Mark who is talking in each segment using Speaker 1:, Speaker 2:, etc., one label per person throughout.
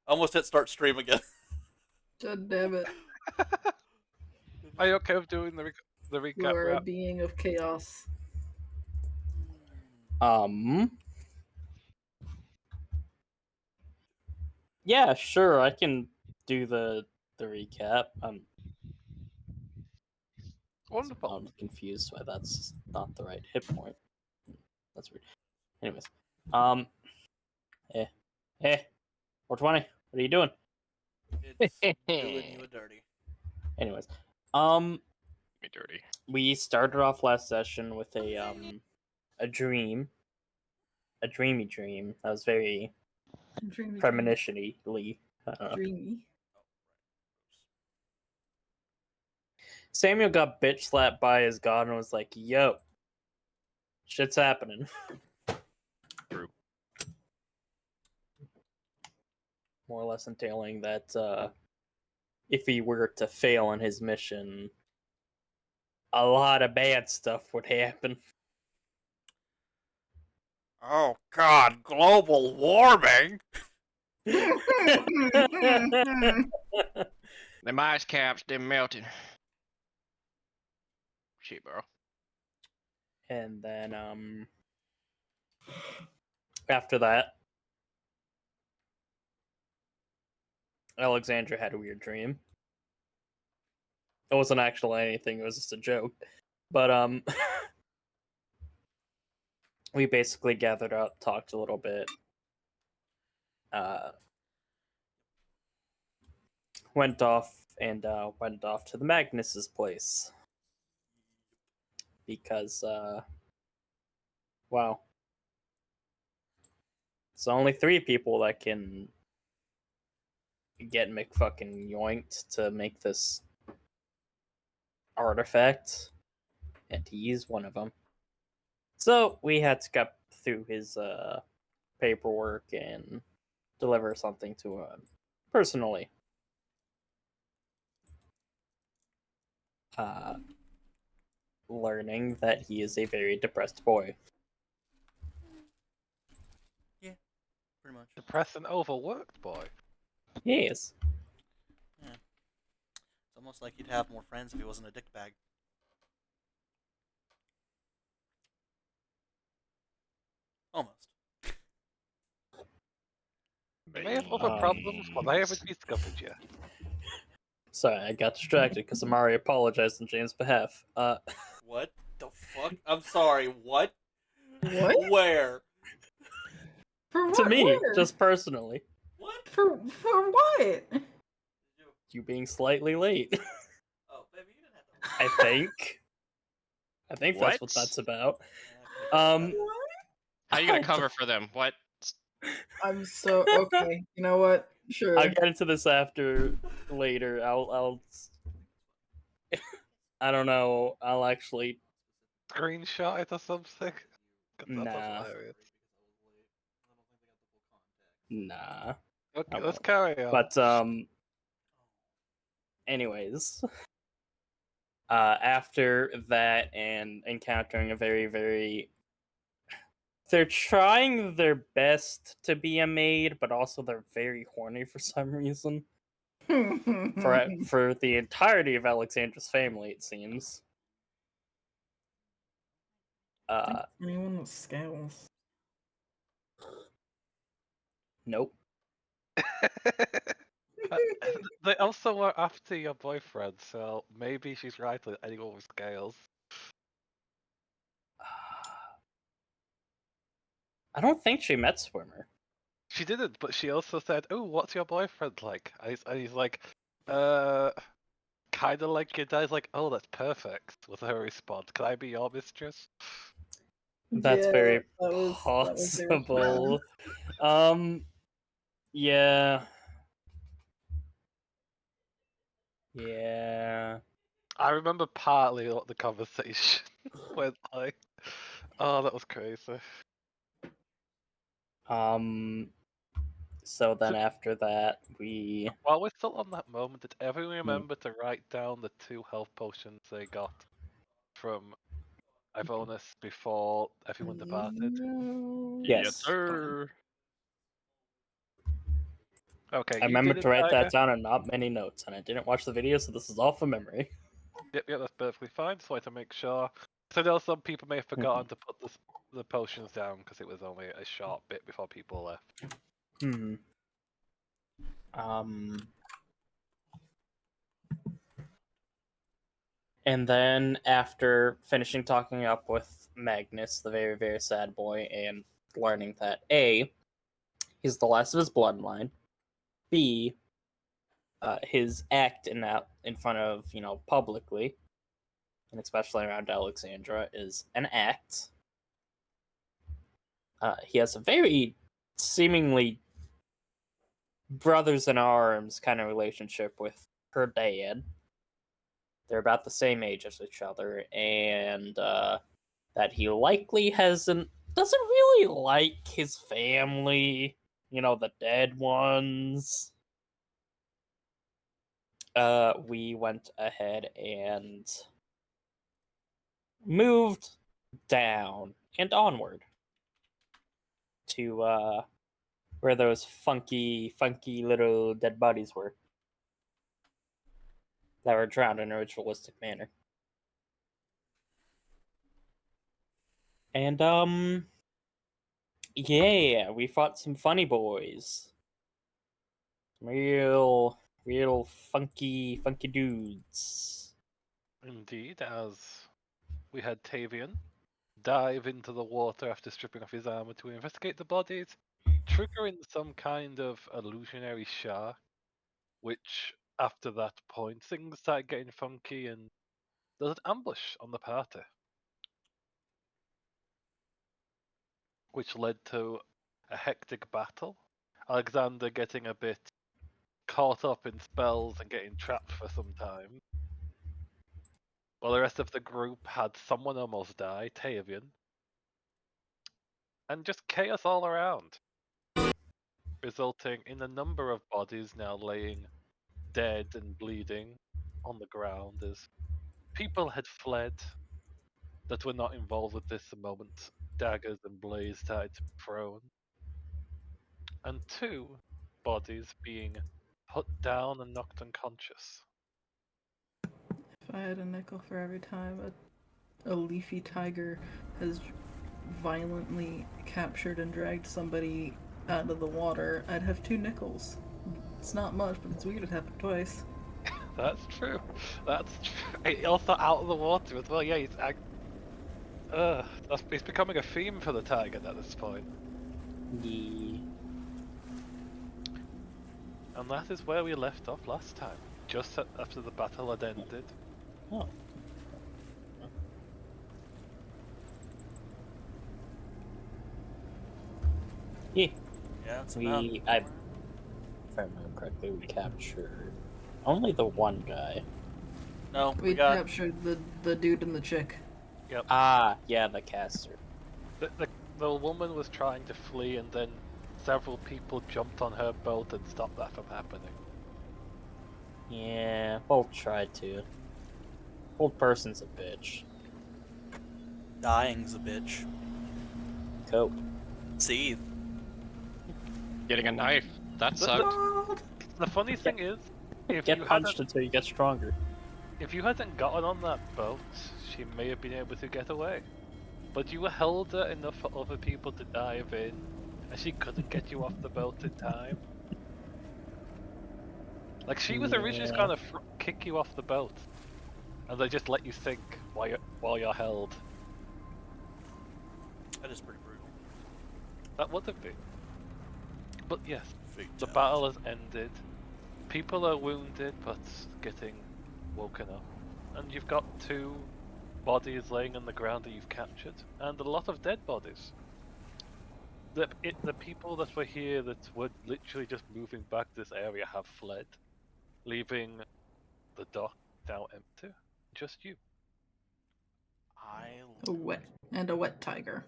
Speaker 1: Almost hit start stream again.
Speaker 2: God damn it.
Speaker 3: Are you okay with doing the
Speaker 2: You
Speaker 3: recap
Speaker 2: are a
Speaker 3: rap?
Speaker 2: being of chaos.
Speaker 4: Yeah, sure, I can do the recap.
Speaker 3: Wonderful.
Speaker 4: I'm confused why that's not the right hit point. That's weird. Anyways, eh, 420. What are you doing?
Speaker 1: It's doing you a dirty.
Speaker 4: Anyways,
Speaker 3: Me dirty.
Speaker 4: we started off last session with a dreamy dream that was very
Speaker 2: Dreamy,
Speaker 4: premonition-y.
Speaker 2: dreamy.
Speaker 4: Samuel got bitch slapped by his god and was like, "Yo, shit's happening."
Speaker 3: True.
Speaker 4: More or less entailing that if he were to fail on his mission, a lot of bad stuff would happen.
Speaker 1: Oh God, global warming.
Speaker 3: The ice caps them melting. Shit, bro.
Speaker 4: And then after that, Alexandra had a weird dream. It wasn't actually anything, it was just a joke. But we basically gathered up, talked a little bit. Went off to the Magnus's place. Because wow. It's only 3 people that can get McFucking yoinked to make this artifact, and he's one of them. So we had to get through his paperwork and deliver something to him personally. Learning that he is a very depressed boy.
Speaker 1: Yeah, pretty much.
Speaker 3: Depressed and overworked, boy.
Speaker 4: He is.
Speaker 1: Yeah. It's almost like he'd have more friends if he wasn't a dickbag. Almost.
Speaker 3: They may have other problems, but they haven't discovered yet.
Speaker 4: Sorry, I got distracted because Amari apologized on James' behalf.
Speaker 1: What the fuck? I'm sorry. What?
Speaker 2: What?
Speaker 1: Where?
Speaker 2: For what?
Speaker 4: To me,
Speaker 2: Where?
Speaker 4: just personally.
Speaker 1: What?
Speaker 2: For what?
Speaker 4: You being slightly late.
Speaker 1: Oh, baby, you didn't have to.
Speaker 4: I think. I think that's what
Speaker 3: What?
Speaker 4: that's about.
Speaker 2: What?
Speaker 3: How you gonna cover for them? What?
Speaker 2: I'm so okay. You know what? Sure.
Speaker 4: I'll get into this later. I'll I don't know. I'll actually
Speaker 3: Screenshot it or something? 'Cause that's
Speaker 4: Nah.
Speaker 3: hilarious.
Speaker 4: nah.
Speaker 3: Okay,
Speaker 4: I
Speaker 3: let's
Speaker 4: won't.
Speaker 3: carry on.
Speaker 4: But anyways, after that and encountering a very, very, they're trying their best to be a maid, but also they're very horny for some reason. For the entirety of Alexandra's family, it seems.
Speaker 2: Anyone with scales?
Speaker 4: Nope.
Speaker 3: They also were after your boyfriend, so maybe she's right with anyone with scales.
Speaker 4: I don't think she met Swimmer.
Speaker 3: She didn't, but she also said, "Oh, what's your boyfriend like?" And he's like, kind of like your dad's like, "Oh, that's perfect." Was her response. Can I be your mistress?
Speaker 4: That's
Speaker 2: Yeah,
Speaker 4: very
Speaker 2: that was their
Speaker 4: possible. Yeah. Yeah.
Speaker 3: I remember partly what the conversation went like. Oh, that was crazy.
Speaker 4: So then after that, we
Speaker 3: While we're still on that moment, did everyone remember to write down the 2 health potions they got from Ivonus before everyone departed?
Speaker 4: Yes.
Speaker 3: Yes, sir. Okay,
Speaker 4: I
Speaker 3: you
Speaker 4: remember
Speaker 3: did
Speaker 4: to
Speaker 3: it,
Speaker 4: write
Speaker 3: Tiger.
Speaker 4: that down and not many notes, and I didn't watch the video, so this is all from memory.
Speaker 3: Yep, that's perfectly fine. Just wanted to make sure. So I know some people may have forgotten to put the potions down because it was only a short bit before people left.
Speaker 4: Hmm. Um. And then after finishing talking up with Magnus, the very, very sad boy, and learning that A, he's the last of his bloodline, B, his act in front of, publicly, and especially around Alexandra, is an act. He has a very seemingly brothers in arms kind of relationship with her dad. They're about the same age as each other, and that he likely doesn't really like his family, the dead ones. We went ahead and moved down and onward to where those funky little dead bodies were that were drowned in a ritualistic manner. And yeah, we fought some funny boys. Real funky dudes.
Speaker 3: Indeed, as we had Tavian dive into the water after stripping off his armor to investigate the bodies, triggering some kind of illusionary shark, which after that point things started getting funky and there's an ambush on the party, which led to a hectic battle. Alexander getting a bit caught up in spells and getting trapped for some time. While the rest of the group had someone almost die, Tavian. And just chaos all around, resulting in a number of bodies now laying dead and bleeding on the ground as people had fled that were not involved with this the moment daggers and blades started to be thrown. And 2 bodies being put down and knocked unconscious.
Speaker 2: If I had a nickel for every time a leafy tiger has violently captured and dragged somebody out of the water, I'd have 2 nickels. It's not much, but it's weird it happened twice.
Speaker 3: That's true. That's true. Also out of the water as well. Yeah, it's becoming a theme for the tiger at this point.
Speaker 4: Yeah.
Speaker 3: And that is where we left off last time, just after the battle had ended.
Speaker 4: Oh. Yeah.
Speaker 1: Yeah, it's
Speaker 4: If I remember correctly, we captured only the one guy.
Speaker 1: No,
Speaker 2: We
Speaker 1: we got
Speaker 2: captured the dude and the chick.
Speaker 3: Yep.
Speaker 4: Ah, yeah, the caster.
Speaker 3: The woman was trying to flee, and then several people jumped on her boat and stopped that from happening.
Speaker 4: Yeah, both tried to. Old person's a bitch.
Speaker 1: dying's a bitch.
Speaker 4: Cope.
Speaker 1: Seethe.
Speaker 5: Getting a knife. That
Speaker 3: But
Speaker 5: sucked.
Speaker 2: God.
Speaker 3: The funny thing is, if
Speaker 4: Get
Speaker 3: you
Speaker 4: punched
Speaker 3: hadn't,
Speaker 4: until you get stronger.
Speaker 3: if you hadn't gotten on that boat, she may have been able to get away. But you held her enough for other people to dive in, and she couldn't get you off the boat in time. Like, she was originally just
Speaker 4: Yeah.
Speaker 3: going to kick you off the boat, and they just let you sink while you're held.
Speaker 1: That is pretty brutal.
Speaker 3: That would have been. But yes, the
Speaker 1: Fatality.
Speaker 3: battle has ended. People are wounded, but getting woken up. And you've got 2 bodies laying on the ground that you've captured, and a lot of dead bodies. The people that were here that were literally just moving back this area have fled, leaving the dock now empty. Just you.
Speaker 1: I
Speaker 2: A wet tiger.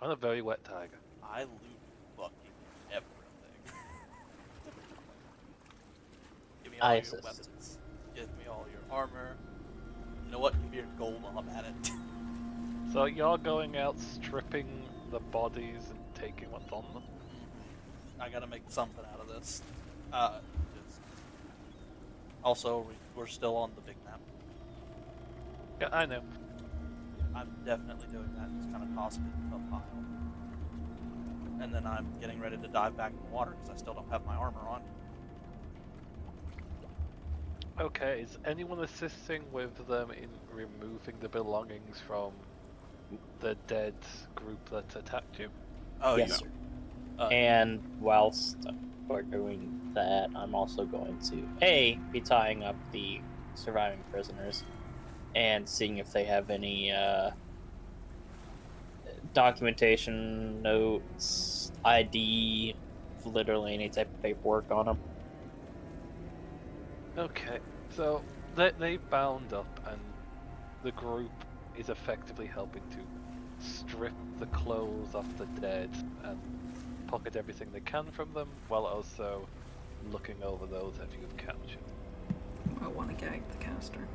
Speaker 3: And a very wet tiger.
Speaker 1: I loot fucking everything. Give me all your
Speaker 4: ISIS.
Speaker 1: weapons. Give me all your armor. You know what? Give me your gold while I'm at it.
Speaker 3: So you're going out stripping the bodies and taking what's on them?
Speaker 1: I gotta make something out of this. It's just... Also, we're still on the big map.
Speaker 3: Yeah, I know.
Speaker 1: I'm definitely doing that. Just kind of tossing it into a pile. And then I'm getting ready to dive back in the water because I still don't have my armor on.
Speaker 3: Okay, is anyone assisting with them in removing the belongings from the dead group that attacked you?
Speaker 1: Oh,
Speaker 4: Yes,
Speaker 1: yeah.
Speaker 4: sir. And whilst we're doing that, I'm also going to be tying up the surviving prisoners and seeing if they have any documentation, notes, ID, literally any type of paperwork on them.
Speaker 3: Okay, so they bound up, and the group is effectively helping to strip the clothes off the dead and pocket everything they can from them, while also looking over those that you've captured.
Speaker 2: I want to gag the caster.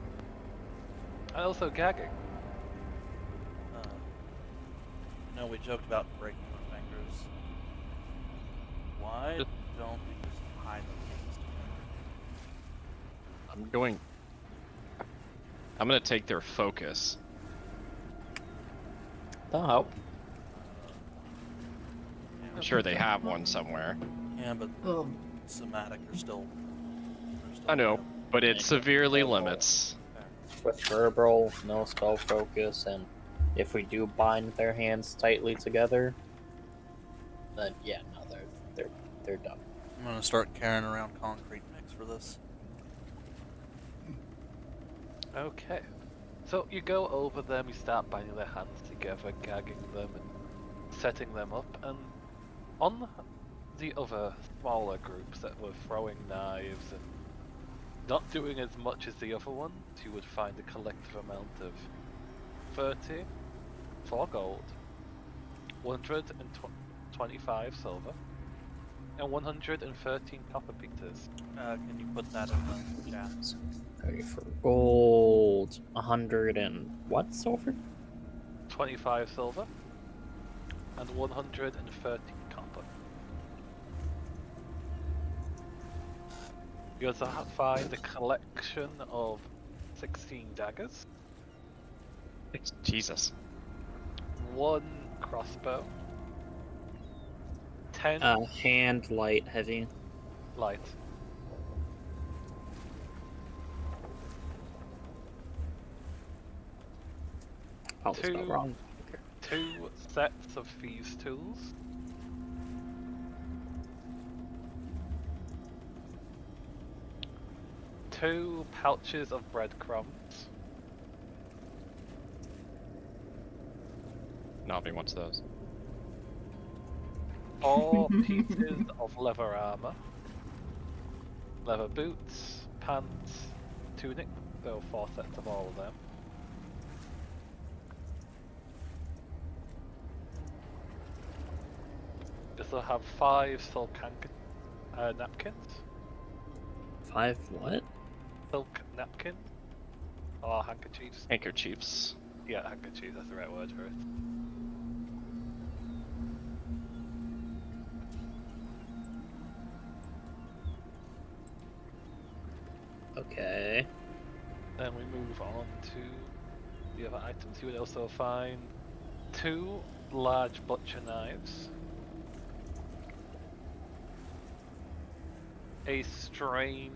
Speaker 3: And also gagging.
Speaker 1: We joked about breaking our fingers. Why
Speaker 5: Just-
Speaker 1: don't we just tie the things together?
Speaker 5: I'm gonna take their focus.
Speaker 4: That'll help.
Speaker 1: Yeah,
Speaker 5: I'm sure they have one somewhere.
Speaker 1: yeah, but somatic are still.
Speaker 5: I know, but it
Speaker 4: Yeah.
Speaker 5: severely limits.
Speaker 4: With verbal, no spell focus, and if we do bind their hands tightly together, then yeah, no, they're done.
Speaker 1: I'm gonna start carrying around concrete mix for this.
Speaker 3: Okay. So you go over them, you start binding their hands together, gagging them and setting them up, and on the other smaller groups that were throwing knives and not doing as much as the other ones, you would find a collective amount of 30 for gold, 125 silver, and 113 copper pieces.
Speaker 1: Can you put that in the chat?
Speaker 4: 30 for gold, 100 and what silver?
Speaker 3: 25 silver, and 113 copper. You also find a collection of 16 daggers,
Speaker 5: Jesus.
Speaker 3: 1 crossbow, 10
Speaker 4: Hand, light, heavy.
Speaker 3: light,
Speaker 4: Oh, spelled
Speaker 3: Two.
Speaker 4: wrong.
Speaker 3: 2 sets of thieves' tools, two pouches of breadcrumbs,
Speaker 5: Nobby wants those.
Speaker 3: 4 pieces of leather armor, leather boots, pants, tunic, so 4 sets of all of them. This will have 5 silk napkins,
Speaker 4: 5 what?
Speaker 3: silk napkins, or handkerchiefs.
Speaker 5: Handkerchiefs.
Speaker 3: Yeah, handkerchiefs, that's the right word for it.
Speaker 4: Okay.
Speaker 3: Then we move on to the other items. You would also find 2 large butcher knives, a strange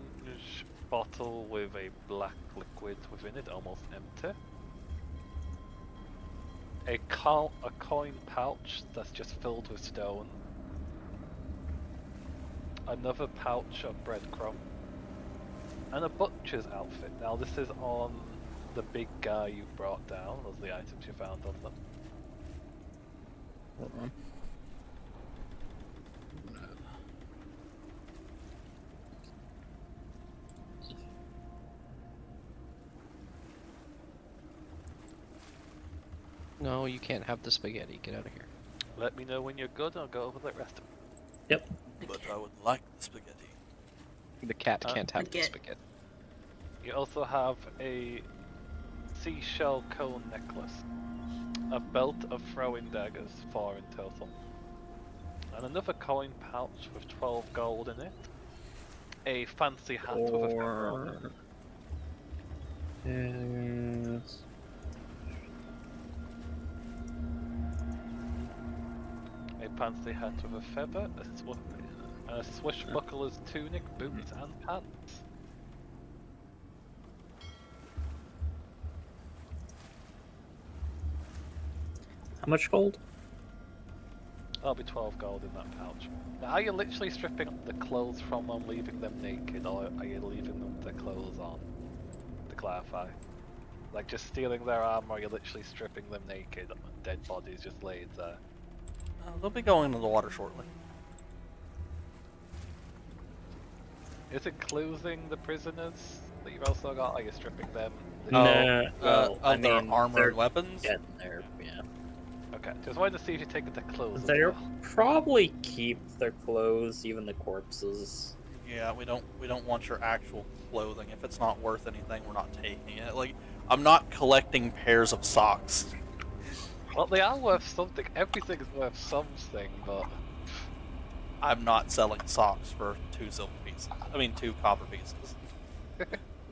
Speaker 3: bottle with a black liquid within it, almost empty, a coin pouch that's just filled with stone, another pouch of breadcrumb, and a butcher's outfit. Now this is on the big guy you brought down. Those are the items you found on them.
Speaker 4: Hold on.
Speaker 5: No, you can't have the spaghetti. Get out of here.
Speaker 3: Let me know when you're good, I'll go over the rest of it.
Speaker 4: Yep.
Speaker 1: But I would like the spaghetti.
Speaker 5: The cat
Speaker 3: Uh,
Speaker 5: can't have the
Speaker 2: spaghetti.
Speaker 5: spaghetti.
Speaker 3: You also have a seashell cone necklace, a belt of throwing daggers, 4 in total, And another coin pouch with 12 gold in it. A fancy hat with a feather on it.
Speaker 4: Yes.
Speaker 3: A fancy hat with a feather, a swashbuckler's tunic, boots, and pants.
Speaker 4: How much gold?
Speaker 3: That'll be 12 gold in that pouch. Now, are you literally stripping the clothes from them, leaving them naked, or are you leaving them with their clothes on? To clarify. Like, just stealing their armor, or are you literally stripping them naked, dead bodies just laid there?
Speaker 1: They'll be going into the water shortly.
Speaker 3: Is it clothing the prisoners that you've also got? Are you stripping them?
Speaker 4: No, well, I
Speaker 1: of their
Speaker 4: mean,
Speaker 1: armor
Speaker 4: they're
Speaker 1: and weapons?
Speaker 4: getting there, yeah.
Speaker 3: Okay, just wanted to see if you're taking the clothes as
Speaker 4: They'll
Speaker 3: well.
Speaker 4: probably keep their clothes, even the corpses.
Speaker 1: Yeah, we don't want your actual clothing. If it's not worth anything, we're not taking it. Like, I'm not collecting pairs of socks.
Speaker 3: Well, they are worth something. Everything is worth something, but...
Speaker 1: I'm not selling socks for 2 silver pieces. I mean, 2 copper pieces.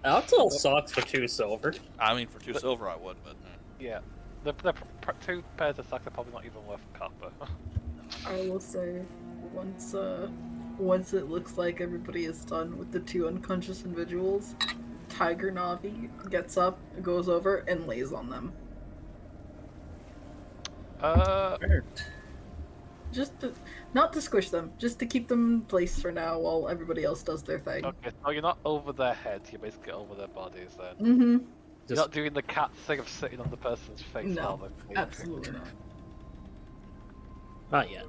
Speaker 4: I'll sell socks for 2 silver.
Speaker 1: I mean, for 2 silver I would, but...
Speaker 3: Yeah. The 2 pairs of socks are probably not even worth copper.
Speaker 2: I will say, once it looks like everybody is done with the 2 unconscious individuals, Tiger Navi gets up, goes over, and lays on them. Just to, not to squish them, just to keep them in place for now while everybody else does their thing.
Speaker 3: Okay, so you're not over their heads, you're basically over their bodies then.
Speaker 2: Mm-hmm.
Speaker 3: You're not doing the cat thing of sitting on the person's face
Speaker 2: No,
Speaker 3: while they're sleeping.
Speaker 2: absolutely not.
Speaker 4: Not yet.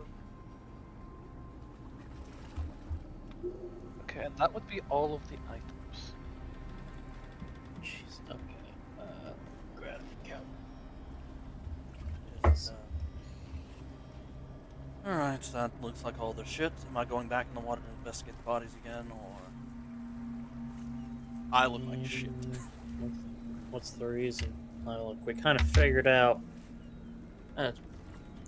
Speaker 3: Okay, and that would be all of the items.
Speaker 4: Jeez, okay. Grab count.
Speaker 1: Alright, so that looks like all the shit. Am I going back in the water to investigate the bodies again, or... I look like shit.
Speaker 4: What's the reason? Look, we kind of figured out.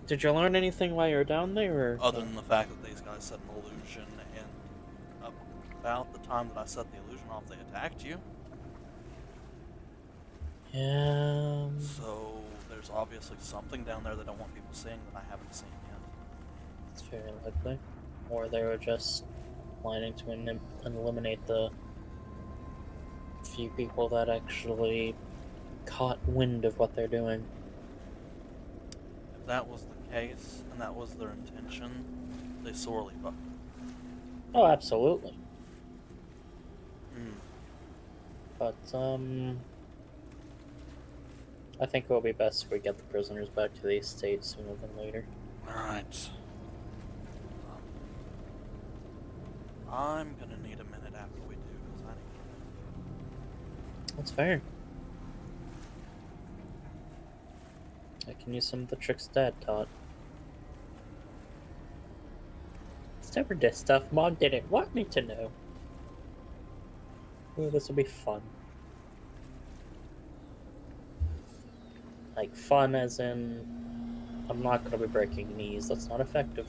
Speaker 4: Did you learn anything while you were down there? Or...
Speaker 1: Other than the fact that these guys set an illusion, and about the time that I set the illusion off, they attacked you.
Speaker 4: Yeah.
Speaker 1: So there's obviously something down there they don't want people seeing that I haven't seen yet.
Speaker 4: It's very likely. Or they were just planning to eliminate the few people that actually caught wind of what they're doing.
Speaker 1: If that was the case, and that was their intention, they sorely fucked up.
Speaker 4: Oh, absolutely.
Speaker 1: Hmm.
Speaker 4: But, I think it will be best if we get the prisoners back to the estate sooner than later.
Speaker 1: Alright. I'm gonna need a minute after we do, because I need
Speaker 4: That's fair. I can use some of the tricks Dad taught. Never did stuff Mom didn't want me to know. Ooh, this will be fun. Like, fun as in, I'm not going to be breaking knees. That's not effective.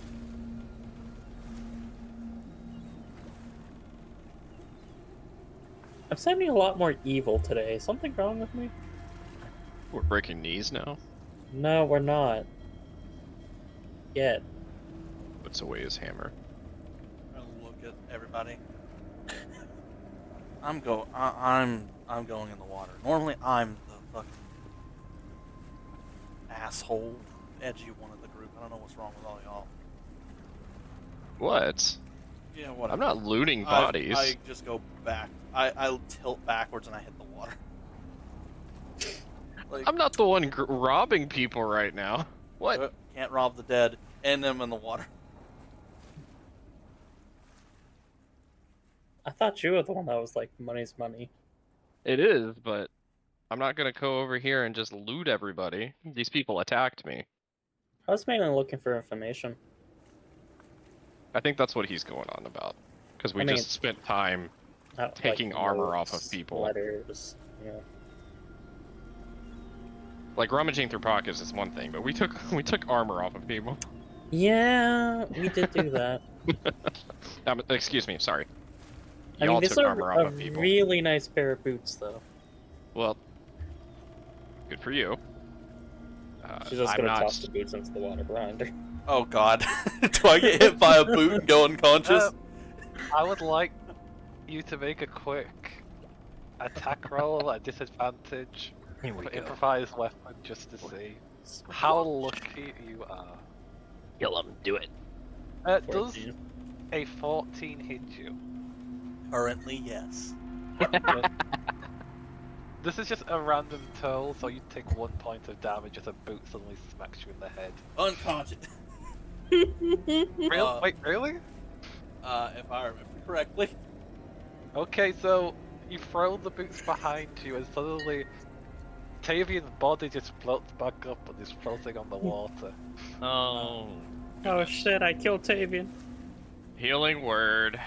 Speaker 4: I'm sounding a lot more evil today. Something wrong with me?
Speaker 5: We're breaking knees now.
Speaker 4: No, we're not. Yet.
Speaker 5: Puts away his hammer.
Speaker 1: to look at everybody. I'm going in the water. Normally, I'm the fucking asshole, edgy one of the group. I don't know what's wrong with all y'all.
Speaker 5: What?
Speaker 1: Yeah, what?
Speaker 5: I'm not looting bodies.
Speaker 1: I just go back. I tilt backwards and I hit the water. Like,
Speaker 5: I'm not the one robbing people right now. What?
Speaker 1: Can't rob the dead and them in the water.
Speaker 4: I thought you were the one that was like, money's money.
Speaker 5: It is, but I'm not gonna go over here and just loot everybody. These people attacked me.
Speaker 4: I was mainly looking for information.
Speaker 5: I think that's what he's going on about. Because we
Speaker 4: I mean,
Speaker 5: just spent time taking armor off of people.
Speaker 4: Letters, yeah.
Speaker 5: Like rummaging through pockets is one thing, but we took armor off of people.
Speaker 4: Yeah, we did do that.
Speaker 5: Excuse me, sorry.
Speaker 4: I
Speaker 5: Y'all
Speaker 4: mean, these
Speaker 5: took
Speaker 4: are
Speaker 5: armor off
Speaker 4: a
Speaker 5: of people.
Speaker 4: really nice pair of boots, though.
Speaker 5: Well, good for you.
Speaker 4: She's just
Speaker 5: I'm
Speaker 4: gonna
Speaker 5: not.
Speaker 4: toss the boots into the water behind her.
Speaker 1: Oh god. Do I get hit by a boot and go unconscious?
Speaker 3: I would like you to make a quick attack roll at disadvantage
Speaker 5: Here we
Speaker 3: for
Speaker 5: go.
Speaker 3: improvised weapon just to see how lucky you are.
Speaker 5: Kill him. Do it.
Speaker 3: Does
Speaker 4: 14.
Speaker 3: a 14 hit you?
Speaker 1: Currently, yes.
Speaker 3: This is just a random toll, so you take 1 point of damage as a boot suddenly smacks you in the head.
Speaker 1: Unconscious.
Speaker 3: Wait, really?
Speaker 1: If I remember correctly.
Speaker 3: Okay, so you throw the boots behind you, and suddenly Tavian's body just floats back up and is floating on the water.
Speaker 5: Oh.
Speaker 4: Oh shit, I killed Tavian.
Speaker 5: Healing word.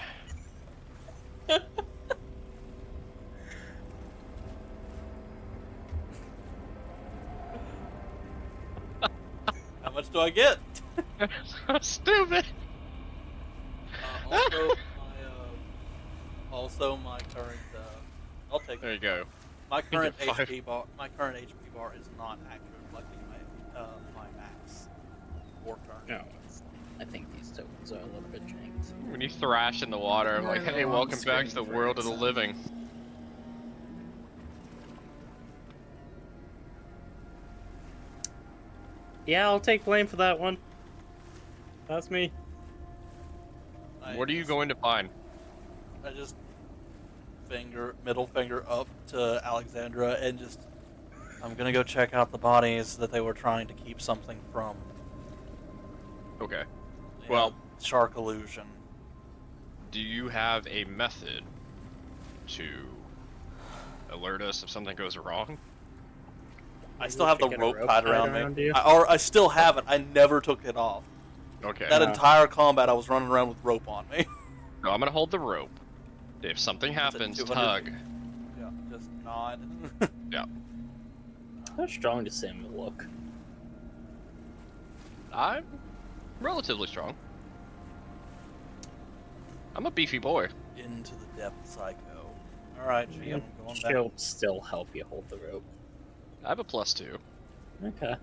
Speaker 1: How much do I get?
Speaker 5: Stupid.
Speaker 1: Also my current. I'll take.
Speaker 5: There you go.
Speaker 1: My current
Speaker 5: get five.
Speaker 1: HP bar. My current HP bar is not actually reflecting my max for turn.
Speaker 4: No, I think these tokens are a little bit janked.
Speaker 5: When you thrash in the water, I'm like,
Speaker 2: Neither
Speaker 5: hey,
Speaker 2: one
Speaker 5: welcome back to the
Speaker 2: screams
Speaker 5: world of the
Speaker 2: very
Speaker 5: living.
Speaker 4: Yeah, I'll take blame for that one. That's me.
Speaker 5: What are you going to find?
Speaker 1: I just middle finger up to Alexandra and just. I'm gonna go check out the bodies that they were trying to keep something from.
Speaker 5: Okay.
Speaker 1: Yeah,
Speaker 5: Well-
Speaker 1: shark illusion.
Speaker 5: Do you have a method to alert us if something goes wrong?
Speaker 1: I still have the
Speaker 4: Get a
Speaker 1: rope tied around me.
Speaker 4: you.
Speaker 1: I still have it. I never took it off.
Speaker 5: Okay.
Speaker 1: That
Speaker 4: No.
Speaker 1: entire combat, I was running around with rope on me.
Speaker 5: No, I'm gonna hold the rope. If something happens,
Speaker 1: 200
Speaker 5: tug.
Speaker 1: Yeah, just nod.
Speaker 4: How strong does Samuel look?
Speaker 5: I'm relatively strong. I'm a beefy boy.
Speaker 1: Into the depths I go. Alright, G, I'm going back.
Speaker 4: She'll still help you hold the rope.
Speaker 5: I have a +2.
Speaker 4: Okay.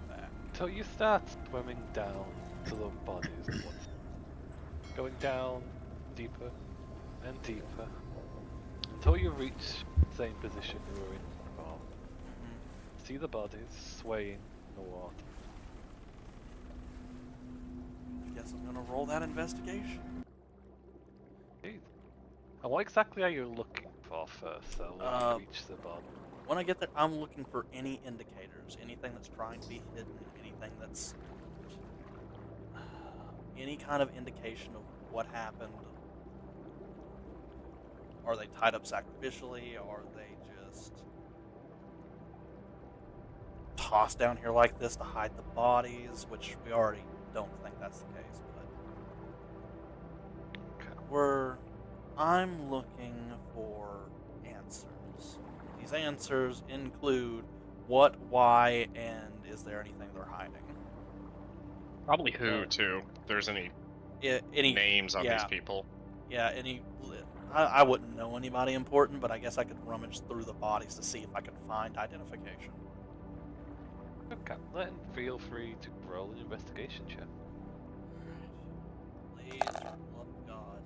Speaker 1: back.
Speaker 3: So you start swimming down to the bodies of what's going down deeper and deeper until you reach the same position you were in before. See the bodies swaying in the water.
Speaker 1: I guess I'm gonna roll that investigation.
Speaker 3: Jeez. And what exactly are you looking for first, so when you reach the body?
Speaker 1: When I get there, I'm looking for any indicators, anything that's trying to be hidden, anything that's any kind of indication of what happened. Are they tied up sacrificially? Are they just tossed down here like this to hide the bodies? Which we already don't think that's the case, but I'm looking for answers. These answers include what, why, and is there anything they're hiding?
Speaker 5: Probably who, too. If there's any
Speaker 1: Any
Speaker 5: names on these
Speaker 1: yeah.
Speaker 5: people.
Speaker 1: Yeah, I wouldn't know anybody important, but I guess I could rummage through the bodies to see if I could find identification.
Speaker 3: Okay, then feel free to roll an investigation check.
Speaker 1: Please, for the love of God.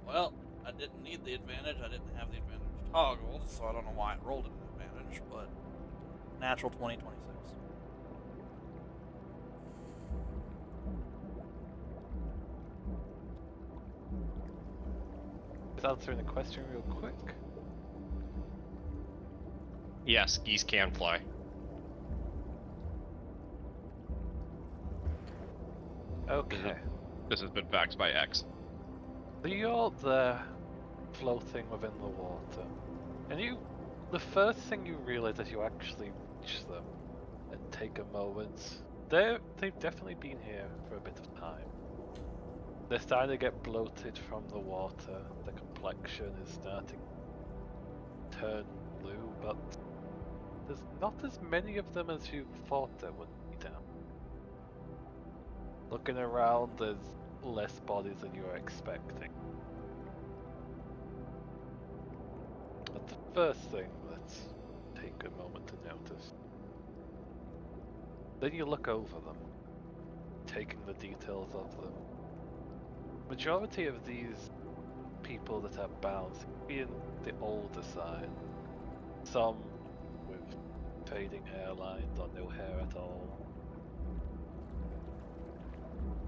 Speaker 1: Well, I didn't need the advantage. I didn't have the advantage toggled, so I don't know why I rolled an advantage, but natural 20, 26.
Speaker 3: Just answering the question real quick.
Speaker 5: Yes, geese can fly.
Speaker 3: Okay.
Speaker 5: This has been faxed by X.
Speaker 3: So you're there, floating within the water, and the first thing you realize as you actually reach them and take a moment, they've definitely been here for a bit of time. They're starting to get bloated from the water, the complexion is starting to turn blue, but there's not as many of them as you thought there would be down. Looking around, there's less bodies than you were expecting. But the first thing, let's take a moment to notice. Then you look over them, taking the details of them. Majority of these people that are bound seem to be in the older side. Some with fading hairlines or no hair at all.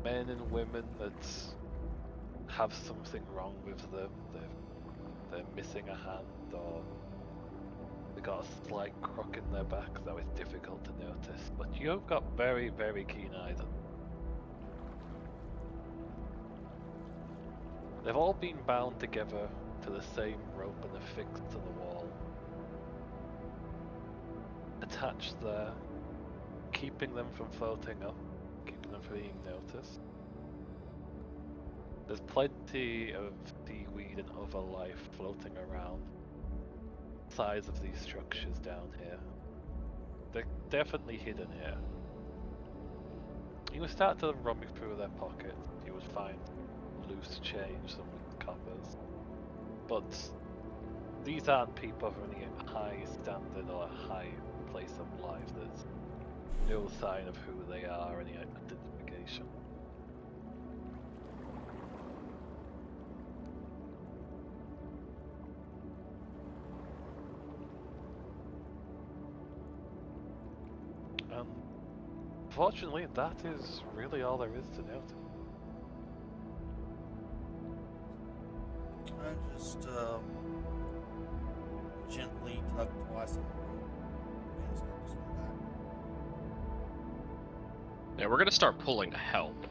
Speaker 3: Men and women that have something wrong with them. They're missing a hand, or they got a slight crook in their back, though it's difficult to notice. But you've got very, very keen eyes. They've all been bound together to the same rope and affixed to the wall. Attached there, keeping them from floating up, keeping them from being noticed. There's plenty of seaweed and other life floating around the sides of these structures down here. They're definitely hidden here. You would start to rummage through their pockets, you would find loose change, some loose coppers. But these aren't people of any high standard or high place of life. There's no sign of who they are, any identification. Fortunately, that is really all there is to note.
Speaker 1: I just gently tug twice on the rope and start to swim back.
Speaker 5: Yeah, we're gonna start pulling to help.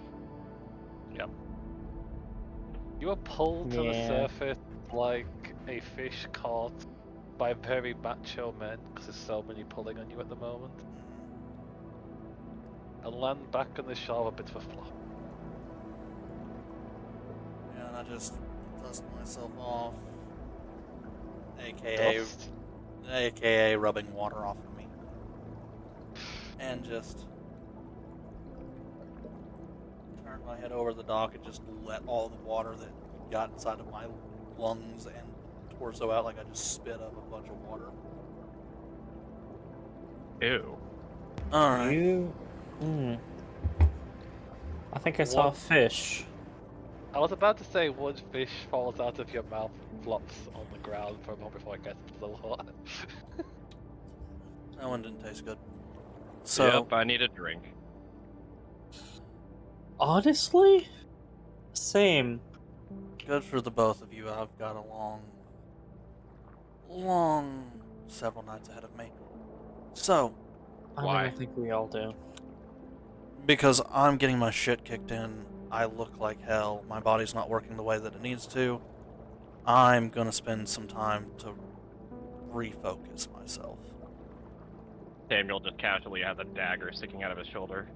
Speaker 3: You are pulled to the
Speaker 4: Yeah.
Speaker 3: surface like a fish caught by very macho men, because there's so many pulling on you at the moment, and land back on the shore with a bit of a flop.
Speaker 1: Yeah, and I just dust myself off, aka rubbing water off of me, and just turn my head over the dock and just let all the water that got inside of my lungs and torso out like I just spit up a bunch of water.
Speaker 5: Ew.
Speaker 1: All right.
Speaker 4: You. I think I saw a
Speaker 3: What?
Speaker 4: fish.
Speaker 3: I was about to say one fish falls out of your mouth and flops on the ground for a moment before it gets so hot.
Speaker 1: That one didn't taste good. So,
Speaker 5: Yep, I need a drink.
Speaker 4: Honestly? Same.
Speaker 1: good for the both of you. I've got a long several nights ahead of me. So,
Speaker 5: Why?
Speaker 4: I think we all do.
Speaker 1: because I'm getting my shit kicked in, I look like hell, my body's not working the way that it needs to, I'm gonna spend some time to refocus myself.
Speaker 5: Samuel just casually has a dagger sticking out of his shoulder.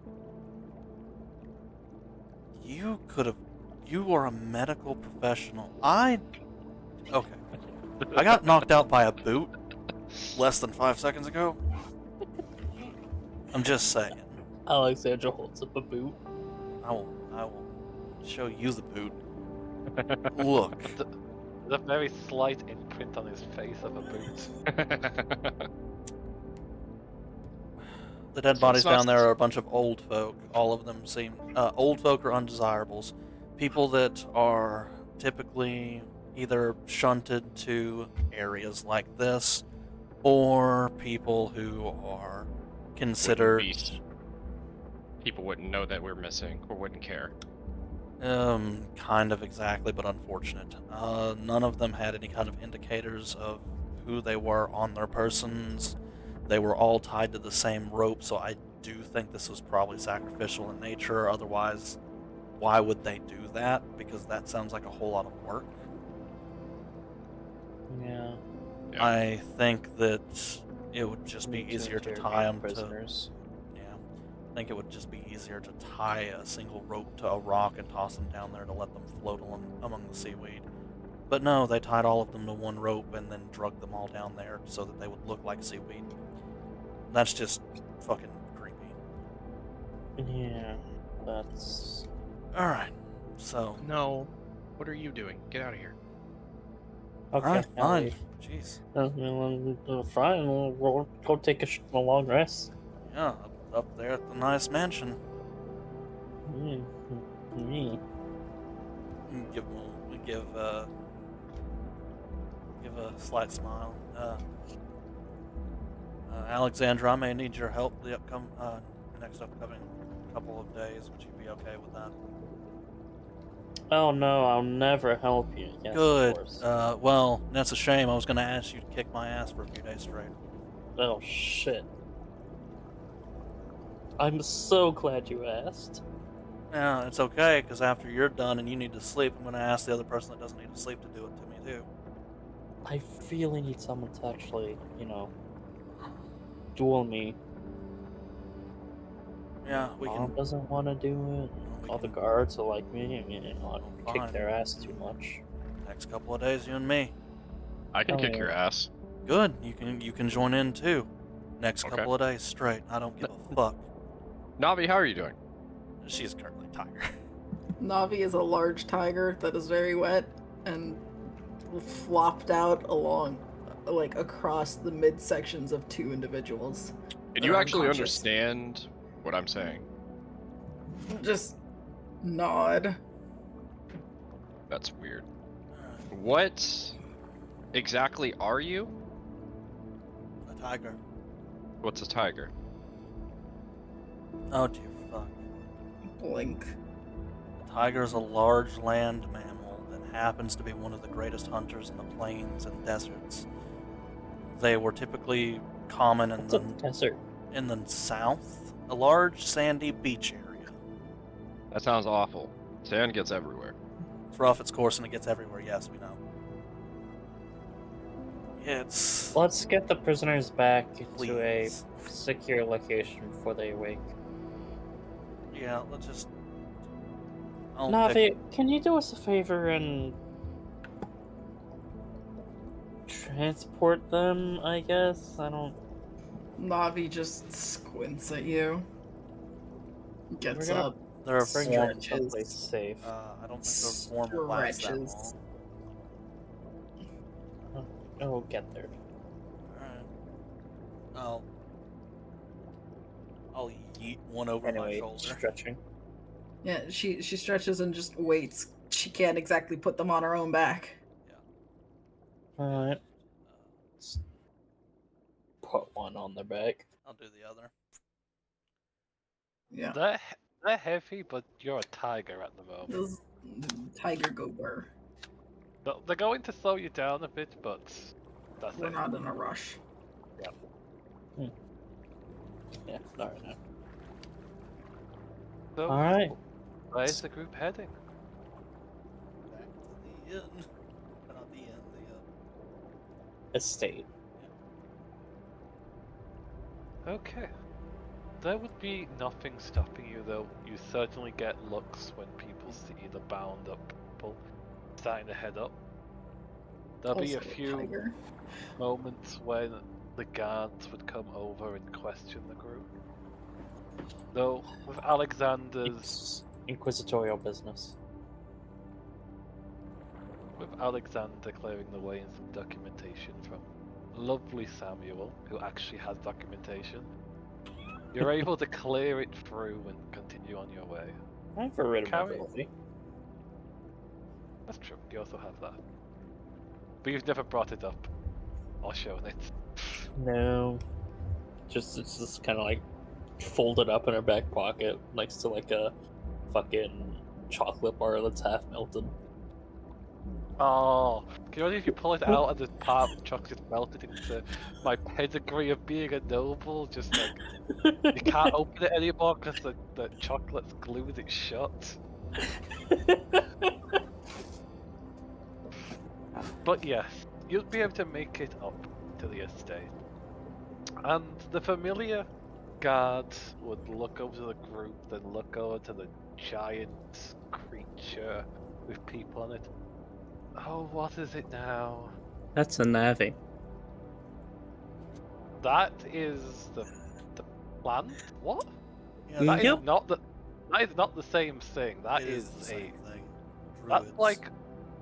Speaker 1: You are a medical professional. Okay. I got knocked out by a boot less than 5 seconds ago. I'm just saying.
Speaker 4: Alexandra holds up a boot.
Speaker 1: I will show you the boot. Look.
Speaker 3: There's a very slight imprint on his face of a boot.
Speaker 1: The dead
Speaker 5: So
Speaker 1: bodies
Speaker 5: it's not
Speaker 1: down there are a bunch of old folk. All of them seem... old folk are undesirables. People that are typically either shunted to areas like this, or people who are considered...
Speaker 5: People wouldn't know that we're missing, or wouldn't care.
Speaker 1: Kind of exactly, but unfortunate. None of them had any kind of indicators of who they were on their persons. They were all tied to the same rope, so I do think this was probably sacrificial in nature. Otherwise, why would they do that? Because that sounds like a whole lot of work.
Speaker 4: Yeah.
Speaker 5: Yeah.
Speaker 1: I think that it would just be easier to tie them to...
Speaker 4: prisoners.
Speaker 1: Yeah. I think it would just be easier to tie a single rope to a rock and toss them down there to let them float among the seaweed. But no, they tied all of them to one rope and then drugged them all down there so that they would look like seaweed. That's just fucking creepy.
Speaker 4: Yeah. That's
Speaker 1: All right. So,
Speaker 5: No. What are you doing? Get out of here.
Speaker 4: okay.
Speaker 1: all right,
Speaker 4: I'll
Speaker 1: fine.
Speaker 4: leave.
Speaker 1: Jeez.
Speaker 4: Fine. We'll go take a long rest.
Speaker 1: Yeah, up there at the nice mansion.
Speaker 4: Mm, mm.
Speaker 1: Give a slight smile. Alexandra, I may need your help the next upcoming couple of days. Would you be okay with that?
Speaker 4: Oh no, I'll never help you. Yes,
Speaker 1: Good.
Speaker 4: of course.
Speaker 1: Well, that's a shame. I was gonna ask you to kick my ass for a few days straight.
Speaker 4: Oh shit. I'm so glad you asked.
Speaker 1: Yeah, it's okay, because after you're done and you need to sleep, I'm gonna ask the other person that doesn't need to sleep to do it to me too.
Speaker 4: I really need someone to actually, duel me.
Speaker 1: Yeah, we
Speaker 4: Mom
Speaker 1: can.
Speaker 4: doesn't want to do it.
Speaker 1: we
Speaker 4: All the
Speaker 1: can-
Speaker 4: guards are like me. I
Speaker 1: Well,
Speaker 4: kick
Speaker 1: fine.
Speaker 4: their ass too much.
Speaker 1: Next couple of days, you and me.
Speaker 5: I can
Speaker 4: Oh,
Speaker 5: kick
Speaker 4: yeah.
Speaker 5: your ass.
Speaker 1: Good. You can join in too. Next
Speaker 5: Okay.
Speaker 1: couple of days straight. I don't give a fuck.
Speaker 5: Navi, how are you doing?
Speaker 1: She's currently tiger.
Speaker 2: Navi is a large tiger that is very wet and flopped out along, like across the midsections of two individuals.
Speaker 5: Can
Speaker 2: that
Speaker 5: you
Speaker 2: are
Speaker 5: actually
Speaker 2: unconscious.
Speaker 5: understand what I'm saying?
Speaker 2: Just nod.
Speaker 5: That's weird. What exactly are you?
Speaker 1: A tiger.
Speaker 5: What's a tiger?
Speaker 1: Oh dear fuck.
Speaker 2: Blink.
Speaker 1: A tiger is a large land mammal that happens to be one of the greatest hunters in the plains and deserts. They were typically common
Speaker 4: What's a desert?
Speaker 1: in the south, a large sandy beach area.
Speaker 5: That sounds awful. Sand gets everywhere.
Speaker 1: It's rough its course and it gets everywhere, yes, we know. Yeah, it's...
Speaker 4: Let's get the prisoners back to a
Speaker 1: Please.
Speaker 4: secure location before they awake.
Speaker 1: Yeah, let's just... I'll
Speaker 4: Navi,
Speaker 1: pick-
Speaker 4: can you do us a favor and transport them, I guess? I don't...
Speaker 2: Navi just squints at you. Gets
Speaker 4: We're gonna
Speaker 2: up.
Speaker 1: They're
Speaker 4: Bring
Speaker 1: formal.
Speaker 4: them someplace safe.
Speaker 1: I don't think they're formal lasts that
Speaker 2: Stretches.
Speaker 1: long.
Speaker 4: We'll get there.
Speaker 1: Alright. I'll yeet one over my
Speaker 4: Anyway,
Speaker 1: shoulder.
Speaker 4: stretching.
Speaker 2: Yeah, she stretches and just waits. She can't exactly put them on her own back.
Speaker 4: Alright. Put one on their back.
Speaker 1: I'll do the other.
Speaker 2: Yeah.
Speaker 3: They're heavy, but you're a tiger at the moment.
Speaker 2: This tiger go burr.
Speaker 3: They're going to slow you down a bit, but that's
Speaker 2: We're
Speaker 3: it.
Speaker 2: not in a rush.
Speaker 4: Yeah, alright now.
Speaker 3: So,
Speaker 4: Alright.
Speaker 3: where's the group heading?
Speaker 1: Back to the inn. Not the inn,
Speaker 4: Estate.
Speaker 3: Okay. There would be nothing stopping you, though. You certainly get looks when people see the bound up people starting to head up. There'll be a
Speaker 2: Also
Speaker 3: few
Speaker 2: tiger.
Speaker 3: moments when the guards would come over and question the group. Though, with Alexander's
Speaker 4: It's inquisitorial business.
Speaker 3: with Alexander clearing the way and some documentation from lovely Samuel, who actually has documentation, you're able to clear it through and continue on your way.
Speaker 4: I've rid of
Speaker 3: Carry-
Speaker 4: mobility.
Speaker 3: That's true, you also have that. But you've never brought it up or shown it.
Speaker 4: No. It's just kind of like folded up in her back pocket next to like a fucking chocolate bar that's half melted.
Speaker 3: Oh, can you imagine if you pull it out and the part of the chocolate melted into my pedigree of being a noble? Just like, you can't open it anymore because the chocolate's glued it shut. But yes, you'll be able to make it up to the estate. And the familiar guard would look over to the group, then look over to the giant creature with people on it. Oh, what is it now?
Speaker 4: That's a Navi.
Speaker 3: That is the plant? What?
Speaker 1: Yeah,
Speaker 3: That is
Speaker 4: Yep.
Speaker 3: not the That is not the same thing. That
Speaker 1: It
Speaker 3: is
Speaker 1: the
Speaker 3: a.
Speaker 1: same thing.
Speaker 3: That's
Speaker 1: Druids.
Speaker 3: like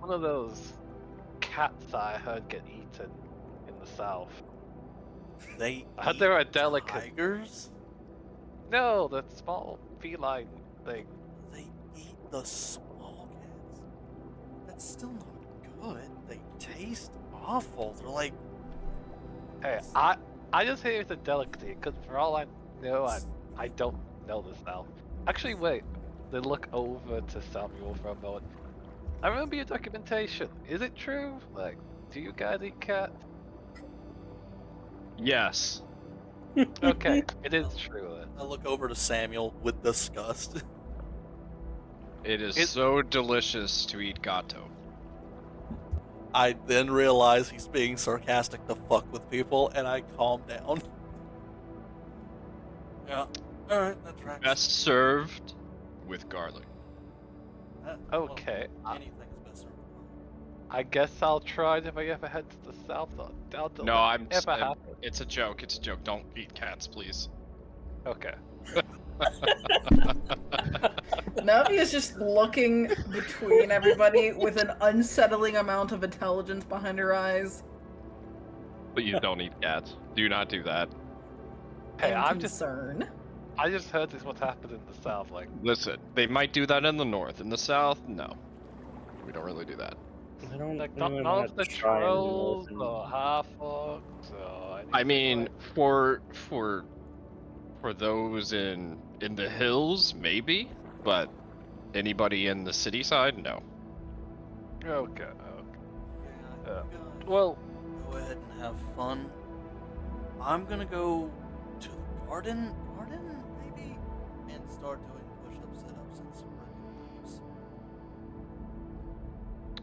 Speaker 3: one of those cats I heard get eaten in the south.
Speaker 1: They
Speaker 3: I heard
Speaker 1: eat
Speaker 3: they were a delicate.
Speaker 1: tigers.
Speaker 3: No, the small feline thing.
Speaker 1: They eat the small cats. That's still not good. They taste awful. They're like
Speaker 3: Hey, I just hear it's a delicacy because for all I know, I don't know this now. Actually, wait. They look over to Samuel for a moment. I remember your documentation. Is it true? Like, do you guys eat cats?
Speaker 5: Yes.
Speaker 3: Okay, it is true then.
Speaker 1: I look over to Samuel with disgust.
Speaker 5: It is
Speaker 3: It-
Speaker 5: so delicious to eat gato.
Speaker 1: I then realize he's being sarcastic to fuck with people, and I calm down. Yeah. Alright, that tracks.
Speaker 5: Best served with garlic.
Speaker 1: Well,
Speaker 3: Okay,
Speaker 1: anything is best served with garlic.
Speaker 3: I guess I'll try it if I ever head to the south. I doubt
Speaker 5: No,
Speaker 3: it'll
Speaker 5: I'm.
Speaker 3: ever happen.
Speaker 5: It's a joke. It's a joke. Don't eat cats, please.
Speaker 3: Okay.
Speaker 2: Navi is just looking between everybody with an unsettling amount of intelligence behind her eyes.
Speaker 5: Please don't eat cats. Do not do that.
Speaker 3: Hey,
Speaker 2: and
Speaker 3: I'm just.
Speaker 2: concern.
Speaker 3: I just heard this what happened in the south. Like,
Speaker 5: Listen, they might do that in the north. In the south, no. We don't really do that.
Speaker 4: I don't
Speaker 3: like
Speaker 4: know
Speaker 3: none
Speaker 4: how
Speaker 3: of the
Speaker 4: to try and
Speaker 3: trolls
Speaker 4: live in-
Speaker 3: or half-orcs or anything
Speaker 5: I mean,
Speaker 3: like.
Speaker 5: for those in the hills, maybe, but anybody in the city side, no.
Speaker 3: Okay.
Speaker 1: Yeah,
Speaker 3: Uh,
Speaker 1: you guys
Speaker 3: Well,
Speaker 1: go ahead and have fun. I'm gonna go to the garden, maybe, and start doing push-ups, sit-ups, and spread legs.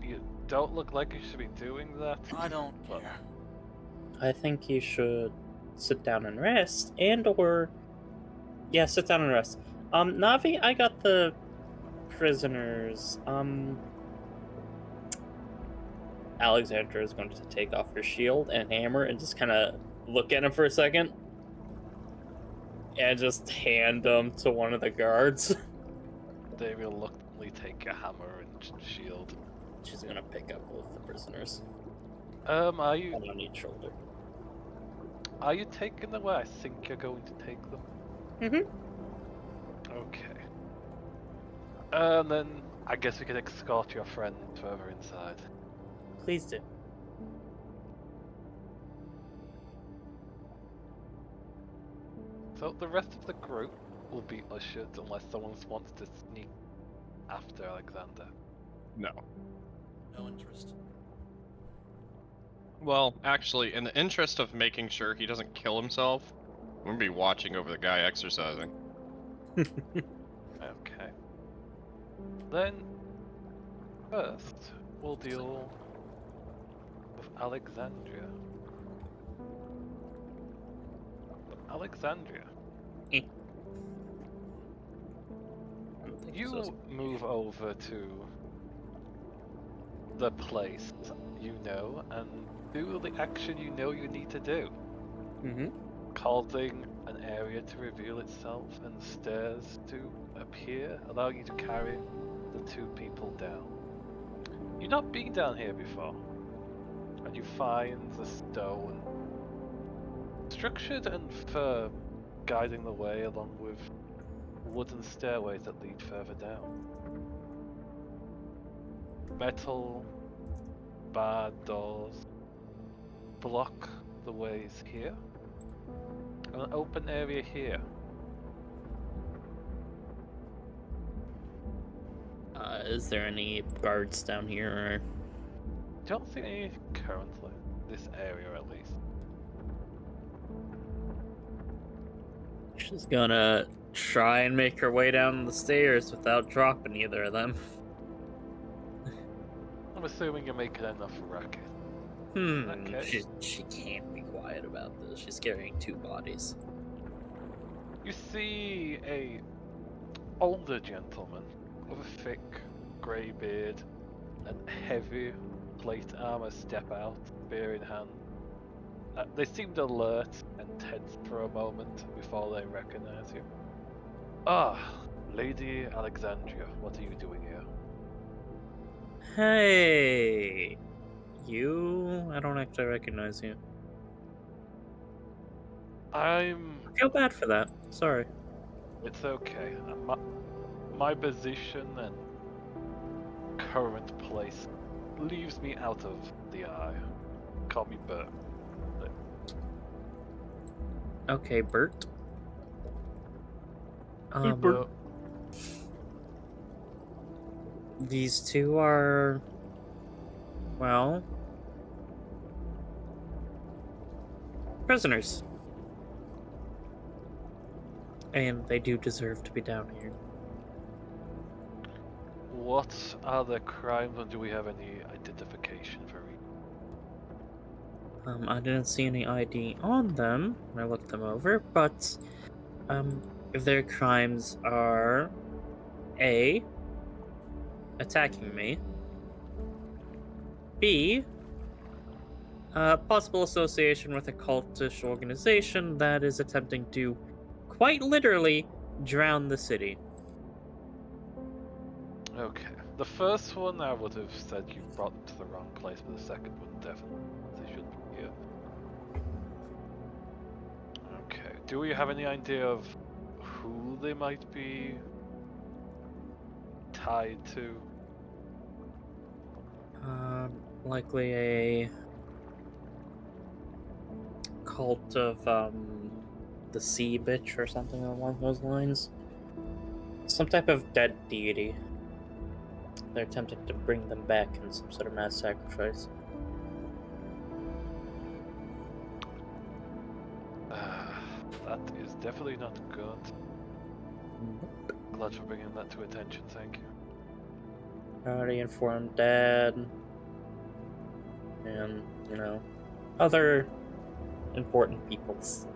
Speaker 3: you don't look like you should be doing that.
Speaker 1: I don't
Speaker 3: Well,
Speaker 1: care.
Speaker 4: I think you should sit down and rest, or yeah, sit down and rest. Navi, I got the prisoners. Alexandra is going to take off her shield and hammer and just kind of look at him for a second, and just hand them to one of the guards.
Speaker 3: They reluctantly take a hammer and shield.
Speaker 4: She's gonna pick up both the prisoners,
Speaker 3: Are you
Speaker 4: one on each shoulder.
Speaker 3: taking them where I think you're going to take them?
Speaker 4: Mm-hmm.
Speaker 3: Okay. And then I guess we can escort your friend further inside.
Speaker 4: Please do.
Speaker 3: So the rest of the group will be ushered unless someone wants to sneak after Alexander.
Speaker 5: No.
Speaker 1: No interest.
Speaker 5: Well, actually, in the interest of making sure he doesn't kill himself, I'm gonna be watching over the guy exercising.
Speaker 3: Okay. Then, first, we'll deal with Alexandria. Alexandria,
Speaker 4: I don't think
Speaker 3: you
Speaker 4: so.
Speaker 3: move over to the place you know and do the action you know you need to do,
Speaker 4: Mm-hmm.
Speaker 3: causing an area to reveal itself and stairs to appear, allowing you to carry the two people down. You've not been down here before, and you find the stone structured and firm, guiding the way along with wooden stairways that lead further down. Metal barred doors block the ways here. An open area here.
Speaker 4: Is there any guards down here? Or...
Speaker 3: Don't see any currently. This area at least.
Speaker 4: She's gonna try and make her way down the stairs without dropping either of them.
Speaker 3: I'm assuming you're making enough racket. Okay.
Speaker 4: She can't be quiet about this. She's carrying two bodies.
Speaker 3: You see a older gentleman with a thick grey beard and heavy plate armor step out, spear in hand. They seemed alert and tense for a moment before they recognize you. Ah, Lady Alexandria, what are you doing here?
Speaker 4: Hey, you? I don't actually recognize you. I feel bad for that. Sorry.
Speaker 3: It's okay. My position and current place leaves me out of the eye. Call me Bert.
Speaker 4: Okay, Bert.
Speaker 3: Bert.
Speaker 4: These two are, well, prisoners. And they do deserve to be down here.
Speaker 3: What are the crimes, and do we have any identification for each?
Speaker 4: I didn't see any ID on them when I looked them over, but their crimes are A, attacking me, B, possible association with a cultish organization that is attempting to quite literally drown the city.
Speaker 3: Okay. The first one I would have said you brought them to the wrong place, but the second one definitely they should be here. Okay. Do we have any idea of who they might be tied to?
Speaker 4: Likely a cult of the sea bitch or something along those lines. Some type of dead deity. They're attempting to bring them back in some sort of mass sacrifice.
Speaker 3: That is definitely not good. Glad for bringing that to attention, thank you.
Speaker 4: I already informed Dad, and, other important peoples.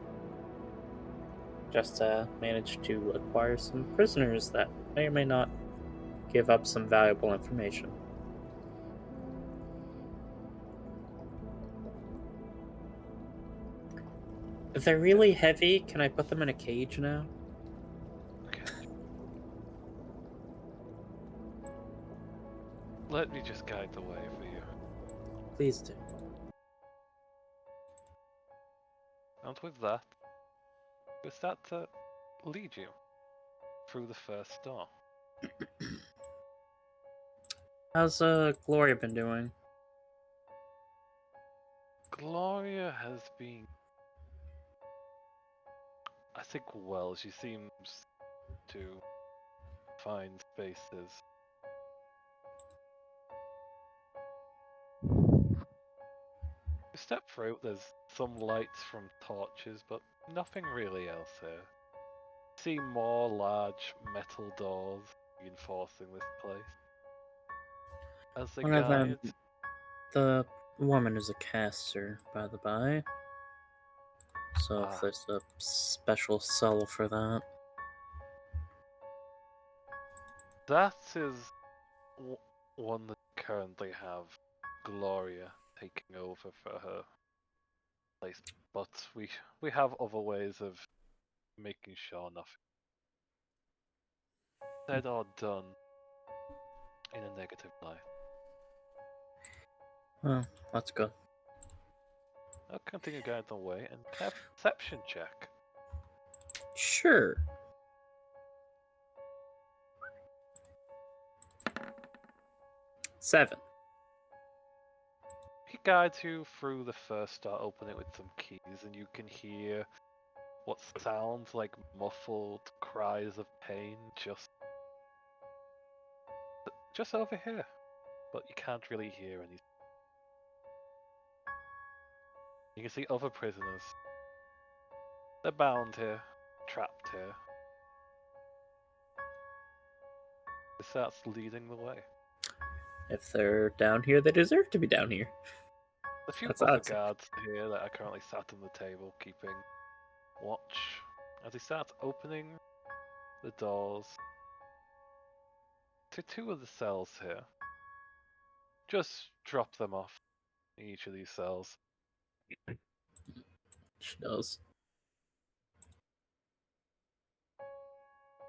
Speaker 4: Just managed to acquire some prisoners that may or may not give up some valuable information. If they're really heavy, can I put them in a cage now?
Speaker 3: Okay. Let me just guide the way for you.
Speaker 4: Please do.
Speaker 3: And with that, we start to lead you through the first door.
Speaker 4: How's Gloria been doing?
Speaker 3: Gloria has been, I think, well. She seems to find spaces. You step through, there's some lights from torches, but nothing really else here. See more large metal doors reinforcing this place. As the
Speaker 4: One of them,
Speaker 3: guide,
Speaker 4: the woman is a caster, by the by. So if there's a special cell for that.
Speaker 3: that is one that currently have Gloria taking over for her place, but we have other ways of making sure nothing said or done in a negative light.
Speaker 4: Oh, that's good.
Speaker 3: I'll continue guiding the way and have a perception check.
Speaker 4: Sure. Seven.
Speaker 3: He guides you through the first door, open it with some keys, and you can hear what sounds like muffled cries of pain just over here, but you can't really hear anything. You can see other prisoners. They're bound here, trapped here. It starts leading the way.
Speaker 4: If they're down here, they deserve to be down here.
Speaker 3: A few
Speaker 4: That's
Speaker 3: other
Speaker 4: awesome.
Speaker 3: guards here that are currently sat on the table, keeping watch as he starts opening the doors to two of the cells here. Just drop them off in each of these cells.
Speaker 4: She does.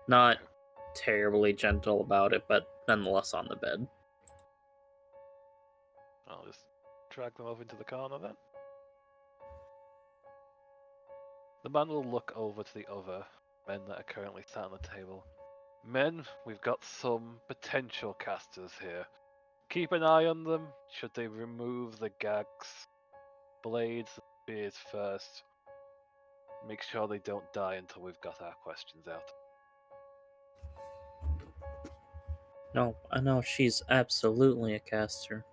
Speaker 4: Not terribly gentle about it, but nonetheless on the bed.
Speaker 3: I'll just drag them over into the corner then. The man will look over to the other men that are currently sat on the table. Men, we've got some potential casters here. Keep an eye on them. Should they remove the gags, blades, and spears first, make sure they don't die until we've got our questions out.
Speaker 4: No, I know she's absolutely a caster.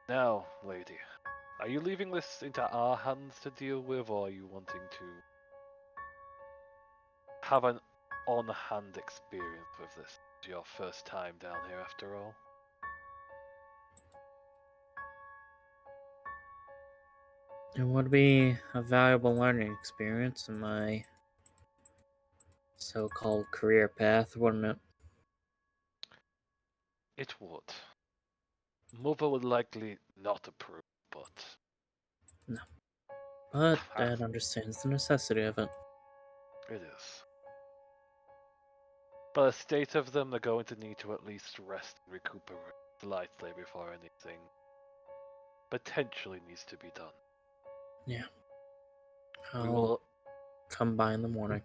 Speaker 3: Now, lady, are you leaving this into our hands to deal with, or are you wanting to have an on-hand experience with this? It's your first time down here, after all.
Speaker 4: It would be a valuable learning experience in my so-called career path, wouldn't it?
Speaker 3: It would. Mother would likely not approve, but
Speaker 4: But Dad understands the necessity of it.
Speaker 3: it is. By the state of them, they're going to need to at least rest and recuperate slightly before anything potentially needs to be done.
Speaker 4: Yeah.
Speaker 3: We
Speaker 4: I'll
Speaker 3: will.
Speaker 4: come by in the morning.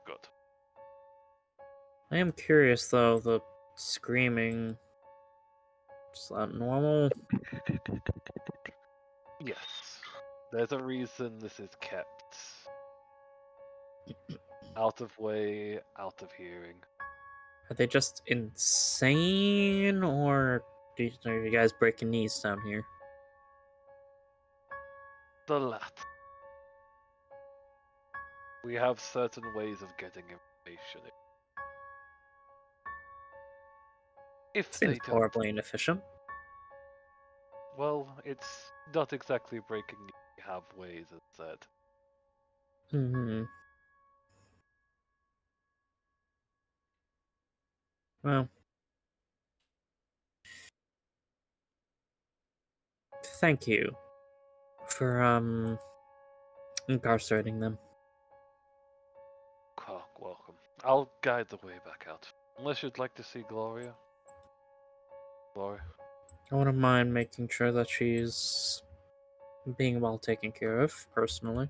Speaker 3: Good.
Speaker 4: I am curious though, the screaming. Is that normal?
Speaker 3: Yes. There's a reason this is kept out of way, out of hearing.
Speaker 4: Are they just insane, or are you guys breaking knees down here?
Speaker 3: The latter. We have certain ways of getting information. If they
Speaker 4: Seems
Speaker 3: don't,
Speaker 4: horribly inefficient.
Speaker 3: well, it's not exactly breaking. We have ways, as said.
Speaker 4: Hmm. Well, thank you for incarcerating them.
Speaker 3: Welcome. I'll guide the way back out. Unless you'd like to see Gloria. Gloria.
Speaker 4: I wouldn't mind making sure that she's being well taken care of, personally.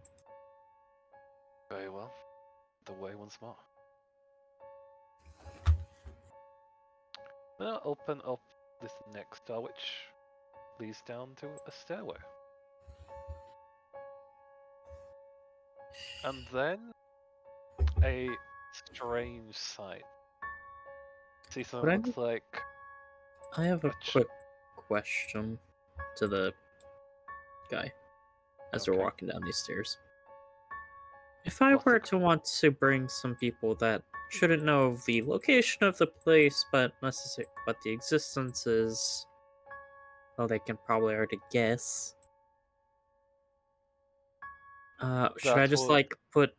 Speaker 3: Very well. The way once more. Then I'll open up this next door, which leads down to a stairway. And then a strange sight. See something
Speaker 4: Would I-
Speaker 3: looks like
Speaker 4: I have a
Speaker 3: Which-
Speaker 4: quick question to the guy as we're
Speaker 3: Okay.
Speaker 4: walking down these stairs. If I
Speaker 3: What's the
Speaker 4: were to want to bring some people that shouldn't know of the location of the place, but the existence is, well, they can probably already guess. Should I
Speaker 3: That
Speaker 4: just
Speaker 3: would-
Speaker 4: like put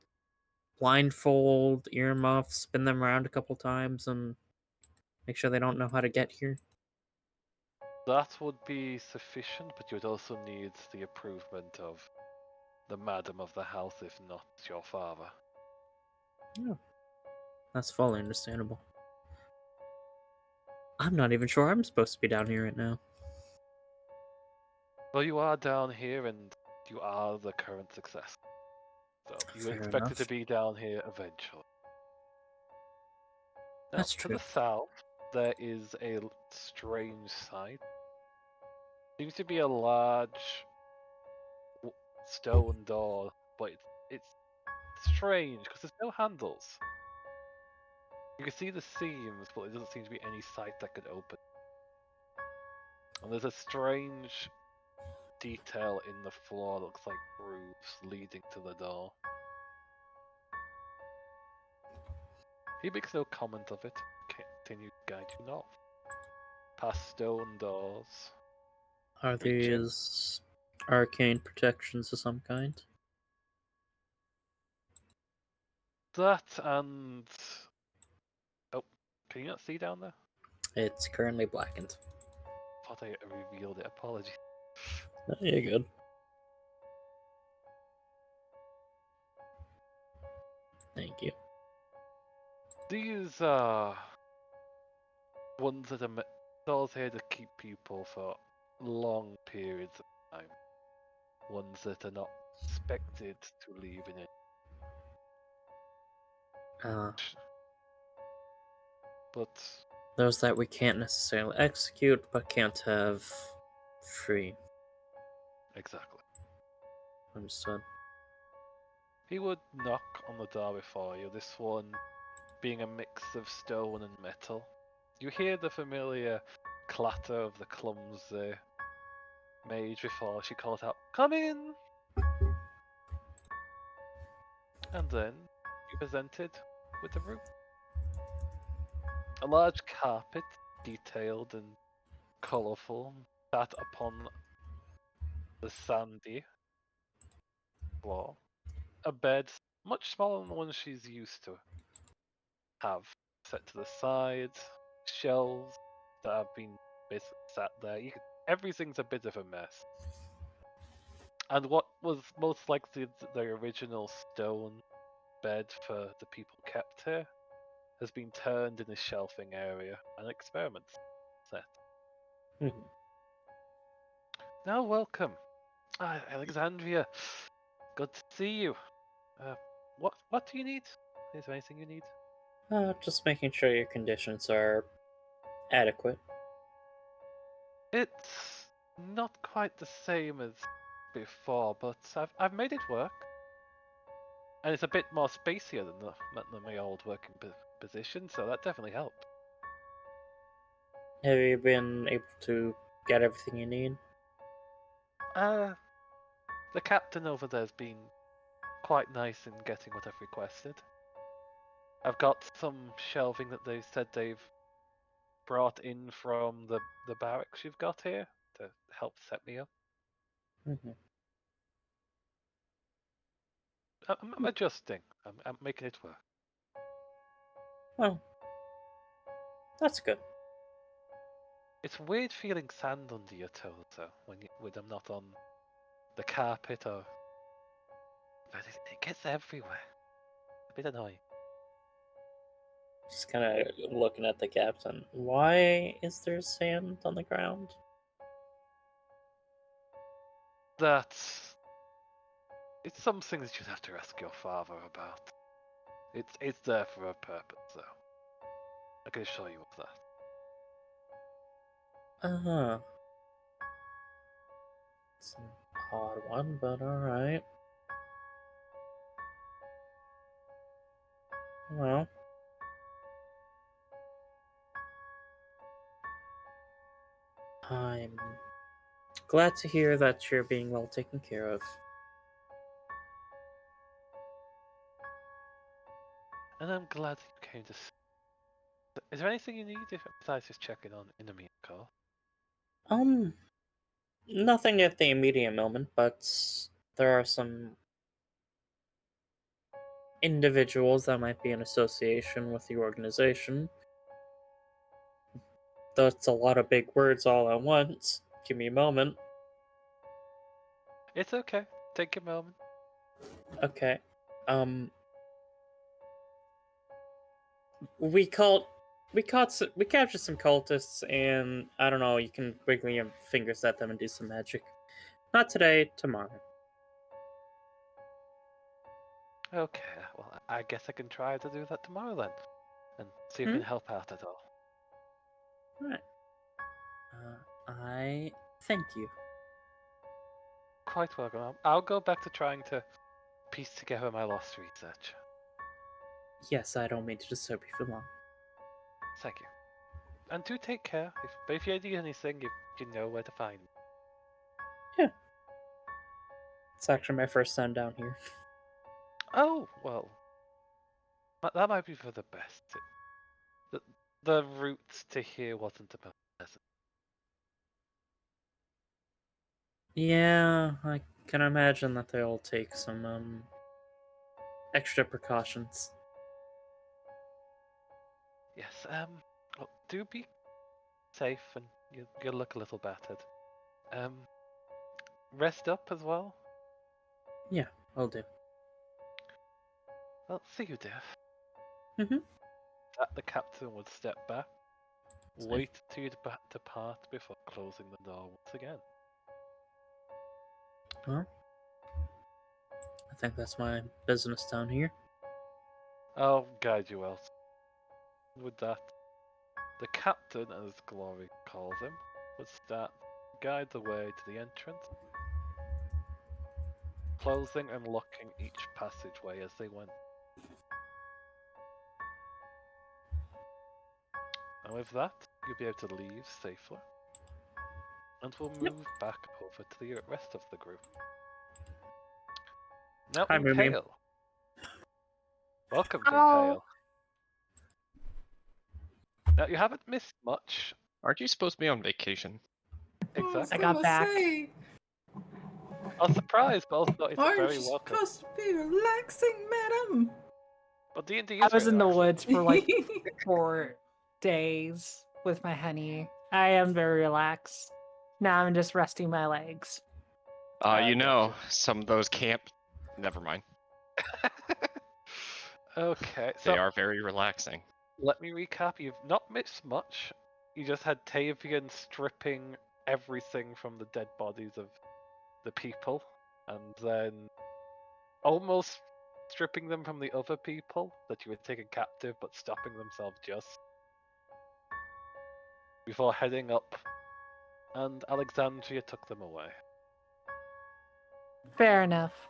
Speaker 4: blindfold, earmuffs, spin them around a couple times, and make sure they don't know how to get here?
Speaker 3: that would be sufficient, but you would also need the approval of the madam of the house, if not your father.
Speaker 4: That's fully understandable. I'm not even sure I'm supposed to be down here right now.
Speaker 3: Well, you are down here, and you are the current success. So you
Speaker 4: Fair
Speaker 3: expected to
Speaker 4: enough.
Speaker 3: be down here eventually. Now,
Speaker 4: That's
Speaker 3: to
Speaker 4: true.
Speaker 3: the south, there is a strange sight. Seems to be a large stone door, but it's strange because there's no handles. You can see the seams, but there doesn't seem to be any sight that could open. And there's a strange detail in the floor that looks like grooves leading to the door. He makes no comment of it. Continue to guide you north. Past stone doors.
Speaker 4: Are
Speaker 3: Reaching.
Speaker 4: these arcane protections of some kind?
Speaker 3: That and... Oh, can you not see down there?
Speaker 4: It's currently blackened.
Speaker 3: Thought I revealed it. Apologies.
Speaker 4: You're good. Thank you.
Speaker 3: These ones that are dolls here to keep people for long periods of time. Ones that are not expected to leave in it. But
Speaker 4: Those that we can't necessarily execute, but can't have free.
Speaker 3: exactly.
Speaker 4: Understood.
Speaker 3: He would knock on the door before you, this one being a mix of stone and metal. You hear the familiar clatter of the clumsy mage before she calls out, "Come in!" And then you're presented with the room. A large carpet, detailed and colourful, sat upon the sandy floor. A bed, much smaller than the one she's used to have, set to the side, shelves that have been basically sat there. Everything's a bit of a mess. And what was most likely the original stone bed for the people kept here has been turned in a shelving area and experiments set.
Speaker 4: Mhm.
Speaker 3: Now, welcome, Alexandria. Good to see you. What do you need? Is there anything you need?
Speaker 4: Just making sure your conditions are adequate.
Speaker 3: It's not quite the same as before, but I've made it work, and it's a bit more spacier than my old working position, so that definitely helped.
Speaker 4: Have you been able to get everything you need?
Speaker 3: The captain over there's been quite nice in getting what I've requested. I've got some shelving that they said they've brought in from the barracks you've got here to help set me up.
Speaker 4: Mm-hmm.
Speaker 3: I'm adjusting. I'm making it work.
Speaker 4: Well, that's good.
Speaker 3: It's weird feeling sand under your toes though when I'm not on the carpet or. But it gets everywhere. A bit annoying.
Speaker 4: Just kind of looking at the captain. Why is there sand on the ground?
Speaker 3: It's some things you'd have to ask your father about. It's there for a purpose though. I can assure you of that.
Speaker 4: Uh-huh. It's an odd one, but alright. Well. I'm glad to hear that you're being well taken care of.
Speaker 3: And I'm glad you came to. Is there anything you need besides just checking on in the meantime?
Speaker 4: Nothing at the immediate moment, but there are some individuals that might be in association with the organization. That's a lot of big words all at once. Give me a moment.
Speaker 3: It's okay. Take a moment.
Speaker 4: Okay. Um, we caught, we captured some cultists, and I don't know. You can wiggle your fingers at them and do some magic. Not today, tomorrow.
Speaker 3: Okay. Well, I guess I can try to do that tomorrow then, and see if we can help out at all.
Speaker 4: Right. I thank you.
Speaker 3: Quite welcome. I'll go back to trying to piece together my lost research.
Speaker 4: Yes, I don't mean to disturb you for long.
Speaker 3: Thank you. And do take care. But if you need anything, you know where to find me.
Speaker 4: Yeah. It's actually my first time down here.
Speaker 3: Oh, well. That might be for the best. The route to here wasn't the most pleasant.
Speaker 4: Yeah, I can imagine that they'll take some extra precautions.
Speaker 3: Yes, well, do be safe and you look a little battered. Rest up as well.
Speaker 4: Yeah, I'll do.
Speaker 3: Well, see you, Death.
Speaker 4: Mhm.
Speaker 3: The captain would step back, wait till you depart before closing the door once again.
Speaker 4: Well, I think that's my business down here.
Speaker 3: I'll guide you out. With that, the captain, as Glory calls him, would start to guide the way to the entrance, closing and locking each passageway as they went. And with that, you'll be able to leave safely. And we'll move back over to the rest of the group. Now,
Speaker 4: Hi, Moonbeam.
Speaker 3: Impale. Welcome to
Speaker 6: Hello.
Speaker 3: Impale. Now, you haven't missed much.
Speaker 5: Aren't you supposed to be on vacation?
Speaker 3: Exactly.
Speaker 6: I got back.
Speaker 2: Say,
Speaker 3: I was surprised, but also it's
Speaker 2: aren't
Speaker 3: very
Speaker 2: you
Speaker 3: welcome.
Speaker 2: supposed to be relaxing, madam?
Speaker 3: But D&D
Speaker 6: I
Speaker 3: is
Speaker 6: was
Speaker 3: very
Speaker 6: in the
Speaker 3: relaxing.
Speaker 6: woods for like 4 days with my honey. I am very relaxed. Now I'm just resting my legs.
Speaker 3: I
Speaker 5: You know,
Speaker 3: gotcha.
Speaker 5: some of those camp. Never mind.
Speaker 3: Okay,
Speaker 5: They
Speaker 3: so
Speaker 5: are very relaxing.
Speaker 3: let me recap. You've not missed much. You just had Tavian stripping everything from the dead bodies of the people, and then almost stripping them from the other people that you had taken captive, but stopping themselves just before heading up, and Alexandria took them away.
Speaker 6: Fair enough.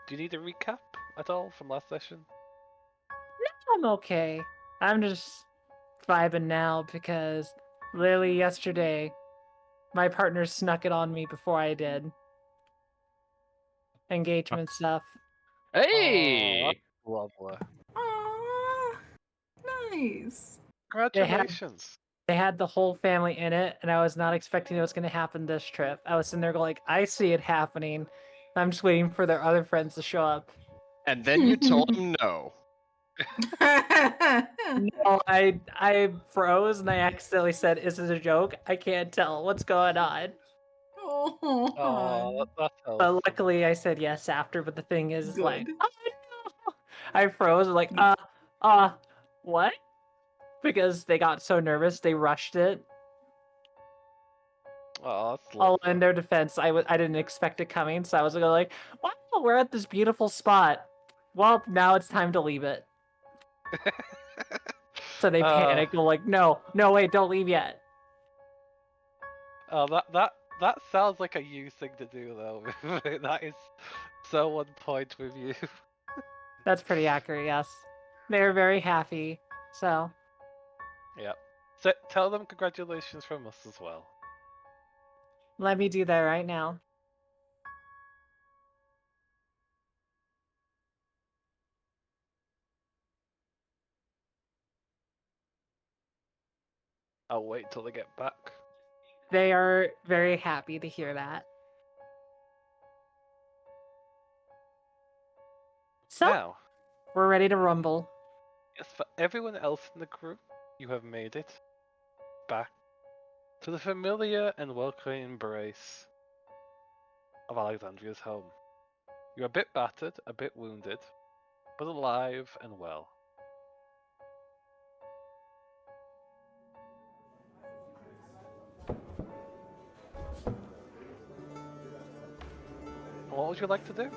Speaker 3: Do you need a recap at all from last session?
Speaker 6: I'm okay. I'm just vibing now because literally yesterday, my partner snuck it on me before I did. Engagement stuff.
Speaker 5: Hey!
Speaker 3: Lovely.
Speaker 2: Aww, nice.
Speaker 3: Congratulations.
Speaker 6: They had the whole family in it, and I was not expecting it was going to happen this trip. I was sitting there going, like, I see it happening. I'm just waiting for their other friends to show up.
Speaker 5: And then you told him no.
Speaker 6: No, I froze and I accidentally said, "Is this a joke? I can't tell what's going on."
Speaker 3: Oh, that's
Speaker 6: But
Speaker 3: awesome.
Speaker 6: luckily, I said yes after. But the thing is, like,
Speaker 2: Good.
Speaker 6: oh no! I froze. Like, what? Because they got so nervous, they rushed it.
Speaker 3: Oh, that's
Speaker 6: All
Speaker 3: lovely.
Speaker 6: in their defense, I didn't expect it coming, so I was like, "Wow, we're at this beautiful spot." Well, now it's time to leave it. So they panicked. They're like, "No, wait, don't leave yet."
Speaker 3: Oh, that sounds like a you thing to do, though. That is so on point with you.
Speaker 6: That's pretty accurate. Yes, they're very happy. So
Speaker 3: Yep. So tell them congratulations from us as well.
Speaker 6: let me do that right now.
Speaker 3: I'll wait till they get back.
Speaker 6: They are very happy to hear that. So
Speaker 3: Now,
Speaker 6: we're ready to rumble.
Speaker 3: yes, for everyone else in the group, you have made it back to the familiar and welcoming embrace of Alexandria's home. You're a bit battered, a bit wounded, but alive and well. What would you like to do?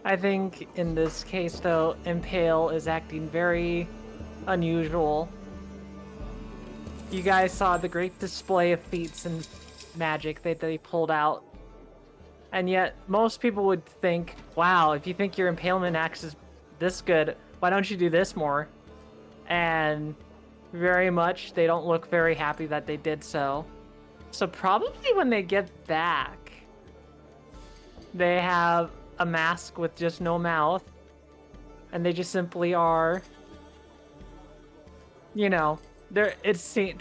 Speaker 6: I think in this case, though, Impale is acting very unusual. You guys saw the great display of feats and magic that they pulled out. And yet, most people would think, wow, if you think your impalement axe is this good, why don't you do this more? And very much, they don't look very happy that they did so. So probably when they get back, they have a mask with just no mouth, and they just simply are, you know, the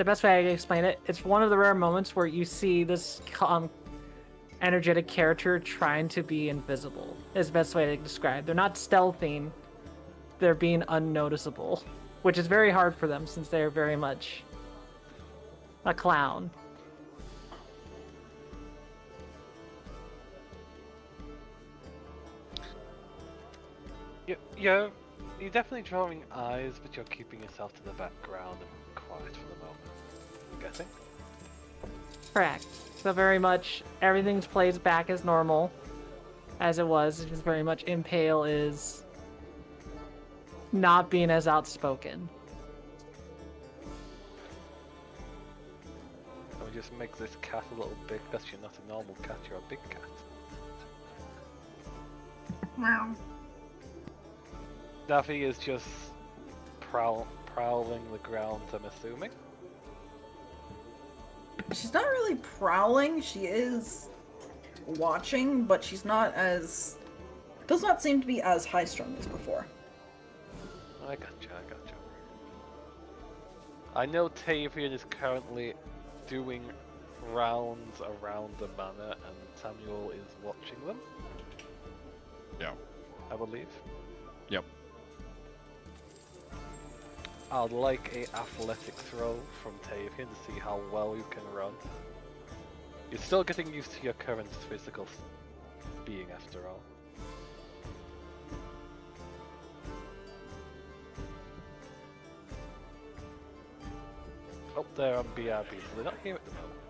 Speaker 6: best way I can explain it, it's one of the rare moments where you see this energetic character trying to be invisible, is the best way to describe. They're not stealthing, they're being unnoticeable, which is very hard for them since they're very much a clown.
Speaker 3: you're definitely drawing eyes, but you're keeping yourself to the background and quiet for the moment. I'm guessing.
Speaker 6: Correct. So very much everything's plays back as normal, as it was. It's just very much Impale is not being as outspoken.
Speaker 3: Can we just make this cat a little big? Because you're not a normal cat, you're a big cat.
Speaker 2: Meow.
Speaker 3: Navi is just prowling the ground, I'm assuming.
Speaker 2: She's not really prowling, she is watching, but she's not as... does not seem to be as high-strung as before.
Speaker 3: I gotcha. I know Tavian is currently doing rounds around the manor, and Samuel is watching them.
Speaker 5: Yeah.
Speaker 3: I believe.
Speaker 5: Yep.
Speaker 3: I'd like a athletic throw from Tavian to see how well you can run. You're still getting used to your current physical being, after all. Up there on BRB, so they're not here at the moment.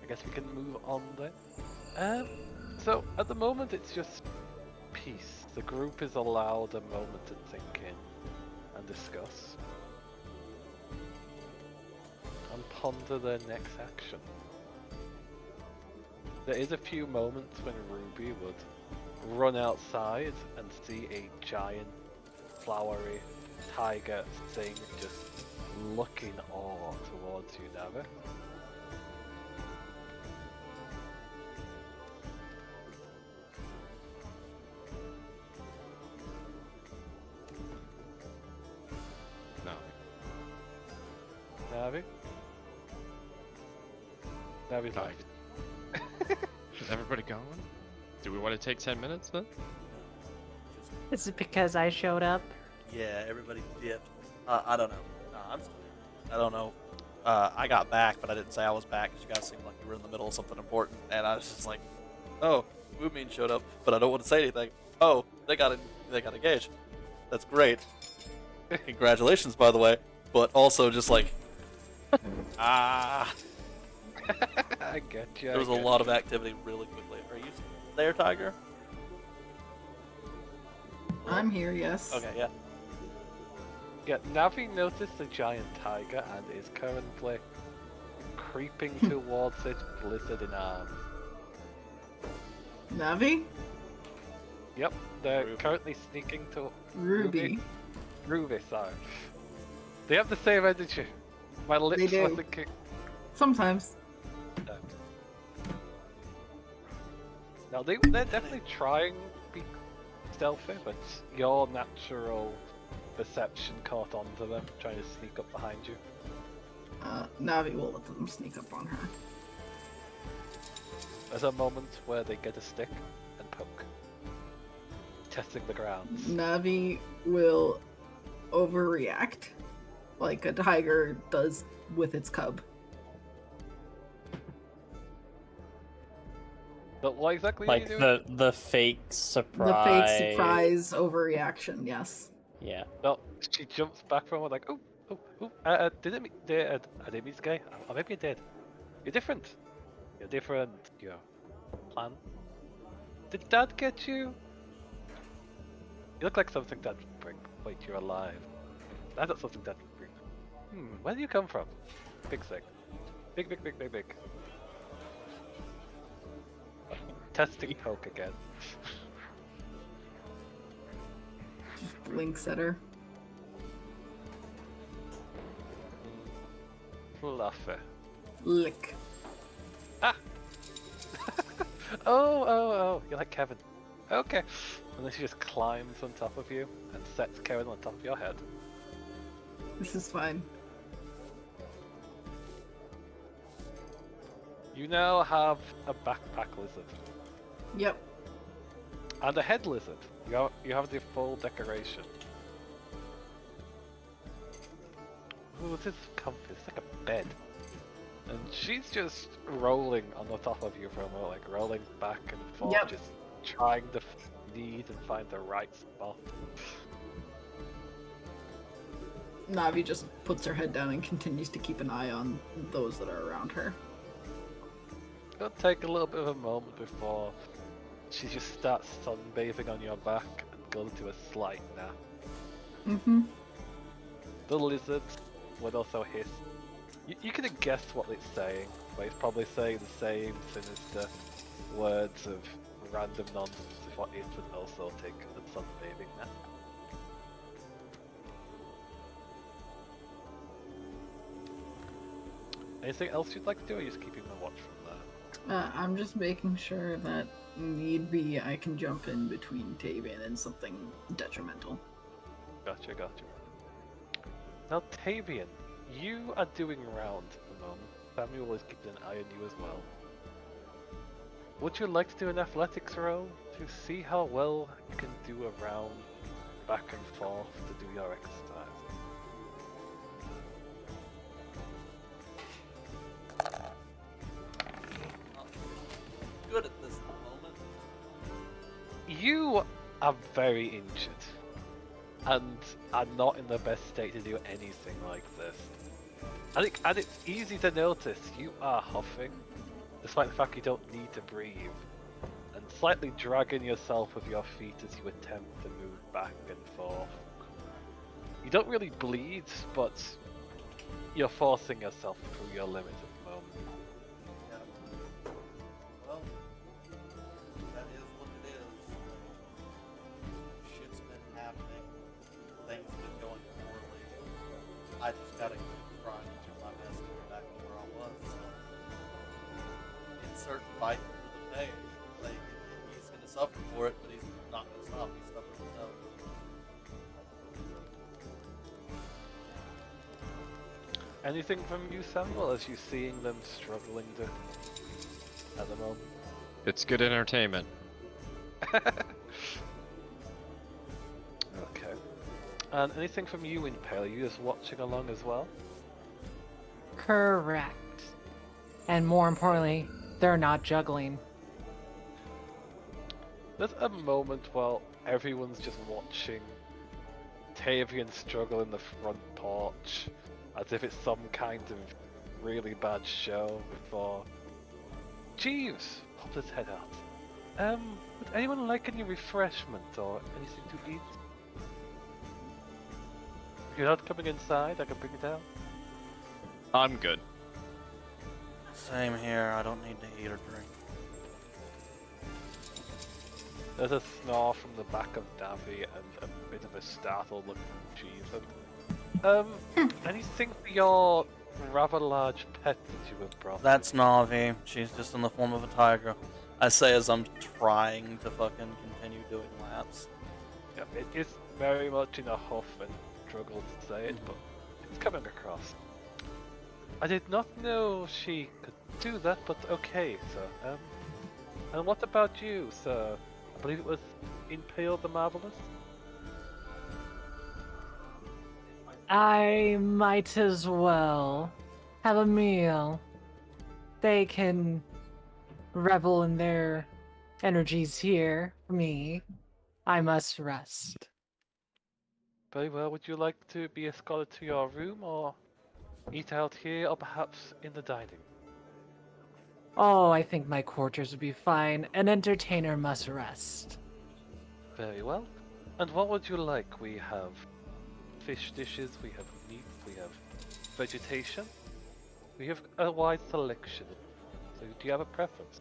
Speaker 3: I guess we can move on then. So at the moment it's just peace. The group is allowed a moment to think in and discuss. And ponder their next action. There is a few moments when Ruby would run outside and see a giant, flowery tiger thing just looking awe towards you, Navi.
Speaker 5: No.
Speaker 3: Navi? Navi's
Speaker 5: Nice.
Speaker 3: left.
Speaker 5: Is everybody going? Do we want to take 10 minutes then?
Speaker 6: Is it because I showed up?
Speaker 1: Yeah, everybody dipped. I don't know. I don't know. I got back, but I didn't say I was back because you guys seemed like you were in the middle of something important, and I was just like, "Oh, Moomin showed up," but I don't want to say anything. Oh, they got engaged. That's great. Congratulations, by the way. But also just like,
Speaker 3: I get you.
Speaker 1: there was a lot of activity really quickly. Are you there, Tiger?
Speaker 2: I'm here, yes.
Speaker 1: Okay, yeah.
Speaker 3: Yeah, Navi noticed the giant tiger and is currently creeping towards it, blizzard in arms.
Speaker 2: Navi?
Speaker 3: Yep, they're
Speaker 1: Ruby.
Speaker 3: currently sneaking to
Speaker 2: Ruby.
Speaker 3: Ruby, sorry. They have the same energy. My lips
Speaker 2: do.
Speaker 3: were thinking.
Speaker 2: Sometimes.
Speaker 3: No. Now they're definitely trying to be stealthy, but your natural perception caught onto them, trying to sneak up behind you.
Speaker 2: Navi will let them sneak up on her.
Speaker 3: There's a moment where they get a stick and poke, testing the grounds.
Speaker 2: Navi will overreact, like a tiger does with its cub.
Speaker 3: But what exactly are you
Speaker 4: Like
Speaker 3: doing?
Speaker 4: the fake surprise.
Speaker 2: The fake surprise overreaction, yes.
Speaker 4: Yeah.
Speaker 3: Well, she jumps back from it like, oh. Did I didn't meet this guy? Or maybe I did. You're different. You're different. Your plan. Did Dad get you? You look like something Dad would bring. Wait, you're alive. That's not something Dad would bring. Where do you come from? Big thing. Big. Testing poke again.
Speaker 2: Just blinks at her.
Speaker 3: Fluffy.
Speaker 2: Lick.
Speaker 3: Ah! oh, you're like Kevin. Okay. And then she just climbs on top of you and sets Kevin on top of your head.
Speaker 2: This is fine.
Speaker 3: You now have a backpack lizard
Speaker 2: Yep.
Speaker 3: and a head lizard. You have the full decoration. Ooh, this is comfy. It's like a bed. And she's just rolling on the top of you for a moment, like rolling back and forth,
Speaker 2: Yep.
Speaker 3: just trying to lead and find the right spot.
Speaker 2: Navi just puts her head down and continues to keep an eye on those that are around her.
Speaker 3: It'll take a little bit of a moment before she just starts sunbathing on your back and goes into a slight nap.
Speaker 2: Mm-hmm.
Speaker 3: The lizard would also hiss. You could have guessed what it's saying, but it's probably saying the same sinister words of random nonsense if what it would also take a sunbathing nap. Anything else you'd like to do, or are you just keeping a watch from there?
Speaker 2: I'm just making sure that need be I can jump in between Tavian and something detrimental.
Speaker 3: Gotcha. Now, Tavian, you are doing round at the moment. Samuel is keeping an eye on you as well. Would you like to do an athletics roll to see how well you can do a round back and forth to do your exercise?
Speaker 1: Good at this moment.
Speaker 3: You are very injured and are not in the best state to do anything like this. And it's easy to notice you are huffing, despite the fact you don't need to breathe, and slightly dragging yourself with your feet as you attempt to move back and forth. You don't really bleed, but you're forcing yourself through your limit at the moment.
Speaker 1: Yeah. Well, that is what it is. Shit's been happening. Things been going poorly. I just gotta keep trying to do my best to get back to where I was. So. Insert fight for the pay. Like, he's gonna suffer for it, but he's not gonna stop. He's stubborn himself.
Speaker 3: Anything from you, Samuel, as you seeing them struggling to at the moment?
Speaker 5: It's good entertainment.
Speaker 3: Okay. And anything from you, Impale? Are you just watching along as well?
Speaker 6: Correct. And more importantly, they're not juggling.
Speaker 3: There's a moment while everyone's just watching Tavian struggle in the front porch, as if it's some kind of really bad show before Jeeves popped his head out. Would anyone like any refreshment or anything to eat? If you're not coming inside, I can bring it down.
Speaker 5: I'm good.
Speaker 1: Same here. I don't need to eat or drink.
Speaker 3: There's a snore from the back of Davy and a bit of a startled look from Jeeves. Anything for your rather large pet that you have brought?
Speaker 1: That's Navi. She's just in the form of a tiger. I say as I'm trying to fucking continue doing laps.
Speaker 3: Yeah, it is very much in a huff and struggle to say it, but it's coming across. I did not know she could do that, but okay, sir. And what about you, sir? I believe it was Impale the Marvelous?
Speaker 6: I might as well have a meal. They can revel in their energies here. For me, I must rest.
Speaker 3: Very well, would you like to be escorted to your room, or eat out here, or perhaps in the dining?
Speaker 6: Oh, I think my quarters would be fine. An entertainer must rest.
Speaker 3: Very well. And what would you like? We have fish dishes, we have meat, we have vegetation. We have a wide selection. So do you have a preference?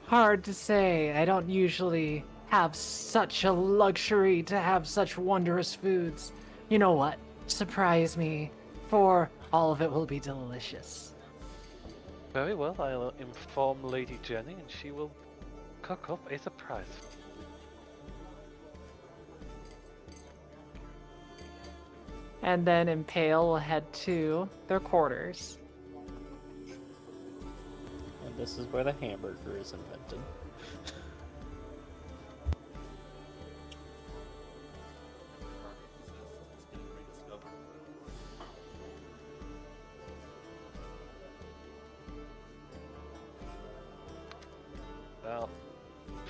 Speaker 6: Hard to say. I don't usually have such a luxury to have such wondrous foods. You know what? Surprise me, for all of it will be delicious.
Speaker 3: Very well, I'll inform Lady Jenny and she will cook up a surprise.
Speaker 6: And then Impale will head to their quarters.
Speaker 4: And this is where the hamburger is invented.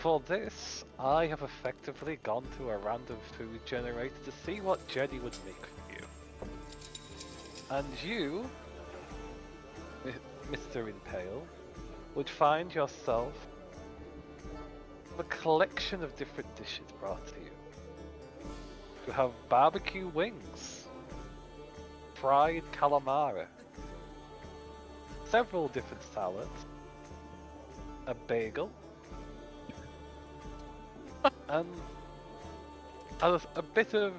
Speaker 3: For this, I have effectively gone to a random food generator to see what Jenny would make for you. And you, Mr. Impale, would find yourself a collection of different dishes brought to you. You have barbecue wings, fried calamari, several different salads, a bagel, and a bit of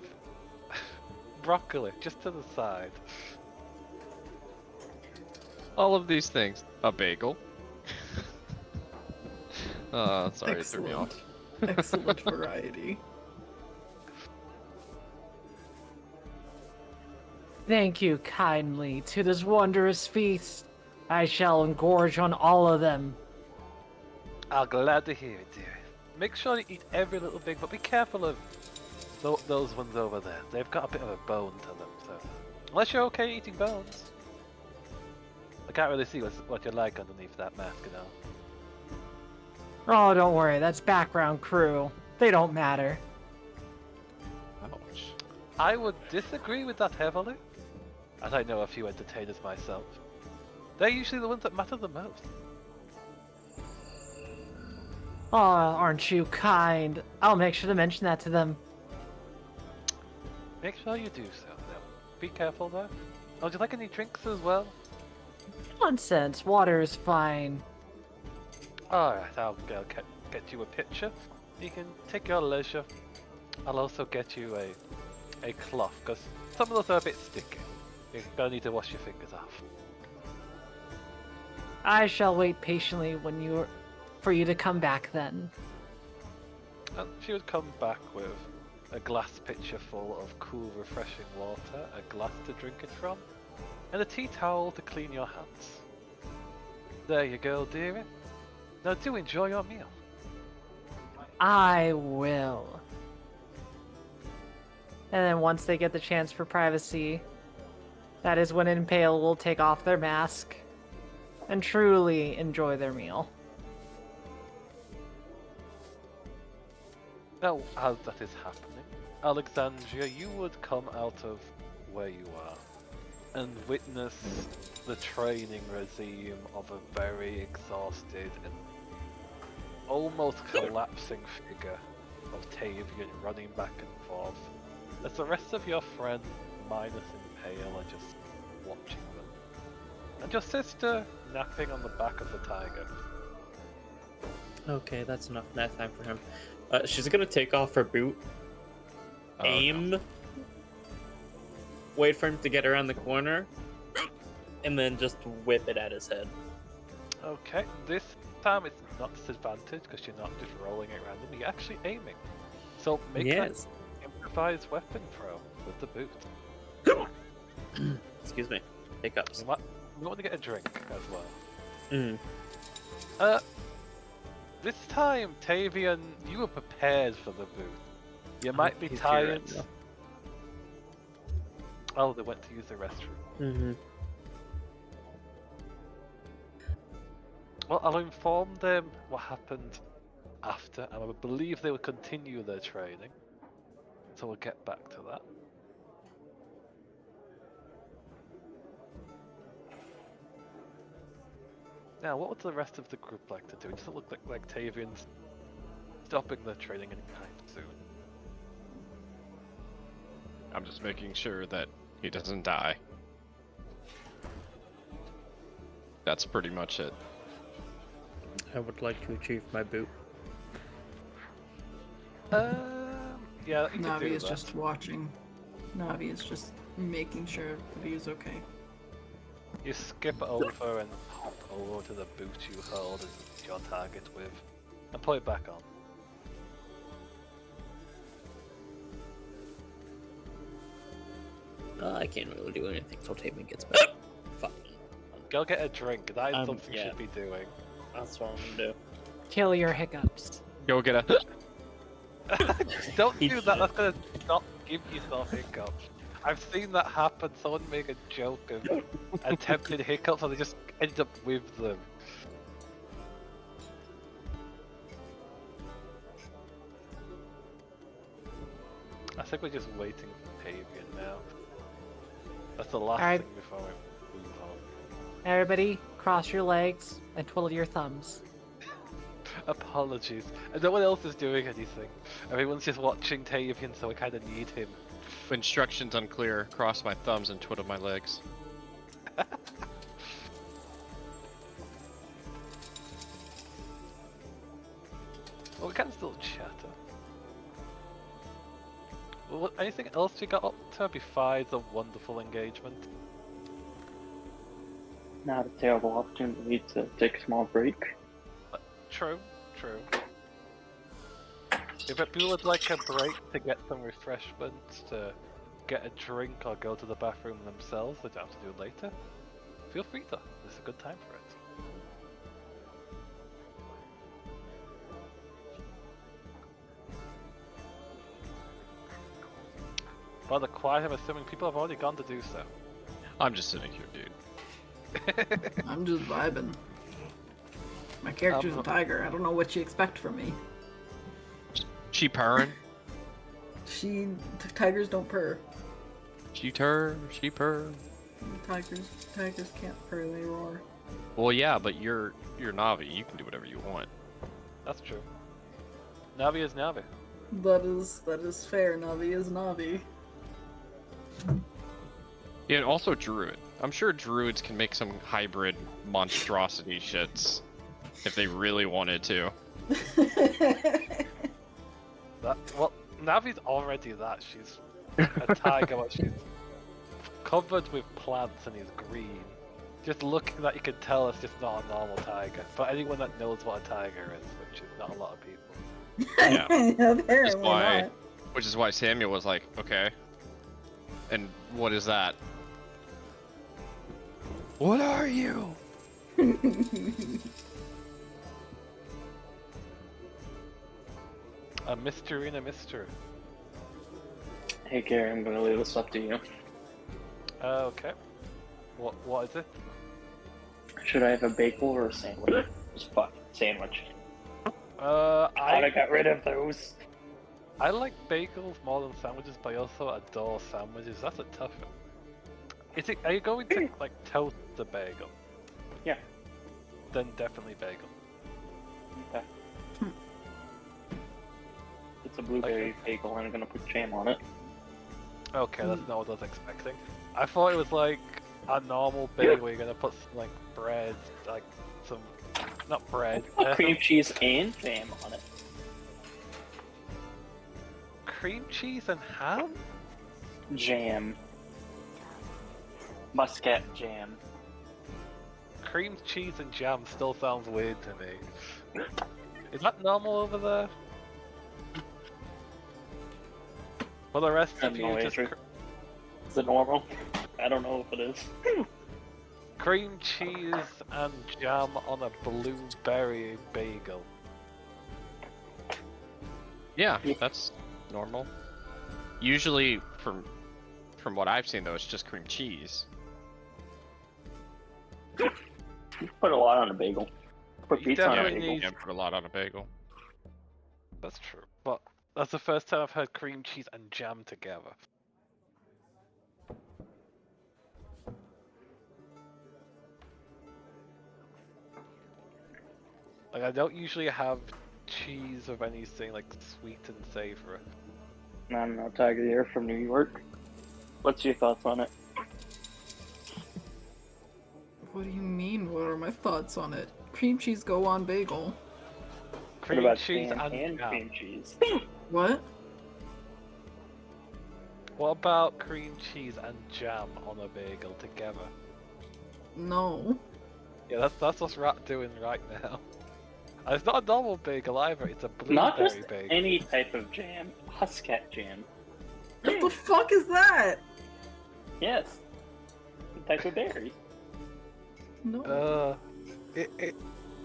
Speaker 3: broccoli just to the side.
Speaker 5: All of these things. A bagel. Sorry, it threw me off.
Speaker 2: Excellent variety.
Speaker 6: Thank you kindly to this wondrous feast. I shall engorge on all of them.
Speaker 3: I'm glad to hear it, dear. Make sure you eat every little bit, but be careful of those ones over there. They've got a bit of a bone to them, so... Unless you're okay eating bones. I can't really see what you're like underneath that mask, you know.
Speaker 6: Oh, don't worry, that's background crew. They don't matter.
Speaker 5: Ouch.
Speaker 3: I would disagree with that heavily, as I know a few entertainers myself. They're usually the ones that matter the most.
Speaker 6: Oh, aren't you kind? I'll make sure to mention that to them.
Speaker 3: Make sure you do so, though. Be careful, though. Oh, would you like any drinks as well?
Speaker 6: Nonsense, water is fine.
Speaker 3: Alright, I'll go get you a pitcher. You can take your leisure. I'll also get you a cloth, because some of those are a bit sticky. You're gonna need to wash your fingers off.
Speaker 6: I shall wait patiently for you to come back then.
Speaker 3: And she would come back with a glass pitcher full of cool, refreshing water, a glass to drink it from, and a tea towel to clean your hands. There you go, dearie. Now do enjoy your meal.
Speaker 6: I will. And then once they get the chance for privacy, that is when Impale will take off their mask and truly enjoy their meal.
Speaker 3: Now, as that is happening, Alexandria, you would come out of where you are and witness the training regime of a very exhausted and almost collapsing figure of Tavian running back and forth, as the rest of your friends, minus Impale, are just watching them. And your sister napping on the back of the tiger.
Speaker 4: Okay, that's enough nap time for him. She's gonna take off her boot, aim, wait for him to get around the corner, and then just whip it at his head.
Speaker 3: Okay, this time it's not disadvantage because you're not just rolling it randomly, you're actually aiming. So make that improvised weapon throw with the boot.
Speaker 4: Excuse me. Hiccups.
Speaker 3: You want to get a drink as well.
Speaker 4: Mm.
Speaker 3: This time, Tavian, you were prepared for the booth. You might be
Speaker 4: he's
Speaker 3: tired.
Speaker 4: here right
Speaker 3: Oh, they went to use the restroom.
Speaker 4: Mm-hmm.
Speaker 3: Well, I'll inform them what happened after, and I believe they will continue their training. So we'll get back to that. Now, what would the rest of the group like to do? It doesn't look like Tavian's stopping their training anytime soon.
Speaker 5: I'm just making sure that he doesn't die. That's pretty much it.
Speaker 4: I would like to achieve my boot.
Speaker 3: Yeah, you can
Speaker 2: Navi
Speaker 3: do
Speaker 2: is
Speaker 3: that.
Speaker 2: just watching. Navi is just making sure that he's okay.
Speaker 3: You skip over and hop over to the boot you hold as your target with, and put it back on.
Speaker 4: I can't really do anything till Tavian gets back. Fuck.
Speaker 3: Go get a drink. That is something you
Speaker 4: yeah.
Speaker 3: should be doing.
Speaker 4: That's what I'm gonna do.
Speaker 6: Kill your hiccups.
Speaker 5: Go get a.
Speaker 3: Don't do that. That's gonna not give yourself hiccups. I've seen that happen. Someone make a joke of attempted hiccups, and they just end up with them. I think we're just waiting for Tavian now. That's the last
Speaker 6: Alright.
Speaker 3: thing before we move on.
Speaker 6: Everybody, cross your legs and twiddle your thumbs.
Speaker 3: Apologies. And no one else is doing anything. Everyone's just watching Tavian, so I kind of need him.
Speaker 5: Instructions unclear. Cross my thumbs and twiddle my legs.
Speaker 3: Well, we can still chatter. Well, anything else you got up to besides a wonderful engagement?
Speaker 4: Not a terrible opportunity to take a small break.
Speaker 3: True, true. If people would like a break to get some refreshments, to get a drink or go to the bathroom themselves, they don't have to do it later, feel free to. This is a good time for it. By the quiet, I'm assuming people have already gone to do so.
Speaker 5: I'm just sitting here, dude.
Speaker 2: I'm just vibing. My character's a tiger. I don't know what you expect from me.
Speaker 5: She purring.
Speaker 2: Tigers don't purr.
Speaker 5: She purr.
Speaker 2: Tigers can't purr. They roar.
Speaker 5: Well, yeah, but you're Navi. You can do whatever you want.
Speaker 3: That's true. Navi is Navi.
Speaker 2: That is fair. Navi is Navi.
Speaker 5: Yeah, and also Druid. I'm sure Druids can make some hybrid monstrosity shits if they really wanted to.
Speaker 3: Well, Navi's already that. She's a tiger, but she's covered with plants and is green. Just looking at that, you can tell it's just not a normal tiger. But anyone that knows what a tiger is, which is not a lot of people.
Speaker 5: Yeah.
Speaker 2: Apparently
Speaker 5: why-
Speaker 2: not.
Speaker 5: Which is why Samuel was like, okay. And what is that? What are you?
Speaker 3: A mystery in a mystery.
Speaker 4: Hey Gary, I'm gonna leave this up to you.
Speaker 3: Okay. What is it?
Speaker 4: Should I have a bagel or a sandwich? Just fuck sandwich.
Speaker 3: I
Speaker 4: got rid of those.
Speaker 3: I like bagels more than sandwiches, but I also adore sandwiches. That's a tough one. Are you going to like toast the bagel?
Speaker 4: Yeah.
Speaker 3: Then definitely bagel.
Speaker 4: Okay. It's a blueberry bagel and I'm gonna put jam on it.
Speaker 3: Okay, that's not what I was expecting. I thought it was like a normal bagel where you're gonna put some like bread, like some, not bread.
Speaker 4: Put cream cheese and jam on it.
Speaker 3: Cream cheese and ham?
Speaker 4: Jam. Muscat jam.
Speaker 3: Cream cheese and jam still sounds weird to me. Is that normal over there? For the rest of you, just
Speaker 4: Is it normal? I don't know if it is.
Speaker 3: cream cheese and jam on a blueberry bagel.
Speaker 5: Yeah, that's normal. Usually, from what I've seen though, it's just cream cheese.
Speaker 4: You put a lot on a bagel. Put
Speaker 3: You
Speaker 4: pizza on a
Speaker 3: definitely
Speaker 4: bagel.
Speaker 3: need-
Speaker 5: Yeah, put a lot on a bagel.
Speaker 3: That's true, but that's the first time I've heard cream cheese and jam together. Like, I don't usually have cheese of anything like sweet and savory.
Speaker 4: I don't know, Tiger, you're from New York. What's your thoughts on it?
Speaker 2: What do you mean? What are my thoughts on it? Cream cheese go on bagel.
Speaker 3: Cream
Speaker 4: what about
Speaker 3: cheese
Speaker 4: jam
Speaker 3: and jam.
Speaker 4: cream cheese?
Speaker 2: What?
Speaker 3: What about cream cheese and jam on a bagel together?
Speaker 2: No.
Speaker 3: Yeah, that's what's Rat doing right now. And it's not a normal bagel either, it's a
Speaker 4: Not
Speaker 3: blueberry
Speaker 4: just
Speaker 3: bagel.
Speaker 4: any type of jam. Muscat jam.
Speaker 2: What the fuck is that?
Speaker 4: Yes. A type of berry.
Speaker 2: No.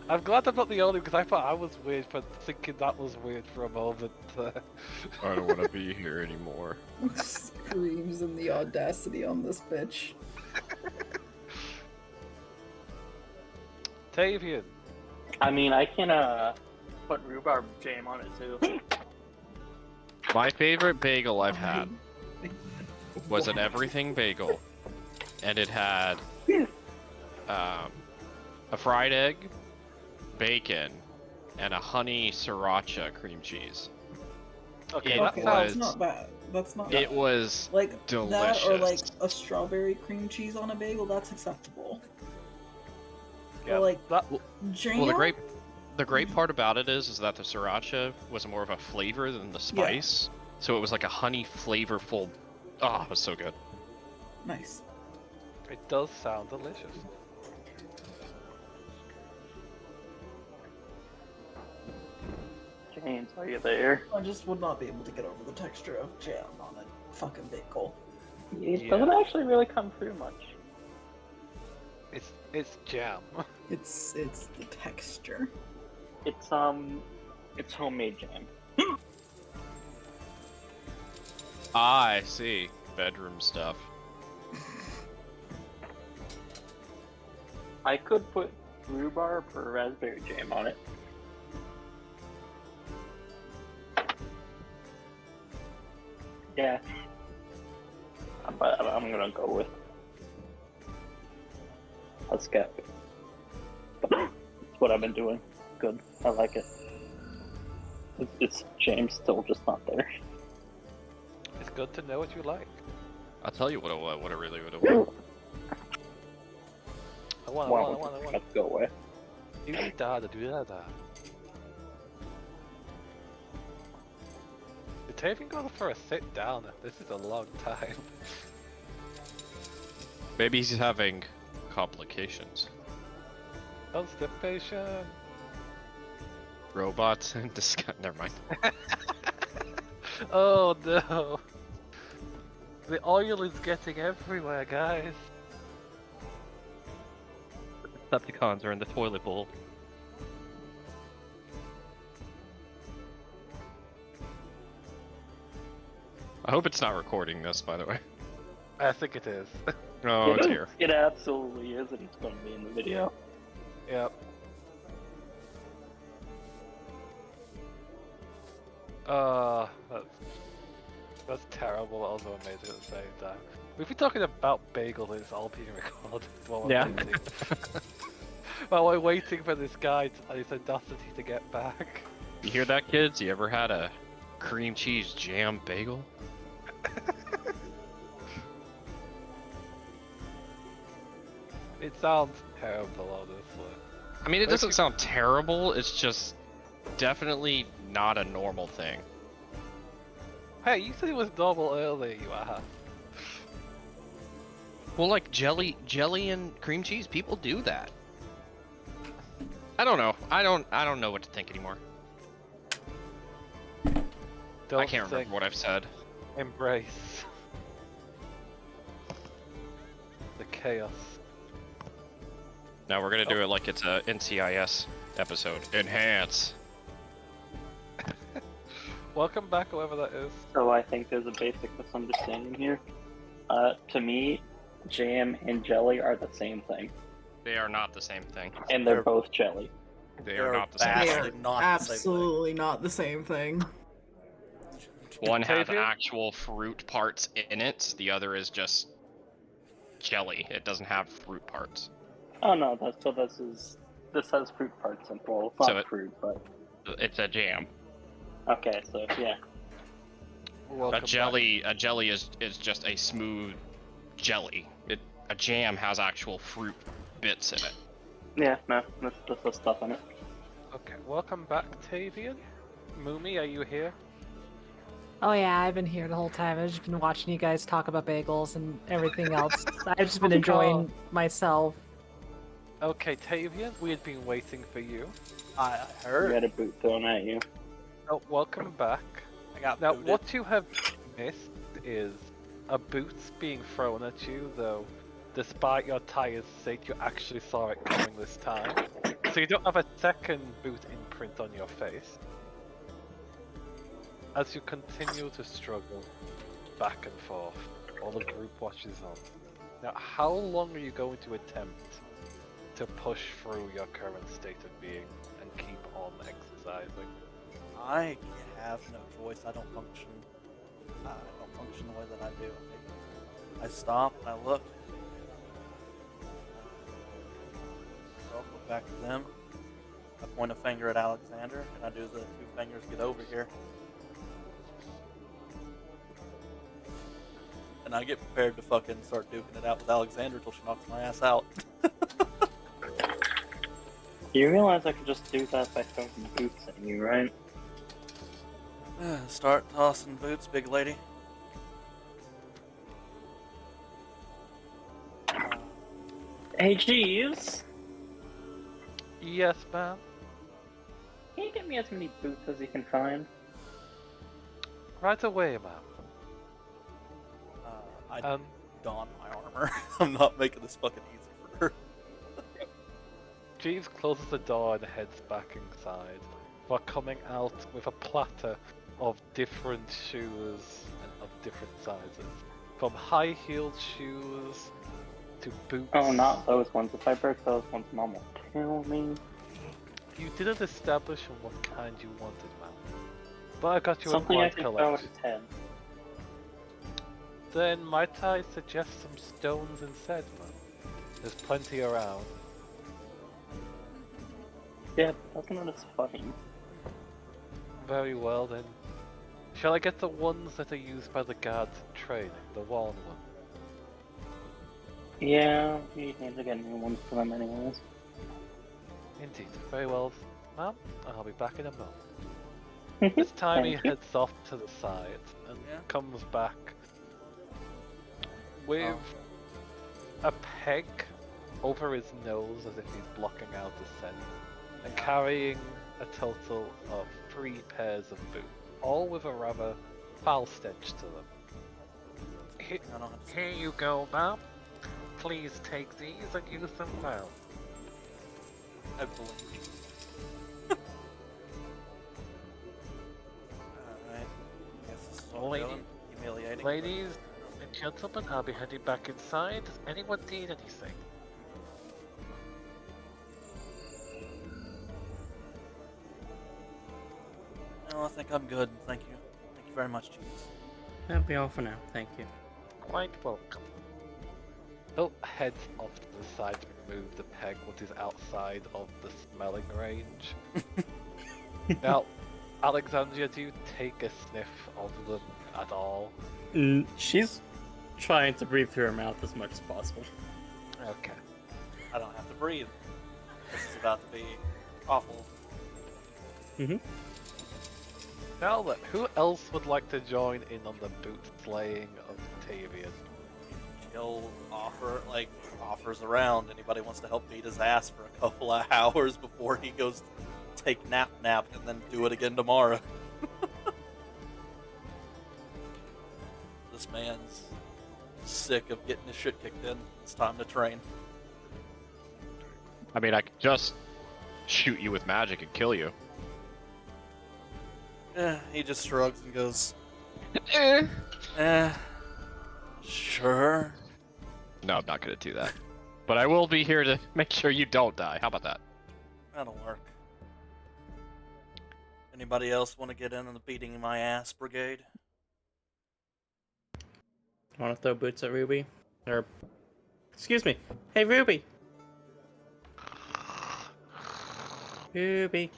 Speaker 3: I'm glad I'm not the only because I thought I was weird for thinking that was weird for a moment.
Speaker 5: I don't want to be here anymore.
Speaker 2: Screams in the audacity on this bitch.
Speaker 3: Tavian,
Speaker 4: I mean, I can put rhubarb jam on it too.
Speaker 5: My favorite bagel I've had was an
Speaker 2: Wow.
Speaker 5: everything bagel, and it had a fried egg, bacon, and a honey sriracha cream cheese.
Speaker 3: Okay,
Speaker 5: It
Speaker 3: that
Speaker 2: Okay,
Speaker 3: sounds.
Speaker 2: that's not bad. That's not
Speaker 5: It
Speaker 2: bad.
Speaker 5: was
Speaker 2: Like that, or like
Speaker 5: delicious.
Speaker 2: a strawberry cream cheese on a bagel. That's acceptable.
Speaker 3: Yeah,
Speaker 2: But like
Speaker 3: that,
Speaker 2: jam.
Speaker 5: Well, the great part about it is that the sriracha was more of a flavor than the spice, so it was like a honey flavorful. Oh, it was so good.
Speaker 2: Nice.
Speaker 3: it does sound delicious.
Speaker 7: James, are you there?
Speaker 2: I just would not be able to get over the texture of jam on a fucking bagel.
Speaker 7: It
Speaker 3: Yeah.
Speaker 7: doesn't actually really come through much.
Speaker 3: It's jam.
Speaker 2: It's the texture.
Speaker 7: It's homemade jam.
Speaker 5: I see. Bedroom stuff.
Speaker 7: I could put rhubarb or raspberry jam on it. Yeah. But I'm gonna go with a skep. It's what I've been doing. Good. I like it. It's James still just not there.
Speaker 3: It's good to know what you like.
Speaker 5: I'll tell you what I really would have won.
Speaker 3: I want.
Speaker 7: Let's go away.
Speaker 3: Do that. Did Tavian go for a sit down? This is a long time.
Speaker 5: Maybe he's having complications.
Speaker 3: Constipation.
Speaker 5: Robots and discuss. Never mind.
Speaker 3: Oh no. The oil is getting everywhere, guys.
Speaker 5: Decepticons are in the toilet bowl. I hope it's not recording this, by the way.
Speaker 3: I think it is.
Speaker 5: Oh, it's here.
Speaker 7: It absolutely is, and it's going to be in the video.
Speaker 3: Yep. That's terrible, but also amazing at the same time. We've been talking about bagel and it's all being recorded while we're
Speaker 5: Yeah.
Speaker 3: waiting. While we're waiting for this guy and his audacity to get back.
Speaker 5: You hear that, kids? You ever had a cream cheese jam bagel?
Speaker 3: It sounds terrible, honestly.
Speaker 5: I mean, it doesn't sound terrible. It's just definitely not a normal thing.
Speaker 3: Hey, you said it was normal earlier, you ass.
Speaker 5: Well, like jelly and cream cheese, people do that. I don't know. I don't know what to think anymore.
Speaker 3: Don't
Speaker 5: I can't
Speaker 3: think,
Speaker 5: remember what I've said.
Speaker 3: Embrace the chaos.
Speaker 5: Now we're gonna do it like it's a NCIS episode. Enhance.
Speaker 3: Welcome back, whoever that is.
Speaker 7: So I think there's a basic misunderstanding here. To me, jam and jelly are the same thing,
Speaker 5: They are not the same thing.
Speaker 7: and they're
Speaker 1: They're-
Speaker 7: both jelly.
Speaker 5: They are not the same
Speaker 1: vastly
Speaker 5: thing.
Speaker 2: They are
Speaker 1: not the same thing.
Speaker 2: absolutely not the same thing.
Speaker 5: One has
Speaker 3: Octavian?
Speaker 5: actual fruit parts in it. The other is just jelly. It doesn't have fruit parts.
Speaker 7: Oh no, this has fruit parts in it. Well, it's
Speaker 5: So
Speaker 7: not
Speaker 5: it-
Speaker 7: fruit, but
Speaker 5: It's a jam.
Speaker 7: okay. So yeah,
Speaker 3: Welcome
Speaker 5: A jelly is just a smooth jelly. A jam has actual fruit bits in it.
Speaker 7: yeah, no, this has stuff in it.
Speaker 3: Back. Okay, welcome back, Tavian. Moomy, are you here?
Speaker 6: Oh yeah, I've been here the whole time. I've just been watching you guys talk about bagels and everything else. I've just been enjoying myself.
Speaker 3: Okay, Tavian, we had been waiting for you.
Speaker 1: I
Speaker 7: You
Speaker 1: heard.
Speaker 7: had a boot thrown at you.
Speaker 3: Oh, welcome back.
Speaker 1: I got
Speaker 3: Now,
Speaker 1: booted.
Speaker 3: what you have missed is a boot being thrown at you, though, despite your tires state you actually saw it coming this time. So you don't have a second boot imprint on your face. As you continue to struggle back and forth, while the group watches on. Now, how long are you going to attempt to push through your current state of being and keep on exercising?
Speaker 1: I have no choice. I don't function. I don't function the way that I do. I stop and I look. So I'll look back at them. I point a finger at Alexander, and I do the 2 fingers get over here. And I get prepared to fucking start duking it out with Alexander till she knocks my ass out.
Speaker 7: You realize I could just do that by throwing boots at you, right?
Speaker 1: Start tossing boots, big lady.
Speaker 7: Hey, Jeeves!
Speaker 3: Yes, ma'am.
Speaker 7: Can you get me as many boots as you can find?
Speaker 3: Right away, ma'am.
Speaker 1: I
Speaker 3: Um,
Speaker 1: don my armor. I'm not making this fucking easy for her.
Speaker 3: Jeeves closes the door and heads back inside, while coming out with a platter of different shoes and of different sizes. From high-heeled shoes to boots.
Speaker 7: Oh, not those ones. If I break those ones, Mom will kill me.
Speaker 3: You didn't establish on what kind you wanted, ma'am. But I got you
Speaker 7: Something
Speaker 3: a
Speaker 7: I
Speaker 3: wide
Speaker 7: can throw at
Speaker 3: collection.
Speaker 7: its head.
Speaker 3: Then might I suggest some stones instead, ma'am? There's plenty around.
Speaker 7: Yeah, doesn't that is funny?
Speaker 3: Very well then. Shall I get the ones that are used by the guards in training, the worn one?
Speaker 7: Yeah, you need to get new ones for them anyways.
Speaker 3: Indeed. Very well, ma'am. I'll be back in a moment. This time he
Speaker 7: Thank you.
Speaker 3: heads off to the side and
Speaker 1: Yeah.
Speaker 3: comes back with a peg over his nose as if he's blocking out the scent, and carrying a total of 3 pairs of boots, all with a rather foul stench to them.
Speaker 1: I don't have to
Speaker 3: Here you go, ma'am. Please take these and use them well.
Speaker 1: I believe you. Alright. Guess this is what we're
Speaker 3: Lady-
Speaker 1: doing. Humiliating.
Speaker 3: Ladies and gentlemen, I'll be heading back inside. Does anyone need anything?
Speaker 1: No, I think I'm good. Thank you. Thank you very much, Jesus.
Speaker 4: That'll be all for now. Thank you.
Speaker 3: Quite welcome. He'll head off to the side to remove the peg what is outside of the smelling range. Now, Alexandria, do you take a sniff of them at all?
Speaker 4: She's trying to breathe through her mouth as much as possible.
Speaker 3: Okay.
Speaker 1: I don't have to breathe. This is about to be awful.
Speaker 3: Now, look, who else would like to join in on the boot slaying of Tavian?
Speaker 1: He'll offers around. Anybody wants to help beat his ass for a couple of hours before he goes take nap and then do it again tomorrow. This man's sick of getting his shit kicked in. It's time to train.
Speaker 5: I mean, I could just shoot you with magic and kill you.
Speaker 1: He just shrugs and goes,
Speaker 5: Eh.
Speaker 1: sure.
Speaker 5: No, I'm not gonna do that. But I will be here to make sure you don't die. How about that?
Speaker 1: That'll work. Anybody else want to get in on the beating my ass brigade?
Speaker 4: Want to throw boots at Ruby? Or, excuse me. Hey, Ruby. Ruby.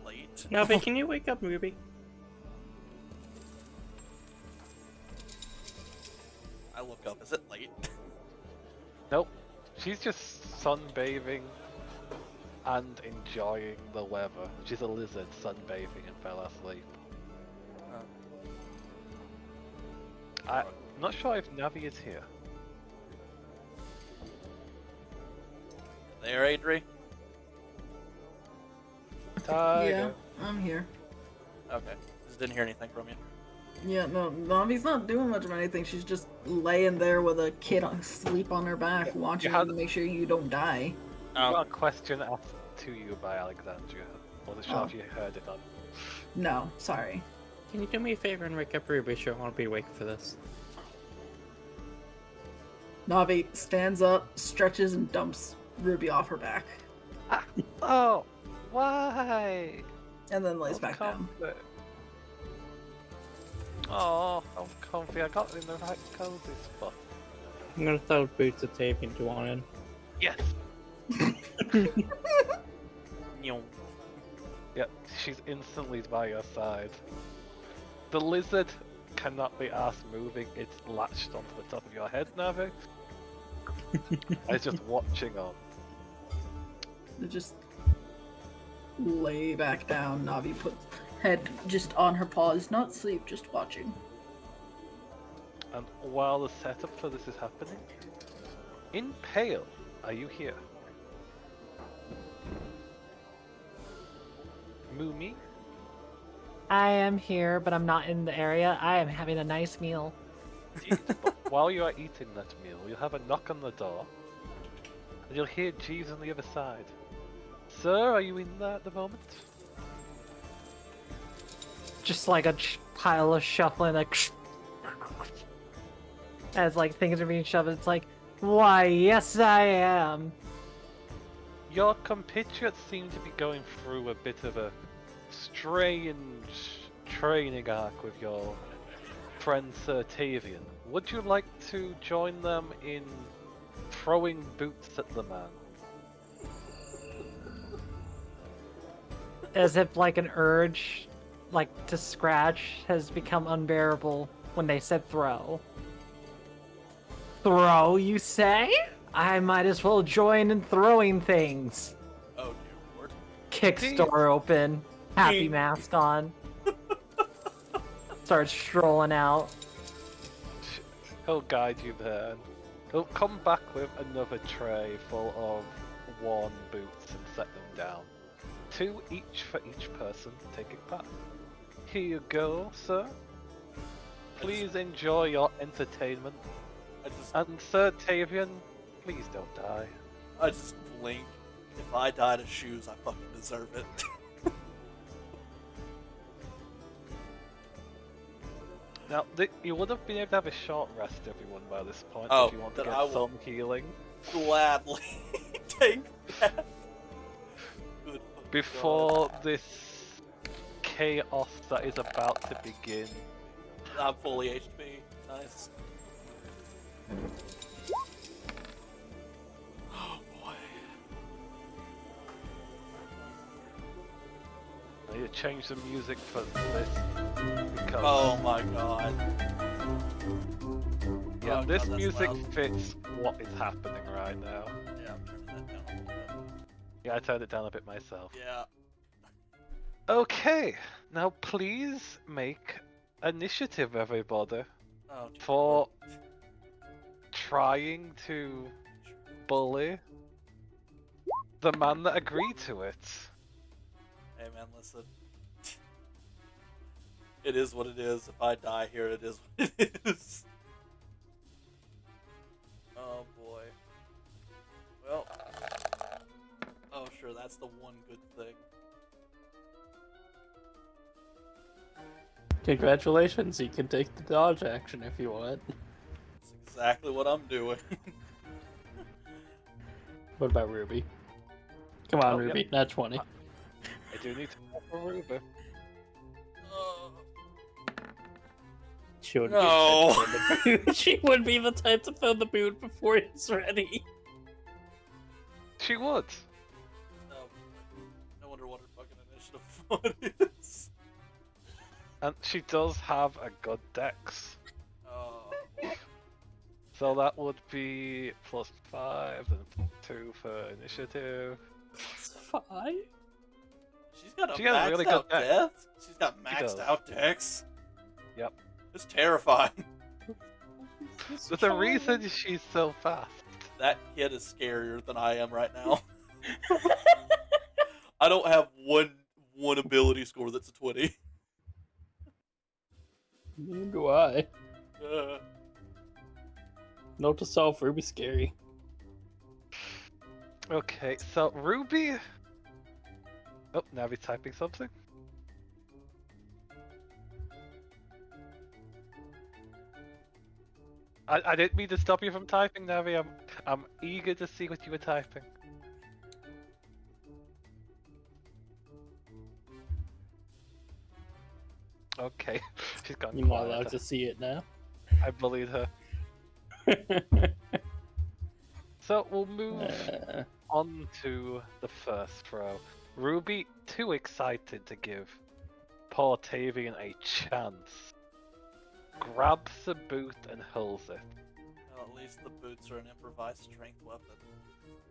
Speaker 1: Late.
Speaker 4: Navi, can you wake up, Ruby?
Speaker 1: I look up. Is it late?
Speaker 3: Nope. She's just sunbathing and enjoying the weather. She's a lizard sunbathing and fell asleep. I'm not sure if Navi is here.
Speaker 1: There, Adri?
Speaker 2: Yeah, I'm here.
Speaker 1: Okay. Just didn't hear anything from you.
Speaker 2: Yeah, no, Navi's not doing much of anything. She's just laying there with a kid asleep on her back, watching
Speaker 3: had-
Speaker 2: you to make sure you don't die.
Speaker 3: I got a question asked to you by Alexandria. Wasn't sure if you heard it on.
Speaker 2: No, sorry.
Speaker 4: Can you do me a favor and wake up Ruby? She won't be awake for this.
Speaker 2: Navi stands up, stretches, and dumps Ruby off her back.
Speaker 3: Oh, why?
Speaker 2: And then lays
Speaker 3: I'm
Speaker 2: back down.
Speaker 3: comfy. Oh, I'm comfy. I got in the right cozy spot.
Speaker 4: I'm gonna throw boots at Tavian. Do you want in?
Speaker 3: Yes.
Speaker 1: Nyong.
Speaker 3: Yep, she's instantly by your side. The lizard cannot be asked moving. It's latched onto the top of your head, Navi. It's just watching on.
Speaker 2: They just lay back down. Navi puts head just on her paws, not sleep, just watching.
Speaker 3: And while the setup for this is happening, Impale, are you here? Moomy?
Speaker 6: I am here, but I'm not in the area. I am having a nice meal.
Speaker 3: But while you are eating that meal, you'll have a knock on the door, and you'll hear Jeeves on the other side. Sir, are you in there at the moment?
Speaker 6: Just like a pile of shuffling, like as like things are being shoved. It's like, why, yes, I am.
Speaker 3: Your compatriots seem to be going through a bit of a strange training arc with your friend Sir Tavian. Would you like to join them in throwing boots at the man?
Speaker 6: As if like an urge, like to scratch, has become unbearable when they said throw. Throw, you say? I might as well join in throwing things.
Speaker 1: Oh dear lord.
Speaker 6: Kicks
Speaker 3: Jeez.
Speaker 6: door open, happy mask on. Starts strolling out.
Speaker 3: He'll guide you there. And he'll come back with another tray full of worn boots and set them down. 2 each for each person taking part. Here you go, sir. Please enjoy your entertainment. And Sir Tavian, please don't die.
Speaker 1: I just blink. If I die to shoes, I fucking deserve it.
Speaker 3: Now, you would have been able to have a short rest, everyone, by this point,
Speaker 1: Oh,
Speaker 3: if you want to
Speaker 1: then
Speaker 3: get
Speaker 1: I will.
Speaker 3: some healing.
Speaker 1: Gladly take that. Good fucking
Speaker 3: Before this chaos that is about to begin.
Speaker 1: God. I'm fully HP. Nice. Oh boy.
Speaker 3: I need to change the music for this because
Speaker 1: Oh my god.
Speaker 3: yeah,
Speaker 1: Oh
Speaker 3: this
Speaker 1: God, that's
Speaker 3: music
Speaker 1: loud.
Speaker 3: fits what is happening right now.
Speaker 1: Yeah, I'm turning that down a little bit.
Speaker 3: Yeah, I turned it down a bit myself.
Speaker 1: Yeah.
Speaker 3: Okay, now please make initiative, everybody,
Speaker 1: Oh, dear
Speaker 3: for
Speaker 1: lord.
Speaker 3: trying to bully the man that agreed to it.
Speaker 1: Hey man, listen. It is what it is. If I die here, it is what it is. Oh boy. Well. Oh sure, that's the one good thing.
Speaker 4: Congratulations, you can take the dodge action if you want.
Speaker 1: That's exactly what I'm doing.
Speaker 4: What about Ruby? Come on,
Speaker 3: Oh, yep.
Speaker 4: Ruby, not 20.
Speaker 3: I do need to roll for Ruby.
Speaker 4: She would
Speaker 1: No.
Speaker 4: be the type to fill the boot. She would be the type to fill the boot before it's ready.
Speaker 3: She would.
Speaker 1: No, no wonder what her fucking initiative one is.
Speaker 3: And she does have a good dex.
Speaker 1: Oh.
Speaker 3: So that would be +5 and +2 for initiative.
Speaker 4: It's 5?
Speaker 1: She's got a
Speaker 3: She has a
Speaker 1: maxed
Speaker 3: really
Speaker 1: out
Speaker 3: good dex.
Speaker 1: dex. She's got
Speaker 3: She
Speaker 1: maxed
Speaker 3: does.
Speaker 1: out dex.
Speaker 3: Yep.
Speaker 1: It's terrifying.
Speaker 3: There's a reason she's so fast.
Speaker 1: That kid is scarier than I am right now. I don't have one ability score that's a 20.
Speaker 4: Neither do I.
Speaker 1: Uh,
Speaker 4: Note to self, Ruby's scary.
Speaker 3: Okay, so Ruby. Oh, Navi's typing something. I didn't mean to stop you from typing, Navi. I'm eager to see what you were typing. Okay, she's gone
Speaker 4: You're not
Speaker 3: quiet.
Speaker 4: allowed to see it now.
Speaker 3: I believe her. So we'll move on to the first throw. Ruby, too excited to give poor Tavian a chance, grabs the boot and hurls it.
Speaker 1: Well, at least the boots are an improvised strength weapon.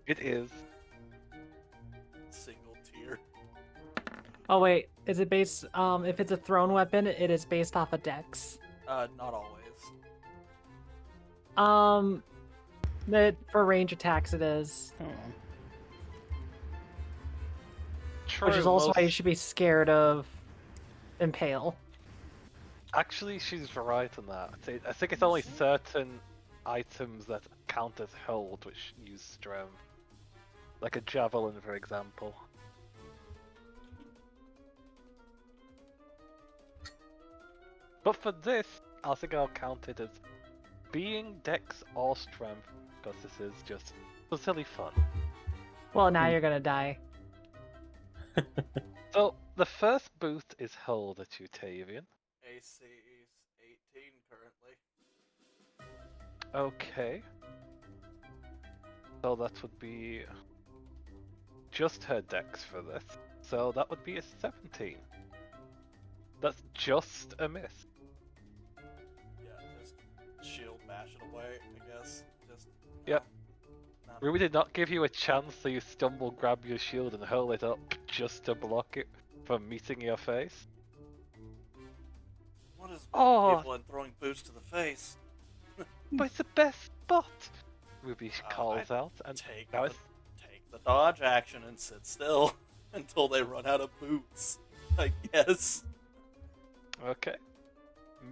Speaker 3: It is.
Speaker 1: Single tier.
Speaker 6: Oh wait, is it based? If it's a thrown weapon, it is based off a dex.
Speaker 1: Not always.
Speaker 6: For range attacks, it is.
Speaker 3: True,
Speaker 6: Which is also why you
Speaker 3: most-
Speaker 6: should be scared of Impale.
Speaker 3: Actually, she's right on that. I think it's only certain items that count as held which use strength. Like a javelin, for example. But for this, I think I'll count it as being dex or strength, because this is just for silly fun.
Speaker 6: Well, now you're gonna die.
Speaker 3: So, the first boot is hurled at you, Tavian.
Speaker 1: AC is 18 currently.
Speaker 3: Okay. So that would be just her dex for this. So that would be a 17. That's just a miss.
Speaker 1: Yeah, just shield bash it away, I guess. Just.
Speaker 3: Yep.
Speaker 1: No.
Speaker 3: Ruby did not give you a chance, so you stumble, grab your shield, and hurl it up just to block it from meeting your face.
Speaker 1: What is with
Speaker 3: Oh.
Speaker 1: people and throwing boots to the face?
Speaker 3: But it's the best spot! Ruby
Speaker 1: Oh,
Speaker 3: calls out, and
Speaker 1: Take
Speaker 3: now
Speaker 1: the,
Speaker 3: it's
Speaker 1: take the dodge action and sit still until they run out of boots. I guess.
Speaker 3: okay.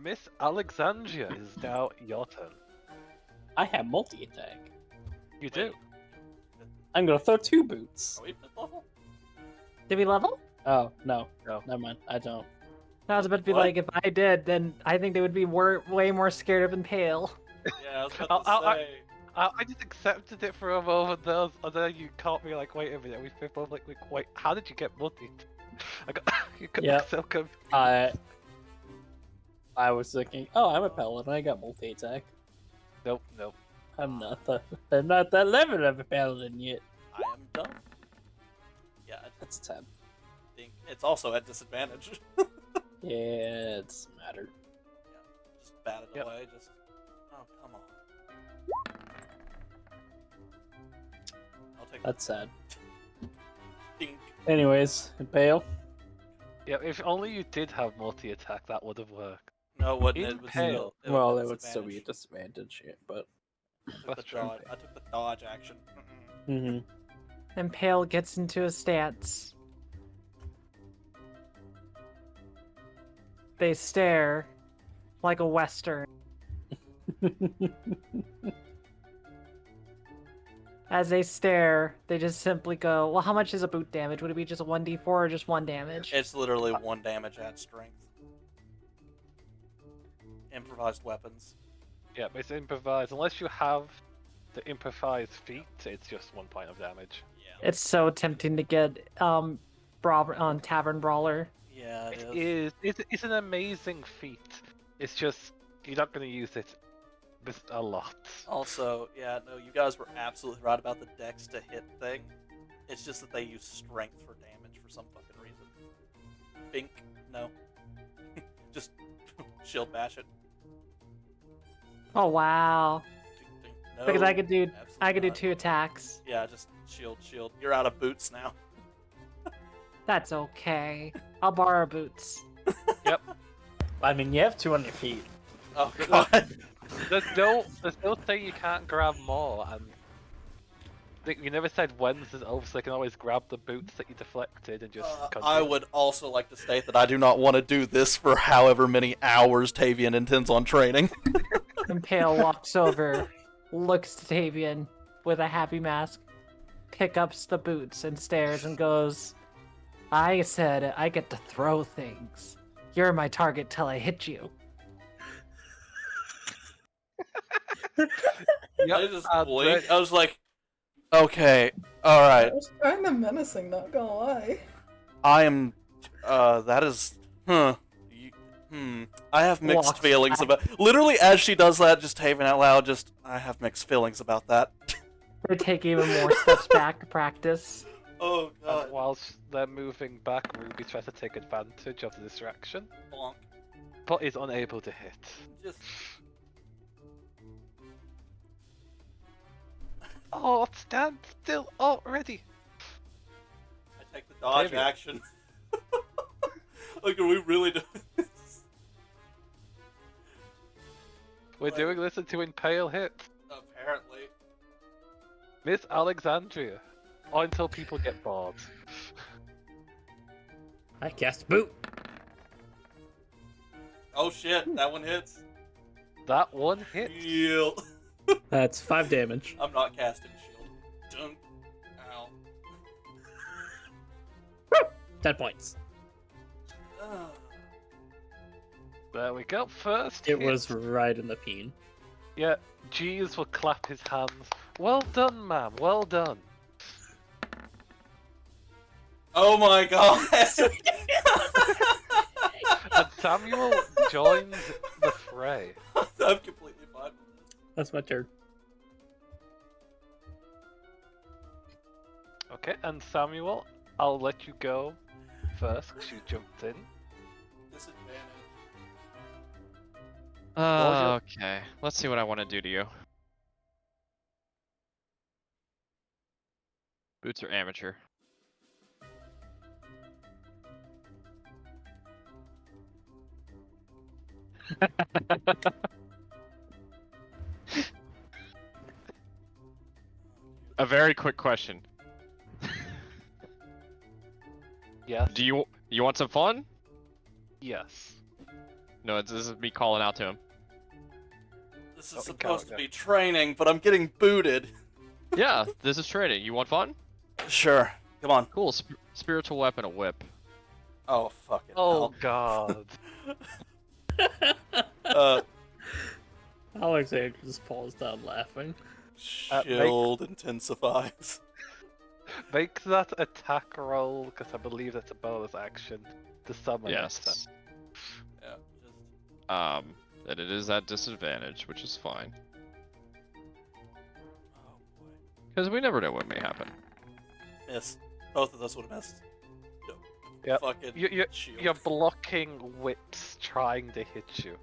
Speaker 3: Miss Alexandria is now your turn.
Speaker 4: I have multi-attack.
Speaker 3: You do.
Speaker 1: Wait,
Speaker 4: I'm gonna throw 2 boots.
Speaker 1: Are we fifth level?
Speaker 6: Did we level?
Speaker 4: Oh, no.
Speaker 3: No.
Speaker 4: Never mind. I don't.
Speaker 6: I was about to be
Speaker 1: What?
Speaker 6: like, if I did, then I think they would be way more scared of Impale.
Speaker 1: Yeah, I was about
Speaker 3: I'll-
Speaker 1: to
Speaker 3: I'll-
Speaker 1: say.
Speaker 3: I just accepted it for a moment there, and then you caught me like, wait a minute, we fifth level, like, wait, how did you get muddied? I got, you got
Speaker 4: Yep.
Speaker 3: so confused.
Speaker 4: I was thinking, oh, I'm a paladin. I got multi-attack.
Speaker 3: Nope.
Speaker 4: I'm not that level of a paladin yet.
Speaker 1: I am done. Yeah, I
Speaker 4: That's 10.
Speaker 1: think it's also at disadvantage.
Speaker 4: Yeah, it doesn't matter.
Speaker 1: Just bat it
Speaker 3: Yep.
Speaker 1: away. Just. Oh, come on. I'll take
Speaker 4: That's sad.
Speaker 1: Dink.
Speaker 4: Anyways, Impale.
Speaker 3: Yeah, if only you did have multi-attack, that would have worked.
Speaker 1: No, it wouldn't. It would
Speaker 3: Impale.
Speaker 1: still.
Speaker 4: Well,
Speaker 1: have
Speaker 4: it would still be a
Speaker 1: disadvantage.
Speaker 4: disadvantage, yeah, but.
Speaker 1: I took,
Speaker 3: That's
Speaker 1: the
Speaker 3: true.
Speaker 1: dodge, I took the dodge action. Mm-mm.
Speaker 4: Mm-hmm.
Speaker 6: Impale gets into a stance. They stare like a Western. As they stare, they just simply go, well, how much is a boot damage? Would it be just a 1d4 or just 1 damage?
Speaker 1: It's literally 1 damage at strength. Improvised weapons.
Speaker 3: Yeah, but it's improvised. Unless you have the improvised feat, it's just 1 point of damage.
Speaker 1: Yeah.
Speaker 6: It's so tempting to get on Tavern Brawler.
Speaker 1: Yeah, it
Speaker 3: It
Speaker 1: is.
Speaker 3: is. It's an amazing feat. It's just you're not going to use it a lot.
Speaker 1: Also, yeah, no, you guys were absolutely right about the dex to hit thing. It's just that they use strength for damage for some fucking reason. Bink, no. Just shield bash it.
Speaker 6: Oh wow!
Speaker 1: Ding, ding. No,
Speaker 6: Because I could do
Speaker 1: absolutely not.
Speaker 6: 2 attacks.
Speaker 1: Yeah, just shield. You're out of boots now.
Speaker 6: That's okay. I'll borrow boots.
Speaker 4: I mean, you have 2 on your feet.
Speaker 1: Oh god.
Speaker 3: There's no saying you can't grab more, and you never said when this is over, so they can always grab the boots that you deflected and just.
Speaker 1: I
Speaker 3: continue.
Speaker 1: would also like to state that I do not want to do this for however many hours Tavian intends on training.
Speaker 6: Impale walks over, looks to Tavian with a happy mask, picks up the boots and stares and goes, I said I get to throw things. You're my target till I hit you.
Speaker 1: I just
Speaker 3: and
Speaker 1: blinked.
Speaker 3: then-
Speaker 1: I was like, okay, alright.
Speaker 2: That was kind of menacing, not gonna lie.
Speaker 1: I am, that is, I have mixed
Speaker 6: Walks
Speaker 1: feelings
Speaker 6: back.
Speaker 1: about. Literally, as she does that, just Haven out loud. Just I have mixed feelings about that.
Speaker 6: They take even more steps back to practice.
Speaker 1: Oh
Speaker 3: And
Speaker 1: god.
Speaker 3: whilst they're moving back, Ruby tries to take advantage of the distraction,
Speaker 1: Bonk.
Speaker 3: but is unable to hit.
Speaker 1: Just.
Speaker 3: Oh, stand still already!
Speaker 1: I take the dodge
Speaker 3: Fabian.
Speaker 1: action. Like, are we really doing this?
Speaker 3: We're
Speaker 1: Like-
Speaker 3: doing this to impale hits.
Speaker 1: Apparently.
Speaker 3: Miss Alexandria. Or until people get bored.
Speaker 8: I cast boot.
Speaker 1: Oh shit, that one hits.
Speaker 3: That one hit.
Speaker 1: Heal.
Speaker 8: That's 5 damage.
Speaker 1: I'm not casting shield. Dunk. Ow.
Speaker 8: 10 points.
Speaker 1: Ugh.
Speaker 3: There we go. First
Speaker 8: It
Speaker 3: hit.
Speaker 8: was right in the peen.
Speaker 3: Yeah, Jeeves will clap his hands. Well done, ma'am. Well done.
Speaker 1: Oh my god.
Speaker 3: And Samuel joins the fray.
Speaker 1: I'm completely fine.
Speaker 8: That's my turn.
Speaker 3: Okay, and Samuel, I'll let you go first because you jumped in.
Speaker 1: Disadvantage.
Speaker 5: Okay, let's see what I want to do to you. Boots are amateur. A very quick question.
Speaker 3: Yes.
Speaker 5: Do you want some fun?
Speaker 3: Yes.
Speaker 5: No, this is me calling out to him.
Speaker 1: This is
Speaker 3: Oh,
Speaker 1: supposed to
Speaker 3: go.
Speaker 1: be training, but I'm getting booted.
Speaker 5: Yeah, this is training. You want fun?
Speaker 1: Sure. Come on.
Speaker 5: Cool. Spiritual weapon, a whip.
Speaker 1: Oh, fucking
Speaker 3: Oh God.
Speaker 1: hell.
Speaker 8: Alexander just falls down laughing.
Speaker 1: Shield intensifies.
Speaker 3: Make that attack roll because I believe that's a bonus action to summon it.
Speaker 5: Yes.
Speaker 1: Yeah, just...
Speaker 5: And it is at disadvantage, which is fine.
Speaker 1: Oh boy.
Speaker 5: Because we never know what may happen.
Speaker 1: Miss. Both of us would have missed. No.
Speaker 3: Yep.
Speaker 1: Fucking shield.
Speaker 3: You're blocking whips trying to hit you.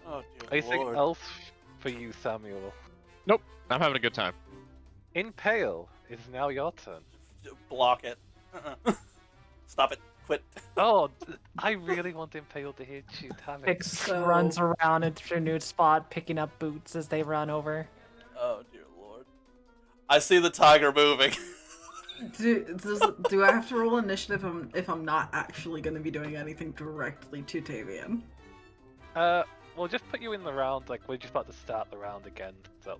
Speaker 1: Oh dear
Speaker 3: Anything
Speaker 1: lord.
Speaker 3: else for you, Samuel?
Speaker 5: I'm having a good time.
Speaker 3: Impale, it is now your turn.
Speaker 1: Block it. Stop it. Quit.
Speaker 3: Oh, I really want Impale to hit you, damn it.
Speaker 6: Pix
Speaker 2: So-
Speaker 6: runs around into a new spot, picking up boots as they run over.
Speaker 1: Oh dear lord. I see the tiger moving.
Speaker 2: Do I have to roll initiative if I'm not actually going to be doing anything directly to Tavian?
Speaker 3: We'll just put you in the round, like we're just about to start the round again, so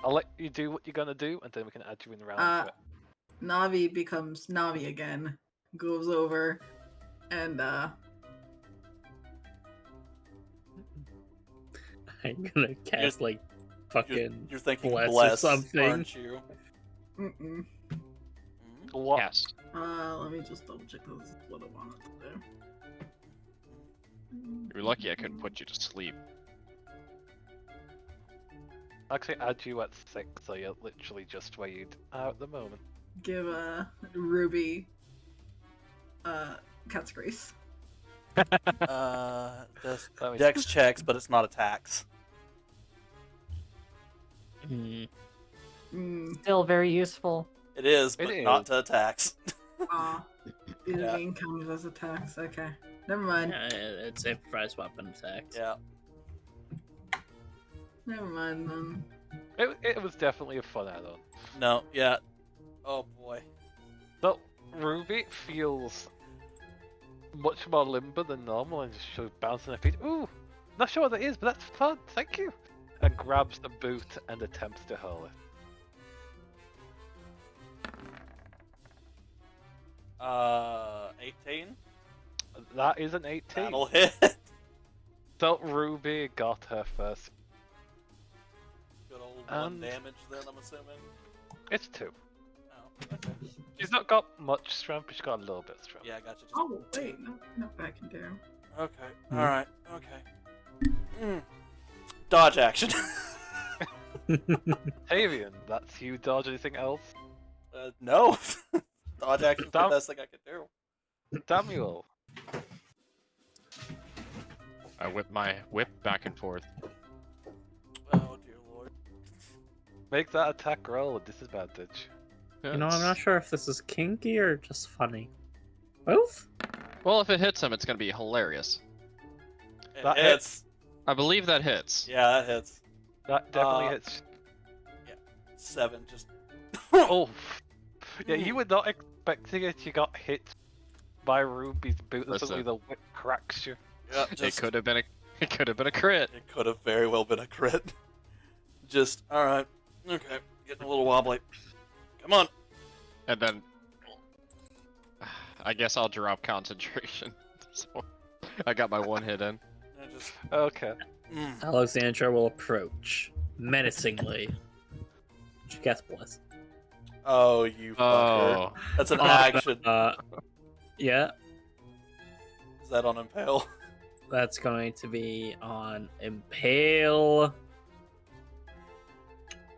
Speaker 3: I'll let you do what you're gonna do, and then we can add you in the round. to it.
Speaker 2: Navi becomes Navi again, goes over, and
Speaker 8: I'm gonna cast like fucking
Speaker 1: You're thinking
Speaker 8: bless or
Speaker 1: bless,
Speaker 8: something.
Speaker 1: aren't you?
Speaker 2: mm-mm.
Speaker 3: What?
Speaker 5: Yes.
Speaker 2: Let me just double check this is what I wanted to do.
Speaker 5: You're lucky I couldn't put you to sleep.
Speaker 3: Actually, add you at 6, so you're literally just where you are at the moment.
Speaker 2: Give Ruby cat's grace.
Speaker 1: Just
Speaker 3: Let me-
Speaker 1: dex checks, but it's not attacks.
Speaker 8: Hmm.
Speaker 6: Still very useful.
Speaker 1: It is,
Speaker 3: It
Speaker 1: but not
Speaker 3: is.
Speaker 1: to attacks.
Speaker 2: These
Speaker 1: Yeah.
Speaker 2: are being counted as attacks. Okay, never mind.
Speaker 8: Yeah, it's improvised weapon attacks.
Speaker 1: Yeah.
Speaker 2: Never mind then.
Speaker 3: It was definitely a fun add-on.
Speaker 1: No, yeah. Oh boy.
Speaker 3: So, Ruby feels much more limber than normal and just sort of bouncing her feet. Ooh! Not sure what that is, but that's fun, thank you! And grabs the boot and attempts to hurl it.
Speaker 1: 18?
Speaker 3: That is an 18.
Speaker 1: That'll hit.
Speaker 3: So Ruby got her first.
Speaker 1: Good old one
Speaker 3: And-
Speaker 1: damage then, I'm assuming.
Speaker 3: It's 2.
Speaker 1: Oh, okay.
Speaker 3: She's not got much strength, but she's got a little bit of strength.
Speaker 1: Yeah, I gotcha. Just...
Speaker 2: Oh wait, no, I can do.
Speaker 1: Okay. All right. Okay. Dodge action.
Speaker 3: Tavian, that's you dodge anything else?
Speaker 1: No. Dodge action's the
Speaker 3: Dom-
Speaker 1: best thing I can do.
Speaker 3: Samuel.
Speaker 5: I whip my whip back and forth.
Speaker 1: Oh dear lord.
Speaker 3: Make that attack roll with disadvantage.
Speaker 8: You know, I'm not sure if this is kinky or just funny. Both?
Speaker 5: Well, if it hits him, it's gonna be hilarious.
Speaker 1: It
Speaker 3: That
Speaker 1: hits.
Speaker 5: I believe that hits.
Speaker 1: Yeah, that hits.
Speaker 3: That definitely
Speaker 1: Uh,
Speaker 3: hits.
Speaker 1: 7. Just.
Speaker 3: Oh, yeah, you were not expecting it. You got hit by Ruby's boot, and suddenly
Speaker 5: Listen.
Speaker 3: the whip cracks you.
Speaker 1: Yeah,
Speaker 5: It
Speaker 1: just,
Speaker 5: could have been a. It could have been a crit.
Speaker 1: It could have very well been a crit. Just. All right. Okay. Getting a little wobbly. Come on.
Speaker 5: And then. I guess I'll drop concentration. So I got my one hit in.
Speaker 1: I just.
Speaker 3: Okay.
Speaker 8: Alexandra will approach menacingly. She casts Bless.
Speaker 1: Oh, you fucker.
Speaker 5: Oh.
Speaker 1: That's an action.
Speaker 8: Yeah,
Speaker 1: Is that on Impale?
Speaker 8: that's going to be on Impale,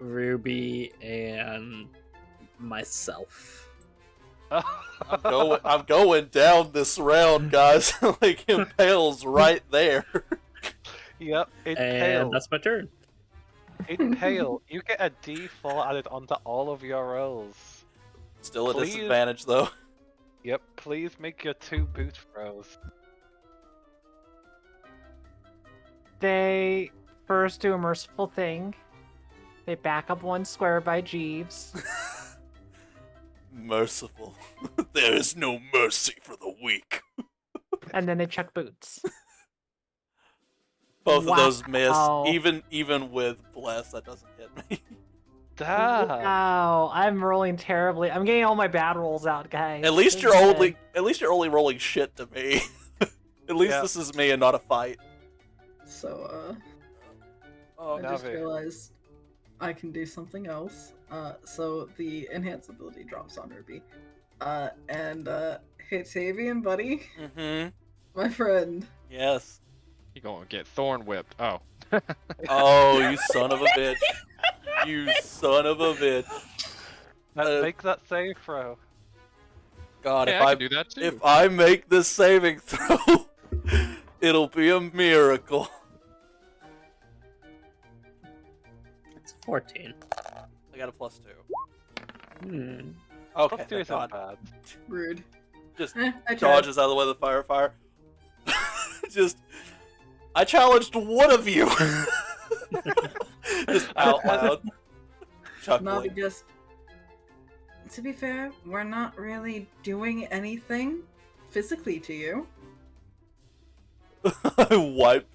Speaker 8: Ruby, and myself.
Speaker 1: I'm going down this round, guys. Like Impale's right there.
Speaker 3: Yep,
Speaker 8: And
Speaker 3: Impale.
Speaker 8: that's my turn.
Speaker 3: Impale. You get a D4 added onto all of your rolls.
Speaker 1: Still a
Speaker 3: Please.
Speaker 1: disadvantage though.
Speaker 3: Yep, please make your 2 boot throws.
Speaker 6: They first do a merciful thing. They back up 1 square by Jeeves.
Speaker 1: Merciful. There is no mercy for the weak.
Speaker 6: And then they chuck boots.
Speaker 1: Both of those miss.
Speaker 6: Wow.
Speaker 1: Even with bless, that doesn't hit me.
Speaker 3: Damn.
Speaker 6: Wow, I'm rolling terribly. I'm getting all my bad rolls out, guys.
Speaker 1: At least
Speaker 6: This
Speaker 1: you're
Speaker 6: is
Speaker 1: only
Speaker 6: good.
Speaker 1: rolling shit to me. At least
Speaker 3: Yeah.
Speaker 1: this is me and not a fight.
Speaker 2: So,
Speaker 1: Oh,
Speaker 2: I just
Speaker 3: Navi.
Speaker 2: realized I can do something else. So the enhance ability drops on Ruby. And hey Tavian, buddy,
Speaker 1: Mm-hmm.
Speaker 2: my friend.
Speaker 1: Yes.
Speaker 5: You gonna get thorn whipped. Oh.
Speaker 1: Oh, you son of a bitch. You son of a bitch.
Speaker 3: Let's make that save throw.
Speaker 1: God,
Speaker 5: Yeah, I can do that too.
Speaker 1: if I make this saving throw, it'll be a miracle.
Speaker 8: It's 14.
Speaker 1: I got a +2.
Speaker 8: Hmm.
Speaker 1: Okay,
Speaker 3: Plus 2
Speaker 1: thank
Speaker 3: isn't
Speaker 1: God.
Speaker 3: bad.
Speaker 2: Rude.
Speaker 1: Just
Speaker 2: I tried.
Speaker 1: dodges out of the way of the fire. Just, I challenged one of you. Just out loud. Chuckling.
Speaker 2: Navi just. To be fair, we're not really doing anything physically to you.
Speaker 1: I wiped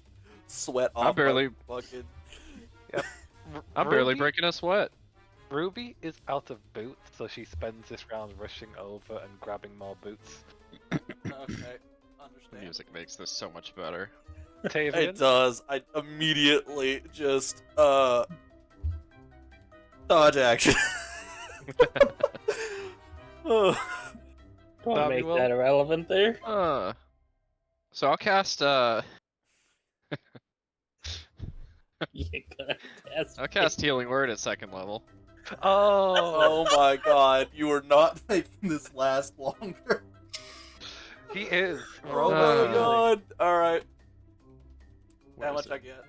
Speaker 1: sweat off.
Speaker 5: I'm barely-
Speaker 1: my fucking.
Speaker 5: I'm barely
Speaker 3: Ruby-
Speaker 5: breaking a sweat.
Speaker 3: Ruby is out of boots, so she spends this round rushing over and grabbing more boots.
Speaker 1: Okay,
Speaker 5: The
Speaker 1: understand.
Speaker 5: music makes this so much better.
Speaker 3: Tavian,
Speaker 1: It does. I immediately just dodge action. Oh.
Speaker 8: Don't
Speaker 3: Navi
Speaker 8: make
Speaker 3: will-
Speaker 8: that irrelevant there.
Speaker 5: So I'll cast
Speaker 8: You gonna cast
Speaker 5: I'll cast Healing Word at 2nd level.
Speaker 3: Oh,
Speaker 1: Oh my god, you are not making this last longer.
Speaker 3: he is.
Speaker 1: Oh
Speaker 3: Roll
Speaker 1: my
Speaker 3: that
Speaker 5: Uh,
Speaker 3: healing.
Speaker 1: god. Alright,
Speaker 5: Where
Speaker 1: how
Speaker 5: is
Speaker 1: much I
Speaker 5: it?
Speaker 1: get?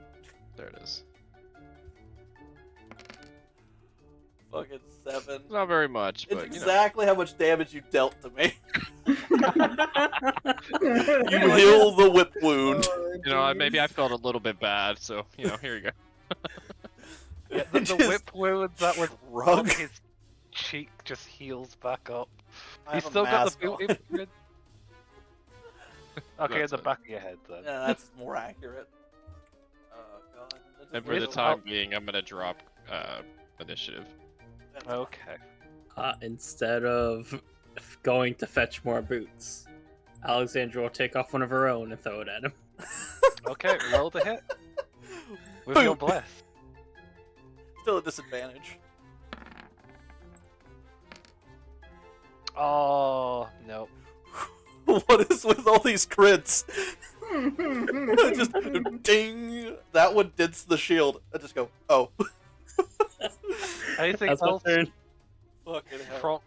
Speaker 5: There it is.
Speaker 1: Fucking 7.
Speaker 5: Not very much,
Speaker 1: It's
Speaker 5: but you know.
Speaker 1: exactly how much damage you dealt to me. You
Speaker 2: You
Speaker 1: heal the whip wound.
Speaker 5: You know, maybe I felt a little bit bad, so you know, here you go.
Speaker 3: Yeah, the
Speaker 1: Just
Speaker 3: whip wound that was on
Speaker 1: Rug.
Speaker 3: his cheek just heals back up.
Speaker 1: I
Speaker 3: He's
Speaker 1: have a
Speaker 3: still got
Speaker 1: mask
Speaker 3: the boot
Speaker 1: on.
Speaker 3: imprint. Okay, in
Speaker 5: That's
Speaker 3: the
Speaker 5: it.
Speaker 3: back of your head then.
Speaker 1: Yeah, that's more accurate. Oh god. That
Speaker 5: And
Speaker 1: just
Speaker 5: for the
Speaker 3: With-
Speaker 5: time being, I'm gonna drop initiative.
Speaker 3: Okay.
Speaker 8: Instead of going to fetch more boots, Alexandra will take off one of her own and throw it at him.
Speaker 3: Okay, roll the hit. With your bless.
Speaker 1: Still a disadvantage.
Speaker 3: Oh, no.
Speaker 1: What is with all these crits? Just ding. That one dents the shield. I just go, oh.
Speaker 3: Anything
Speaker 8: That's my
Speaker 3: else
Speaker 8: turn.
Speaker 1: Fucking hell.
Speaker 3: from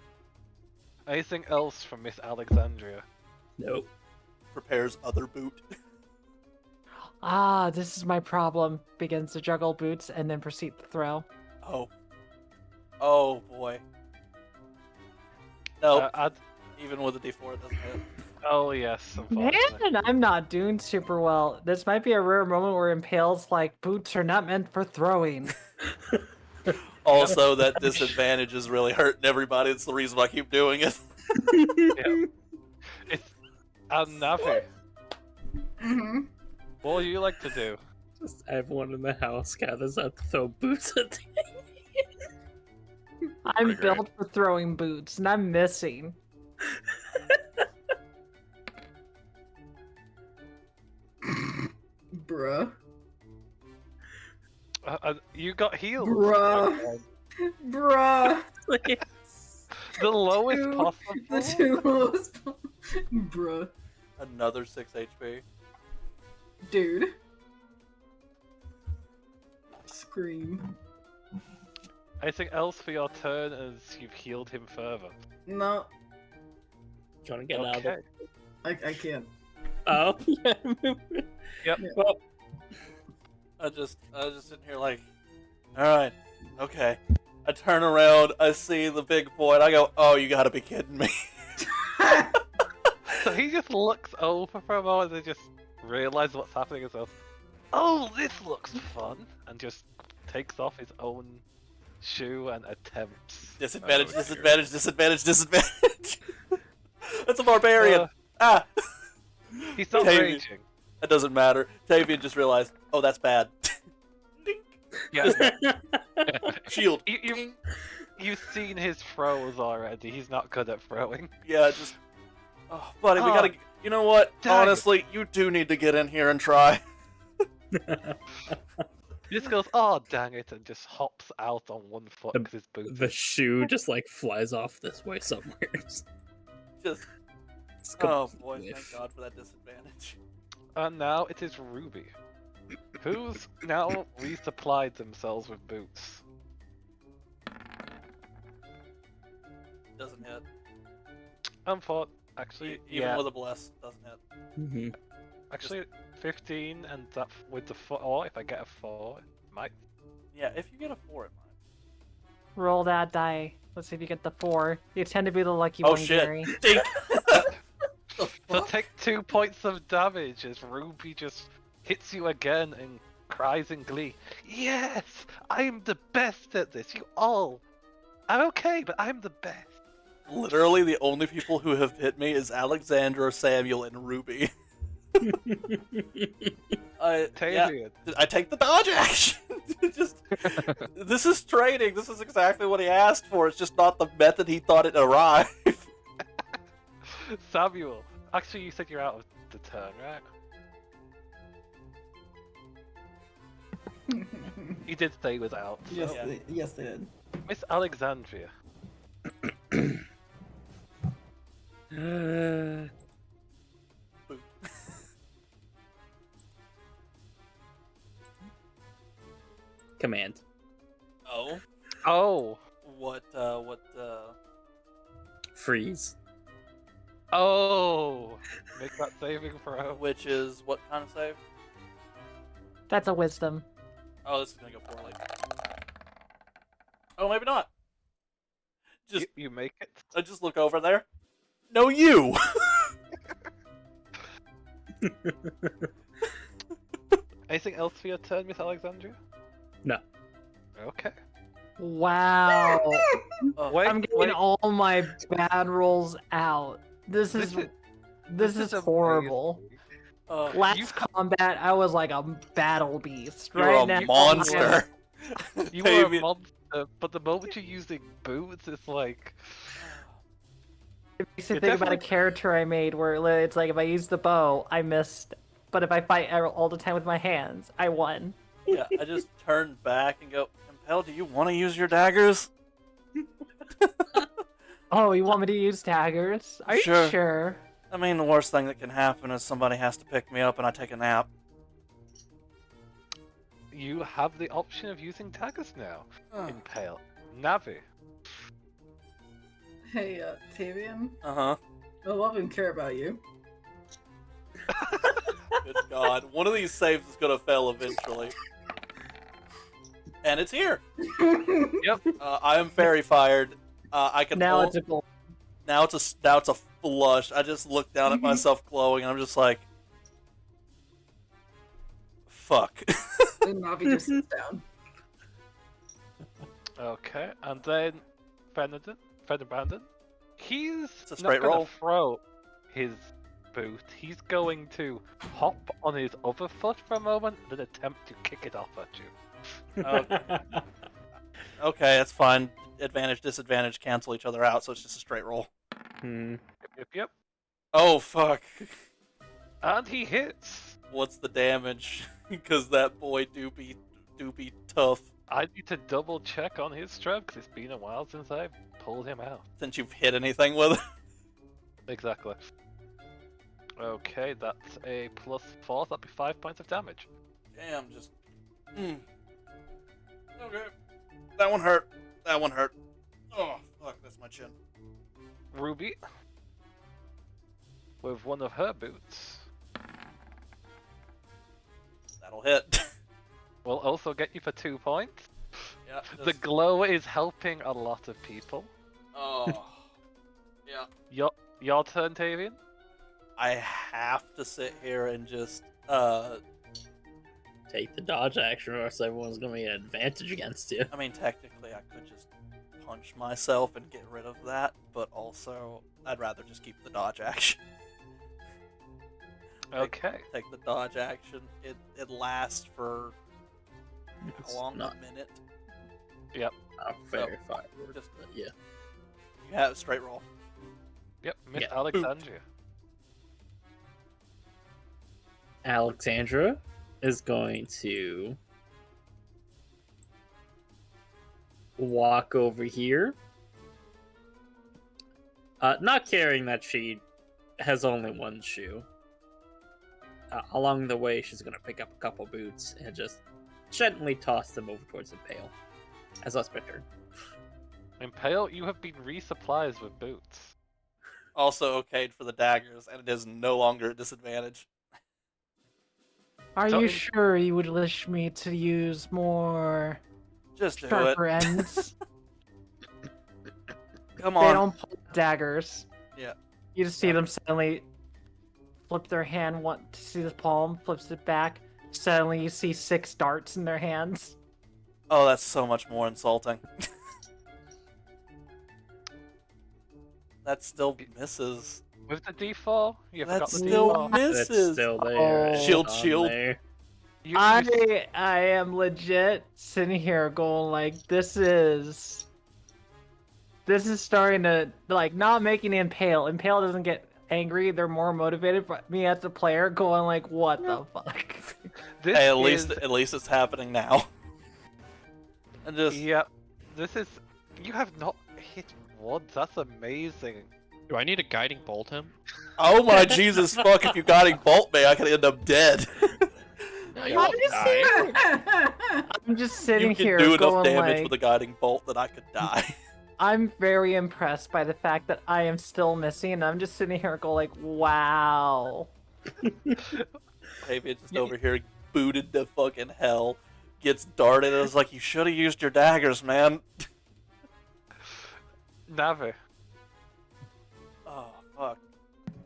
Speaker 3: anything else from Miss Alexandria?
Speaker 8: Nope.
Speaker 1: Prepares other boot.
Speaker 6: Ah, this is my problem. Begins to juggle boots and then proceed to throw.
Speaker 1: Oh. Oh boy. Nope. Even with a D4, it doesn't hit.
Speaker 3: Oh yes, unfortunately.
Speaker 6: Man, I'm not doing super well. This might be a rare moment where Impale's like, boots are not meant for throwing.
Speaker 1: Also, that disadvantage is really hurting everybody. It's the reason why I keep doing it.
Speaker 3: It's Navi.
Speaker 2: Mm-hmm.
Speaker 3: What do you like to do?
Speaker 8: Just everyone in the house gathers up to throw boots at the
Speaker 6: I'm
Speaker 5: Pretty great.
Speaker 6: built for throwing boots, and I'm missing.
Speaker 2: Bruh.
Speaker 3: You got healed.
Speaker 2: Bruh. Bruh.
Speaker 3: The lowest
Speaker 2: Two-
Speaker 3: possible.
Speaker 2: The two lowest. Bruh.
Speaker 1: Another 6 HP.
Speaker 2: Dude. Scream.
Speaker 3: Anything else for your turn as you've healed him further?
Speaker 2: No,
Speaker 8: Trying to get out of
Speaker 3: Okay.
Speaker 2: I can't.
Speaker 8: Oh, yeah.
Speaker 3: Yep.
Speaker 8: Well,
Speaker 1: I just sitting here like, alright, okay. I turn around, I see the big boy, and I go, oh, you gotta be kidding me.
Speaker 3: So he just looks over for a moment and just realizes what's happening and says, "Oh, this looks fun," and just takes off his own shoe and attempts.
Speaker 1: Disadvantage,
Speaker 5: Oh, dear.
Speaker 1: disadvantage, disadvantage, disadvantage. That's a barbarian.
Speaker 3: Uh,
Speaker 1: Ah!
Speaker 3: He's not
Speaker 1: Tavian.
Speaker 3: raging.
Speaker 1: That doesn't matter. Tavian just realized, oh, that's bad. Ding.
Speaker 3: Yeah.
Speaker 1: Shield.
Speaker 3: You've seen his throws already. He's not good at throwing.
Speaker 1: Yeah, just. Oh, buddy, we
Speaker 3: Oh,
Speaker 1: gotta. You know what?
Speaker 3: dang it.
Speaker 1: Honestly, you do need to get in here and try.
Speaker 3: He just goes, "Oh, dang it," and just hops out on one foot
Speaker 8: The-
Speaker 3: because his boots.
Speaker 8: the shoe just like flies off this way somewhere.
Speaker 1: Just.
Speaker 8: It's
Speaker 1: Oh boy,
Speaker 8: completely
Speaker 1: thank God for that disadvantage.
Speaker 3: And now it is Ruby, who's now resupplied themselves with boots.
Speaker 1: Doesn't hit.
Speaker 3: Actually,
Speaker 1: Even
Speaker 3: yeah,
Speaker 1: with a bless, doesn't hit.
Speaker 8: Mhm.
Speaker 3: actually 15, and that with the 4, if I get a 4, it might.
Speaker 1: Yeah, if you get a 4, it might.
Speaker 6: Roll that die. Let's see if you get the 4. You tend to be the lucky
Speaker 1: Oh
Speaker 6: one,
Speaker 1: shit!
Speaker 6: Gary.
Speaker 1: Ding!
Speaker 3: So take 2 points of damage as Ruby just hits you again and cries in glee. Yes! I'm the best at this! You all! I'm okay, but I'm the best!
Speaker 1: Literally, the only people who have hit me is Alexandra, Samuel, and Ruby. Yeah,
Speaker 3: Tavian.
Speaker 1: I take the dodge action. Just, this is training. This is exactly what he asked for. It's just not the method he thought it arrived.
Speaker 3: Samuel. Actually, you said you're out of the turn, right? He did say he was out. So.
Speaker 2: Yes,
Speaker 1: Yeah.
Speaker 2: yes, they did.
Speaker 3: Miss Alexandria.
Speaker 8: Command.
Speaker 1: Oh,
Speaker 3: Oh!
Speaker 1: what?
Speaker 8: Freeze.
Speaker 3: Oh! Make that saving throw.
Speaker 1: Which is what kind of save?
Speaker 6: That's a wisdom.
Speaker 1: Oh, this is gonna go poorly. Oh, maybe not. Just,
Speaker 3: You make it.
Speaker 1: I just look over there. No, you.
Speaker 3: Anything else for your turn, Miss Alexandria?
Speaker 8: No.
Speaker 3: Okay.
Speaker 6: Wow.
Speaker 3: Wait,
Speaker 6: I'm getting
Speaker 3: wait.
Speaker 6: all my bad rolls out. This is
Speaker 3: This
Speaker 6: is
Speaker 3: is
Speaker 6: horrible. Last
Speaker 3: You-
Speaker 6: combat, I was like a battle beast.
Speaker 1: You're
Speaker 6: Right
Speaker 1: a
Speaker 6: now,
Speaker 1: monster.
Speaker 3: You were a
Speaker 1: Tavian-
Speaker 3: monster, but the moment you're using boots, it's like
Speaker 6: It makes me
Speaker 3: You're
Speaker 6: think about a
Speaker 3: definitely-
Speaker 6: character I made where it's like if I use the bow, I missed. But if I fight all the time with my hands, I won.
Speaker 1: Yeah, I just turn back and go, Impel, do you want to use your daggers?
Speaker 6: Oh, you want me to use daggers? Are
Speaker 1: Sure.
Speaker 6: you sure?
Speaker 1: I mean, the worst thing that can happen is somebody has to pick me up and I take a nap.
Speaker 3: You have the option of using daggers now.
Speaker 1: Uh
Speaker 3: Impale. Navi.
Speaker 2: Hey, Tavian.
Speaker 1: huh.
Speaker 2: I love and care about you.
Speaker 1: Good God, one of these saves is gonna fail eventually. And it's here.
Speaker 3: Yep.
Speaker 1: I am fairy fired. I can
Speaker 6: Now
Speaker 1: ol-
Speaker 6: it's a goal.
Speaker 1: now it's a flush. I just look down at myself glowing, and I'm just like, fuck.
Speaker 2: And Navi just sits down.
Speaker 3: Okay, and then Fenderbrandon. He's
Speaker 1: It's a
Speaker 3: not
Speaker 1: straight
Speaker 3: gonna
Speaker 1: roll.
Speaker 3: throw his boot. He's going to hop on his other foot for a moment and then attempt to kick it off at you.
Speaker 1: Okay, that's fine. Advantage, disadvantage cancel each other out, so it's just a straight roll.
Speaker 3: Yep.
Speaker 1: Oh fuck.
Speaker 3: And he hits.
Speaker 1: What's the damage? Because that boy do be tough.
Speaker 3: I need to double check on his strength because it's been a while since I pulled him out.
Speaker 1: Since you've hit anything with it.
Speaker 3: Exactly. Okay, that's a +4. That'd be 5 points of damage.
Speaker 1: Damn, just. Okay. That one hurt. That one hurt. Oh, fuck, that's my chin.
Speaker 3: Ruby, with one of her boots,
Speaker 1: That'll hit.
Speaker 3: will also get you for 2 points.
Speaker 1: Yeah.
Speaker 3: The glow is helping a lot of people.
Speaker 1: Oh. Yeah.
Speaker 3: Your turn, Tavian.
Speaker 1: I have to sit here and just,
Speaker 8: Take the dodge action, or else everyone's gonna get an advantage against you.
Speaker 1: I mean, technically, I could just punch myself and get rid of that, but also, I'd rather just keep the dodge action.
Speaker 3: Okay.
Speaker 1: Take the dodge action. It lasts for
Speaker 8: It's
Speaker 1: how long?
Speaker 8: not
Speaker 1: A minute?
Speaker 8: very far.
Speaker 1: Just
Speaker 8: Yeah.
Speaker 1: you have a straight roll.
Speaker 3: Yep, Miss
Speaker 8: Yeah.
Speaker 3: Alexandria.
Speaker 8: Alexandra is going to walk over here. Not caring that she has only one shoe. Along the way, she's going to pick up a couple boots and just gently toss them over towards Impale. As that's my turn.
Speaker 3: Impale, you have been resupplied with boots.
Speaker 1: Also okayed for the daggers, and it is no longer a disadvantage.
Speaker 6: Are
Speaker 3: So
Speaker 6: you
Speaker 3: in-
Speaker 6: sure you would wish me to use more
Speaker 1: Just do it.
Speaker 6: sharper ends?
Speaker 1: Come
Speaker 6: They
Speaker 1: on.
Speaker 6: don't pull daggers.
Speaker 1: Yeah.
Speaker 6: You just see them suddenly flip their hand, want to see the palm, flips it back. Suddenly you see 6 darts in their hands.
Speaker 1: Oh, that's so much more insulting. That still misses.
Speaker 3: With the D4, you
Speaker 1: That
Speaker 3: forgot the
Speaker 1: still
Speaker 3: D4.
Speaker 1: misses.
Speaker 8: It's still there.
Speaker 6: Oh.
Speaker 8: it's
Speaker 1: Shield,
Speaker 8: on
Speaker 1: shield.
Speaker 8: there.
Speaker 3: You-
Speaker 6: I am legit sitting here going like, this is starting to, like, not making Impale. Impale doesn't get angry, they're more motivated, but me as a player going like, what the fuck?
Speaker 3: this
Speaker 1: Hey,
Speaker 3: is,
Speaker 1: at least it's happening now. And just
Speaker 3: Yeah, this is. You have not hit once. That's amazing.
Speaker 5: Do I need a guiding bolt him?
Speaker 1: oh my Jesus fuck! If you guiding bolt me, I could end up dead.
Speaker 6: I'm just sitting
Speaker 1: You can
Speaker 6: here
Speaker 1: do enough
Speaker 6: going
Speaker 1: damage
Speaker 6: like,
Speaker 1: with a guiding bolt that I could die.
Speaker 6: I'm very impressed by the fact that I am still missing, and I'm just sitting here going like, wow.
Speaker 1: Maybe it's just over here booted to fucking hell. Gets darted. I was like, you should have used your daggers, man.
Speaker 3: Navi,
Speaker 1: Oh fuck.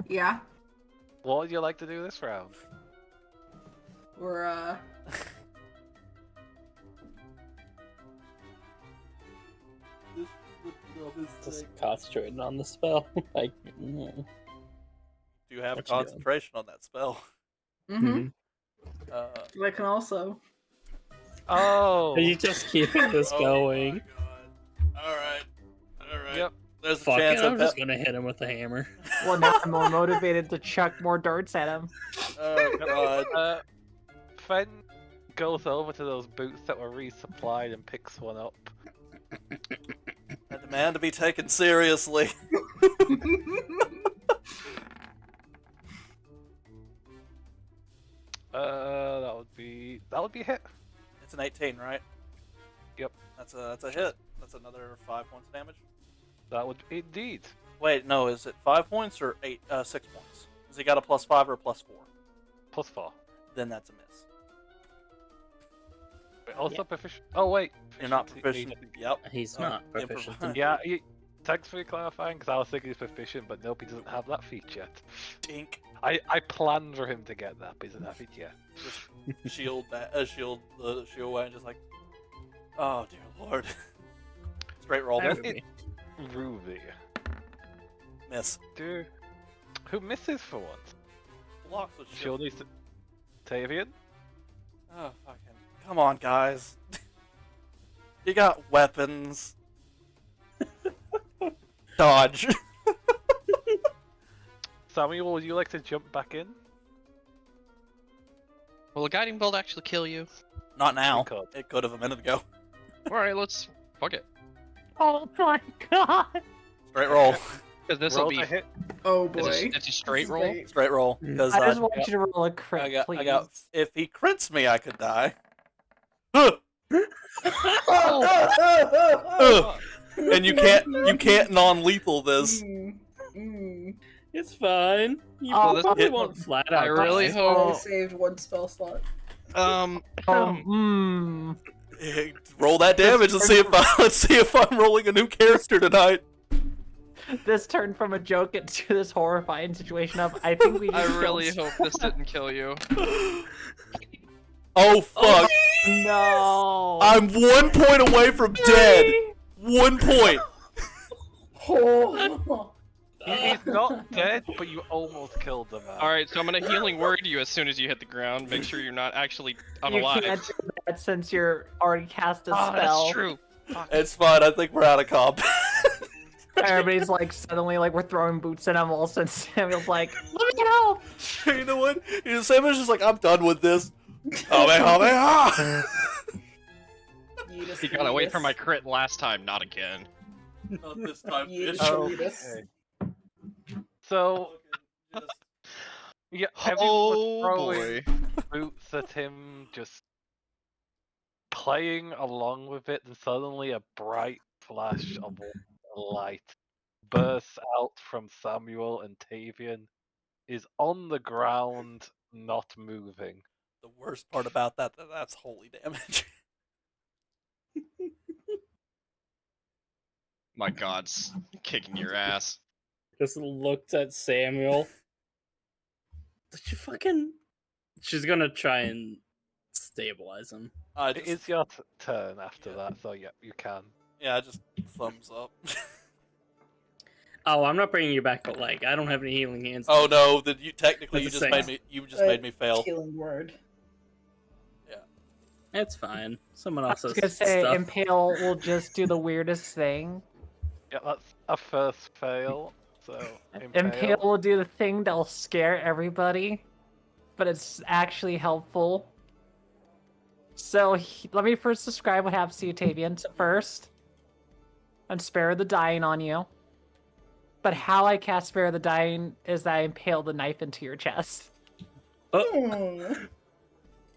Speaker 2: Yeah,
Speaker 3: what would you like to do this round?
Speaker 2: we're
Speaker 8: Just concentrating on the spell. Like,
Speaker 1: Do you have
Speaker 8: What you doing?
Speaker 1: concentration on that spell?
Speaker 2: mm-hmm.
Speaker 1: Uh,
Speaker 2: I can also.
Speaker 3: Oh,
Speaker 8: you just keep this going.
Speaker 1: All right.
Speaker 3: Yep.
Speaker 1: There's a
Speaker 8: Fuck
Speaker 1: chance
Speaker 8: it, I'm
Speaker 1: of
Speaker 8: just gonna hit him with a hammer.
Speaker 6: Well, now I'm more motivated to chuck more darts at him.
Speaker 1: Oh god.
Speaker 3: Fen goes over to those boots that were resupplied and picks one up.
Speaker 1: I demand to be taken seriously.
Speaker 3: That would be a hit.
Speaker 1: It's an 18, right?
Speaker 3: Yep.
Speaker 1: That's a hit. That's another 5 points of damage.
Speaker 3: That would indeed.
Speaker 1: Wait, no, is it 5 points or 6 points? Has he got a +5 or a +4?
Speaker 3: +4.
Speaker 1: Then that's a miss.
Speaker 3: But also proficient. Oh wait,
Speaker 1: You're not
Speaker 3: proficiency
Speaker 1: proficient. Yep.
Speaker 8: He's
Speaker 1: Oh,
Speaker 8: not proficient.
Speaker 1: improvise.
Speaker 3: Yeah, thanks for clarifying, because I was thinking he's proficient, but nope, he doesn't have that feat yet.
Speaker 1: Dink.
Speaker 3: I planned for him to get that, but he doesn't have it yet.
Speaker 1: Just shield the shield away and just like, oh dear lord. Straight roll.
Speaker 8: That
Speaker 3: Then
Speaker 8: would
Speaker 3: it,
Speaker 8: be-
Speaker 3: Ruby.
Speaker 1: Miss.
Speaker 3: Dude, who misses for once?
Speaker 1: Blocks with
Speaker 3: She'll
Speaker 1: shield.
Speaker 3: need to... Tavian?
Speaker 1: Oh fucking. Come on, guys. You got weapons. Dodge.
Speaker 3: Samuel, would you like to jump back in?
Speaker 5: Will a guiding bolt actually kill you?
Speaker 1: Not now.
Speaker 3: It could.
Speaker 1: It could have a minute ago.
Speaker 5: Alright, let's fuck it.
Speaker 6: Oh my god!
Speaker 1: Straight roll.
Speaker 5: Because this will
Speaker 3: Roll
Speaker 5: be.
Speaker 3: to hit.
Speaker 2: Oh
Speaker 5: It's
Speaker 2: boy.
Speaker 5: a, it's a straight roll.
Speaker 2: Great.
Speaker 1: Straight roll. Because
Speaker 6: I just want you to roll a crit,
Speaker 1: I got,
Speaker 6: please.
Speaker 1: if he crits me, I could die. And you can't non-lethal this.
Speaker 8: It's fine. You
Speaker 6: Oh,
Speaker 5: this
Speaker 8: probably
Speaker 1: hit-
Speaker 8: won't flat
Speaker 5: I
Speaker 8: out.
Speaker 5: really
Speaker 8: die.
Speaker 5: hope-
Speaker 2: Only saved one spell slot.
Speaker 1: Roll that damage and see if let's see if I'm rolling a new character tonight.
Speaker 6: This turned from a joke into this horrifying situation of I think we
Speaker 5: I
Speaker 6: just
Speaker 5: really
Speaker 6: killed...
Speaker 5: hope this didn't kill you.
Speaker 1: Oh fuck!
Speaker 6: No.
Speaker 1: I'm 1 point away from dead. 1 point.
Speaker 2: Oh.
Speaker 3: He's not dead, but you almost killed him. Man.
Speaker 5: Alright, so I'm gonna healing word you as soon as you hit the ground. Make sure you're not actually
Speaker 6: You
Speaker 5: unalive.
Speaker 6: can't do that since you're already cast a
Speaker 5: Oh,
Speaker 6: spell.
Speaker 5: that's true.
Speaker 1: It's fine. I think we're out of combat.
Speaker 6: Everybody's like suddenly like we're throwing boots at him all of a sudden Samuel's like, let me help!
Speaker 1: You know what? Samuel's just like, I'm done with this. Oh man, oh man, ah!
Speaker 5: You gotta wait for my crit last time, not again.
Speaker 1: Not this time,
Speaker 2: You
Speaker 1: bitch.
Speaker 2: just-
Speaker 3: Oh,
Speaker 2: Yes.
Speaker 3: okay. So, yeah, everyone
Speaker 5: Oh
Speaker 3: was
Speaker 5: boy.
Speaker 3: throwing boots at him, just playing along with it, and suddenly a bright flash of light bursts out from Samuel, and Tavian is on the ground, not moving.
Speaker 1: The worst part about that's holy damage.
Speaker 5: My god's kicking your ass.
Speaker 8: Just looked at Samuel. Did you fucking? She's gonna try and stabilize him.
Speaker 1: I
Speaker 3: It
Speaker 1: just,
Speaker 3: is your turn after that, so yeah, you can.
Speaker 1: yeah, I just thumbs up.
Speaker 8: Oh, I'm not bringing you back, but like, I don't have any healing hands.
Speaker 1: Oh no, that you technically
Speaker 8: That's
Speaker 1: you
Speaker 8: the
Speaker 1: just
Speaker 8: same.
Speaker 1: made me fail.
Speaker 2: Healing word.
Speaker 8: It's fine. Someone
Speaker 6: I
Speaker 8: else
Speaker 6: was
Speaker 8: has
Speaker 6: gonna say
Speaker 8: stuff.
Speaker 6: Impale will just do the weirdest thing.
Speaker 3: Yeah, that's a first fail. So
Speaker 6: Impale will do the thing that'll scare everybody, but it's actually helpful. So let me first describe what happens to you, Tavian. So first, and spare the dying on you. But how I cast spare the dying is that I impale the knife into your chest.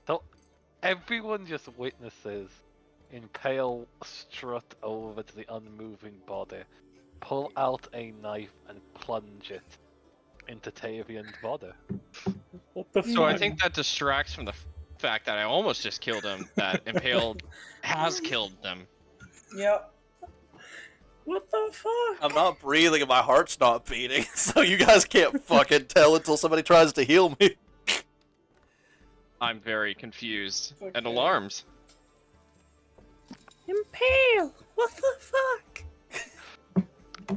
Speaker 3: So everyone just witnesses Impale strut over to the unmoving body, pull out a knife and plunge it into Tavian's body.
Speaker 8: What the
Speaker 5: So I
Speaker 8: fuck?
Speaker 5: think that distracts from the fact that I almost just killed him, that Impaled has killed them.
Speaker 2: Yep.
Speaker 8: What the fuck?
Speaker 1: I'm not breathing and my heart's not beating, so you guys can't fucking tell until somebody tries to heal me.
Speaker 5: I'm very confused and
Speaker 2: Okay.
Speaker 5: alarmed.
Speaker 8: Impale! What the fuck?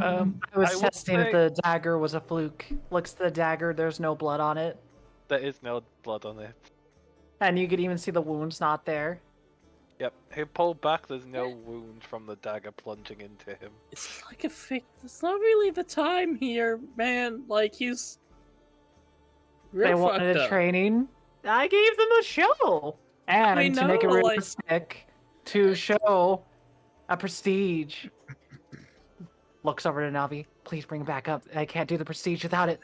Speaker 6: I was
Speaker 3: will
Speaker 6: testing if
Speaker 3: say
Speaker 6: the dagger was a fluke. Looks at the dagger, there's no blood on it.
Speaker 3: there is no blood on it.
Speaker 6: And you could even see the wounds not there.
Speaker 3: Yep, he pulled back. There's no wound from the dagger plunging into him.
Speaker 8: It's like a fake. It's not really the time here, man. Like he's.
Speaker 6: They
Speaker 8: Real
Speaker 6: wanted
Speaker 8: fucked
Speaker 6: a
Speaker 8: up.
Speaker 6: training. I gave them a show. And
Speaker 8: I
Speaker 6: to make it
Speaker 8: know, like-
Speaker 6: realistic, to show a prestige. Looks over to Navi. Please bring it back up. I can't do the prestige without it.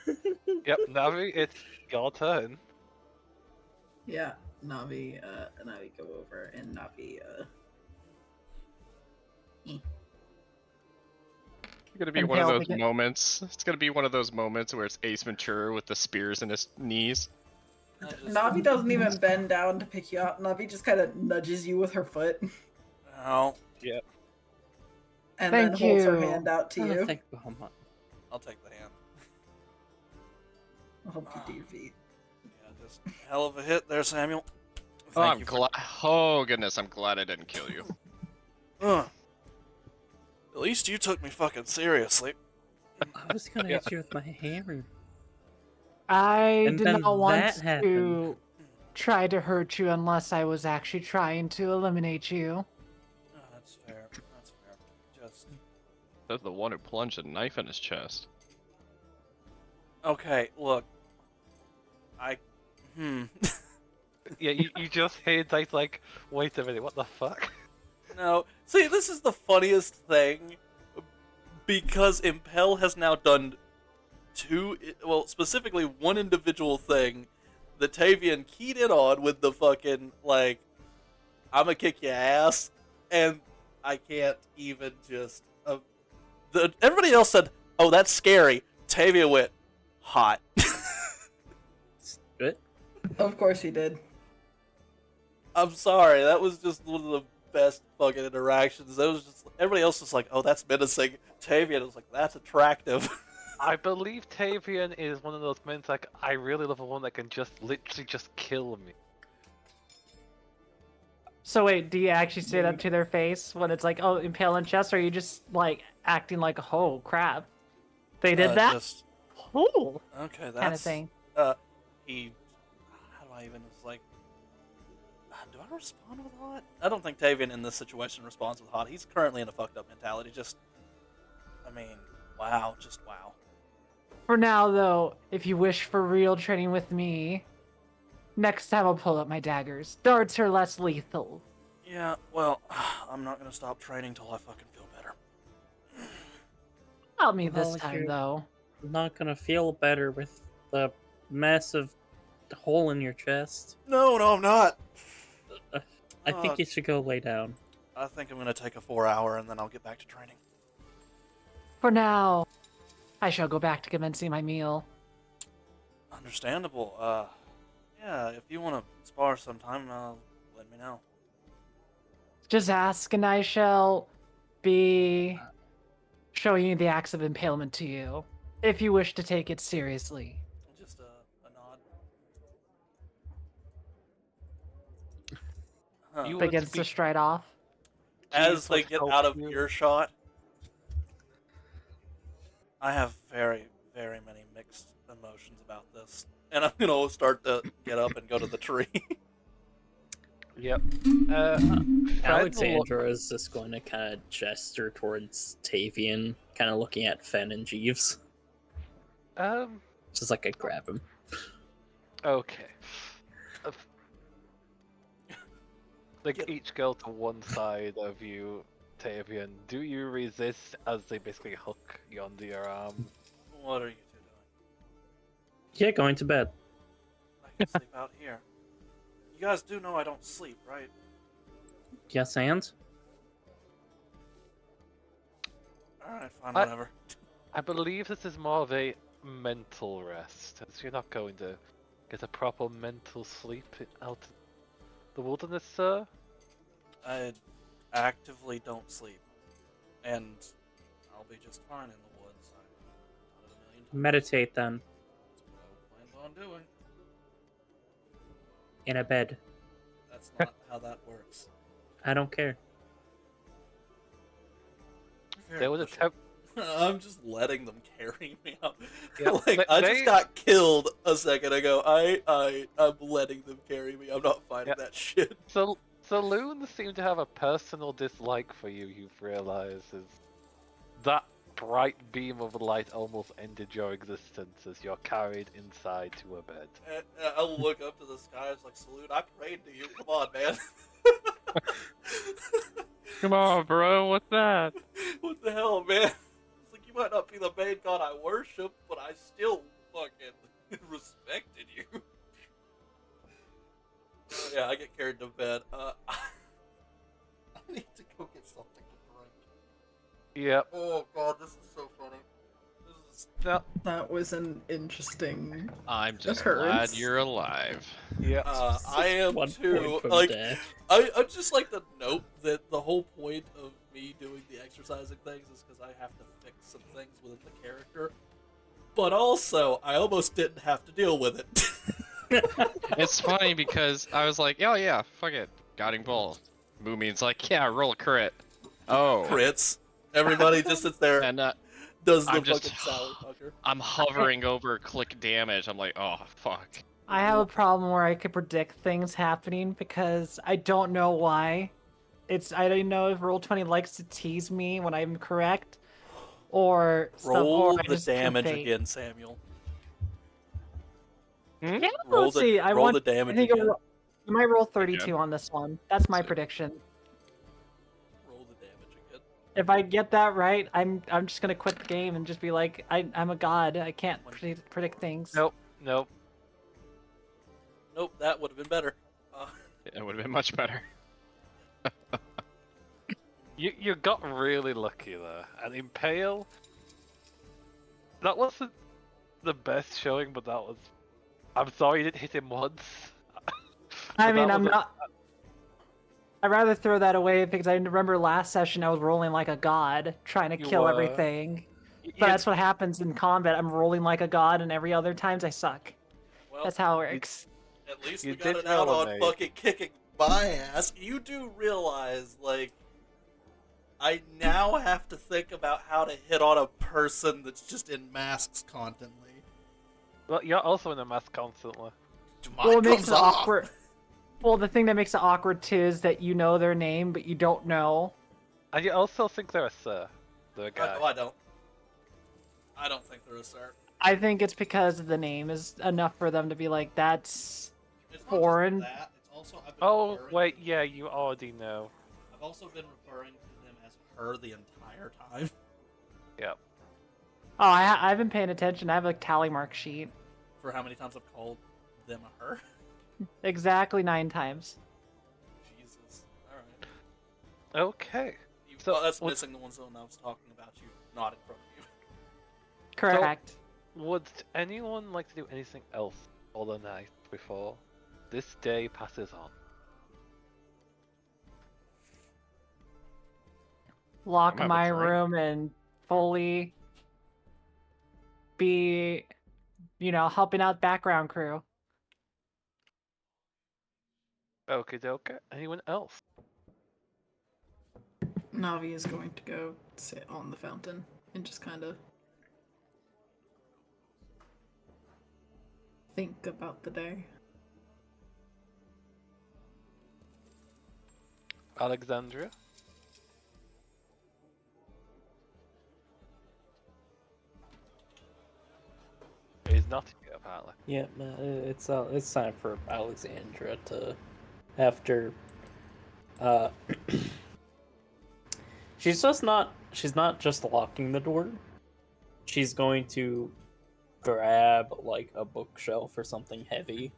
Speaker 3: Yep, Navi, it's your turn.
Speaker 2: Yeah, Navi go over and Navi
Speaker 5: It's gonna be one of those moments. It's gonna be one of those moments where it's Ace Ventura with the spears in his knees.
Speaker 2: Navi doesn't even bend down to pick you up. Navi just kind of nudges you with her foot
Speaker 1: Oh,
Speaker 3: Yep.
Speaker 2: and
Speaker 6: Thank
Speaker 2: then holds her
Speaker 6: you.
Speaker 2: hand out to
Speaker 8: Oh,
Speaker 2: you.
Speaker 8: thank Bahamut.
Speaker 1: I'll take the hand.
Speaker 2: I'll help you to your feet.
Speaker 1: Yeah, just hell of a hit there, Samuel.
Speaker 5: Oh,
Speaker 1: Thank
Speaker 5: I'm
Speaker 1: you
Speaker 5: glad. Oh goodness, I'm glad I didn't kill you.
Speaker 1: At least you took me fucking seriously.
Speaker 8: I was gonna hit you with my hammer.
Speaker 6: I
Speaker 8: And
Speaker 6: did
Speaker 8: then
Speaker 6: not want
Speaker 8: that happened.
Speaker 6: to try to hurt you unless I was actually trying to eliminate you.
Speaker 1: Oh, that's fair. That's fair. Just
Speaker 5: That's the one who plunged a knife in his chest.
Speaker 1: okay. Look,
Speaker 3: Yeah, you just hate like, wait a minute, what the fuck?
Speaker 1: No. See, this is the funniest thing because Impel has now done specifically one individual thing that Tavian keyed in on with the fucking, like, I'ma kick your ass, and I can't even just... everybody else said, oh, that's scary. Tavian went, hot.
Speaker 8: Good.
Speaker 2: Of course he did.
Speaker 1: I'm sorry, that was just one of the best fucking interactions. That was just everybody else was like, "Oh, that's menacing." Tavian was like, "That's attractive."
Speaker 3: I believe Tavian is one of those men like, I really love a woman that can just literally just kill me.
Speaker 6: So wait, do you actually say that to their face when it's like, oh, impale in chest, or are you just like acting like, oh crap, they did that?
Speaker 1: Just,
Speaker 6: Oh,
Speaker 1: okay, that's
Speaker 6: kind of thing.
Speaker 1: He. How do I even? It's like, do I respond with hot? I don't think Tavian in this situation responds with hot. He's currently in a fucked up mentality. Just, I mean, wow, just wow.
Speaker 6: For now, though, if you wish for real training with me, next time I'll pull up my daggers. Darts are less lethal.
Speaker 1: Yeah, well, I'm not gonna stop training till I fucking feel better.
Speaker 6: Help me this
Speaker 8: Well,
Speaker 6: time,
Speaker 8: you're-
Speaker 6: though.
Speaker 8: Not gonna feel better with the massive hole in your chest.
Speaker 1: No, I'm not.
Speaker 8: I think you should go lay down.
Speaker 1: I think I'm gonna take a 4-hour and then I'll get back to training.
Speaker 6: For now, I shall go back to commencing my meal.
Speaker 1: Understandable. Yeah, if you want to spar sometime, let me know.
Speaker 6: Just ask, and I shall be showing you the acts of impalement to you, if you wish to take it seriously.
Speaker 1: Just a nod. Huh.
Speaker 3: You would
Speaker 6: Begins to
Speaker 3: speak-
Speaker 6: stride off.
Speaker 1: As
Speaker 3: Jeez,
Speaker 1: they
Speaker 3: what
Speaker 1: get
Speaker 3: help
Speaker 1: out of
Speaker 3: you?
Speaker 1: earshot, I have very, very many mixed emotions about this. And I'm gonna start to get up and go to the tree.
Speaker 3: Yep.
Speaker 8: Alexandra is just going to kind of gesture towards Tavian, kind of looking at Fen and Jeeves. Just like I grab him.
Speaker 3: Okay. Like each go to one side of you, Tavian. Do you resist as they basically hook you onto your arm?
Speaker 1: What are you two doing?
Speaker 8: Yeah, going to bed.
Speaker 1: I can sleep out here. You guys do know I don't sleep, right?
Speaker 8: Yes, and?
Speaker 1: Alright, fine,
Speaker 3: I-
Speaker 1: whatever.
Speaker 3: I believe this is more of a mental rest, as you're not going to get a proper mental sleep out in the wilderness, sir.
Speaker 1: I actively don't sleep. And I'll be just fine in the woods. I've done it a million times.
Speaker 8: Meditate then.
Speaker 1: That's what I planned on doing.
Speaker 8: In a bed.
Speaker 1: That's not how that works.
Speaker 8: I don't care.
Speaker 3: They would attempt.
Speaker 1: I'm just letting them carry me up.
Speaker 3: Yeah,
Speaker 1: like I
Speaker 3: they-
Speaker 1: just got killed a second ago. I'm letting them carry me. I'm not fighting
Speaker 3: Yeah.
Speaker 1: that shit.
Speaker 3: So Saloons seem to have a personal dislike for you. You've realized is that bright beam of light almost ended your existence as you're carried inside to a bed.
Speaker 1: And I'll look up to the sky. It's like, salute. I prayed to you. Come on, man.
Speaker 5: Come on, bro. What's that?
Speaker 1: What the hell, man? It's like you might not be the main god I worship, but I still fucking respected you. yeah, I get carried to bed. I need to go get something to drink.
Speaker 3: Yep.
Speaker 1: Oh god, this is so funny. This is
Speaker 3: No.
Speaker 2: That was an interesting.
Speaker 5: I'm just
Speaker 2: Occurrence.
Speaker 5: glad you're alive.
Speaker 3: Yeah.
Speaker 1: I am
Speaker 8: One
Speaker 1: too.
Speaker 8: point from
Speaker 1: Like,
Speaker 8: death.
Speaker 1: I'd just like to note that the whole point of me doing the exercising things is because I have to fix some things within the character. But also, I almost didn't have to deal with it.
Speaker 5: It's funny because I was like, oh yeah, fuck it, Guiding Bolt. Moomie's like, yeah, roll a crit. Oh.
Speaker 1: Crits. Everybody just sits there,
Speaker 5: And
Speaker 1: does the
Speaker 5: I'm just-
Speaker 1: fucking Sally fucker.
Speaker 5: I'm hovering over click damage. I'm like, oh fuck.
Speaker 6: I have a problem where I could predict things happening because I don't know why. I don't know if Roll20 likes to tease me when I'm correct, or
Speaker 1: Roll
Speaker 6: or I
Speaker 1: the
Speaker 6: just can
Speaker 1: damage
Speaker 6: fake.
Speaker 1: again, Samuel.
Speaker 6: Yeah,
Speaker 1: Roll
Speaker 6: let's
Speaker 1: the-
Speaker 6: see. I
Speaker 1: roll
Speaker 6: want.
Speaker 1: the damage
Speaker 6: I think
Speaker 1: again.
Speaker 6: I might roll 32 on this one. That's my
Speaker 5: Sick.
Speaker 6: prediction.
Speaker 1: Roll the damage again.
Speaker 6: If I get that right, I'm just gonna quit the game and just be like, I'm a god. I can't predict things.
Speaker 3: Nope.
Speaker 1: Nope, that would have been better.
Speaker 5: It would have been much better.
Speaker 3: You got really lucky there. And Impale, that wasn't the best showing, but that was. I'm sorry you didn't hit him once.
Speaker 6: I
Speaker 3: But
Speaker 6: mean,
Speaker 3: that
Speaker 6: I'm
Speaker 3: was a-
Speaker 6: not. I'd rather throw that away because I remember last session I was rolling like a god, trying to
Speaker 3: You
Speaker 6: kill
Speaker 3: were.
Speaker 6: everything.
Speaker 3: You-
Speaker 6: But that's what happens in combat. I'm rolling like a god, and every other times I suck.
Speaker 1: Well,
Speaker 6: That's how it works.
Speaker 1: at least
Speaker 3: you
Speaker 1: we got
Speaker 3: did
Speaker 1: it out on
Speaker 3: elevate.
Speaker 1: fucking kicking my ass. You do realize, like, I now have to think about how to hit on a person that's just in masks constantly.
Speaker 3: Well, you're also in a mask constantly.
Speaker 1: Mine
Speaker 6: Well, it makes
Speaker 1: comes
Speaker 6: it
Speaker 1: off.
Speaker 6: awkward. Well, the thing that makes it awkward too is that you know their name, but you don't know.
Speaker 3: And you also think they're a sir. They're a guy.
Speaker 1: No, I don't. I don't think there is, sir.
Speaker 6: I think it's because the name is enough for them to be like, that's.
Speaker 1: It's not
Speaker 6: Foreign.
Speaker 1: Just that. It's also I've been
Speaker 3: Oh,
Speaker 1: referring
Speaker 3: wait,
Speaker 1: to-
Speaker 3: yeah, you already know.
Speaker 1: I've also been referring to them as her the entire time.
Speaker 3: Yep.
Speaker 6: Oh, I've been paying attention. I have a tally mark sheet.
Speaker 1: For how many times I've called them a her.
Speaker 6: Exactly 9 times.
Speaker 1: Jesus. Alright.
Speaker 3: Okay.
Speaker 1: So
Speaker 3: So,
Speaker 1: that's
Speaker 3: what-
Speaker 1: missing the ones when I was talking about you, not in front of you.
Speaker 6: Correct.
Speaker 3: Would anyone like to do anything else all the night before this day passes on?
Speaker 6: Lock
Speaker 5: I'm
Speaker 6: my
Speaker 5: having a drink.
Speaker 6: room and fully be, helping out background crew.
Speaker 3: Okay, doke. Anyone else?
Speaker 2: Navi is going to go sit on the fountain and just kind of think about the day.
Speaker 3: Alexandria? He's not here, apparently.
Speaker 8: Yeah, it's time for Alexandra to, after, she's not just locking the door. She's going to grab like a bookshelf or something heavy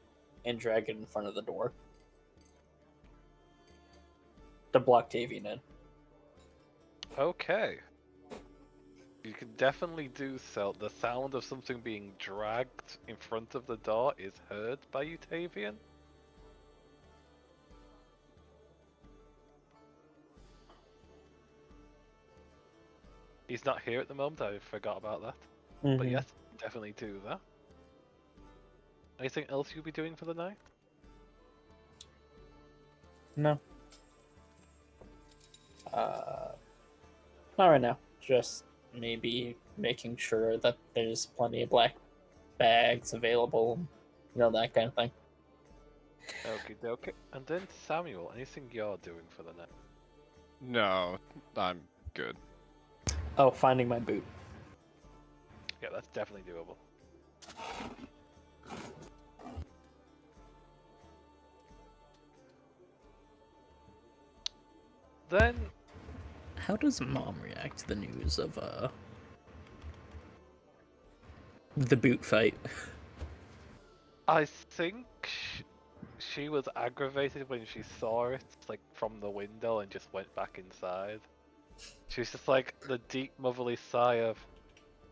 Speaker 8: and drag it in front of the door to block Tavian in.
Speaker 3: Okay. You can definitely do so. The sound of something being dragged in front of the door is heard by you, Tavian. He's not here at the moment, I forgot about that. But
Speaker 8: Mhm.
Speaker 3: yes, definitely do that. Anything else you'll be doing for the night?
Speaker 8: No. Not right now. Just maybe making sure that there's plenty of black bags available. That kind of thing.
Speaker 3: Okay, okay. And then Samuel, anything you're doing for the night?
Speaker 5: No, I'm good.
Speaker 8: Oh, finding my boot.
Speaker 3: Yeah, that's definitely doable. Then,
Speaker 8: How does Mom react to the news of the boot fight?
Speaker 3: I think she was aggravated when she saw it, like from the window, and just went back inside. She was just like the deep motherly sigh of,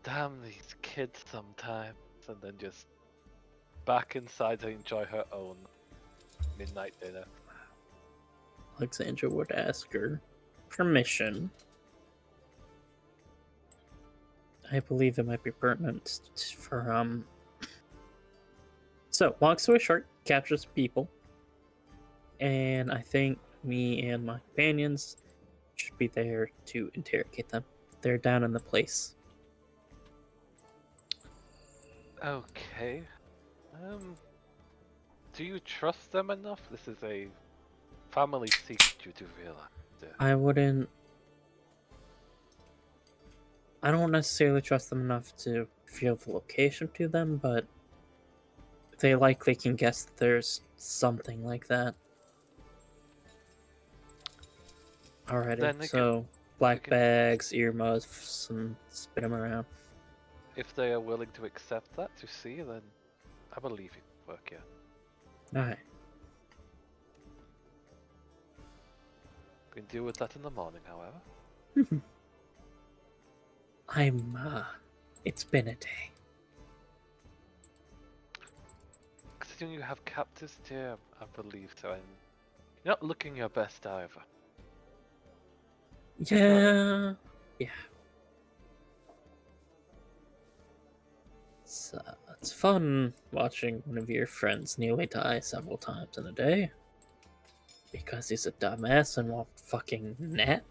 Speaker 3: "Damn these kids sometimes," and then just back inside to enjoy her own midnight dinner.
Speaker 8: Alexandra would ask her permission. I believe it might be pertinent for So, long story short, captures people. And I think me and my companions should be there to interrogate them. They're down in the place.
Speaker 3: Okay. Do you trust them enough? This is a family secret, you do realize.
Speaker 8: I don't necessarily trust them enough to reveal the location to them, but they likely can guess that there's something like that. Alrighty,
Speaker 3: Then they
Speaker 8: so black
Speaker 3: can-
Speaker 8: bags, earmuffs, and spin them around.
Speaker 3: If they are willing to accept that to see, then I believe it will work, yeah.
Speaker 8: Alright.
Speaker 3: We can deal with that in the morning, however.
Speaker 8: It's been a day.
Speaker 3: Considering you have captives, dear, I believe so, and you're not looking your best either.
Speaker 8: Yeah. It's fun watching one of your friends nearly die several times in a day. Because he's a dumbass and won't fucking nap.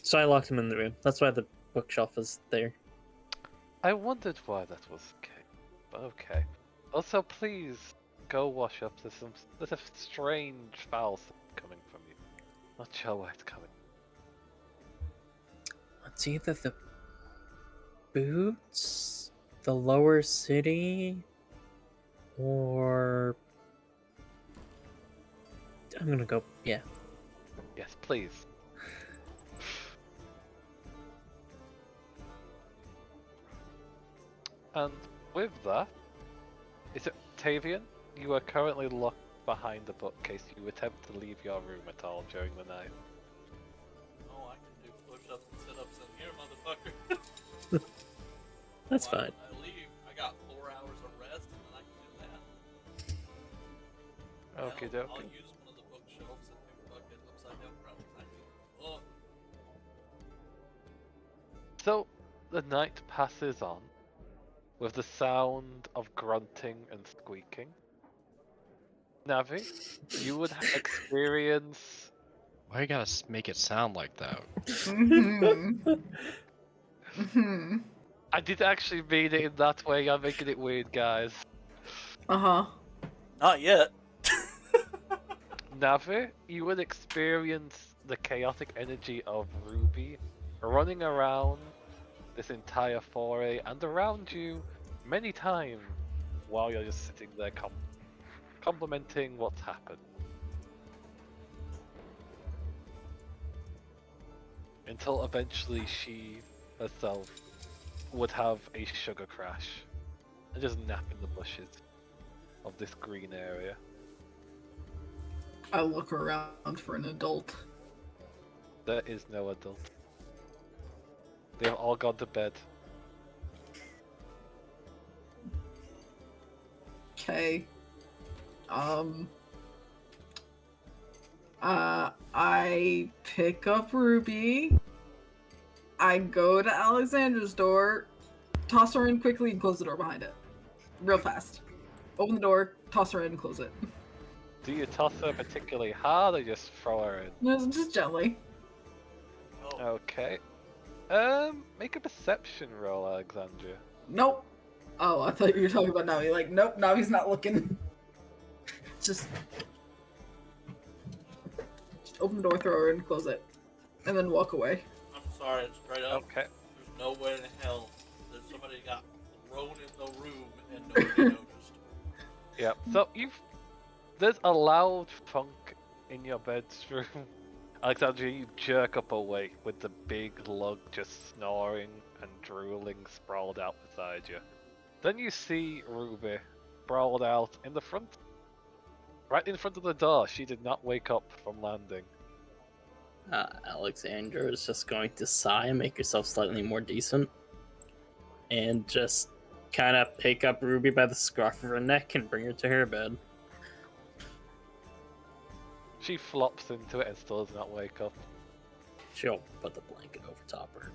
Speaker 8: So I locked him in the room. That's why the bookshelf is there.
Speaker 3: I wondered why that was the case, but okay. Also, please go wash up. There's a strange foul scent coming from you. Not sure why it's coming.
Speaker 8: It's either the boots, the lower city, or... I'm gonna go, yeah.
Speaker 3: Yes, please. And with that, is it Tavian? You are currently locked behind the bookcase. You attempt to leave your room at all during the night.
Speaker 1: Oh, I can do push-ups and sit-ups in here, motherfucker.
Speaker 8: That's
Speaker 1: Why
Speaker 8: fine.
Speaker 1: would I leave? I got 4 hours of rest, and then I can do that.
Speaker 3: Okay,
Speaker 1: Hell,
Speaker 3: dokie.
Speaker 1: I'll use one of the bookshelves and pick a bucket upside down probably. Oh,
Speaker 3: So, the night passes on, with the sound of grunting and squeaking. Navi, you would experience...
Speaker 5: Why you gotta make it sound like that?
Speaker 3: I did actually mean it in that way, I'm making it weird, guys.
Speaker 2: Uh-huh.
Speaker 1: not yet.
Speaker 3: Navi, you would experience the chaotic energy of Ruby running around this entire foray and around you many times while you're just sitting there complimenting what's happened. Until eventually she herself would have a sugar crash and just nap in the bushes of this green area.
Speaker 2: I look around for an adult.
Speaker 3: There is no adult. They have all gone to bed.
Speaker 2: Okay. I pick up Ruby. I go to Alexandra's door, toss her in quickly, and close the door behind it. Real fast. Open the door, toss her in, and close it.
Speaker 3: Do you toss her particularly hard or just throw her in?
Speaker 2: Just gently.
Speaker 1: Oh,
Speaker 3: Okay. Make a perception roll, Alexandria.
Speaker 2: Nope. Oh, I thought you were talking about Navi. Like, nope, Navi's not looking. Just open the door, throw her in, close it, and then walk away.
Speaker 1: I'm sorry, straight up.
Speaker 3: Okay.
Speaker 1: There's no way in hell that somebody got thrown in the room and nobody noticed.
Speaker 3: Yeah. So there's a loud funk in your bedroom. Alexandria, you jerk up awake with the big lug just snoring and drooling sprawled out beside you. Then you see Ruby sprawled out in the front, right in front of the door. She did not wake up from landing.
Speaker 8: Alexandra is just going to sigh and make herself slightly more decent, and just kind of pick up Ruby by the scruff of her neck and bring her to her bed.
Speaker 3: She flops into it and still does not wake up.
Speaker 8: She'll put the blanket over top of her.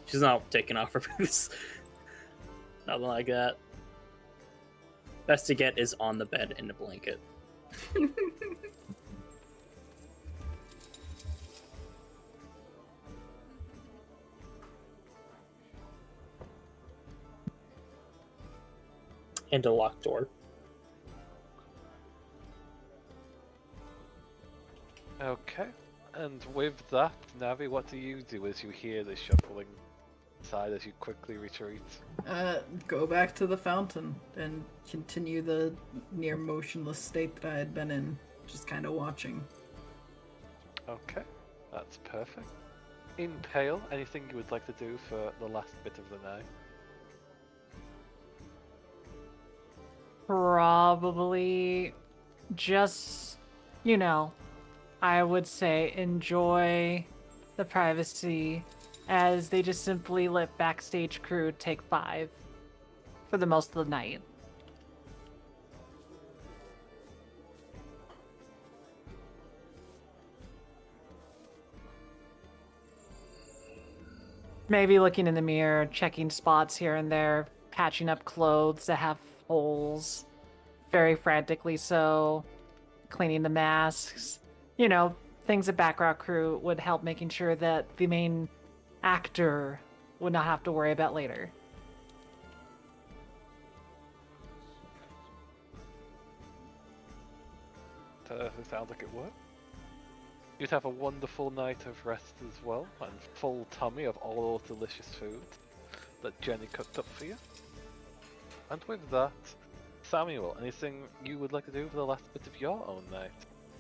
Speaker 8: She's not taking off her boots. Nothing like that. Best to get is on the bed in the blanket. And a locked door.
Speaker 3: Okay, and with that, Navi, what do you do as you hear the shuffling inside as you quickly retreat?
Speaker 2: Go back to the fountain and continue the near motionless state that I had been in, just kind of watching.
Speaker 3: Okay, that's perfect. Impale, anything you would like to do for the last bit of the night?
Speaker 6: Probably just, I would say enjoy the privacy as they just simply let backstage crew take 5 for the most of the night. Maybe looking in the mirror, checking spots here and there, patching up clothes that have holes, very frantically so, cleaning the masks, things the background crew would help making sure that the main actor would not have to worry about later.
Speaker 3: It sounds like it worked. You'd have a wonderful night of rest as well, and full tummy of all the delicious food that Jenny cooked up for you. And with that, Samuel, anything you would like to do for the last bit of your own night?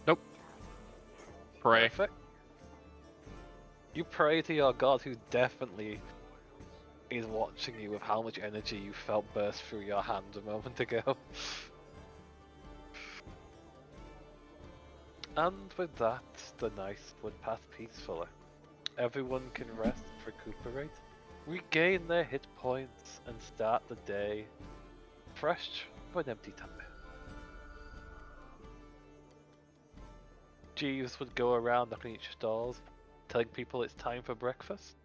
Speaker 5: Nope. Pray.
Speaker 3: Perfect. You pray to your god, who definitely is watching you with how much energy you felt burst through your hand a moment ago. And with that, the night would pass peacefully. Everyone can rest, recuperate, regain their hit points, and start the day fresh for an empty tummy. Jeeves would go around knocking each doors, telling people it's time for breakfast,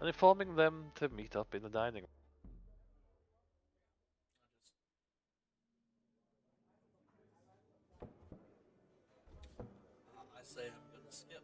Speaker 3: and informing them to meet up in the dining room.
Speaker 1: I say I'm gonna skip.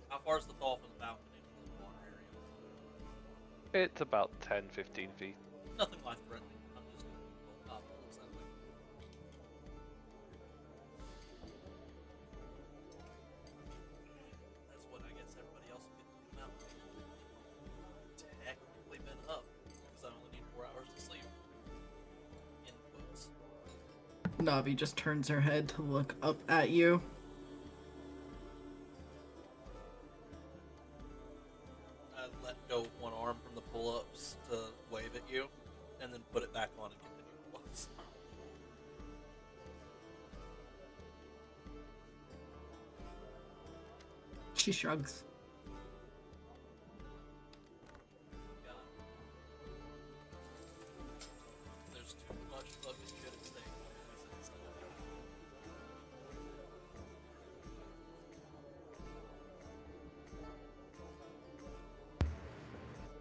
Speaker 1: How far is the fall from the balcony to the water area?
Speaker 3: It's about 10-15 feet.
Speaker 1: Nothing life-threatening. I'm just gonna pull up pull that way. That's what I guess everybody else will get to do now. Technically been up because I only need 4 hours to sleep. Inputs.
Speaker 2: Navi just turns her head to look up at you.
Speaker 1: I let go of one arm from the pull-ups to wave at you, and then put it back on and continue pull-ups.
Speaker 2: She shrugs.
Speaker 1: God. There's too much fucking shit at stake.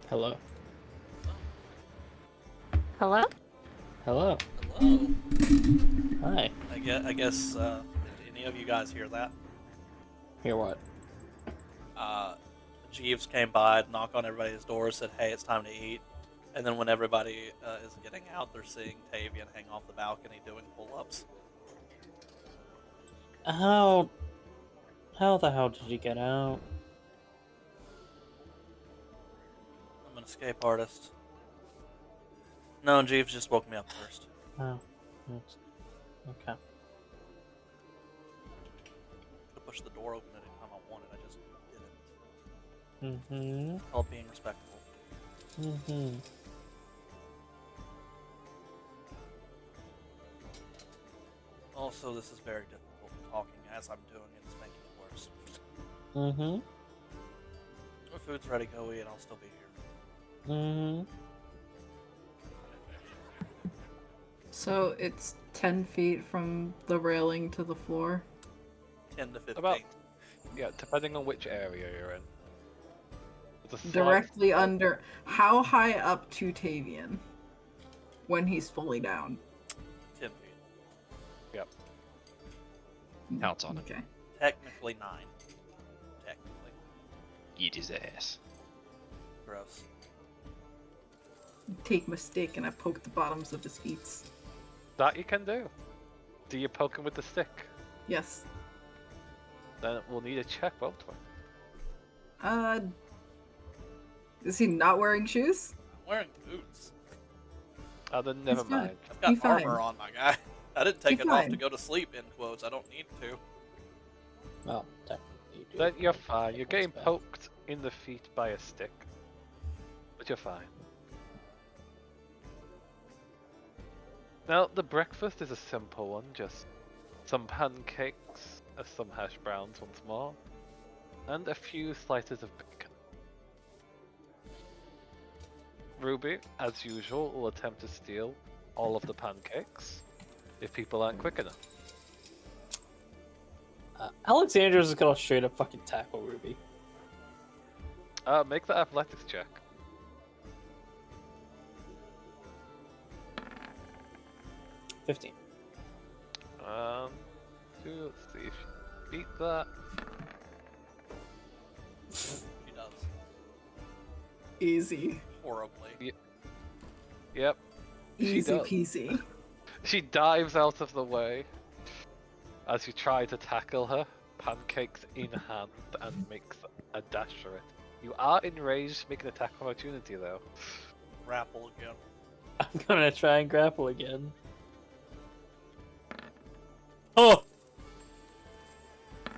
Speaker 8: Hello.
Speaker 6: Hello?
Speaker 8: Hello.
Speaker 1: Hello.
Speaker 8: Hi.
Speaker 1: I guess did any of you guys hear that?
Speaker 8: Hear what?
Speaker 1: Jeeves came by, knocked on everybody's door, said, "Hey, it's time to eat." And then when everybody is getting out, they're seeing Tavian hang off the balcony doing pull-ups.
Speaker 8: How the hell did you get out?
Speaker 1: Escape artist. No, Jeeves just woke me up first.
Speaker 8: Oh. Okay.
Speaker 1: To push the door open anytime I wanted, I just didn't.
Speaker 8: Mm-hmm.
Speaker 1: Called being respectful.
Speaker 8: Mm-hmm.
Speaker 1: Also, this is very difficult. Talking as I'm doing it is making it worse.
Speaker 8: Mm-hmm.
Speaker 1: If food's ready, go eat. I'll still be here.
Speaker 8: Mm-hmm.
Speaker 2: So it's 10 feet from the railing to the floor.
Speaker 1: 10 to 15.
Speaker 3: About- Yeah, depending on which area you're in. There's a slight-
Speaker 2: Directly under. How high up to Tavian? When he's fully down.
Speaker 1: 10 feet.
Speaker 5: Counts on it.
Speaker 2: Okay.
Speaker 1: Technically 9. Technically.
Speaker 5: Eat his ass.
Speaker 1: Gross.
Speaker 2: Take my stick and I poke the bottoms of his feet.
Speaker 3: That you can do. Do you poke him with the stick?
Speaker 2: Yes.
Speaker 3: Then we'll need a check both ways.
Speaker 2: Is he not wearing shoes?
Speaker 1: I'm wearing boots.
Speaker 3: Then never
Speaker 2: fine.
Speaker 3: mind.
Speaker 1: I've got
Speaker 2: Be fine.
Speaker 1: armor on, my guy. I didn't take
Speaker 2: Be
Speaker 1: it off to
Speaker 2: fine.
Speaker 1: go to sleep, in quotes. I don't need to.
Speaker 8: Well, technically you do.
Speaker 3: Then you're
Speaker 8: but
Speaker 3: fine. You're
Speaker 8: that's
Speaker 3: getting
Speaker 8: bad.
Speaker 3: poked in the feet by a stick. But you're fine. Now, the breakfast is a simple one. Just some pancakes, some hash browns once more, and a few slices of bacon. Ruby, as usual, will attempt to steal all of the pancakes if people aren't quick enough.
Speaker 8: Alexander's is gonna straight up fucking tackle Ruby.
Speaker 3: Make the athletics check.
Speaker 8: $15.
Speaker 3: Let's see if you beat that.
Speaker 1: She does.
Speaker 2: Easy.
Speaker 1: Horribly.
Speaker 3: Yep. She
Speaker 2: Easy
Speaker 3: does.
Speaker 2: peasy.
Speaker 3: She dives out of the way as you try to tackle her, pancakes in hand, and makes a dash for it. You are enraged, make an attack opportunity though.
Speaker 1: Grapple again.
Speaker 8: I'm gonna try and grapple again. Oh!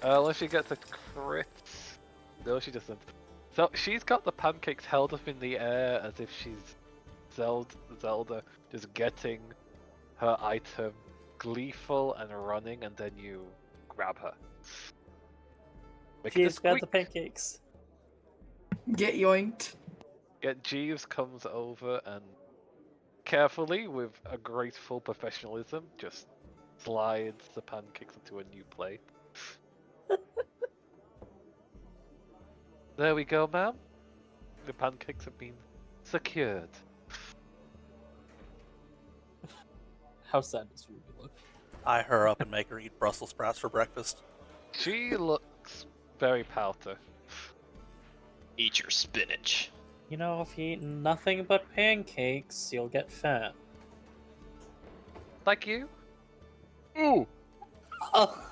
Speaker 3: Unless she gets a crit. No, she doesn't. So she's got the pancakes held up in the air as if she's Zelda just getting her item gleeful and running, and then you grab her. Make it a
Speaker 8: She's got the
Speaker 3: squeak.
Speaker 8: pancakes.
Speaker 2: Get yoinked.
Speaker 3: Yet Jeeves comes over and carefully, with a graceful professionalism, just slides the pancakes into a new plate. There we go, ma'am. The pancakes have been secured.
Speaker 8: How sad does Ruby look?
Speaker 1: Eye her up and make her eat Brussels sprouts for breakfast.
Speaker 3: She looks very pouter.
Speaker 5: Eat your spinach.
Speaker 8: You know, if you eat nothing but pancakes, you'll get fat.
Speaker 3: Like you?
Speaker 5: Ooh.
Speaker 8: Oh.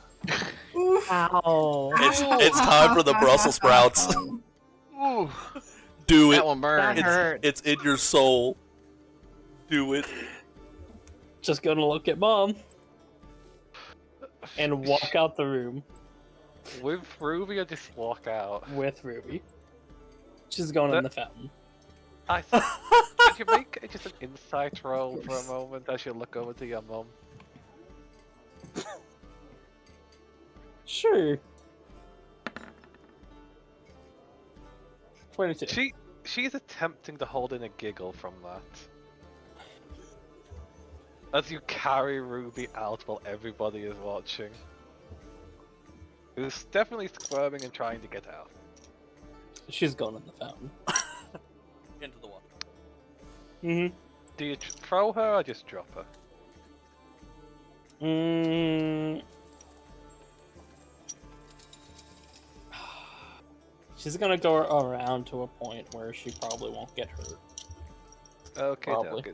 Speaker 2: Oof.
Speaker 6: Ow.
Speaker 1: It's time for the Brussels sprouts.
Speaker 5: Ooh.
Speaker 1: Do
Speaker 5: That
Speaker 1: it.
Speaker 5: one burned.
Speaker 6: That hurt.
Speaker 1: It's in your soul. Do it.
Speaker 8: Just gonna look at Mom and walk out the room
Speaker 3: With Ruby, I just walk out.
Speaker 8: with Ruby. She's going in the fountain.
Speaker 3: I could you make just an insight roll for a moment as you look over to your mum?
Speaker 8: Sure. 22.
Speaker 3: She's attempting to hold in a giggle from that. As you carry Ruby out while everybody is watching. Who's definitely squirming and trying to get out.
Speaker 8: She's going in the fountain.
Speaker 1: Into the water.
Speaker 8: Mm-hmm.
Speaker 3: Do you throw her or just drop her?
Speaker 8: She's gonna go around to a point where she probably won't get hurt.
Speaker 3: Okay,
Speaker 8: Probably.
Speaker 3: okay.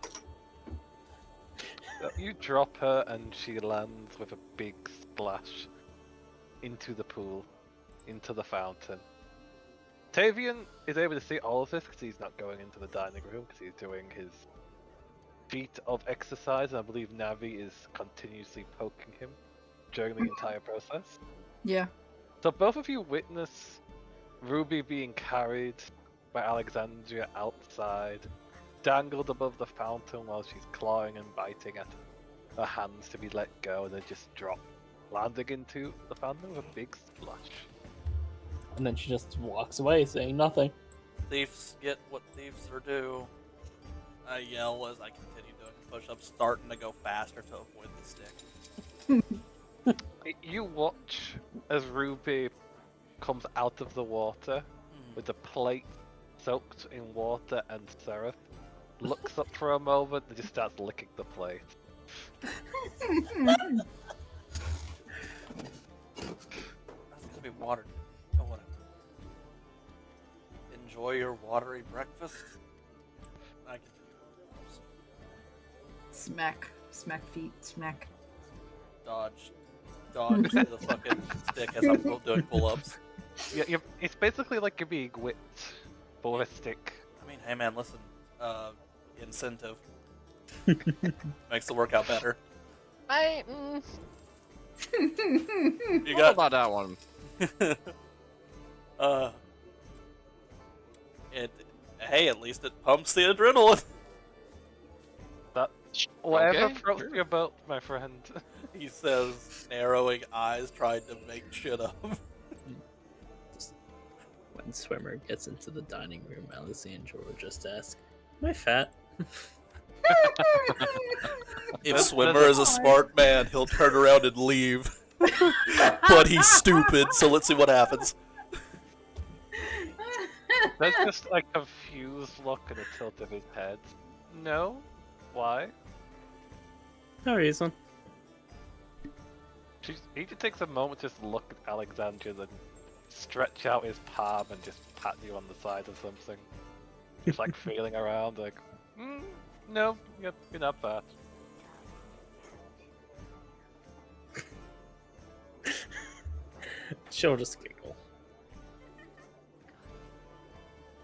Speaker 3: So you drop her and she lands with a big splash into the pool, into the fountain. Tavian is able to see all of this because he's not going into the dining room because he's doing his feat of exercise. And I believe Navi is continuously poking him during the entire process.
Speaker 2: Yeah.
Speaker 3: So both of you witness Ruby being carried by Alexandria outside, dangled above the fountain while she's clawing and biting at her hands to be let go, and then just drop, landing into the fountain with a big splash.
Speaker 8: And then she just walks away, saying nothing.
Speaker 1: Thieves get what thieves are due. I yell as I continue doing push-ups, starting to go faster to avoid the stick.
Speaker 3: You watch as Ruby comes out of the water with the plate soaked in water, and Seraph looks up for a moment and just starts licking the plate.
Speaker 1: That's gonna be watered. Oh, whatever. Enjoy your watery breakfast. I can.
Speaker 2: Smack. Smack feet. Smack.
Speaker 1: Dodge the fucking stick as I'm doing pull-ups.
Speaker 3: Yeah, it's basically like you're being whipped, but with a stick.
Speaker 1: I mean, hey man, listen. Incentive makes the workout better.
Speaker 5: You
Speaker 1: You
Speaker 5: got
Speaker 1: got
Speaker 5: about that one.
Speaker 1: Hey, at least it pumps the adrenaline.
Speaker 3: Whatever
Speaker 5: Okay,
Speaker 3: floats
Speaker 5: sure.
Speaker 3: your boat, my friend.
Speaker 1: He says, narrowing eyes, trying to make shit up.
Speaker 8: When Swimmer gets into the dining room, Alexandra will just ask, "Am I fat?"
Speaker 1: If Swimmer is a smart man, he'll turn around and leave. But he's stupid, so let's see what happens.
Speaker 3: There's just a confused look and a tilt of his head. No? Why?
Speaker 8: No reason.
Speaker 3: He just takes a moment to just look at Alexandria, then stretch out his palm and just pat you on the side or something. Just like feeling around, like, no, you're not bad.
Speaker 8: She'll just giggle.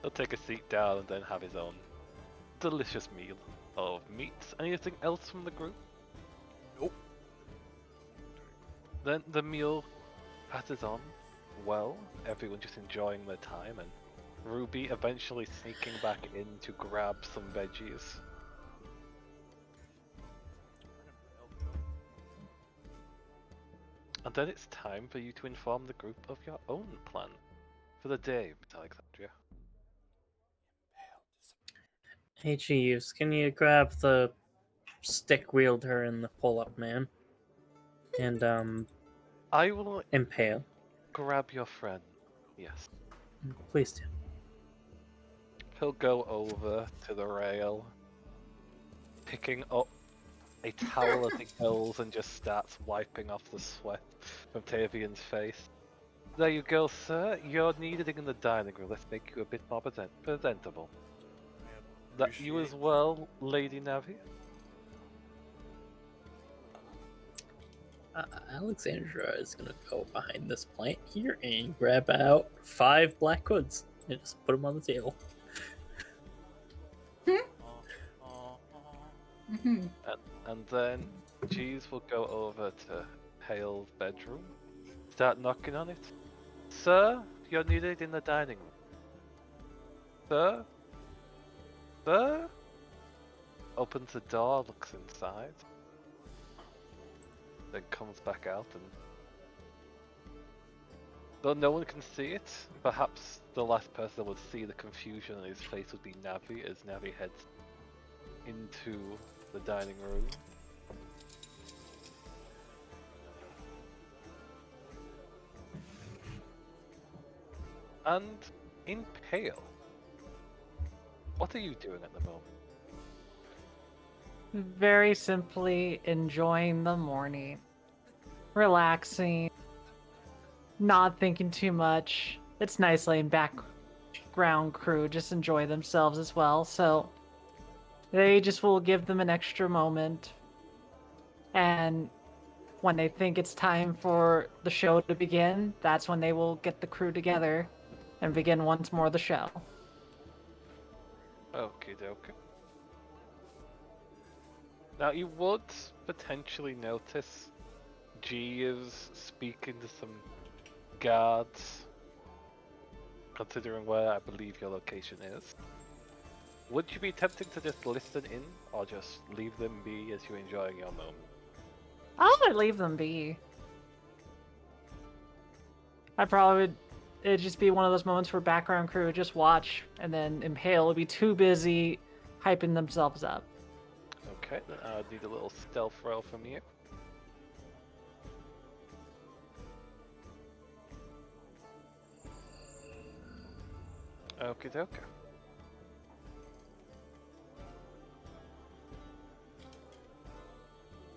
Speaker 3: He'll take a seat down and then have his own delicious meal of meats. Anything else from the group?
Speaker 1: Nope.
Speaker 3: Then the meal passes on well, everyone just enjoying their time, and Ruby eventually sneaking back in to grab some veggies. And then it's time for you to inform the group of your own plan for the day, Miss Alexandria.
Speaker 8: Hey Jeeves, can you grab the stick wielder and the pull-up man? And
Speaker 3: I will
Speaker 8: impale.
Speaker 3: grab your friend. Yes.
Speaker 8: Please do.
Speaker 3: He'll go over to the rail, picking up a towel as he goes and just starts wiping off the sweat from Tavian's face. There you go, sir. You're needed in the dining room. Let's make you a bit more presentable. That you as well, Lady Navi?
Speaker 8: Alexandra is gonna go behind this plant here and grab out 5 black hoods and just put them on the table.
Speaker 3: And then Jeeves will go over to Hale's bedroom, start knocking on it. Sir, you're needed in the dining room. Sir? Sir? Opens the door, looks inside, then comes back out, and though no one can see it, perhaps the last person that would see the confusion on his face would be Navi, as Navi heads into the dining room. And Impale, what are you doing at the moment?
Speaker 6: Very simply enjoying the morning, relaxing, not thinking too much. It's nice letting background crew just enjoy themselves as well. So they just will give them an extra moment. And when they think it's time for the show to begin, that's when they will get the crew together and begin once more the show.
Speaker 3: Okay, dokie. Now you would potentially notice G is speaking to some guards, considering where I believe your location is. Would you be tempted to just listen in, or just leave them be as you're enjoying your moment?
Speaker 6: I'll leave them be. It'd just be one of those moments where background crew would just watch, and then Impale would be too busy hyping themselves up.
Speaker 3: Okay, then I would need a little stealth roll from you. Okie dokie.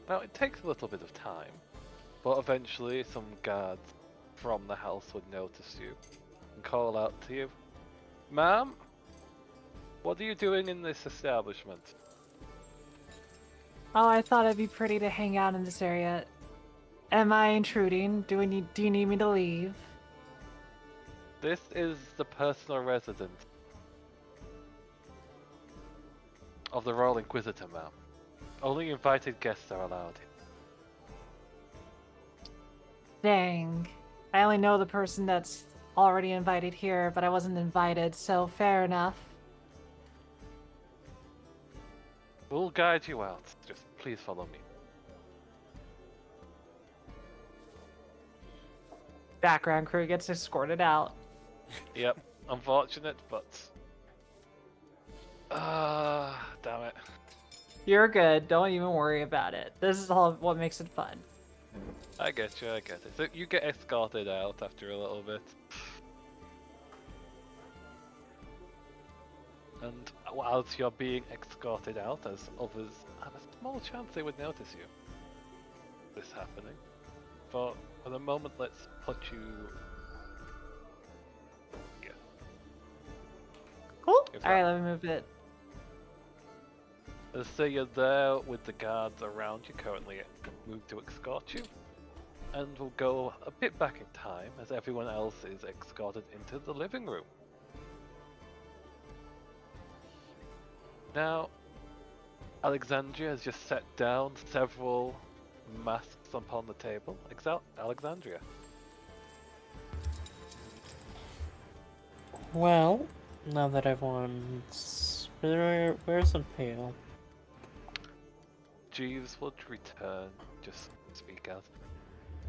Speaker 3: Now it takes a little bit of time, but eventually some guards from the house would notice you and call out to you. Ma'am, what are you doing in this establishment?
Speaker 6: Oh, I thought it'd be pretty to hang out in this area. Am I intruding? Do you need me to leave?
Speaker 3: This is the personal residence of the Royal Inquisitor, ma'am. Only invited guests are allowed.
Speaker 6: Dang. I only know the person that's already invited here, but I wasn't invited, so fair enough.
Speaker 3: We'll guide you out. Just please follow me.
Speaker 6: Background crew gets escorted out.
Speaker 3: Yep, unfortunate, but... damn it.
Speaker 6: You're good. Don't even worry about it. This is all what makes it fun.
Speaker 3: I get you, I get it. So you get escorted out after a little bit. And whilst you're being escorted out, as others have a small chance they would notice you. This happening. For the moment, let's put you... Yeah.
Speaker 6: Cool.
Speaker 3: If
Speaker 6: Alright,
Speaker 3: that-
Speaker 6: let me move it.
Speaker 3: So you're there with the guards around you currently moved to escort you. And we'll go a bit back in time as everyone else is escorted into the living room. Now, Alexandria has just set down several masks upon the table. Alexandria.
Speaker 8: Well, now that everyone's... Where's Impale?
Speaker 3: Jeeves would return, just speak out.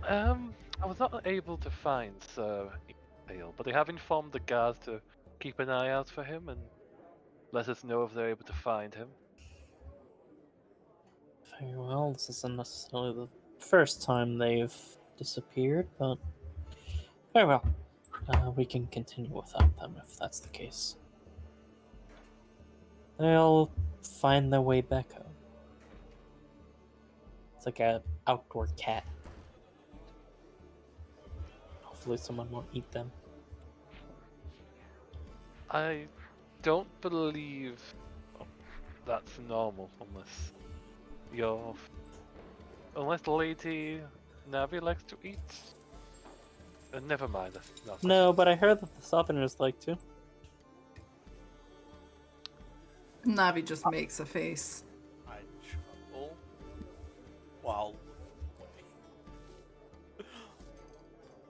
Speaker 3: I was not able to find Sir Impale, but they have informed the guards to keep an eye out for him and let us know if they're able to find him.
Speaker 8: Very well, this isn't necessarily the first time they've disappeared, but very well. We can continue without them if that's the case. They'll find their way back home. It's like an outdoor cat. Hopefully someone won't eat them.
Speaker 3: I don't believe that's normal unless Lady Navi likes to eat. Never mind. That's not
Speaker 8: No, but I heard that the Southerners like to.
Speaker 2: Navi just makes a face.
Speaker 1: I chuckle while looking.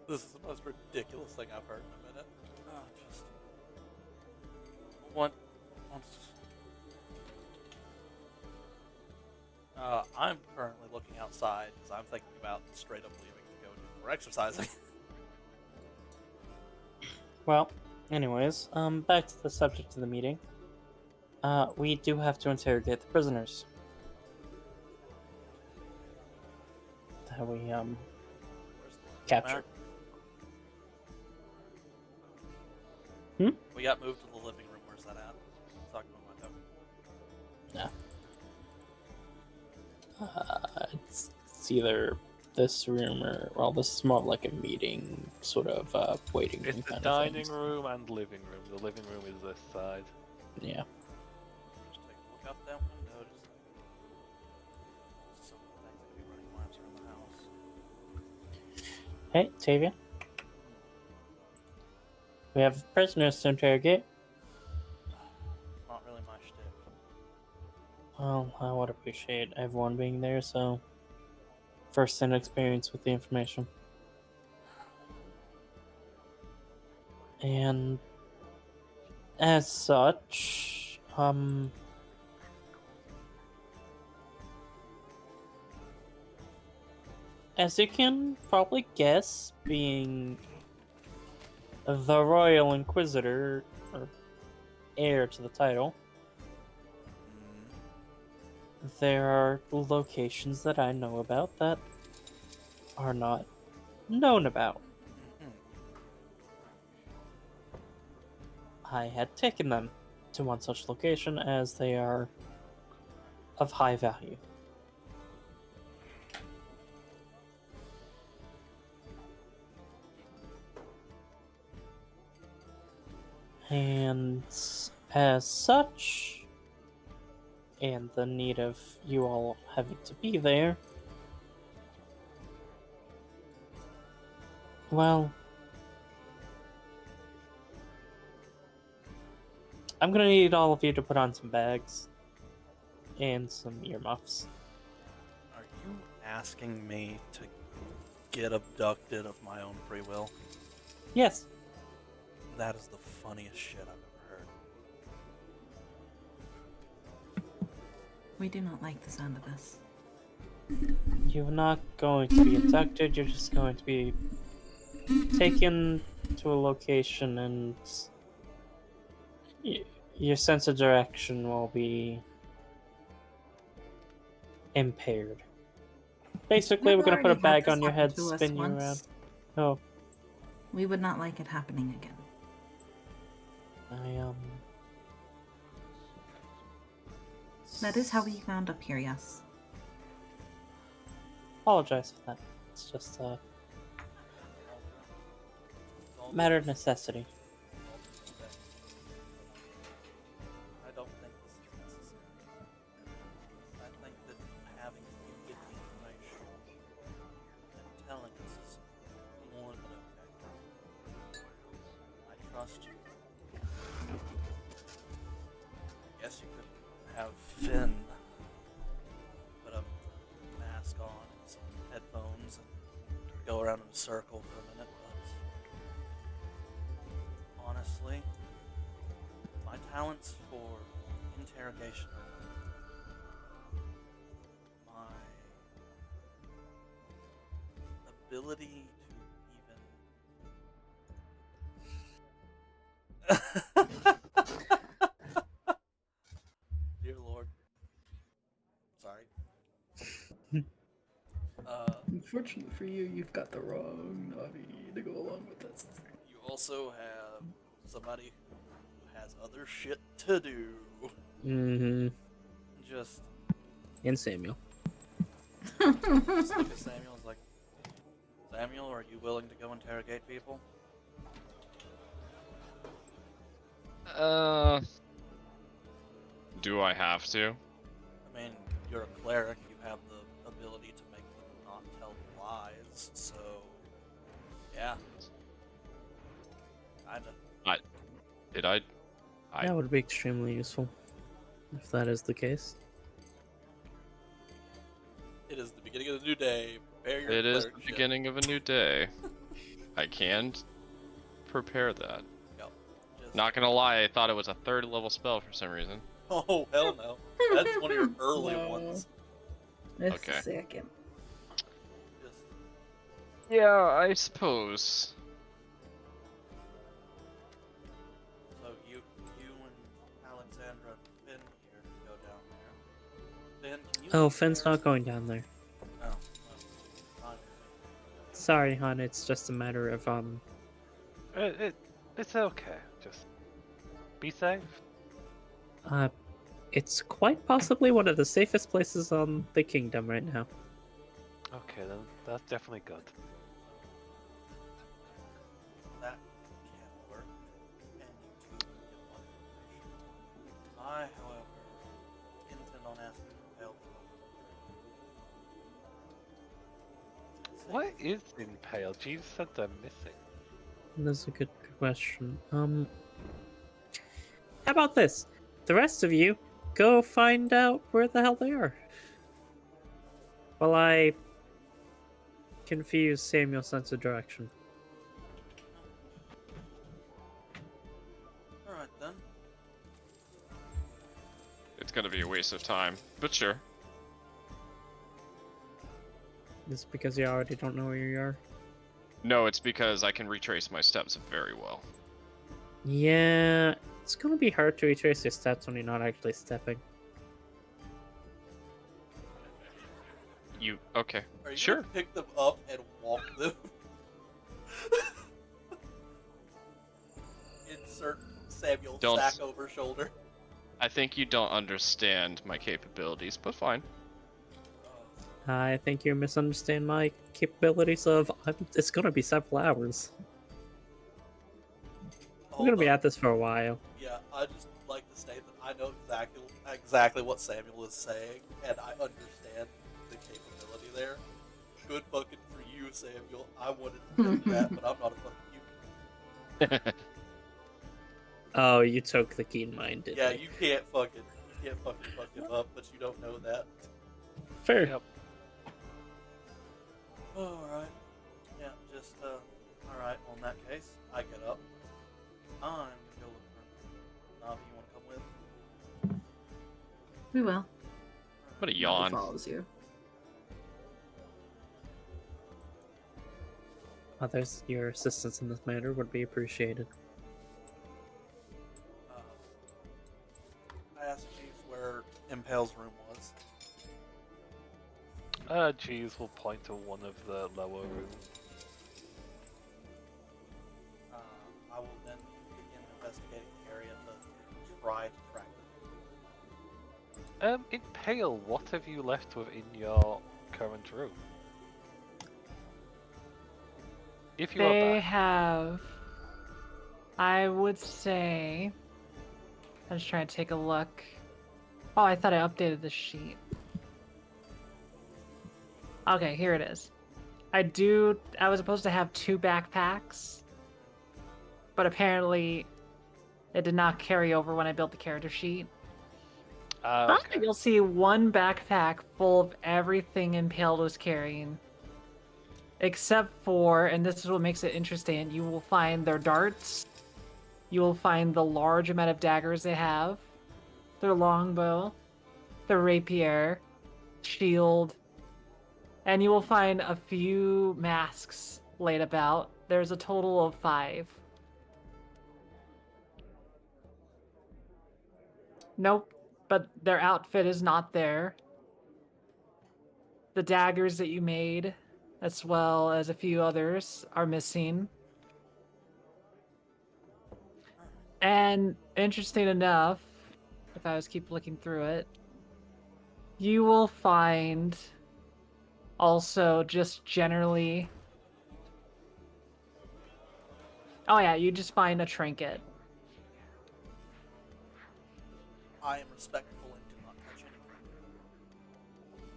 Speaker 1: This is the most ridiculous thing I've heard in a minute. Just once. I'm currently looking outside because I'm thinking about straight up leaving to go do more exercising.
Speaker 8: Well, anyways, back to the subject of the meeting. We do have to interrogate the prisoners. That we, captured.
Speaker 1: We got moved to the living room. Where's that at? Talking about my token.
Speaker 8: It's either this room or, well, this is more like a meeting, sort of, waiting room
Speaker 3: It's the
Speaker 8: kind of
Speaker 3: dining
Speaker 8: things.
Speaker 3: room and living room. The living room is this side.
Speaker 8: Yeah.
Speaker 1: Just take a look out that window. Just some things that could be running laps around the house.
Speaker 8: Hey, Tavia. We have prisoners to interrogate.
Speaker 1: It's not really my shtick.
Speaker 8: Well, I would appreciate everyone being there, so first-hand experience with the information. And as such, as you can probably guess, being the Royal Inquisitor, or heir to the title, there are locations that I know about that are not known about.
Speaker 1: Mhm.
Speaker 8: I had taken them to one such location as they are of high value. And as such, and the need of you all having to be there, well, I'm gonna need all of you to put on some bags and some earmuffs.
Speaker 1: Are you asking me to get abducted of my own free will?
Speaker 8: Yes,
Speaker 1: That is the funniest shit I've ever heard.
Speaker 2: We do not like the sound of this.
Speaker 8: you're not going to be abducted, you're just going to be taken to a location and your sense of direction will be impaired. Basically, we're gonna put a bag on your head, spin you around. Oh,
Speaker 2: We would not like it happening again.
Speaker 8: I
Speaker 2: That is how we wound up here, yes.
Speaker 8: apologize for that. It's just a matter of necessity.
Speaker 1: I don't think this is necessary. I think that having you get the information and telling us is more than okay. I trust you. I guess you could have Finn put a mask on and some headphones and go around in a circle for a minute, but honestly, my talents for interrogation, my ability to even dear Lord, sorry.
Speaker 2: Unfortunately for you, you've got the wrong Navi to go along with this.
Speaker 1: You also have somebody who has other shit to do.
Speaker 8: Mm-hmm.
Speaker 1: Just
Speaker 8: And Samuel.
Speaker 1: look at Samuel. It's like, Samuel, are you willing to go interrogate people?
Speaker 5: Do I have to?
Speaker 1: I mean, you're a cleric. You have the ability to make them not tell lies. So, yeah, kinda.
Speaker 5: Did I?
Speaker 8: That would be extremely useful, if that is the case.
Speaker 1: It is the beginning of the new day. Prepare your
Speaker 5: It is the
Speaker 1: cleric shit.
Speaker 5: beginning of a new day. I can prepare that.
Speaker 1: Yep. Just-
Speaker 5: Not gonna lie, I thought it was a third level spell for some reason.
Speaker 1: Oh hell no! That's one of your early
Speaker 2: No.
Speaker 1: ones.
Speaker 2: It's
Speaker 5: Okay.
Speaker 2: the second.
Speaker 1: Just
Speaker 5: Yeah, I suppose.
Speaker 1: so you and Alexandra and Finn here go down there. Finn, can you?
Speaker 8: Oh,
Speaker 1: compare-
Speaker 8: Finn's not going down there.
Speaker 1: Oh, well, fine.
Speaker 8: Sorry, hon. It's just a matter of
Speaker 3: It's okay. Just be safe.
Speaker 8: It's quite possibly one of the safest places on the kingdom right now.
Speaker 3: Okay, then that's definitely good.
Speaker 1: That can't work, and you two can get one information. I, however, intend on asking help.
Speaker 3: What is Impale? Jesus said they're missing.
Speaker 8: That's a good question. How about this? The rest of you go find out where the hell they are. While I confuse Samuel's sense of direction.
Speaker 1: Alright then.
Speaker 5: It's gonna be a waste of time, but sure.
Speaker 8: Is it because you already don't know where you are?
Speaker 5: No, it's because I can retrace my steps very well.
Speaker 8: Yeah, it's gonna be hard to retrace your steps when you're not actually stepping.
Speaker 5: You okay?
Speaker 1: Are you
Speaker 5: Sure.
Speaker 1: gonna pick them up and walk them? Insert Samuel
Speaker 5: Don't
Speaker 1: sack over shoulder.
Speaker 5: I think you don't understand my capabilities, but fine.
Speaker 8: I think you misunderstand my capabilities of. It's gonna be several hours. We're
Speaker 1: Hold
Speaker 8: gonna be
Speaker 1: on.
Speaker 8: at this for a while.
Speaker 1: Yeah, I just like to state that I know exactly what Samuel is saying, and I understand the capability there. Good fucking for you, Samuel. I wanted to do that, but I'm not a fucking you.
Speaker 8: Oh, you took the keen mind, didn't
Speaker 1: Yeah,
Speaker 8: you?
Speaker 1: you can't fuck him up, but you don't know that.
Speaker 8: Fair.
Speaker 3: Yep.
Speaker 1: Alright. Yeah, just, alright, well, in that case, I get up. I'm gonna go look for Navi. You wanna come with?
Speaker 2: We will.
Speaker 5: What a
Speaker 2: He
Speaker 5: yawn.
Speaker 2: follows you.
Speaker 8: Others, your assistance in this matter would be appreciated.
Speaker 1: I asked Jeeves where Impale's room was.
Speaker 3: Jeeves will point to one of the lower rooms.
Speaker 1: I will then begin investigating the area to try to track them.
Speaker 3: In Pale, what have you left within your current room? If you are
Speaker 6: They
Speaker 3: back.
Speaker 6: have, I would say, I'm just trying to take a look. Oh, I thought I updated the sheet. Okay, here it is. I was supposed to have 2 backpacks, but apparently it did not carry over when I built the character sheet.
Speaker 3: Okay.
Speaker 6: You'll see 1 backpack full of everything Impaled was carrying. Except for, and this is what makes it interesting, you will find their darts. You will find the large amount of daggers they have. Their longbow. Their rapier. Shield. And you will find a few masks laid about. There's a total of 5. Nope, but their outfit is not there. The daggers that you made, as well as a few others, are missing. And interesting enough, if I was keep looking through it, you will find also just generally. Oh yeah, you just find a trinket.
Speaker 1: I am respectful and do not touch anything.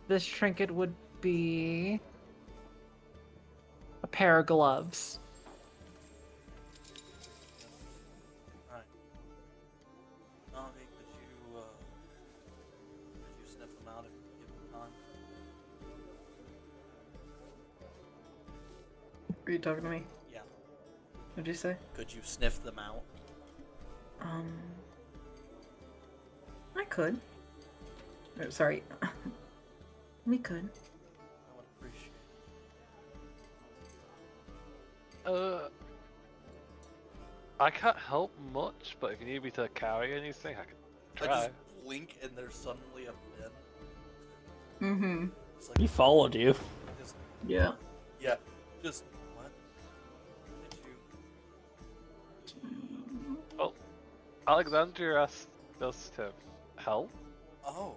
Speaker 6: This trinket would be a pair of gloves.
Speaker 1: Alright. Navi, could you sniff them out if you give them time?
Speaker 2: Are you talking to me?
Speaker 1: Yeah.
Speaker 2: What'd you say?
Speaker 1: Could you sniff them out?
Speaker 2: I could. Sorry. We could.
Speaker 1: I would appreciate
Speaker 3: I can't help much, but if you need me to carry anything, I can
Speaker 1: it. I
Speaker 3: try.
Speaker 1: just blink and there's suddenly a fin.
Speaker 2: Mm-hmm.
Speaker 1: It's like,
Speaker 8: He followed you.
Speaker 1: just,
Speaker 2: Yeah.
Speaker 1: yeah, just, what? Did you?
Speaker 3: Alexandria asked us to help.
Speaker 1: Oh.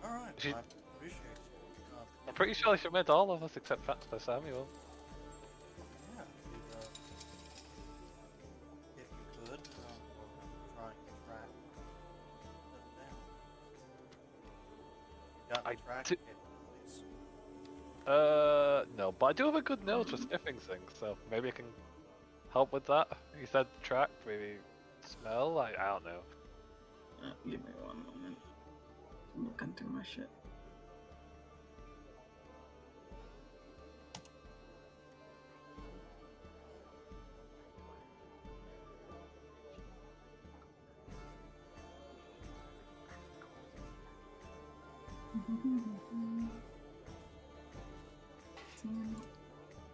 Speaker 1: Alright,
Speaker 3: She-
Speaker 1: I appreciate you.
Speaker 3: I'm pretty sure she meant all of us except for Samuel.
Speaker 1: Yeah, if you could, try and track them down. You got
Speaker 3: I
Speaker 1: any tracking
Speaker 3: d-
Speaker 1: capabilities?
Speaker 3: No, but I do have a good nose for sniffing things, so maybe I can help with that? You said track, maybe smell? I don't know.
Speaker 2: Give me one moment. I'm looking through my shit.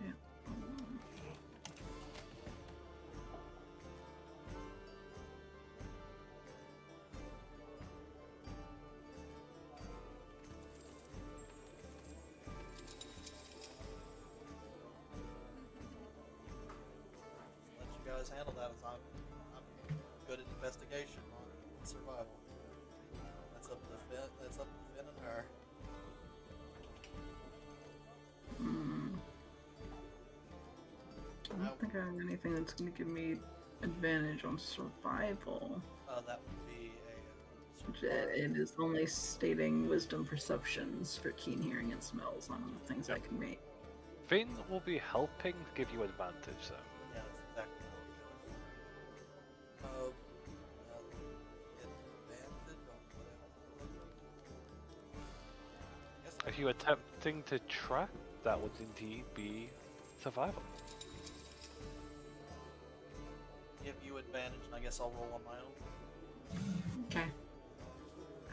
Speaker 2: Yeah.
Speaker 1: Let you guys handle that, as I'm good at investigation on survival. That's up to Finn. That's up to Finn and her.
Speaker 2: I don't think I have anything that's going to give me advantage on survival.
Speaker 1: That would be a.
Speaker 2: Which it is only stating wisdom perceptions for keen hearing and smells on the things I can make.
Speaker 3: Finn will be helping to give you advantage, though.
Speaker 1: Yeah, that's exactly what it was. Advantage on whatever. Guess
Speaker 3: If you were attempting to track, that would indeed be survival.
Speaker 1: give you advantage, and I guess I'll roll on my own.
Speaker 2: Okay.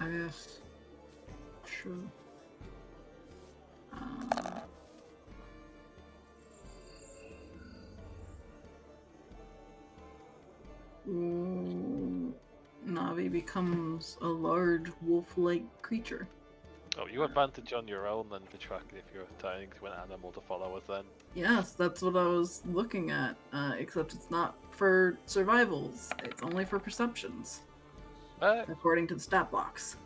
Speaker 2: I guess. Sure. Navi becomes a large wolf-like creature.
Speaker 3: Oh, you advantage on your own then to track if you're turning to an animal to follow us then.
Speaker 2: Yes, that's what I was looking at, except it's not for survivals. It's only for perceptions, according to the stat box.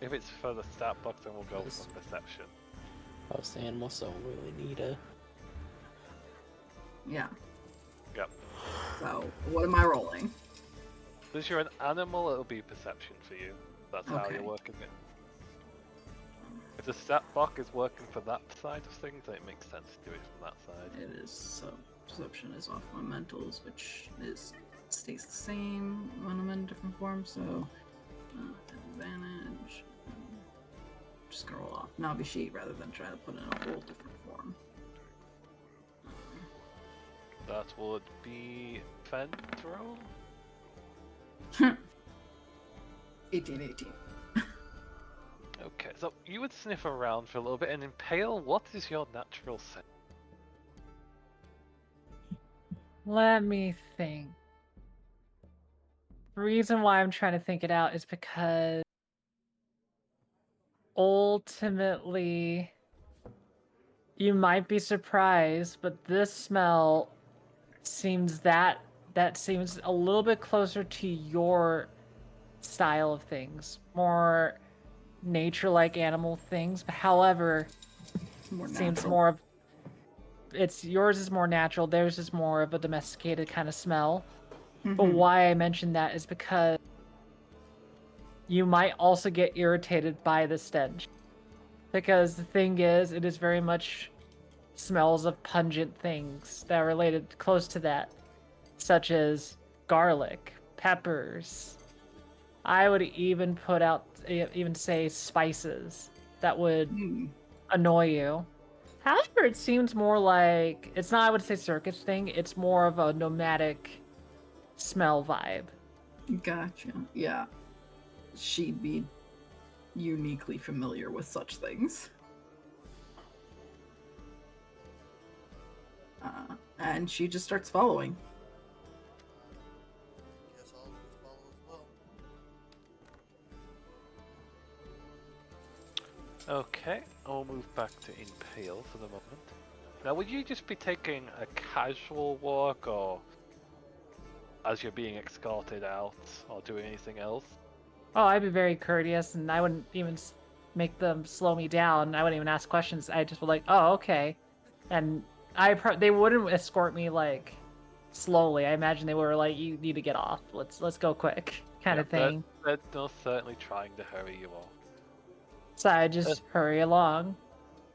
Speaker 3: If it's for the stat box, then we'll go for perception.
Speaker 8: Most animals don't really need a.
Speaker 2: Yeah.
Speaker 3: Yep.
Speaker 2: So, what am I rolling?
Speaker 3: Since you're an animal, it'll be perception for you. That's how
Speaker 2: Okay.
Speaker 3: you're working it. If the stat box is working for that side of things, then it makes sense to do it from that side.
Speaker 2: It is, so perception is off my mentals, which stays the same when I'm in different forms, so advantage. Just scroll off Navi sheet rather than try to put in a whole different form.
Speaker 3: That would be Fendro?
Speaker 2: 18.
Speaker 3: Okay, so you would sniff around for a little bit, and Impale, what is your natural scent?
Speaker 6: Let me think. The reason why I'm trying to think it out is because ultimately you might be surprised, but this smell seems that seems a little bit closer to your style of things, more nature-like animal things. But however,
Speaker 2: More
Speaker 6: seems
Speaker 2: natural.
Speaker 6: more of yours is more natural. Theirs is more of a domesticated kind of smell. But
Speaker 2: Mhm.
Speaker 6: why I mentioned that is because you might also get irritated by the stench. Because the thing is, it is very much smells of pungent things that are related close to that, such as garlic, peppers. I would even say spices that would annoy you. However, it seems more like it's not, I would say, circus thing. It's more of a nomadic smell vibe.
Speaker 2: Gotcha. Yeah. She'd be uniquely familiar with such things. And she just starts following.
Speaker 1: Guess I'll just follow as well.
Speaker 3: Okay, I'll move back to Impale for the moment. Now, would you just be taking a casual walk, or as you're being escorted out, or doing anything else?
Speaker 6: Oh, I'd be very courteous, and I wouldn't even make them slow me down. I wouldn't even ask questions. I just would like, oh, okay, and they wouldn't escort me like slowly. I imagine they were like, you need to get off. Let's go quick, kind of thing.
Speaker 3: They're most certainly trying to hurry you off.
Speaker 6: So I just hurry along.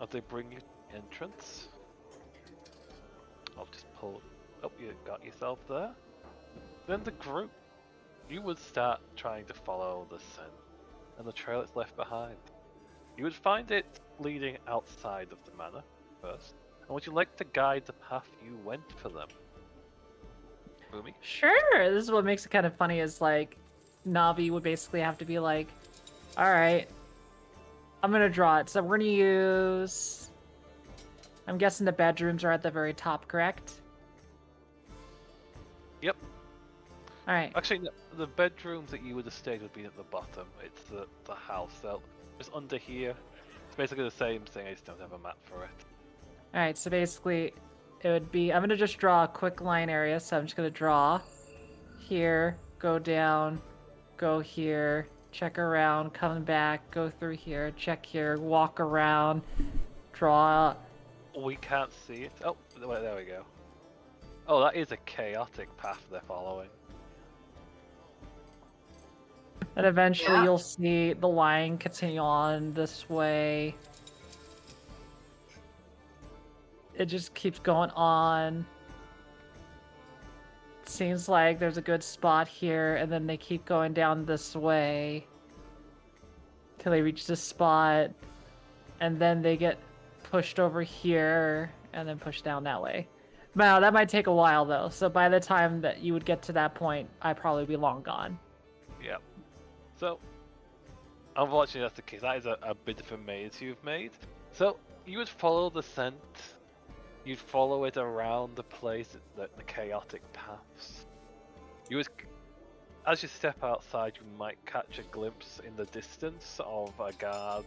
Speaker 3: As they bring you entrance, I'll just pull Oh, you got yourself there. Then the group, you would start trying to follow the scent and the trail it's left behind. You would find it leading outside of the manor first, and would you like to guide the path you went for them? Boomy?
Speaker 6: Sure. This is what makes it kind of funny. Is like, Navi would basically have to be like, "All right, I'm gonna draw it. So we're gonna use. I'm guessing the bedrooms are at the very top, correct?
Speaker 3: Yep.
Speaker 6: All right.
Speaker 3: Actually, no, the bedrooms that you would have stayed would be at the bottom. It's the house. So just under here. It's basically the same thing. I just don't have a map for it.
Speaker 6: All right. So basically, it would be. I'm gonna just draw a quick line area. So I'm just gonna draw here, go down, go here, check around, come back, go through here, check here, walk around, draw.
Speaker 3: We can't see it. Oh, wait, there we go. Oh, that is a chaotic path they're following.
Speaker 6: And eventually
Speaker 2: Yeah.
Speaker 6: you'll see the line continue on this way. It just keeps going on. Seems like there's a good spot here, and then they keep going down this way till they reach this spot, and then they get pushed over here and then pushed down that way. Now that might take a while though, so by the time that you would get to that point, I'd probably be long gone.
Speaker 3: Yep. So, unfortunately, that's the case. That is a bit of a maze you've made. So, you would follow the scent. You'd follow it around the place, the chaotic paths. You would, as you step outside, you might catch a glimpse in the distance of a guard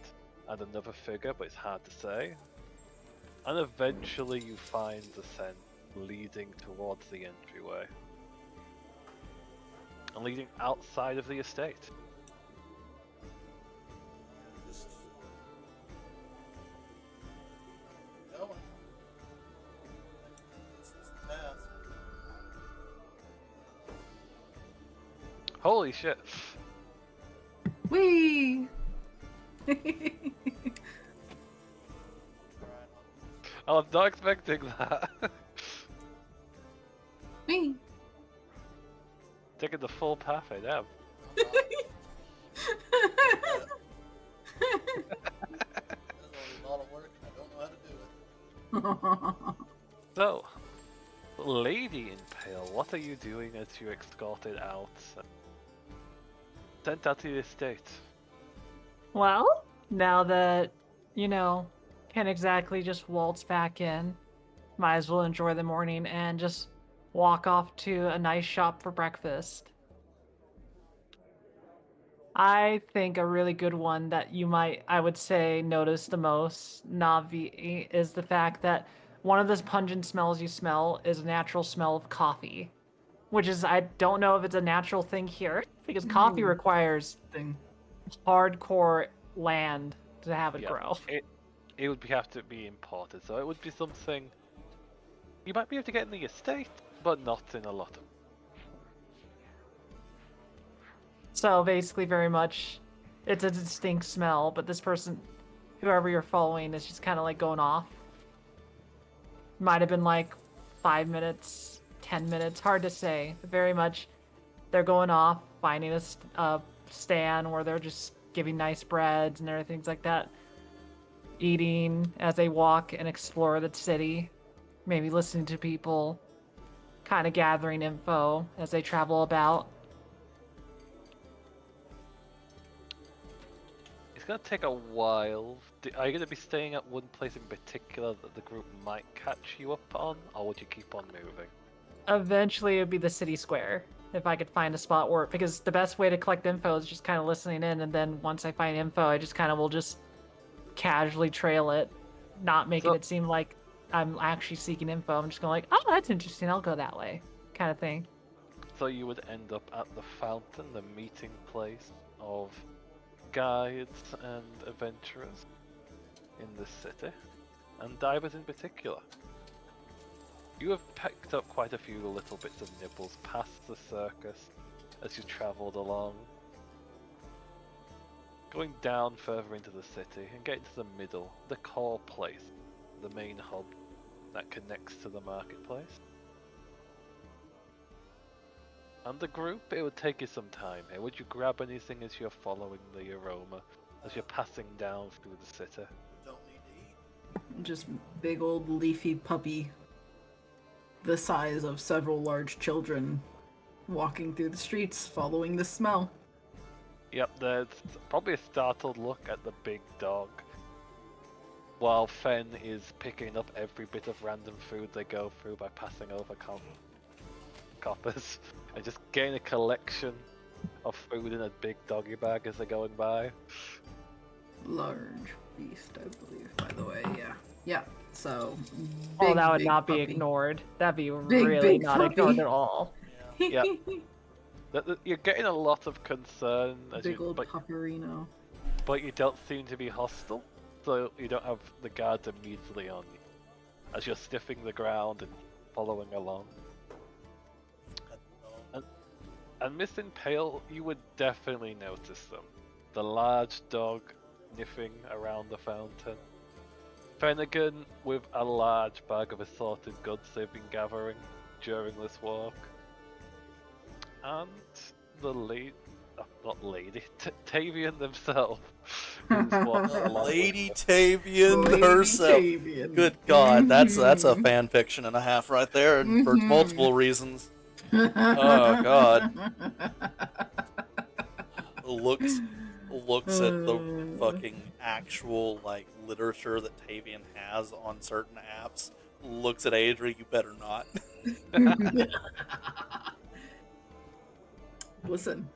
Speaker 3: and another figure, but it's hard to say. And eventually, you find the scent leading towards the entryway and leading outside of the estate. Holy shit!
Speaker 2: Whee!
Speaker 3: I was not expecting that.
Speaker 2: Whee!
Speaker 3: Taking the full path, I am. So, Lady Impale, what are you doing as you escorted out? Sent out to the estate.
Speaker 6: Well, now that, can't exactly just waltz back in, might as well enjoy the morning and just walk off to a nice shop for breakfast. I think a really good one that you might, I would say, notice the most, Navi, is the fact that one of the pungent smells you smell is a natural smell of coffee. Which is, I don't know if it's a natural thing here, because coffee requires
Speaker 2: Thing.
Speaker 6: hardcore land to have it
Speaker 3: Yeah,
Speaker 6: grow.
Speaker 3: It would have to be imported, so it would be something you might be able to get in the estate, but not in a lot of.
Speaker 6: So basically, very much, it's a distinct smell, but this person, whoever you're following, is just kind of like going off. Might have been like 5 minutes, 10 minutes, hard to say. But very much, they're going off, finding a stand where they're just giving nice breads and everything like that. Eating as they walk and explore the city, maybe listening to people, kind of gathering info as they travel about.
Speaker 3: It's gonna take a while. Are you gonna be staying at one place in particular that the group might catch you up on, or would you keep on moving?
Speaker 6: Eventually, it would be the city square if I could find a spot where, because the best way to collect info is just kind of listening in, and then once I find info, I just kind of will just casually trail it, not making
Speaker 3: So-
Speaker 6: it seem like I'm actually seeking info. I'm just going like, oh, that's interesting. I'll go that way, kind of thing.
Speaker 3: So you would end up at the fountain, the meeting place of guides and adventurers in this city, and divers in particular. You have picked up quite a few little bits of nibbles past the circus as you travelled along, going down further into the city and getting to the middle, the core place, the main hub that connects to the marketplace. And the group, it would take you some time here. Would you grab anything as you're following the aroma, as you're passing down through the city?
Speaker 1: Don't need to eat.
Speaker 2: Just big old leafy puppy, the size of several large children, walking through the streets, following the smell.
Speaker 3: Yep, there's probably a startled look at the big dog, while Fen is picking up every bit of random food they go through by passing over coppers, and just getting a collection of food in a big doggy bag as they're going by.
Speaker 2: Large beast, I believe, by the way, yeah. Yeah, so...
Speaker 6: Oh, that would
Speaker 2: big
Speaker 6: not be
Speaker 2: puppy.
Speaker 6: ignored. That'd be
Speaker 2: Big,
Speaker 6: really
Speaker 2: big
Speaker 6: not
Speaker 2: puppy.
Speaker 6: ignored at all.
Speaker 3: Yep. You're getting a lot of concern, as
Speaker 2: Big
Speaker 3: you,
Speaker 2: old
Speaker 3: but
Speaker 2: pupperino.
Speaker 3: you don't seem to be hostile, so you don't have the guards immediately on you, as you're sniffing the ground and following along. And Miss Impale, you would definitely notice them. The large dog sniffing around the fountain. Fennegan with a large bag of assorted goods they've been gathering during this walk. And the Tavian themselves. who's walked along
Speaker 1: Lady
Speaker 3: with
Speaker 1: Tavian
Speaker 2: Lady
Speaker 1: herself.
Speaker 2: Tavian.
Speaker 1: Good God, that's a
Speaker 2: Mhm.
Speaker 1: fan fiction and a half right there, and for
Speaker 2: Mhm.
Speaker 1: multiple reasons. Oh God. Looks at the fucking actual like literature that Tavian has on certain apps. Looks at Adri, you better not.
Speaker 2: Listen.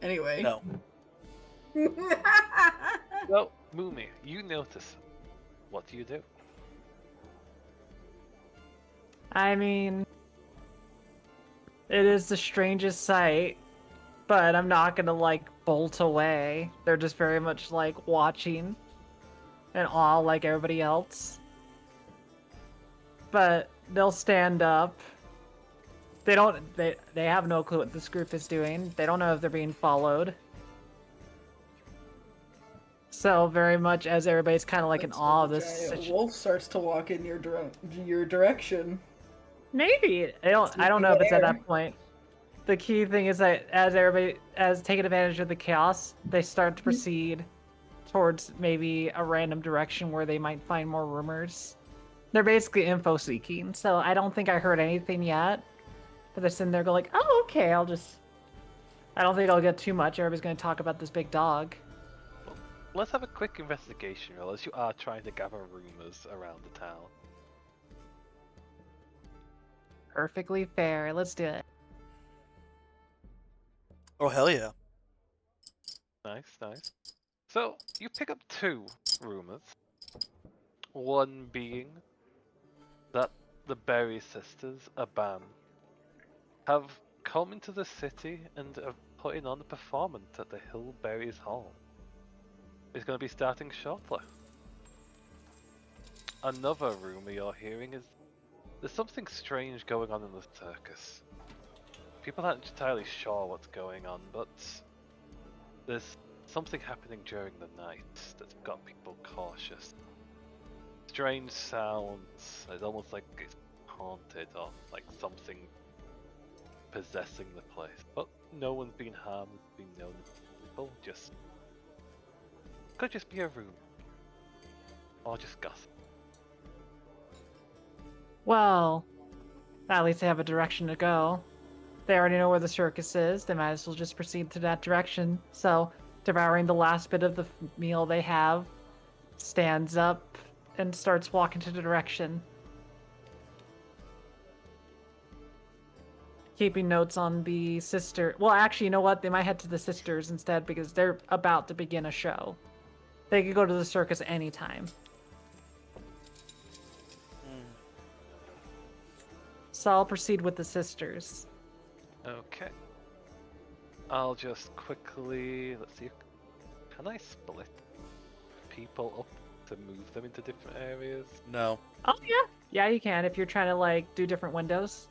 Speaker 2: Anyway.
Speaker 1: No.
Speaker 3: So, Mumi, you notice. What do you do?
Speaker 6: I mean, it is the strangest sight, but I'm not gonna like bolt away. They're just very much like watching in awe like everybody else. But they'll stand up. They have no clue what this group is doing. They don't know if they're being followed. So very much as everybody's kind of like in
Speaker 2: That's
Speaker 6: awe
Speaker 2: when
Speaker 6: of
Speaker 2: the
Speaker 6: this
Speaker 2: giant
Speaker 6: situation.
Speaker 2: wolf starts to walk in your direction.
Speaker 6: Maybe I don't know if it's at that point. The key thing is that as everybody taking advantage of the chaos, they start to proceed towards maybe a random direction where they might find more rumors. They're basically info seeking, so I don't think I heard anything yet. But they're sitting there go like, oh okay, I don't think I'll get too much. Everybody's gonna talk about this big dog.
Speaker 3: Let's have a quick investigation roll as you are trying to gather rumors around the town.
Speaker 6: Perfectly fair. Let's do it.
Speaker 1: Oh hell yeah.
Speaker 3: Nice, nice. So, you pick up 2 rumors. One being that the Berry sisters, a band, have come into the city and are putting on a performance at the Hillberries Hall. It's going to be starting shortly. Another rumor you're hearing is there's something strange going on in the circus. People aren't entirely sure what's going on, but there's something happening during the night that's got people cautious. Strange sounds, it's almost like it's haunted or like something possessing the place. But no one's been harmed, been known people, just could just be a room. Or just gossip.
Speaker 6: Well, at least they have a direction to go. They already know where the circus is. They might as well just proceed to that direction. So, devouring the last bit of the meal they have, stands up and starts walking to the direction. Keeping notes on the sister. Well, actually, you know what? They might head to the sisters instead because they're about to begin a show. They could go to the circus anytime. So I'll proceed with the sisters.
Speaker 3: Okay. I'll just quickly, let's see, can I split people up to move them into different areas?
Speaker 1: No.
Speaker 6: Oh yeah, yeah you can if you're trying to like do different windows.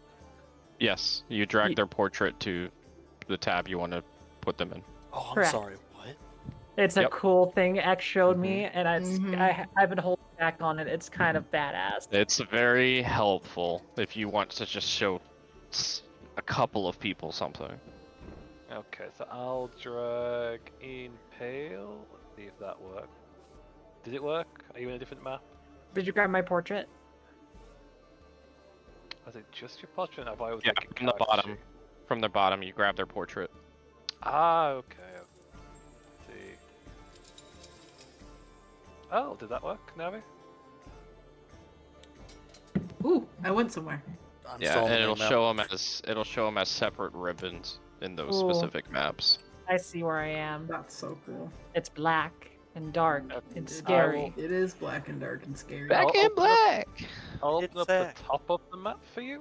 Speaker 5: Yes, you drag their portrait to the tab you want to put them in.
Speaker 1: Oh, I'm
Speaker 6: Correct.
Speaker 1: sorry. What?
Speaker 6: It's a
Speaker 5: Yep.
Speaker 6: cool thing X showed me, and
Speaker 2: Mhm.
Speaker 6: I've been holding back on it. It's kind of badass.
Speaker 5: It's very helpful if you want to just show a couple of people something.
Speaker 3: Okay, so I'll drag Impale. Let's see if that worked. Did it work? Are you in a different map?
Speaker 6: Did you grab my portrait?
Speaker 3: Was it just your portrait? I thought it was
Speaker 5: Yeah,
Speaker 3: like a
Speaker 5: from the
Speaker 3: character
Speaker 5: bottom.
Speaker 3: sheet.
Speaker 5: From the bottom, you grab their portrait.
Speaker 3: Ah, okay. Let's see. Oh, did that work, Navi?
Speaker 2: Ooh, I went somewhere.
Speaker 1: I'm
Speaker 5: Yeah,
Speaker 1: still on the
Speaker 5: and
Speaker 1: main map.
Speaker 5: it'll show them as separate ribbons in those
Speaker 6: Ooh.
Speaker 5: specific maps.
Speaker 6: I see where I am.
Speaker 2: That's so cool.
Speaker 6: It's black and dark
Speaker 3: Okay.
Speaker 6: and
Speaker 2: It-
Speaker 6: scary.
Speaker 2: It is black and dark and scary.
Speaker 3: Back I'll in open up-
Speaker 5: black.
Speaker 3: I'll
Speaker 1: It's
Speaker 3: open up
Speaker 1: Zach.
Speaker 3: the top of the map for you.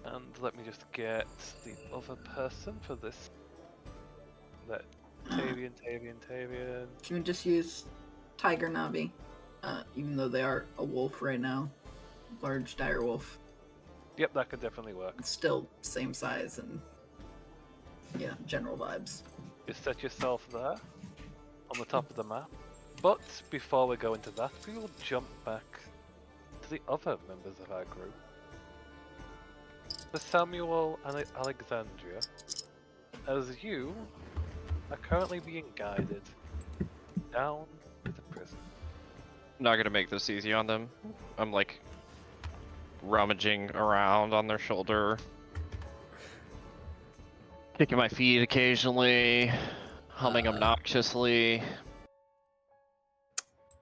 Speaker 3: And let me just get the other person for this. That Tavian.
Speaker 2: You can just use Tiger Navi, even though they are a wolf right now. Large dire wolf.
Speaker 3: Yep, that could definitely work.
Speaker 2: It's still same size and yeah, general vibes.
Speaker 3: Just set yourself there, on the top of the map. But before we go into that, we will jump back to the other members of our group. So Samuel and Alexandria, as you are currently being guided down to the prison.
Speaker 5: Not gonna make this easy on them. I'm like rummaging around on their shoulder, kicking my feet occasionally, humming obnoxiously.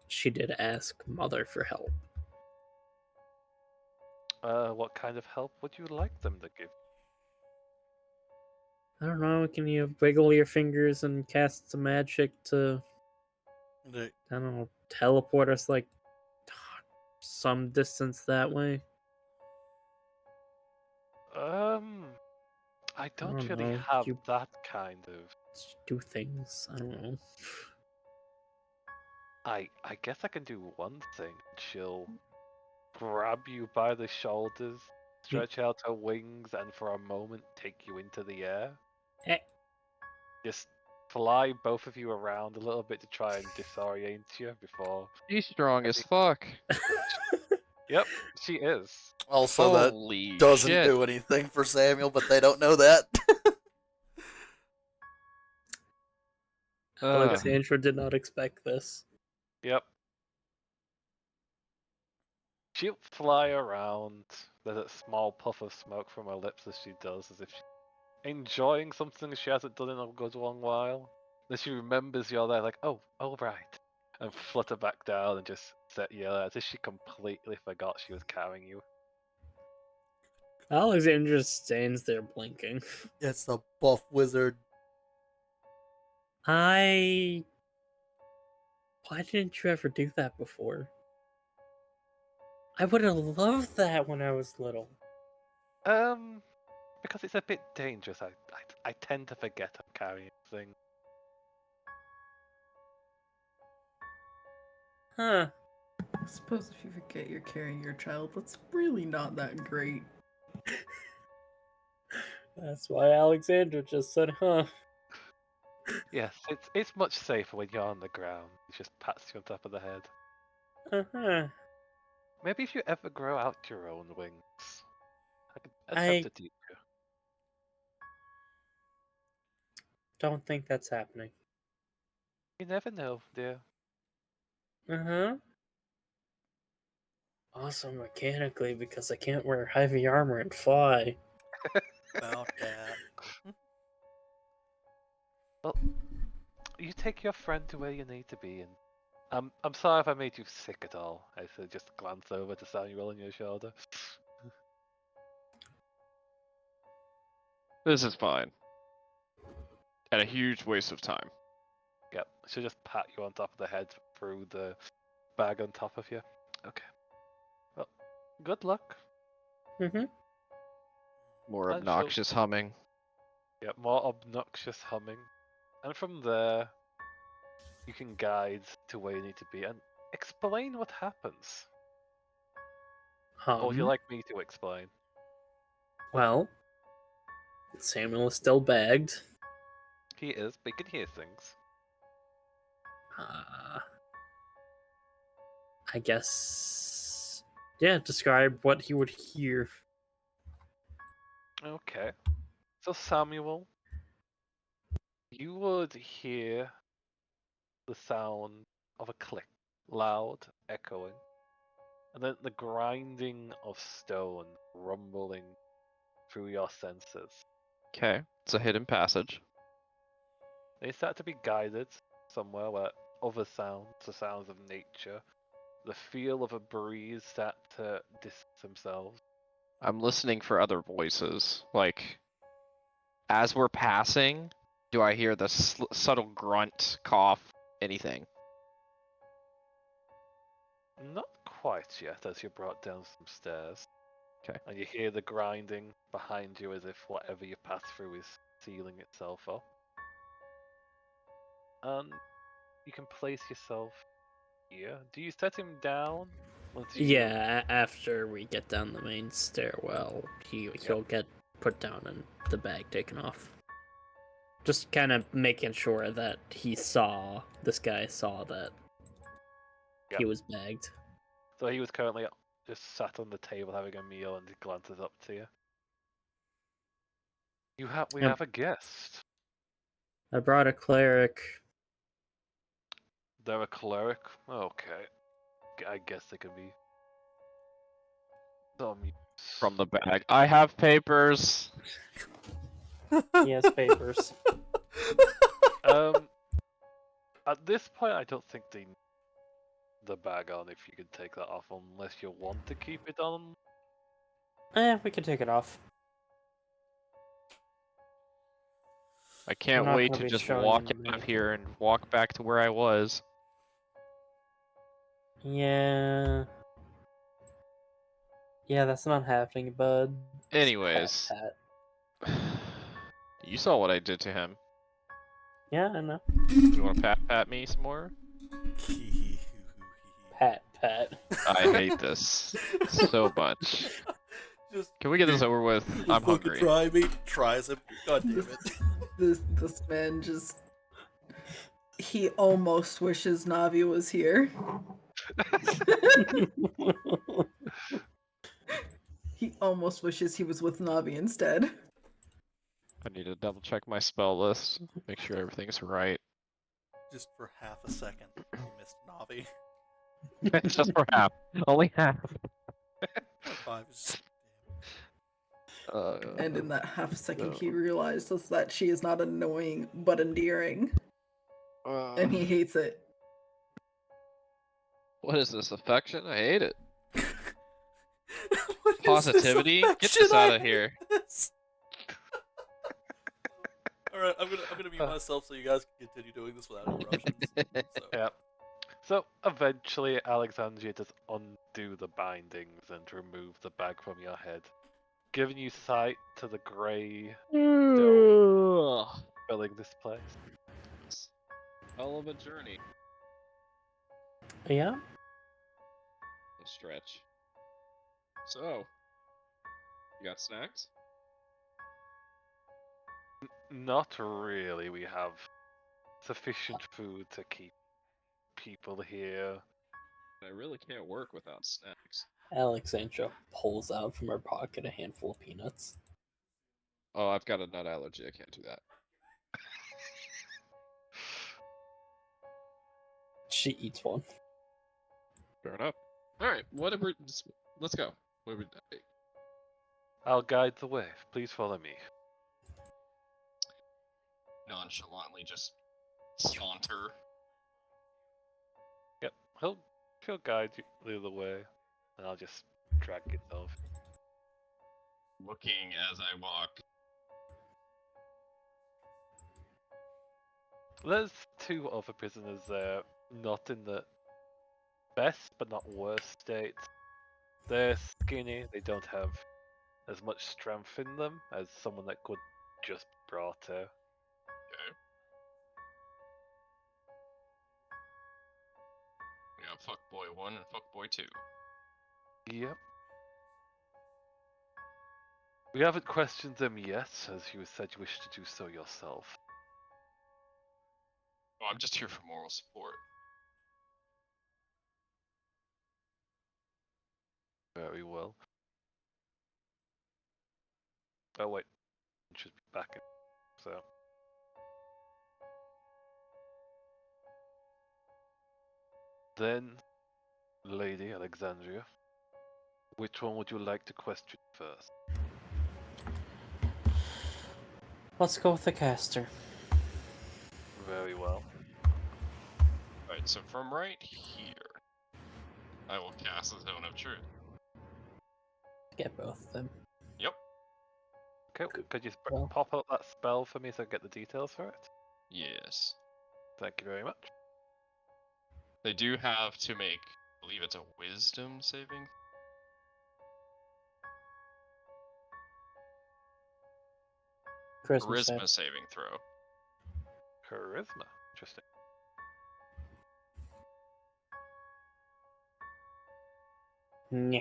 Speaker 8: She did ask Mother for help.
Speaker 3: What kind of help would you like them to give?
Speaker 8: I don't know, can you wiggle your fingers and cast some magic to,
Speaker 1: The-
Speaker 8: I don't know, teleport us like some distance that way?
Speaker 3: I don't
Speaker 8: don't
Speaker 3: really
Speaker 8: know,
Speaker 3: have
Speaker 8: you-
Speaker 3: that kind of.
Speaker 8: Just do things, I don't know.
Speaker 3: I guess I can do one thing. She'll grab you by the shoulders, stretch out her wings, and for a moment take you into the air.
Speaker 8: Eh.
Speaker 3: Just fly both of you around a little bit to try and disorient you before.
Speaker 5: She's strong as fuck.
Speaker 3: Yep, she is.
Speaker 1: Also, that
Speaker 5: Holy
Speaker 1: doesn't
Speaker 5: shit.
Speaker 1: do anything for Samuel, but they don't know that.
Speaker 8: Alexandra did not expect this.
Speaker 3: Yep. She'll fly around. There's a small puff of smoke from her lips as she does, as if she's enjoying something she hasn't done in a good long while. Then she remembers you're there, like, oh right. And flutter back down and just set you there, as if she completely forgot she was carrying you.
Speaker 8: Alexandra stands there blinking.
Speaker 1: It's the buff wizard.
Speaker 8: Why didn't you ever do that before? I would have loved that when I was little.
Speaker 3: Because it's a bit dangerous. I tend to forget I'm carrying things.
Speaker 8: Huh.
Speaker 2: I suppose if you forget you're carrying your child, that's really not that great.
Speaker 8: That's why Alexandra just said, huh.
Speaker 3: Yes, it's much safer when you're on the ground. It just pats you on top of the head.
Speaker 8: Uh-huh.
Speaker 3: Maybe if you ever grow out your own wings, I could
Speaker 8: I-
Speaker 3: attempt to teach you.
Speaker 8: Don't think that's happening.
Speaker 3: You never know, dear.
Speaker 8: Uh-huh. Also mechanically, because I can't wear heavy armor and fly.
Speaker 1: About that.
Speaker 3: Well, you take your friend to where you need to be, and I'm sorry if I made you sick at all. I said just glance over to Samuel on your shoulder.
Speaker 5: This is fine. And a huge waste of time.
Speaker 3: Yep, she'll just pat you on top of the head through the bag on top of you. Okay. Well, good luck.
Speaker 8: Mm-hmm.
Speaker 5: More
Speaker 3: And she'll-
Speaker 5: obnoxious humming.
Speaker 3: Yep, more obnoxious humming. And from there, you can guide to where you need to be and explain what happens. Or would you like me to explain?
Speaker 8: Well, Samuel is still bagged.
Speaker 3: He is, but he can hear things.
Speaker 8: I guess... Yeah, describe what he would hear.
Speaker 3: Okay. So Samuel, you would hear the sound of a click, loud, echoing, and then the grinding of stone rumbling through your senses.
Speaker 5: Okay, it's a hidden passage.
Speaker 3: They start to be guided somewhere where other sounds, the sounds of nature, the feel of a breeze start to distance themselves.
Speaker 5: I'm listening for other voices. Like, as we're passing, do I hear the subtle grunt, cough, anything?
Speaker 3: Not quite yet, as you're brought down some stairs.
Speaker 5: 'Kay.
Speaker 3: And you hear the grinding behind you as if whatever you pass through is sealing itself up. And you can place yourself here. Do you set him down? Once you...
Speaker 8: Yeah, after we get down the main stairwell, he'll get put down and the bag taken off. Just kind of making sure that this guy saw that
Speaker 3: Yep.
Speaker 8: he was bagged.
Speaker 3: So he was currently just sat on the table having a meal and he glances up to you. We
Speaker 8: Yep.
Speaker 3: have a guest.
Speaker 8: I brought a cleric.
Speaker 3: They're a cleric? Okay. I guess they could be some use.
Speaker 5: From the bag. I have papers.
Speaker 8: He has papers.
Speaker 3: At this point, I don't think they need the bag on if you could take that off, unless you want to keep it on.
Speaker 8: We can take it off.
Speaker 5: I can't
Speaker 8: not
Speaker 5: wait
Speaker 8: gonna
Speaker 5: to
Speaker 8: be
Speaker 5: just
Speaker 8: showing
Speaker 5: walk
Speaker 8: him
Speaker 5: out of
Speaker 8: anything.
Speaker 5: here and walk back to where I was.
Speaker 8: Yeah. Yeah, that's not happening, bud.
Speaker 5: Anyways.
Speaker 8: Pat.
Speaker 5: You saw what I did to him.
Speaker 8: Yeah, I know.
Speaker 5: You want to pat me some more?
Speaker 8: Pat.
Speaker 5: I hate this so much.
Speaker 1: Just
Speaker 5: Can we get this over with? I'm
Speaker 1: fucking
Speaker 5: hungry.
Speaker 1: try me. Tries him. God damn it.
Speaker 2: This man just he almost wishes Navi was here. He almost wishes he was with Navi instead.
Speaker 5: I need to double check my spell list, make sure everything's right.
Speaker 1: Just for half a second, you missed Navi.
Speaker 5: Just for half. Only half.
Speaker 1: 5 is
Speaker 2: And in that half second, he realizes that she is not annoying but endearing, and he hates it.
Speaker 5: What is this, affection? I hate it.
Speaker 1: What is this
Speaker 5: Positivity? Get
Speaker 1: affection?
Speaker 5: this out
Speaker 1: I
Speaker 5: of here.
Speaker 1: hate this. All right, I'm gonna mute myself so you guys can continue doing this without interruptions. So.
Speaker 3: Yep. So eventually, Alexandria does undo the bindings and remove the bag from your head, giving you sight to the grey dome filling this place.
Speaker 5: Hell of a journey.
Speaker 8: Yeah?
Speaker 5: A stretch. So, you got snacks?
Speaker 3: Not really. We have sufficient food to keep people here.
Speaker 5: I really can't work without snacks.
Speaker 8: Alexandra pulls out from her pocket a handful of peanuts.
Speaker 5: Oh, I've got a nut allergy. I can't do that.
Speaker 8: She eats one.
Speaker 5: Fair enough. Alright, whatever. Let's go. What are we doing?
Speaker 3: I'll guide the way. Please follow me.
Speaker 5: Nonchalantly just saunter.
Speaker 3: Yep, he'll guide you the way, and I'll just drag it off.
Speaker 5: Looking as I walk.
Speaker 3: There's 2 other prisoners there, not in the best but not worst state. They're skinny, they don't have as much strength in them as someone that could just be brought here.
Speaker 5: Okay. We got fuckboy 1 and fuckboy 2.
Speaker 3: Yep. We haven't questioned them yet, as you said you wish to do so yourself.
Speaker 5: Oh, I'm just here for moral support.
Speaker 3: Very well. Oh wait, it should be back in. So. Then, Lady Alexandria, which one would you like to question first?
Speaker 8: Let's go with the caster.
Speaker 3: Very well.
Speaker 9: Alright, so from right here, I will cast the Zone of Truth.
Speaker 8: Get both of them.
Speaker 9: Yep.
Speaker 3: Okay, could you
Speaker 8: Well.
Speaker 3: pop up that spell for me so I get the details for it?
Speaker 9: Yes.
Speaker 3: Thank you very much.
Speaker 9: They do have to make, I believe it's a Wisdom saving.
Speaker 8: Charisma save.
Speaker 9: Charisma saving throw.
Speaker 3: Charisma. Interesting.
Speaker 8: Yeah.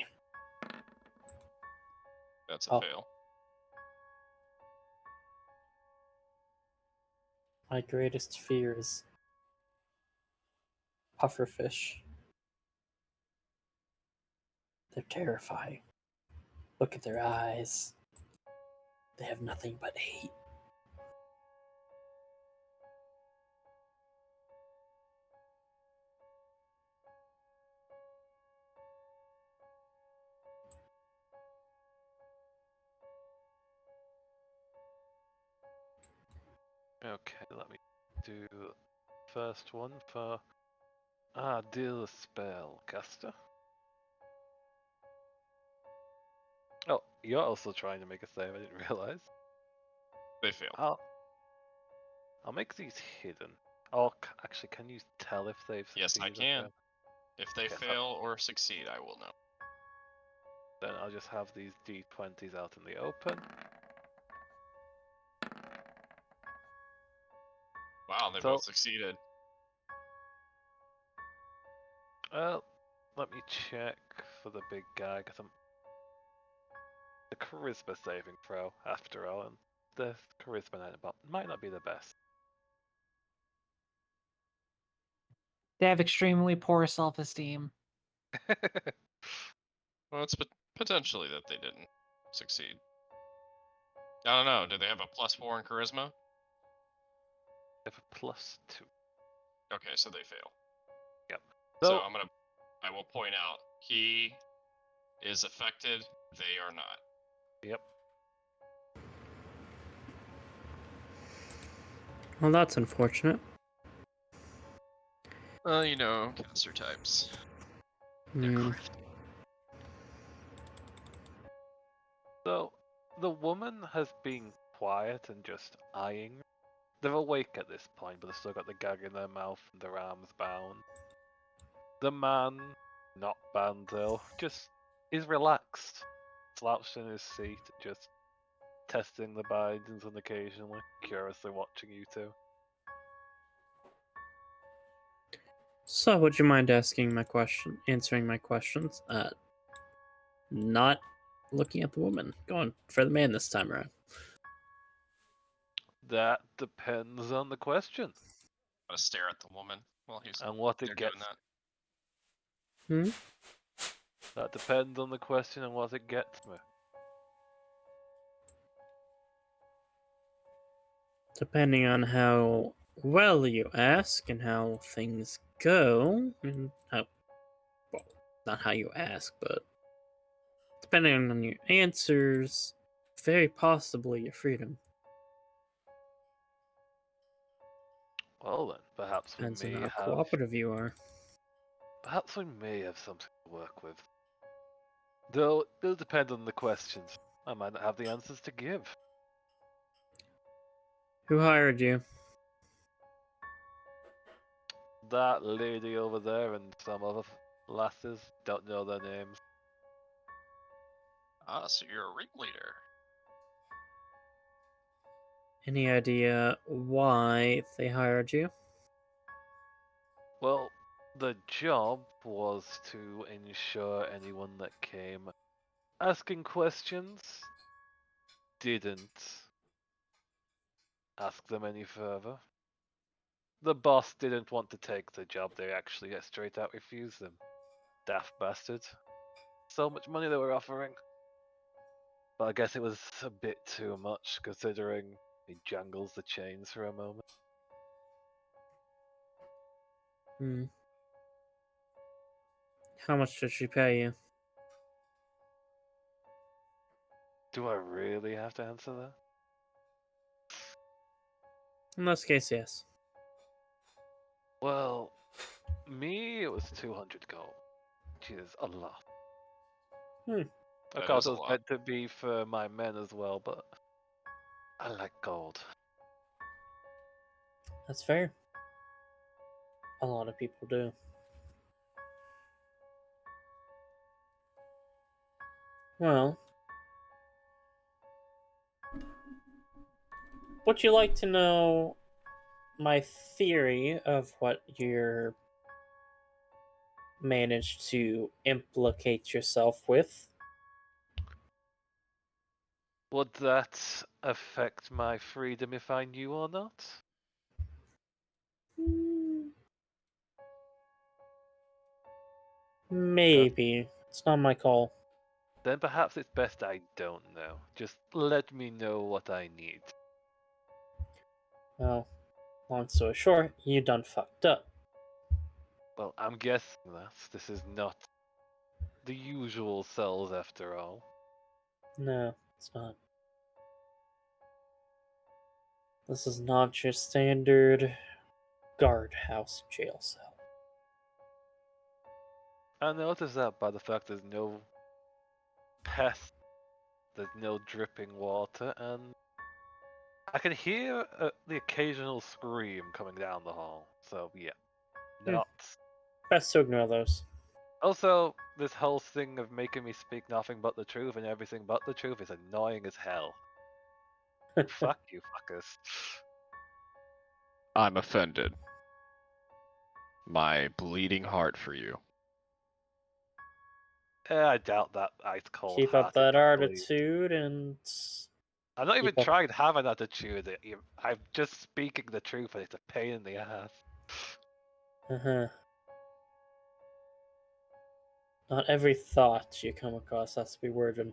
Speaker 9: That's a
Speaker 8: Oh.
Speaker 9: fail.
Speaker 8: My greatest fear is pufferfish. They're terrifying. Look at their eyes. They have nothing but hate.
Speaker 3: Okay, let me do first one for deal a spell caster. Oh, you're also trying to make a save, I didn't realize.
Speaker 9: They fail.
Speaker 3: I'll make these hidden. Oh, actually, can you tell if they've
Speaker 9: Yes, I
Speaker 3: succeeded?
Speaker 9: can. If they
Speaker 3: Okay,
Speaker 9: fail or succeed, I will know.
Speaker 3: Then I'll just have these d20s out in the open.
Speaker 9: Wow, they
Speaker 3: So-
Speaker 9: both succeeded.
Speaker 3: Let me check for the big guy, because I'm... The charisma saving throw, after all, and the charisma might not be the best.
Speaker 6: They have extremely poor self-esteem.
Speaker 9: Well, it's potentially that they didn't succeed. I don't know. Do they have a +4 in charisma?
Speaker 3: They have a +2.
Speaker 9: Okay, so they fail.
Speaker 3: Yep.
Speaker 9: So I will point out, he is affected, they are not.
Speaker 3: Yep.
Speaker 8: Well, that's unfortunate.
Speaker 9: Well, you know, caster types. They're
Speaker 8: Hmm.
Speaker 9: crafty.
Speaker 3: So, the woman has been quiet and just eyeing. They're awake at this point, but they've still got the gag in their mouth and their arms bound. The man, not bound though, just is relaxed, slouched in his seat, just testing the bindings and occasionally curiously watching you two.
Speaker 8: So, would you mind answering my questions? Not looking at the woman. Going for the man this time around.
Speaker 3: That depends on the question
Speaker 9: Gotta stare at the woman while he's
Speaker 3: and what
Speaker 9: they're
Speaker 3: it gets.
Speaker 9: doing that.
Speaker 3: That depends on the question and what it gets me.
Speaker 8: Depending on how well you ask and how things go, and how, well, not how you ask, but depending on your answers, very possibly your freedom.
Speaker 3: Well then, perhaps we
Speaker 8: Depends on
Speaker 3: may
Speaker 8: how
Speaker 3: have.
Speaker 8: cooperative you are.
Speaker 3: Perhaps we may have something to work with. Though it'll depend on the questions. I might not have the answers to give.
Speaker 8: Who hired you?
Speaker 3: That lady over there and some other lasses, don't know their names.
Speaker 9: Ah, so you're a ringleader.
Speaker 8: Any idea why they hired you?
Speaker 3: Well, the job was to ensure anyone that came asking questions didn't ask them any further. The boss didn't want to take the job, they actually straight out refused them. Daft bastards. So much money they were offering. But I guess it was a bit too much considering he jangles the chains for a moment.
Speaker 8: Hmm. How much did she pay you?
Speaker 3: Do I really have to answer that?
Speaker 8: In this case, yes.
Speaker 3: Well, me, it was 200 gold, which is a lot.
Speaker 8: Hmm.
Speaker 3: Of
Speaker 9: That
Speaker 3: course,
Speaker 9: is
Speaker 3: it
Speaker 9: a
Speaker 3: was
Speaker 9: lot.
Speaker 3: meant to be for my men as well, but I like gold.
Speaker 8: That's fair. A lot of people do. Well, would you like to know my theory of what you're managed to implicate yourself with?
Speaker 3: Would that affect my freedom if I knew or not?
Speaker 8: Maybe. It's not my call.
Speaker 3: Then perhaps it's best I don't know. Just let me know what I need.
Speaker 8: Well, long story short, you done fucked up.
Speaker 3: Well, I'm guessing that this is not the usual cells after all.
Speaker 8: No, it's not. This is not your standard guardhouse jail cell.
Speaker 3: I noticed that by the fact there's no pests, there's no dripping water, and I can hear the occasional scream coming down the hall. So yeah, not.
Speaker 8: Best to ignore those.
Speaker 3: Also, this whole thing of making me speak nothing but the truth and everything but the truth is annoying as hell. Fuck you, fuckers.
Speaker 5: I'm offended. My bleeding heart for you.
Speaker 3: I doubt that ice cold.
Speaker 8: Keep up that attitude and
Speaker 3: I'm not even
Speaker 8: keep up-
Speaker 3: trying to have an attitude. I'm just speaking the truth, and it's a pain in the ass.
Speaker 8: Uh-huh. Not every thought you come across has to be worded.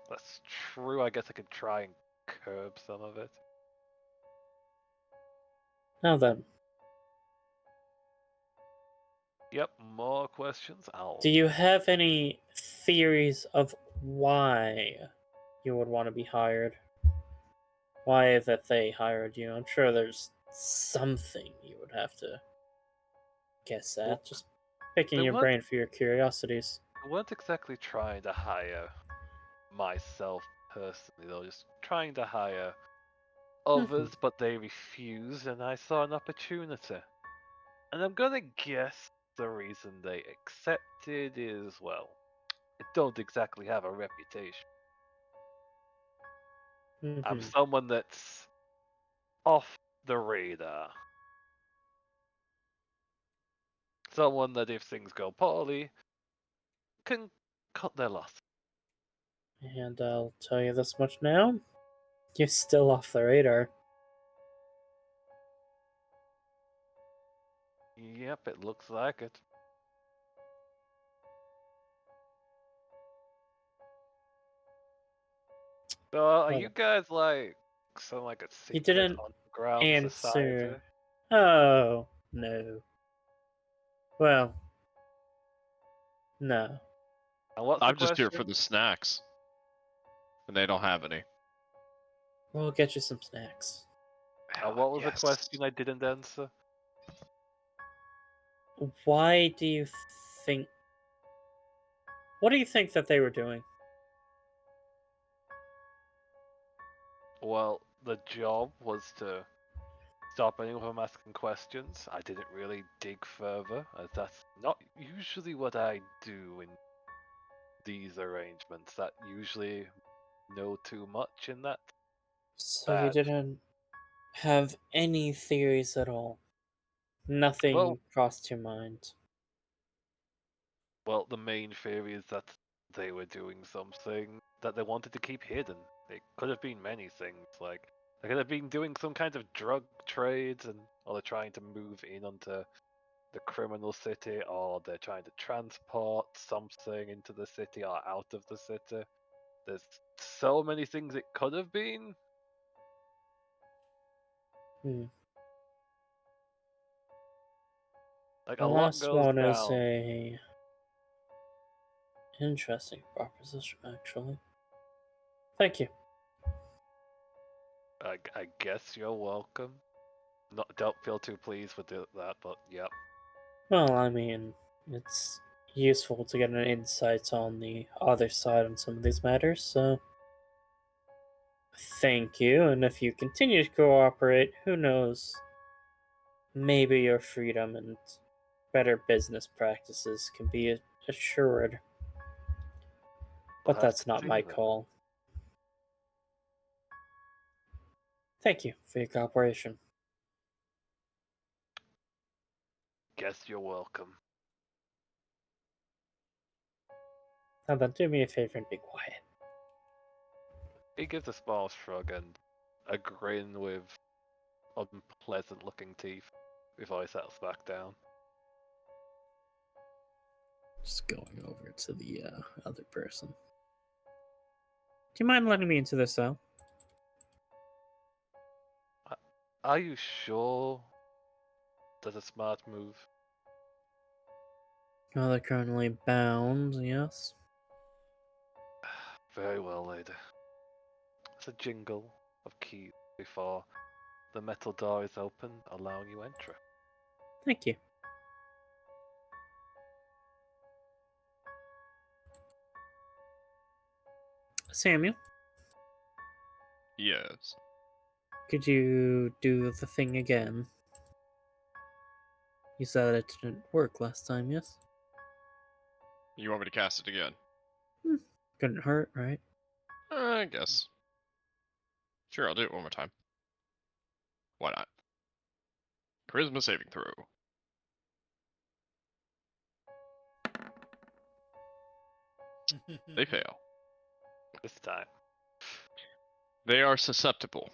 Speaker 3: That's true. I guess I could try and curb some of it.
Speaker 8: Now then,
Speaker 3: Yep, more questions.
Speaker 8: do you have any theories of why you would want to be hired? Why that they hired you? I'm sure there's something you would have to guess at.
Speaker 3: Well,
Speaker 8: Just picking
Speaker 3: they
Speaker 8: your
Speaker 3: weren't-
Speaker 8: brain for your curiosities.
Speaker 3: I weren't exactly trying to hire myself personally, though. Just trying to hire others, but they refused, and I saw an opportunity. And I'm gonna guess the reason they accepted is, well, I don't exactly have a reputation. I'm
Speaker 8: Mhm.
Speaker 3: someone that's off the radar. Someone that, if things go poorly, can cut their loss.
Speaker 8: And I'll tell you this much now. You're still off the radar.
Speaker 3: Yep, it looks like it. So, are you guys like a secret
Speaker 8: didn't
Speaker 3: underground
Speaker 8: answer.
Speaker 3: society?
Speaker 8: Oh, no. Well, no.
Speaker 3: And what's
Speaker 5: I'm
Speaker 3: the
Speaker 5: just here
Speaker 3: question?
Speaker 5: for the snacks. And they don't have any.
Speaker 8: We'll get you some snacks.
Speaker 3: And what was
Speaker 5: Yes.
Speaker 3: the question I didn't answer?
Speaker 8: Why do you think... What do you think that they were doing?
Speaker 3: Well, the job was to stop anyone from asking questions. I didn't really dig further, as that's not usually what I do in these arrangements. That usually know too much in that.
Speaker 8: So you
Speaker 3: Bad.
Speaker 8: didn't have any theories at all? Nothing
Speaker 3: Well-
Speaker 8: crossed your mind?
Speaker 3: Well, the main theory is that they were doing something that they wanted to keep hidden. It could have been many things, like they could have been doing some kind of drug trades, or they're trying to move in onto the criminal city, or they're trying to transport something into the city or out of the city. There's so many things it could have been.
Speaker 8: Hmm.
Speaker 3: Like
Speaker 8: The
Speaker 3: a lot
Speaker 8: last
Speaker 3: goes
Speaker 8: one
Speaker 3: down.
Speaker 8: is a interesting proposition, actually. Thank you.
Speaker 3: I guess you're welcome. Don't feel too pleased with that, but yep.
Speaker 8: Well, I mean, it's useful to get an insight on the other side on some of these matters, so thank you. And if you continue to cooperate, who knows? Maybe your freedom and better business practices can be assured.
Speaker 3: We'll
Speaker 8: But
Speaker 3: have
Speaker 8: that's
Speaker 3: to
Speaker 8: not
Speaker 3: see
Speaker 8: my
Speaker 3: then.
Speaker 8: call. Thank you for your cooperation.
Speaker 3: Guess you're welcome.
Speaker 8: Now then, do me a favor and be quiet.
Speaker 3: He gives a small shrug and a grin with unpleasant-looking teeth before he settles back down.
Speaker 8: Just going over to the other person. Do you mind letting me into this cell?
Speaker 3: Are you sure that's a smart move?
Speaker 8: Oh, they're currently bound, yes.
Speaker 3: Very well, lady. It's a jingle of keys before the metal door is open, allowing you entry.
Speaker 8: Thank you. Samuel,
Speaker 9: Yes.
Speaker 8: could you do the thing again? You said it didn't work last time, yes?
Speaker 9: You want me to cast it again?
Speaker 8: Couldn't hurt, right?
Speaker 9: I guess. Sure, I'll do it one more time. Why not? Charisma saving throw. They fail.
Speaker 3: This time.
Speaker 9: They are susceptible.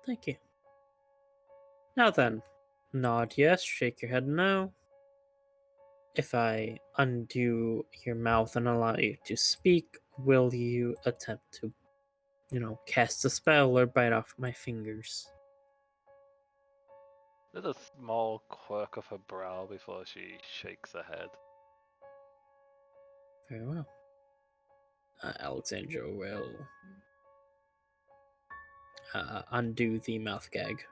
Speaker 8: Thank you. Now then, nod yes, shake your head no. If I undo your mouth and allow you to speak, will you attempt to, cast a spell or bite off my fingers?
Speaker 3: There's a small quirk of her brow before she shakes her head.
Speaker 8: Very well. Alexandra will undo the mouth gag.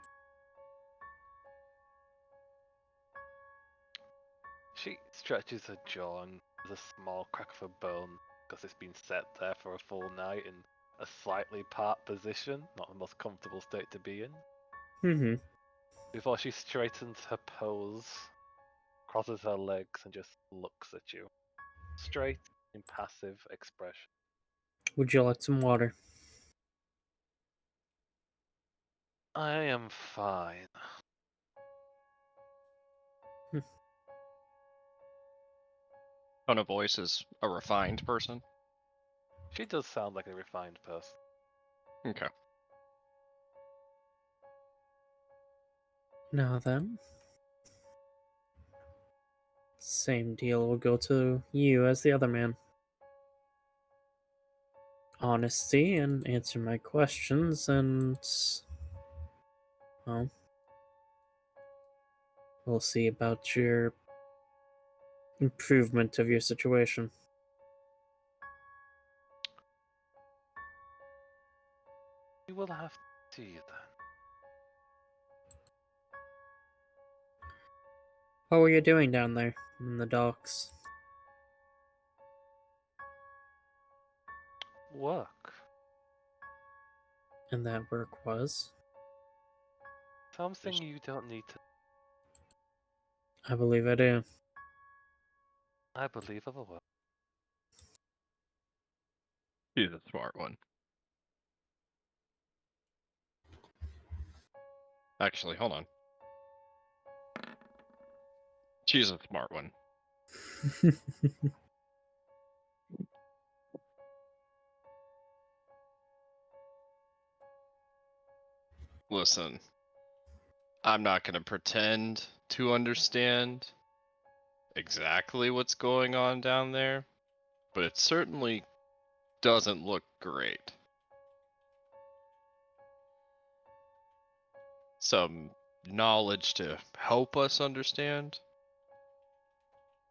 Speaker 3: She stretches her jaw and there's a small crack of her bone because it's been set there for a full night in a slightly part position, not the most comfortable state to be in.
Speaker 8: Mm-hmm.
Speaker 3: Before she straightens her pose, crosses her legs, and just looks at you. Straight, impassive expression.
Speaker 8: Would you like some water?
Speaker 3: I am fine.
Speaker 9: Tone of voice is a refined person.
Speaker 3: She does sound like a refined person.
Speaker 9: Okay.
Speaker 8: Now then, same deal will go to you as the other man. Honesty and answer my questions, and well, we'll see about your improvement of your situation.
Speaker 3: We will have to see then.
Speaker 8: What were you doing down there in the docks?
Speaker 3: Work.
Speaker 8: And that work was?
Speaker 3: Something you don't need to.
Speaker 8: I believe I do.
Speaker 3: I believe otherwise.
Speaker 9: He's a smart one. Actually, hold on. She's a smart one. Listen, I'm not gonna pretend to understand exactly what's going on down there, but it certainly doesn't look great. Some knowledge to help us understand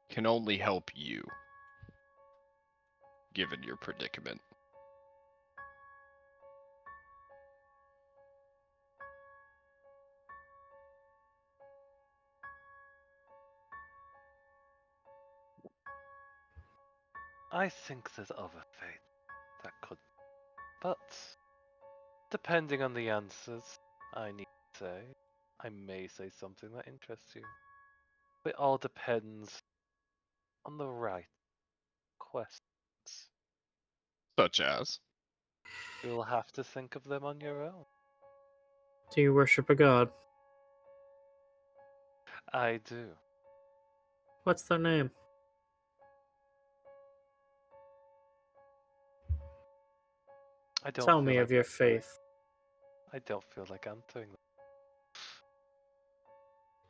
Speaker 9: can only help you, given your predicament.
Speaker 3: I think there's other fate that could, but depending on the answers, I need to say, I may say something that interests you. It all depends on the right questions.
Speaker 9: Such as?
Speaker 3: You'll have to think of them on your own.
Speaker 8: Do you worship a god?
Speaker 3: I do.
Speaker 8: What's their name?
Speaker 3: I don't
Speaker 8: Tell
Speaker 3: feel
Speaker 8: me
Speaker 3: like
Speaker 8: of your
Speaker 3: answering.
Speaker 8: faith.
Speaker 3: I don't feel like answering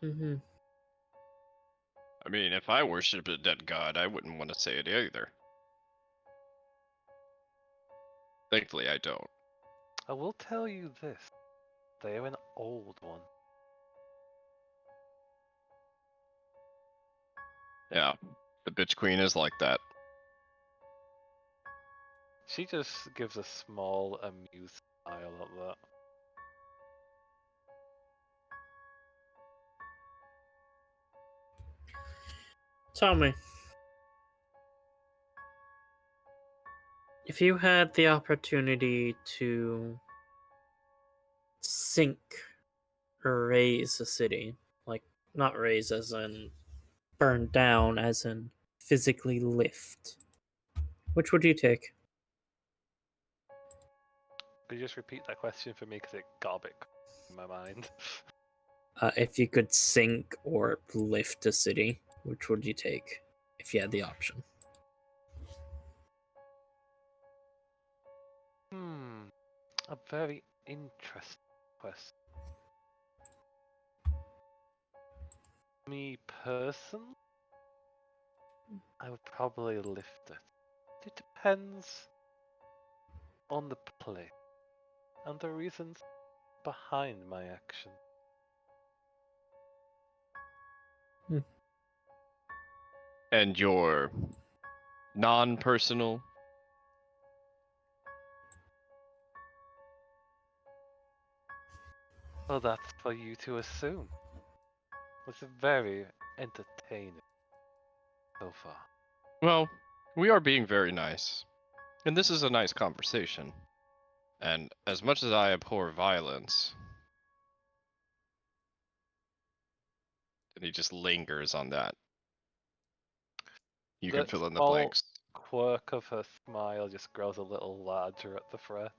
Speaker 3: them.
Speaker 8: Mm-hmm.
Speaker 9: I mean, if I worshipped a dead god, I wouldn't want to say it either. Thankfully, I don't.
Speaker 3: I will tell you this. They are an old one.
Speaker 9: Yeah, the bitch queen is like that.
Speaker 3: She just gives a small, amused smile at that.
Speaker 8: Tell me. If you had the opportunity to sink or raise a city, like not raise as in burn down, as in physically lift, which would you take?
Speaker 3: Could you just repeat that question for me because it got a bit in my mind?
Speaker 8: If you could sink or lift a city, which would you take if you had the option?
Speaker 3: A very interesting question. Me personally, I would probably lift it. It depends on the play and the reasons behind my action.
Speaker 9: And your non-personal?
Speaker 3: Well, that's for you to assume. It's very entertaining so far.
Speaker 9: Well, we are being very nice. And this is a nice conversation. And as much as I abhor violence, and he just lingers on that. You can
Speaker 3: The
Speaker 9: fill in the
Speaker 3: small
Speaker 9: blanks.
Speaker 3: quirk of her smile just grows a little larger at the threat.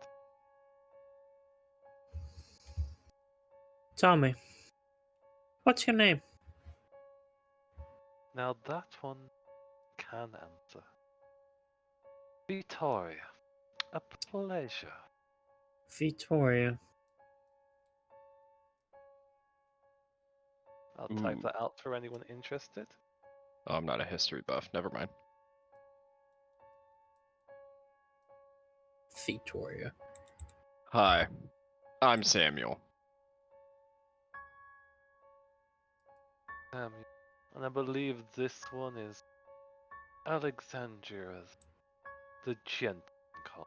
Speaker 8: Tell me, what's your name?
Speaker 3: Now that one can answer. Vittoria, a pleasure.
Speaker 8: Vittoria.
Speaker 3: I'll type
Speaker 9: Ooh.
Speaker 3: that out for anyone interested.
Speaker 9: Oh, I'm not a history buff. Never mind.
Speaker 8: Vittoria.
Speaker 9: Hi, I'm Samuel.
Speaker 3: And I believe this one is Alexandria, as the gentleman called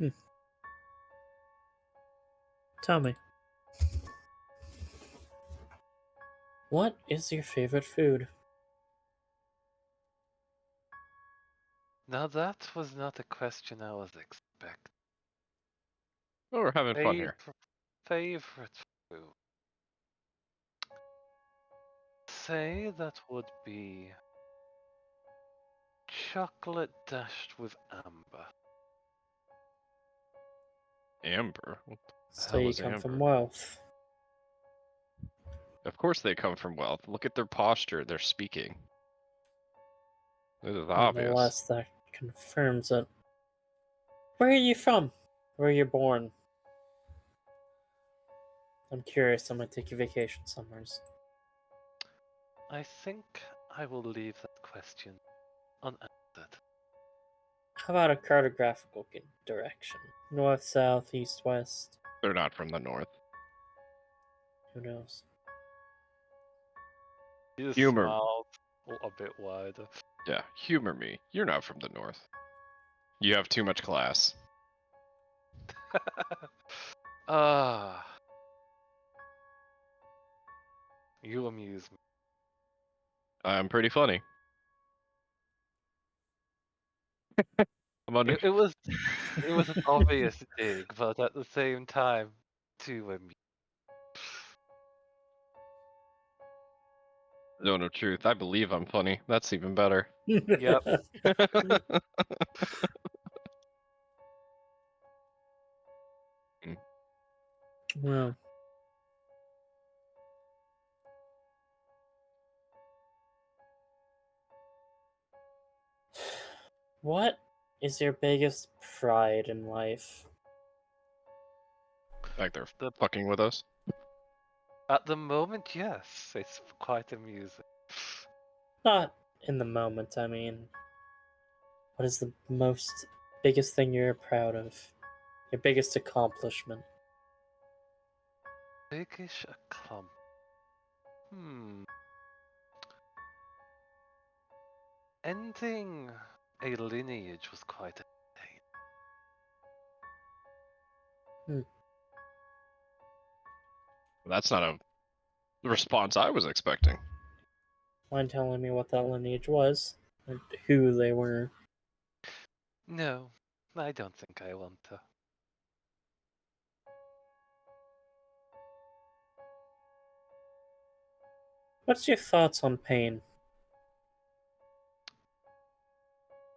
Speaker 3: you.
Speaker 8: Tell me, what is your favorite food?
Speaker 3: Now that was not a question I was expecting.
Speaker 9: Oh, we're having fun here.
Speaker 3: Favorite food. Say that would be chocolate dashed with amber.
Speaker 9: Amber? What the
Speaker 8: So
Speaker 9: hell
Speaker 8: you
Speaker 9: is
Speaker 8: come
Speaker 9: amber?
Speaker 8: from wealth.
Speaker 9: Of course they come from wealth. Look at their posture. They're speaking. This is obvious.
Speaker 8: Nonetheless, that confirms it. Where are you from? Where you born? I'm curious. I might take a vacation somewhere.
Speaker 3: I think I will leave that question unanswered.
Speaker 8: How about a cartographical direction? North, south, east, west?
Speaker 5: They're not from the north.
Speaker 8: Who knows?
Speaker 3: His
Speaker 5: Humor.
Speaker 3: mouth a bit wider.
Speaker 5: Yeah, humor me. You're not from the north. You have too much class.
Speaker 3: Ah. You amuse me.
Speaker 5: I'm pretty funny. I'm under.
Speaker 3: It was an obvious dig, but at the same time, too amusing.
Speaker 5: No, no truth. I believe I'm funny. That's even better.
Speaker 3: Yep.
Speaker 8: Well. What is your biggest pride in life?
Speaker 5: Like they're
Speaker 3: The-
Speaker 5: fucking with us.
Speaker 3: At the moment, yes, it's quite amusing.
Speaker 8: Not in the moment, I mean. What is the biggest thing you're proud of? Your biggest accomplishment?
Speaker 3: Biggish a clump. Ending a lineage was quite a pain.
Speaker 5: That's not a response I was expecting.
Speaker 8: Mind telling me what that lineage was? And who they were?
Speaker 3: No, I don't think I want to.
Speaker 8: What's your thoughts on pain?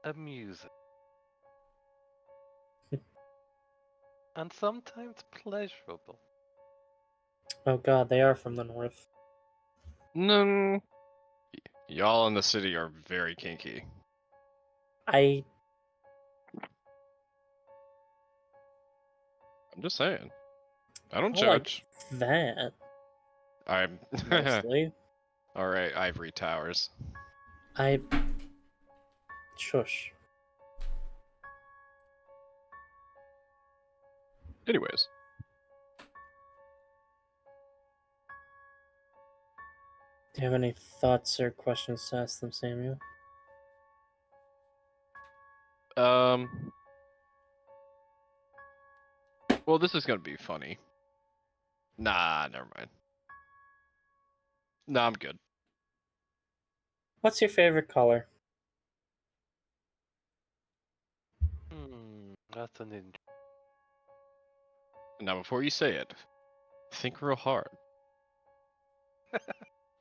Speaker 3: Amusing. And sometimes pleasurable.
Speaker 8: Oh god, they are from the north.
Speaker 5: No. Y'all in the city are very kinky.
Speaker 8: I'm
Speaker 5: just saying. I don't
Speaker 8: like
Speaker 5: judge.
Speaker 8: that,
Speaker 5: I'm
Speaker 8: mostly.
Speaker 5: Alright, ivory towers.
Speaker 8: Shush.
Speaker 5: Anyways.
Speaker 8: Do you have any thoughts or questions to ask them, Samuel?
Speaker 5: Well, this is gonna be funny. Nah, never mind. Nah, I'm good.
Speaker 8: What's your favorite color?
Speaker 3: That's an interesting.
Speaker 5: Now, before you say it, think real hard.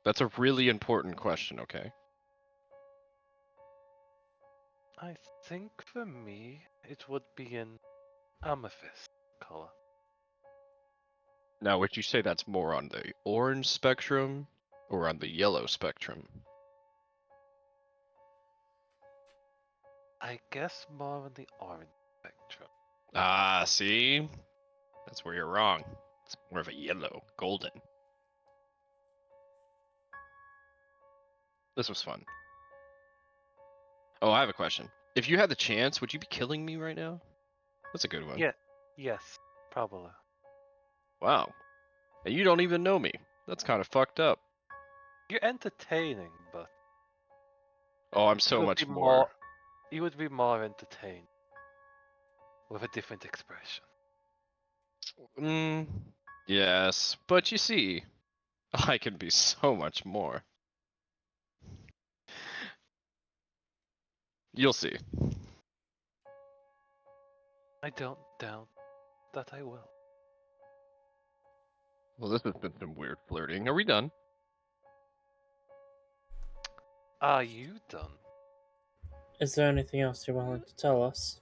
Speaker 5: That's a really important question, okay?
Speaker 3: I think for me, it would be an amethyst color.
Speaker 5: Now, would you say that's more on the orange spectrum or on the yellow spectrum?
Speaker 3: I guess more on the orange spectrum.
Speaker 5: Ah, see? That's where you're wrong. It's more of a yellow, golden. This was fun. Oh, I have a question. If you had the chance, would you be killing me right now? That's a good one.
Speaker 3: Yeah, yes, probably.
Speaker 5: Wow. And you don't even know me. That's kind of fucked up.
Speaker 3: You're entertaining, but
Speaker 5: Oh, I'm so
Speaker 3: would
Speaker 5: much
Speaker 3: be
Speaker 5: more.
Speaker 3: you would be more entertained with a different expression.
Speaker 5: Yes, but you see, I can be so much more. You'll see.
Speaker 3: I don't doubt that I will.
Speaker 5: Well, this has been some weird flirting. Are we done?
Speaker 3: Are you done?
Speaker 8: Is there anything else you're willing to tell us?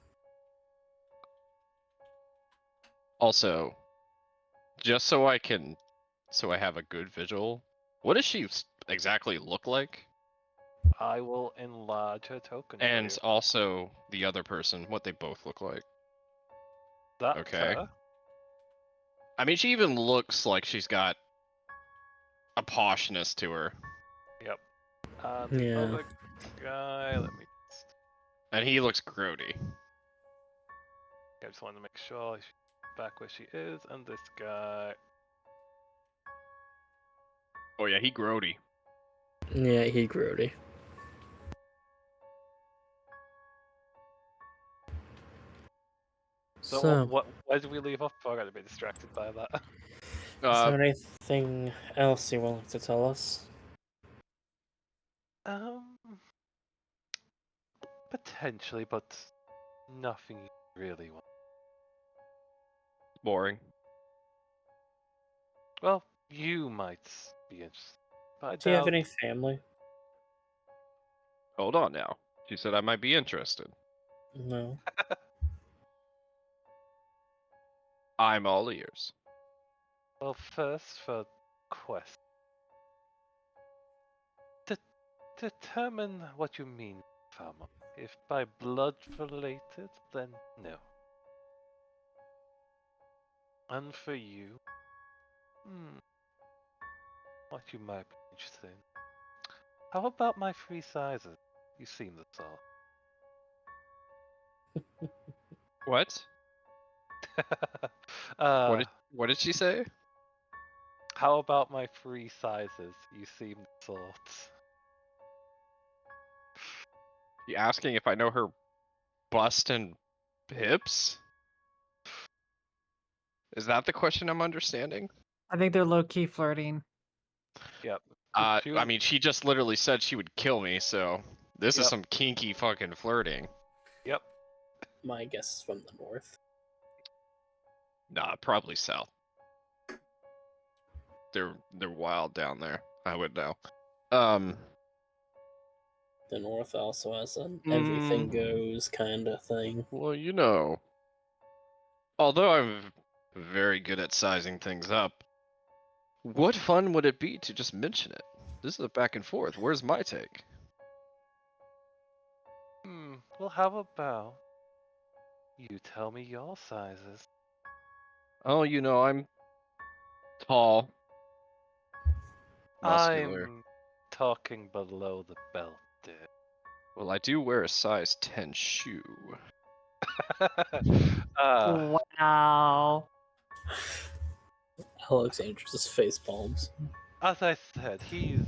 Speaker 5: Also, just so I have a good visual, what does she exactly look like?
Speaker 3: I will enlarge her token. for
Speaker 5: And
Speaker 3: you.
Speaker 5: also the other person, what they both look like.
Speaker 3: That
Speaker 9: Okay.
Speaker 3: her?
Speaker 9: I mean, she even looks like she's got a poshness to her.
Speaker 3: Yep. And the
Speaker 8: Yeah.
Speaker 3: other guy, let me.
Speaker 9: And he looks grody.
Speaker 3: I just wanted to make sure she's back where she is, and this guy.
Speaker 9: Oh yeah, he grody.
Speaker 8: Yeah, he grody.
Speaker 3: So,
Speaker 8: So,
Speaker 3: where did we leave off? I got a bit distracted by that.
Speaker 8: is there anything else you want to tell us?
Speaker 3: Um, potentially, but nothing you really want.
Speaker 9: Boring.
Speaker 3: Well, you might be interested. But I
Speaker 8: Do you have
Speaker 3: doubt.
Speaker 8: any family?
Speaker 9: Hold on now. She said I might be interested.
Speaker 8: No.
Speaker 9: I'm all ears.
Speaker 3: Well, first for quest. Determine what you mean, farmer. If by blood related, then no. And for you, what you might be interested in. How about my free sizes? You seem the sort.
Speaker 9: What?
Speaker 3: uh,
Speaker 9: What did she say?
Speaker 3: how about my free sizes? You seem the sort.
Speaker 9: You asking if I know her bust and hips? Is that the question I'm understanding?
Speaker 6: I think they're low key flirting.
Speaker 3: Yep.
Speaker 9: I
Speaker 3: June-
Speaker 9: mean, she just literally said she would kill me, so this is
Speaker 3: Yep.
Speaker 9: some kinky fucking flirting.
Speaker 3: Yep.
Speaker 8: My guess is from the north.
Speaker 9: Nah, probably south. They're wild down there. I would know.
Speaker 8: The north also has an everything goes kind of thing.
Speaker 9: Well, you know. Although I'm very good at sizing things up, what fun would it be to just mention it? This is a back and forth. Where's my take?
Speaker 3: Well, how about you tell me your sizes?
Speaker 9: Oh, you know, I'm tall, muscular.
Speaker 3: I'm talking below the belt, dude.
Speaker 9: Well, I do wear a size 10 shoe.
Speaker 6: Wow.
Speaker 8: Alexander's just face palms.
Speaker 3: As I said, he's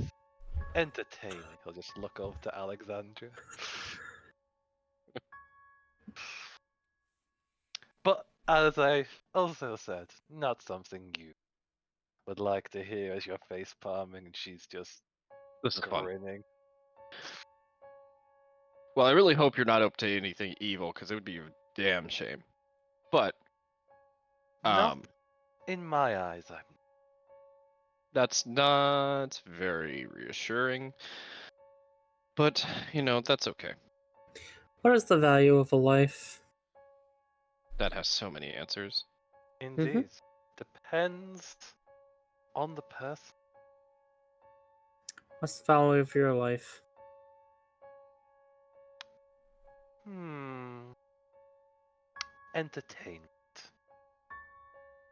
Speaker 3: entertaining. He'll just look over to Alexandra. But as I also said, not something you would like to hear as you're face palming and she's just
Speaker 9: This is fun.
Speaker 3: grinning.
Speaker 9: Well, I really hope you're not up to anything evil, because it would be a damn shame. But,
Speaker 3: Not in my eyes, I'm.
Speaker 9: that's not very reassuring. But, you know, that's okay.
Speaker 8: What is the value of a life?
Speaker 9: That has so many answers.
Speaker 3: Indeed. Depends on the person.
Speaker 8: What's the value of your life?
Speaker 3: Entertainment.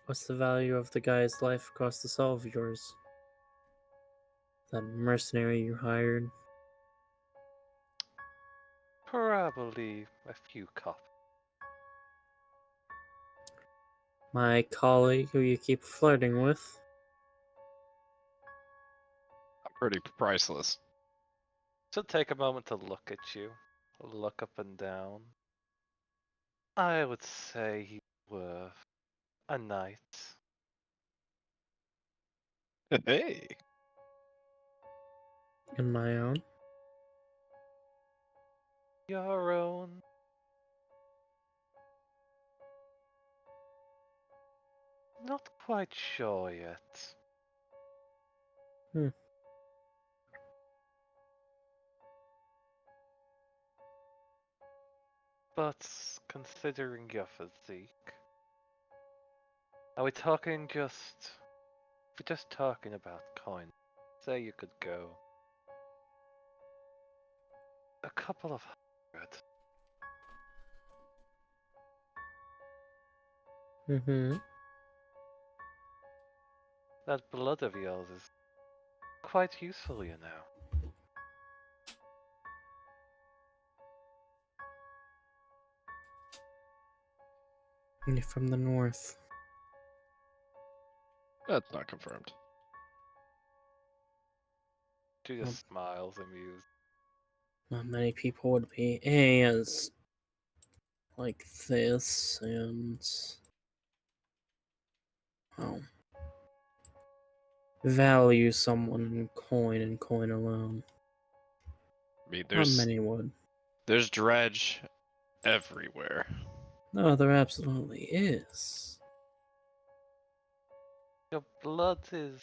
Speaker 8: What's the value of the guy's life across the soul of yours? That mercenary you hired?
Speaker 3: Probably a few cops.
Speaker 8: My colleague who you keep flirting with?
Speaker 9: I'm pretty priceless.
Speaker 3: Should take a moment to look at you. Look up and down. I would say he's worth a night.
Speaker 9: Hey.
Speaker 8: And my own?
Speaker 3: Your own. Not quite sure yet. But considering your physique, are we talking just? If we're just talking about coin, say you could go a couple of hundred.
Speaker 8: Mm-hmm.
Speaker 3: That blood of yours is quite useful, you know.
Speaker 8: You're from the north.
Speaker 9: That's not confirmed.
Speaker 3: She just smiles, amused.
Speaker 8: Not many people would be as like this, and well, value someone in coin and coin alone.
Speaker 9: I mean,
Speaker 8: Not many would.
Speaker 9: there's dredge everywhere.
Speaker 8: No, there absolutely is.
Speaker 3: Your blood is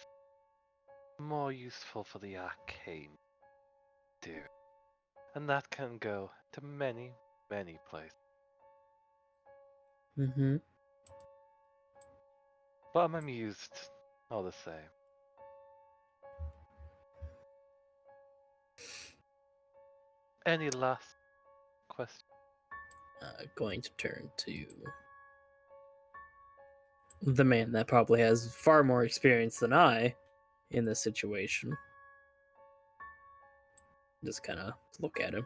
Speaker 3: more useful for the arcane, dear. And that can go to many, many places.
Speaker 8: Mm-hmm.
Speaker 3: But I'm amused all the same. Any last question?
Speaker 8: Going to turn to the man that probably has far more experience than I in this situation. Just kind of look at him.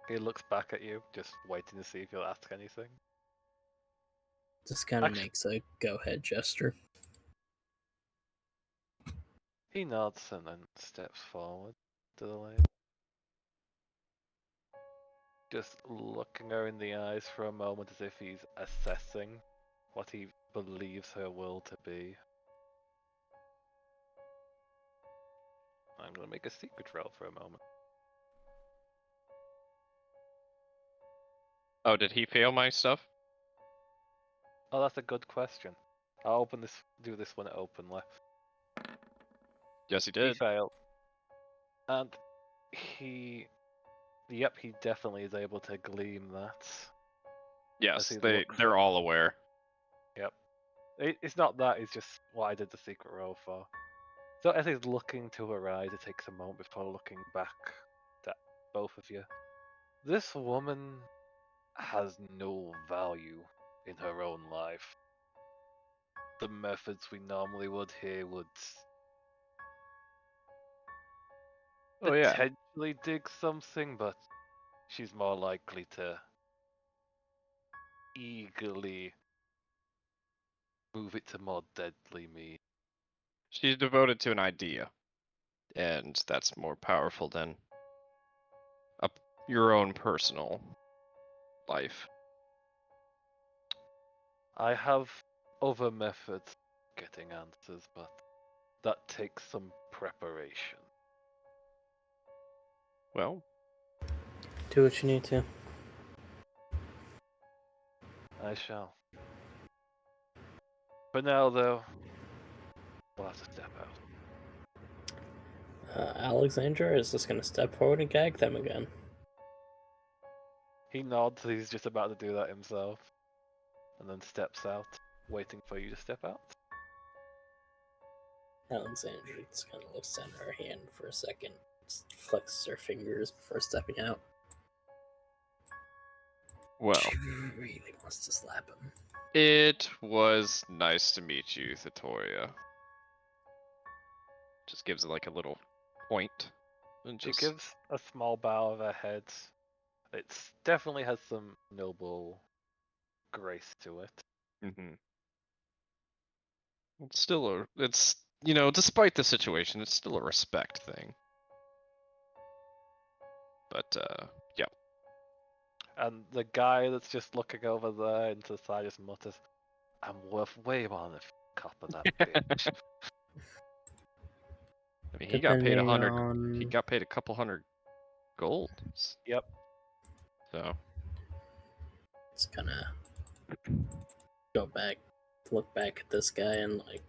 Speaker 3: He looks back at you, just waiting to see if you'll ask anything.
Speaker 8: Just kind of
Speaker 3: Actu-
Speaker 8: makes a go-ahead gesture.
Speaker 3: He nods and then steps forward to the lady. Just looking her in the eyes for a moment as if he's assessing what he believes her will to be. I'm gonna make a secret roll for a moment.
Speaker 9: Oh, did he fail my stuff?
Speaker 3: Oh, that's a good question. I'll open this, do this one openly.
Speaker 9: Yes, he
Speaker 3: He
Speaker 9: did.
Speaker 3: failed. And he... Yep, he definitely is able to glean that.
Speaker 9: Yes,
Speaker 3: he
Speaker 9: they're
Speaker 3: looks-
Speaker 9: all aware.
Speaker 3: Yep. It's not that, it's just what I did the secret roll for. So as he's looking to her eyes, it takes a moment before looking back to both of you. This woman has no value in her own life. The methods we normally would here would
Speaker 9: Oh yeah.
Speaker 3: potentially dig something, but she's more likely to eagerly move it to more deadly means.
Speaker 9: She's devoted to an idea, and that's more powerful than your own personal life.
Speaker 3: I have other methods of getting answers, but that takes some preparation.
Speaker 9: Well,
Speaker 8: Do what you need to.
Speaker 3: I shall. For now, though, we'll have to step out.
Speaker 8: Alexandra is just going to step forward and gag them again.
Speaker 3: He nods, he's just about to do that himself, and then steps out, waiting for you to step out.
Speaker 8: Alexandra just kind of looks at her hand for a second, just flexes her fingers before stepping out.
Speaker 9: well,
Speaker 8: She really wants to slap him.
Speaker 9: it was nice to meet you, Thatoria. Just gives it like a little point. And
Speaker 3: She
Speaker 9: just
Speaker 3: gives a small bow of her head. It definitely has some noble grace to it.
Speaker 9: It's still it's despite the situation, it's still a respect thing. But yeah.
Speaker 3: And the guy that's just looking over there into the side just mutters, "I'm worth way more than a cop of that bitch."
Speaker 9: I mean, he got paid
Speaker 8: Depending
Speaker 9: 100.
Speaker 8: on...
Speaker 9: He got paid a couple hundred gold.
Speaker 3: Yep.
Speaker 9: So
Speaker 8: It's gonna go back, look back at this guy, and like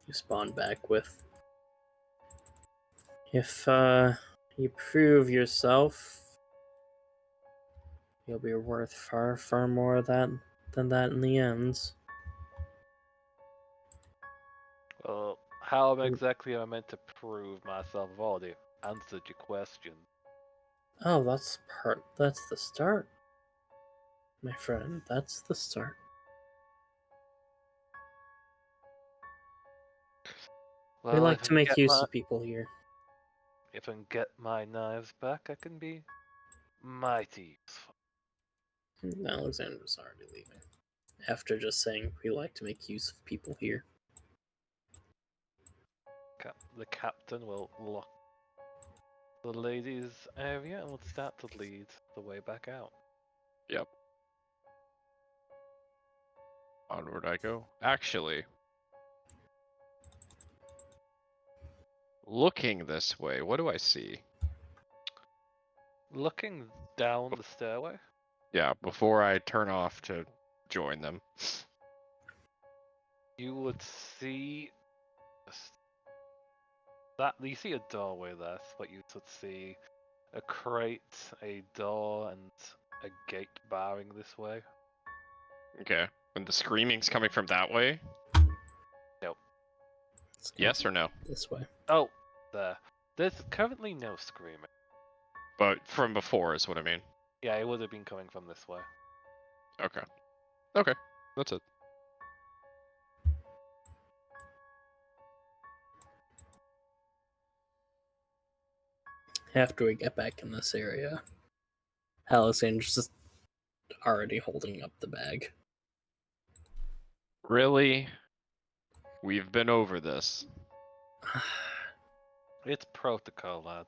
Speaker 8: respond back with, if you prove yourself, you'll be worth far, far more than that in the end.
Speaker 3: Well, how exactly am I meant to prove myself? I've already answered your question.
Speaker 8: Oh, that's the start. My friend, that's the start.
Speaker 3: Well,
Speaker 8: We like
Speaker 3: if I
Speaker 8: to make
Speaker 3: get
Speaker 8: use
Speaker 3: my,
Speaker 8: of people here.
Speaker 3: if I can get my knives back, I can be mighty useful.
Speaker 8: Alexander's already leaving. After just saying we like to make use of people here.
Speaker 3: The captain will lock the ladies' area and will start to lead the way back out.
Speaker 9: Onward I go. Actually, looking this way, what do I see?
Speaker 3: Looking down the stairway,
Speaker 9: Yeah, before I turn off to join them.
Speaker 3: you would see that you see a doorway there, but you would see a crate, a door, and a gate barring this way.
Speaker 9: Okay. And the screaming's coming from that way?
Speaker 8: Let's go
Speaker 9: Yes or no?
Speaker 8: this way.
Speaker 3: Oh, there. There's currently no screaming.
Speaker 9: But from before is what I mean.
Speaker 3: Yeah, it would have been coming from this way.
Speaker 9: Okay. Okay. That's it.
Speaker 8: After we get back in this area, Alexander's just already holding up the bag.
Speaker 9: Really? We've been over this.
Speaker 3: It's protocol, lad.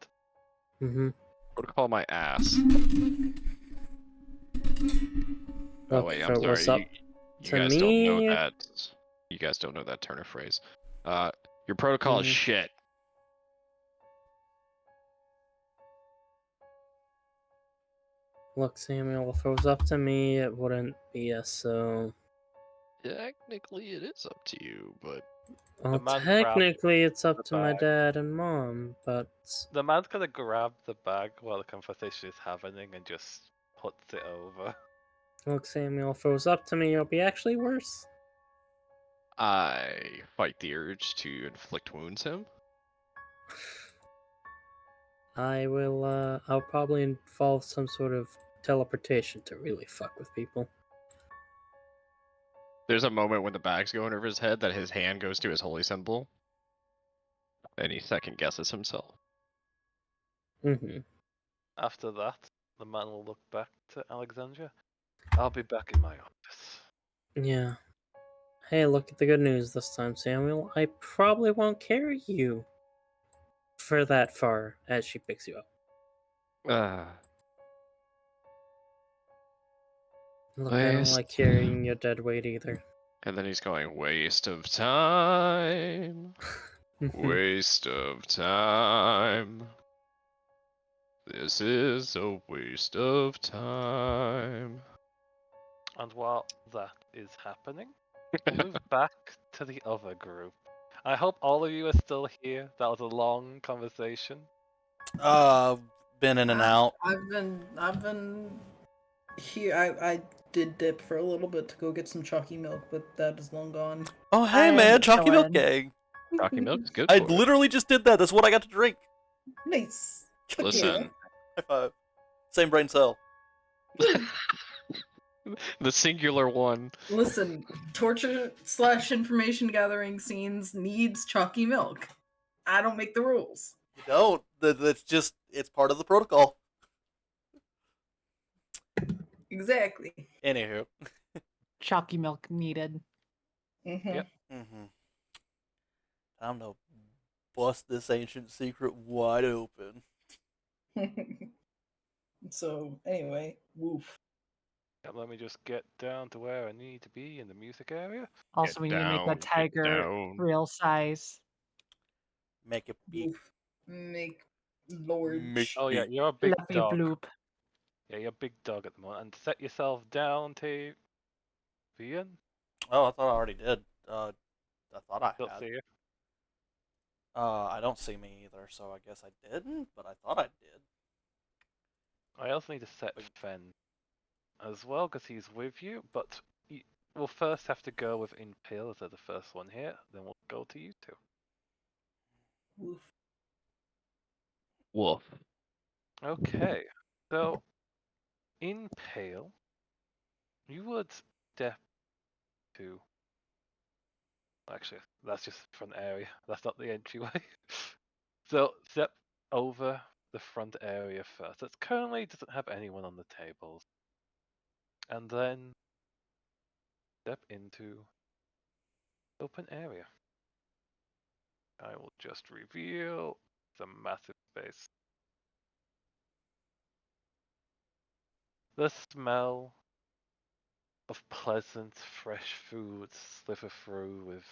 Speaker 8: Mm-hmm.
Speaker 9: Protocol my ass. Oh wait, I'm
Speaker 8: Look,
Speaker 9: sorry.
Speaker 8: what's up
Speaker 9: You
Speaker 8: to
Speaker 9: guys don't know
Speaker 8: me?
Speaker 9: that. You guys don't know that turn of phrase. Your protocol is
Speaker 8: Mhm.
Speaker 9: shit.
Speaker 8: Look, Samuel, if it was up to me, it wouldn't be so.
Speaker 9: Technically, it is up to you, but
Speaker 8: Well,
Speaker 3: man grabbed
Speaker 8: technically, it's up
Speaker 3: the
Speaker 8: to my
Speaker 3: bag.
Speaker 8: dad and mom, but
Speaker 3: The man's gonna grab the bag while the conversation is happening and just puts it over.
Speaker 8: look, Samuel, if it was up to me, it would be actually worse.
Speaker 9: I fight the urge to inflict wounds him.
Speaker 8: I'll probably involve some sort of teleportation to really fuck with people.
Speaker 9: There's a moment when the bag's going over his head that his hand goes to his holy symbol, and he second guesses himself.
Speaker 8: Mm-hmm.
Speaker 3: After that, the man will look back to Alexandria. I'll be back in my office.
Speaker 8: Yeah. Hey, look at the good news this time, Samuel. I probably won't carry you for that far as she picks you up. Look, I don't like
Speaker 9: Waste.
Speaker 8: carrying your dead weight either.
Speaker 9: And then he's going, waste of time. Waste of time. This is a waste of time.
Speaker 3: And while that is happening, we'll move back to the other group. I hope all of you are still here. That was a long conversation.
Speaker 1: Been in and out.
Speaker 2: I've been here. I did dip for a little bit to go get some chalky milk, but that is long gone.
Speaker 1: Oh, hey,
Speaker 6: I'm
Speaker 1: man, Chalky Milk
Speaker 6: chilling.
Speaker 1: Gang.
Speaker 9: Chalky milk is good
Speaker 1: I
Speaker 9: for it.
Speaker 1: literally just did that. That's what I got to drink.
Speaker 2: Nice. Fuck
Speaker 9: Listen,
Speaker 1: High five. Same brain cell.
Speaker 9: the singular one.
Speaker 2: yeah. Listen, torture/information gathering scenes needs chalky milk. I don't make the rules.
Speaker 1: You don't. That's just, it's part of the protocol.
Speaker 2: Exactly.
Speaker 1: Anywho.
Speaker 6: Chalky milk needed.
Speaker 2: Mm-hmm.
Speaker 3: Yep.
Speaker 1: Time to bust this ancient secret wide open.
Speaker 2: So anyway, woof.
Speaker 3: Let me just get down to where I need to be in the music area.
Speaker 6: Also, we need to make
Speaker 9: down,
Speaker 6: that
Speaker 9: get
Speaker 6: tiger
Speaker 9: down.
Speaker 6: real size.
Speaker 1: Make it big.
Speaker 2: Woof. Make Lord.
Speaker 1: Make-
Speaker 3: Oh yeah, you're a big
Speaker 6: Fluffy
Speaker 3: dog.
Speaker 6: bloop.
Speaker 3: Yeah, you're a big dog at the moment. And set yourself down, Tavian.
Speaker 1: Oh, I thought I already did. I thought I
Speaker 3: Don't
Speaker 1: had.
Speaker 3: see you.
Speaker 1: I don't see me either, so I guess I didn't, but I thought I did.
Speaker 3: I also need to set Fen as well, because he's with you, but we'll first have to go with Impale as the first one here, then we'll go to you two.
Speaker 2: Woof.
Speaker 9: Wolf.
Speaker 3: Okay, So, in Pale, you would step to. Actually, that's just the front area. That's not the entryway. So, step over the front area first. It currently doesn't have anyone on the tables. And then step into open area. I will just reveal the massive space. The smell of pleasant, fresh foods slither through with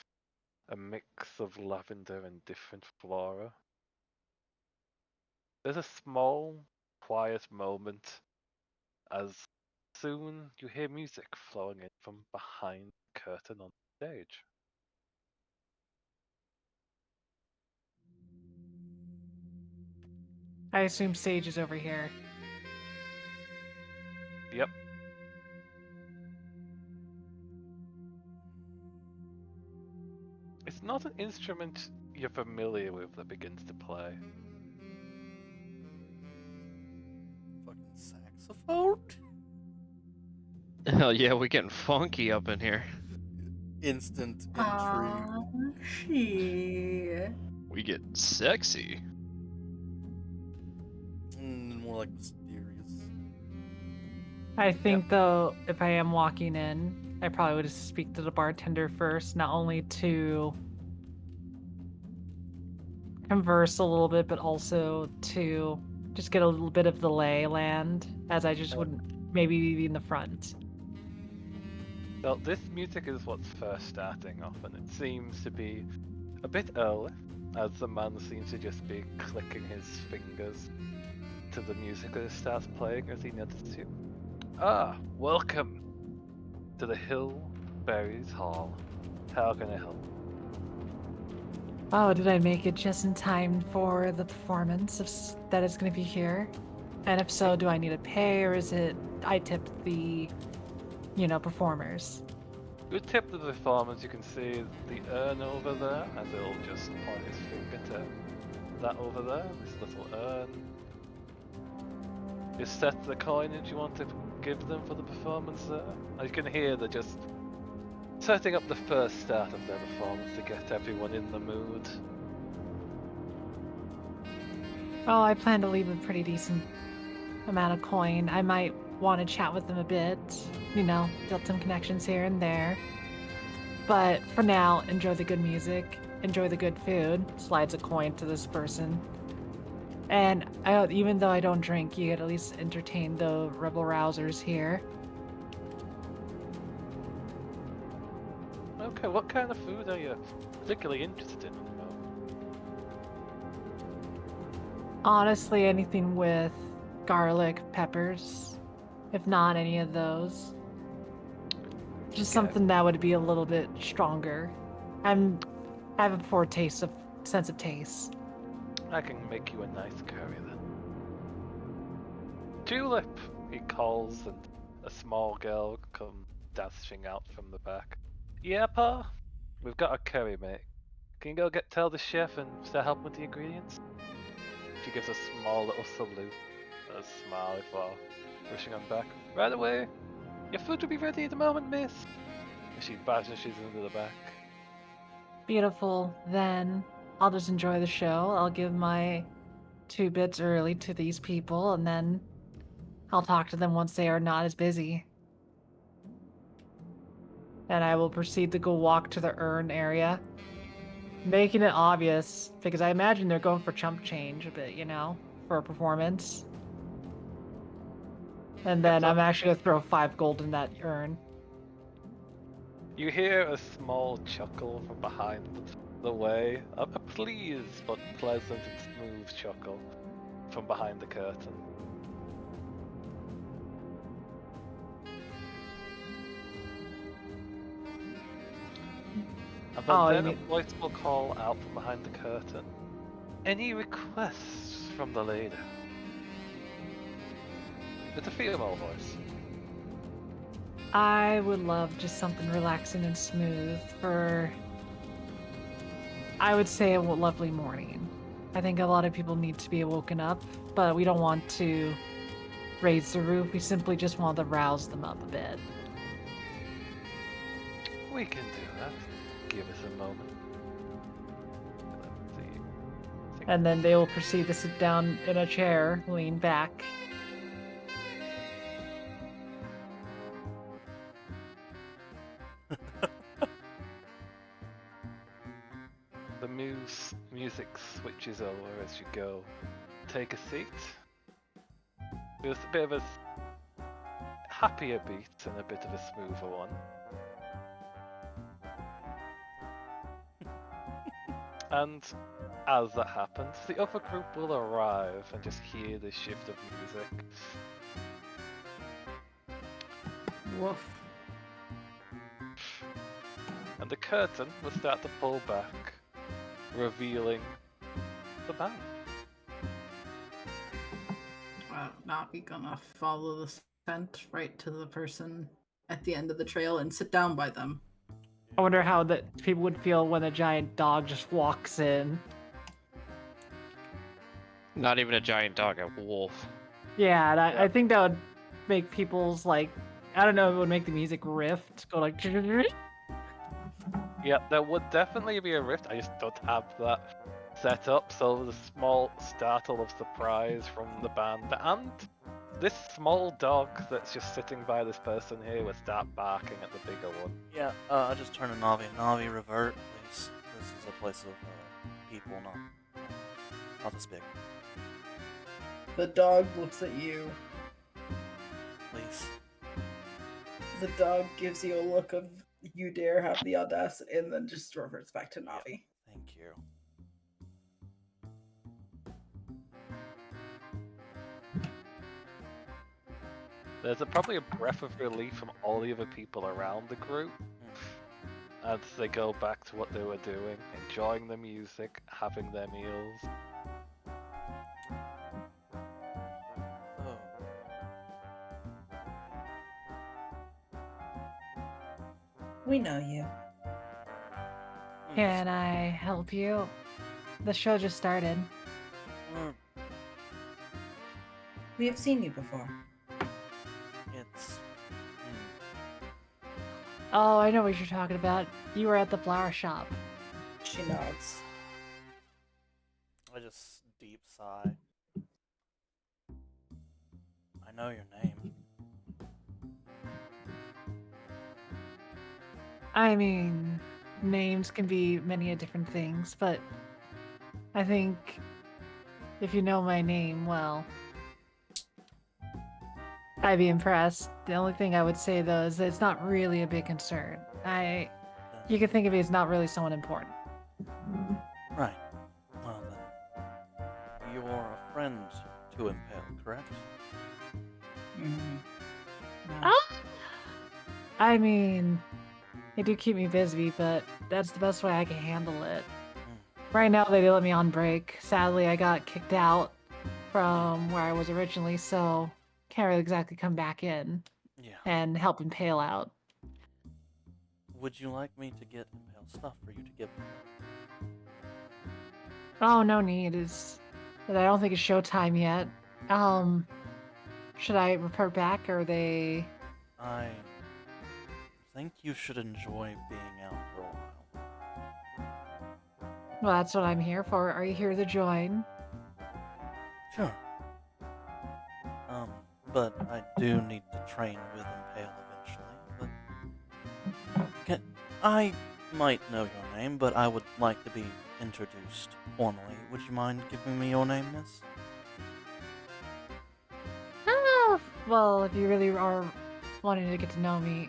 Speaker 3: a mix of lavender and different flora. There's a small, quiet moment as soon you hear music flowing in from behind the curtain on the stage.
Speaker 6: I assume stage is over here.
Speaker 3: Yep. It's not an instrument you're familiar with that begins to play.
Speaker 1: Fucking saxophone?
Speaker 5: Hell yeah, we getting funky up in here.
Speaker 1: Instant intrigue.
Speaker 2: She.
Speaker 5: We get sexy.
Speaker 1: More like mysterious.
Speaker 6: I think though, if I am walking in, I probably would speak to the bartender first, not only to converse a little bit, but also to just get a little bit of the lay land, as I just wouldn't maybe be in the front.
Speaker 3: Well, this music is what's first starting off, and it seems to be a bit early, as the man seems to just be clicking his fingers to the music that starts playing as he notices you. Ah, welcome to the Hillberries Hall. How can I help?
Speaker 6: Oh, did I make it just in time for the performance that is going to be here? And if so, do I need to pay, or is it I tip the, performers?
Speaker 3: You tip the performance, you can see the urn over there, as he'll just point his finger to that over there, this little urn. You set the coinage you want to give them for the performance there. As you can hear, they're just setting up the first start of their performance to get everyone in the mood.
Speaker 6: Well, I plan to leave a pretty decent amount of coin. I might want to chat with them a bit, build some connections here and there. But for now, enjoy the good music, enjoy the good food. Slides a coin to this person. And even though I don't drink, you could at least entertain the rebel rousers here.
Speaker 3: Okay, what kind of food are you particularly interested in at the moment?
Speaker 6: Honestly, anything with garlic, peppers. If not any of those. Just something that would be a little bit stronger. I have a poor sense of taste.
Speaker 3: I can make you a nice curry then. Julep, he calls, and a small girl comes dashing out from the back. Yeah, Pa? We've got a curry, mate. Can you go tell the chef and start helping with the ingredients? She gives a small little salute, a smile before rushing on back. Right away! Your food will be ready at the moment, miss! And she bashes into the back.
Speaker 6: Beautiful. Then I'll just enjoy the show. I'll give my 2 bits early to these people, and then I'll talk to them once they are not as busy. And I will proceed to go walk to the urn area, making it obvious, because I imagine they're going for chump change a bit, for a performance. And then I'm actually going to throw 5 gold in that urn.
Speaker 3: You hear a small chuckle from behind the way, a pleased but pleasant and smooth chuckle from behind the curtain. And then a voice will call out from behind the curtain. Any requests from the lady? It's a female voice.
Speaker 6: I would love just something relaxing and smooth for, I would say, a lovely morning. I think a lot of people need to be woken up, but we don't want to raise the roof. We simply just want to rouse them up a bit.
Speaker 3: We can do that. Give us a moment. Let's see. I think
Speaker 6: And then they will proceed to sit down in a chair, lean back.
Speaker 3: the music switches over as you go. Take a seat. It was a bit of a happier beat and a bit of a smoother one. And as that happens, the other group will arrive and just hear the shift of music.
Speaker 2: Woof.
Speaker 3: And the curtain will start to pull back, revealing the band.
Speaker 2: Wow, Navi gonna follow the scent right to the person at the end of the trail and sit down by them.
Speaker 6: I wonder how that people would feel when a giant dog just walks in.
Speaker 5: Not even a giant dog, a wolf.
Speaker 6: Yeah, and I think that would make people's, like, I don't know, it would make the music rift, go like...
Speaker 3: Yeah, there would definitely be a rift. I just don't have that set up, so the small startle of surprise from the band and this small dog that's just sitting by this person here will start barking at the bigger one.
Speaker 1: Yeah, I just turned to Navi. Navi, revert, please. This is a place of people, not this big.
Speaker 2: The dog looks at you.
Speaker 1: Please.
Speaker 2: The dog gives you a look of you dare have the audacity, and then just reverts back to Navi.
Speaker 1: Thank you.
Speaker 3: There's probably a breath of relief from all the other people around the group as they go back to what they were doing, enjoying the music, having their meals.
Speaker 1: Oh.
Speaker 2: We know you.
Speaker 6: Can I help you? The show just started.
Speaker 2: We have seen you before.
Speaker 1: It's...
Speaker 6: Oh, I know what you're talking about. You were at the flower shop.
Speaker 2: She nods.
Speaker 1: I just deep sigh. I know your name.
Speaker 6: I mean, names can be many a different things, but I think if you know my name, well, I'd be impressed. The only thing I would say though is that it's not really a big concern. You can think of it as not really someone important.
Speaker 1: Right. Well then, you're a friend to Impale, correct?
Speaker 6: I mean, they do keep me busy, but that's the best way I can handle it. Right now, they let me on break. Sadly, I got kicked out from where I was originally, so can't really exactly come back in
Speaker 1: Yeah.
Speaker 6: and help Impale out.
Speaker 1: Would you like me to get Impale stuff for you to give them?
Speaker 6: Oh, no need. I don't think it's showtime yet. Should I report back, or are they...
Speaker 1: I think you should enjoy being out for a while.
Speaker 6: Well, that's what I'm here for. Are you here to join?
Speaker 1: Sure. But I do need to train with Impale eventually, but... I might know your name, but I would like to be introduced formally. Would you mind giving me your name, miss?
Speaker 6: Oh, well, if you really are wanting to get to know me,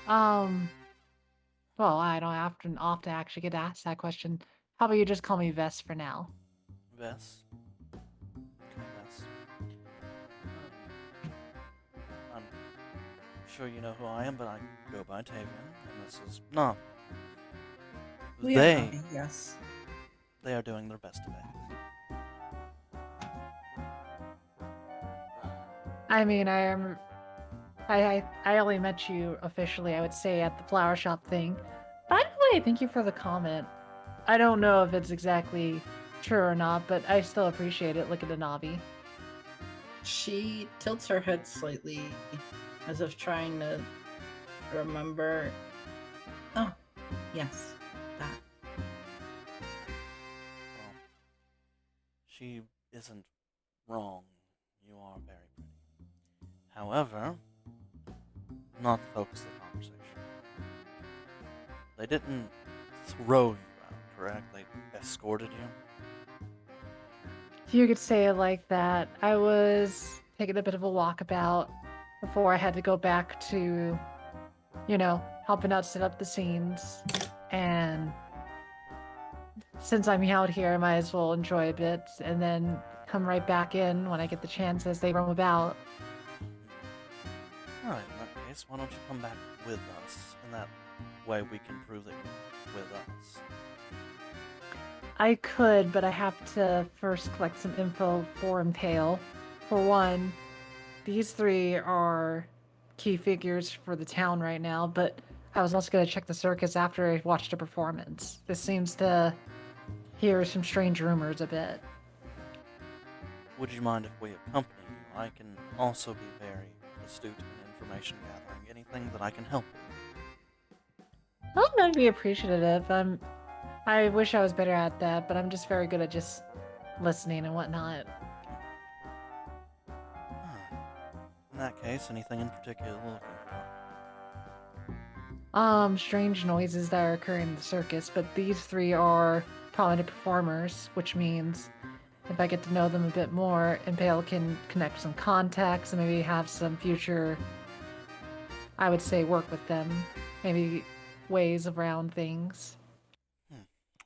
Speaker 6: well, I don't often actually get asked that question. How about you just call me Vess for now?
Speaker 1: Vess? Okay, Vess. I'm sure you know who I am, but I go by Tavian, and this is Navi.
Speaker 2: Yes.
Speaker 1: They are doing their best today.
Speaker 6: I mean, I only met you officially, I would say, at the flower shop thing. By the way, thank you for the comment. I don't know if it's exactly true or not, but I still appreciate it. Look at the Navi.
Speaker 2: She tilts her head slightly, as if trying to remember. Oh, yes, that.
Speaker 1: Well, she isn't wrong. You are very pretty. However, not the focus of the conversation. They didn't throw you out, correct? They escorted you?
Speaker 6: You could say it like that. I was taking a bit of a walkabout before I had to go back to, helping out set up the scenes. And since I'm out here, I might as well enjoy a bit and then come right back in when I get the chance as they roam about.
Speaker 1: Alright, in that case, why don't you come back with us? And that way we can prove that you're with us.
Speaker 6: I could, but I have to first collect some info for Impale. For one, these three are key figures for the town right now, but I was also going to check the circus after I watched a performance. This seems to hear some strange rumors a bit.
Speaker 1: Would you mind if we accompany you? I can also be very astute in information gathering. Anything that I can help with.
Speaker 6: I'd be appreciative. I wish I was better at that, but I'm just very good at just listening and whatnot.
Speaker 1: In that case, anything in particular you're looking for?
Speaker 6: Strange noises that are occurring in the circus, but these three are prominent performers, which means if I get to know them a bit more, Impale can connect some contacts and maybe have some future, I would say, work with them. Maybe ways around things.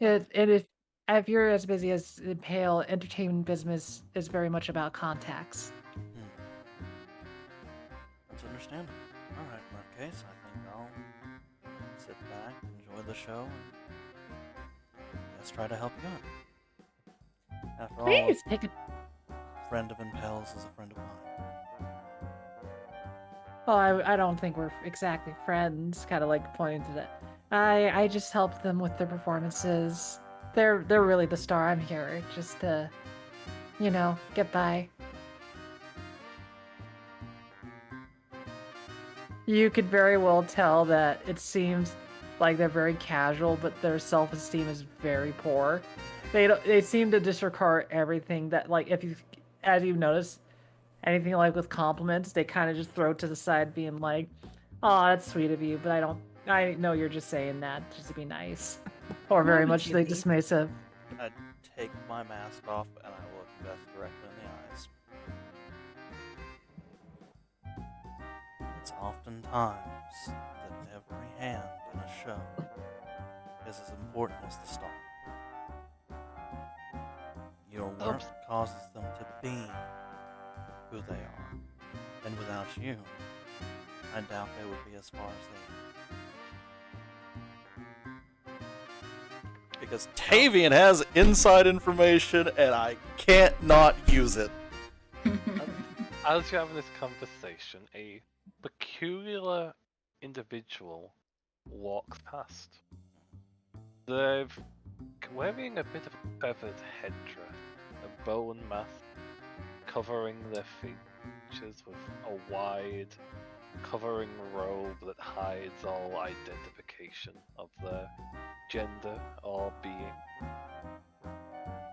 Speaker 6: And if you're as busy as Impale, entertainment business is very much about contacts.
Speaker 1: That's understandable. Alright, in that case, I think I'll sit back, enjoy the show, and let's try to help you out. After all,
Speaker 6: Please take a
Speaker 1: friend of Impale's is a friend of mine.
Speaker 6: Well, I don't think we're exactly friends, kind of like pointing to that. I just help them with their performances. They're really the star. I'm here just to, get by. You could very well tell that it seems like they're very casual, but their self-esteem is very poor. They seem to disregard everything that, like, as you've noticed, anything like with compliments, they kind of just throw to the side, being like, "Oh, that's sweet of you," but I know you're just saying that just to be nice, or very much like dismissive.
Speaker 1: I take my mask off and I look Beth directly in the eyes. It's oftentimes that every hand in a show is as important as the star. Your work causes them to be who they are, and without you, I doubt they would be as far as they are. Because Tavian has inside information, and I can't not use it.
Speaker 3: As you're having this conversation, a peculiar individual walks past. They're wearing a bit of a feathered headdress, a bone mask covering their features with a wide covering robe that hides all identification of their gender or being.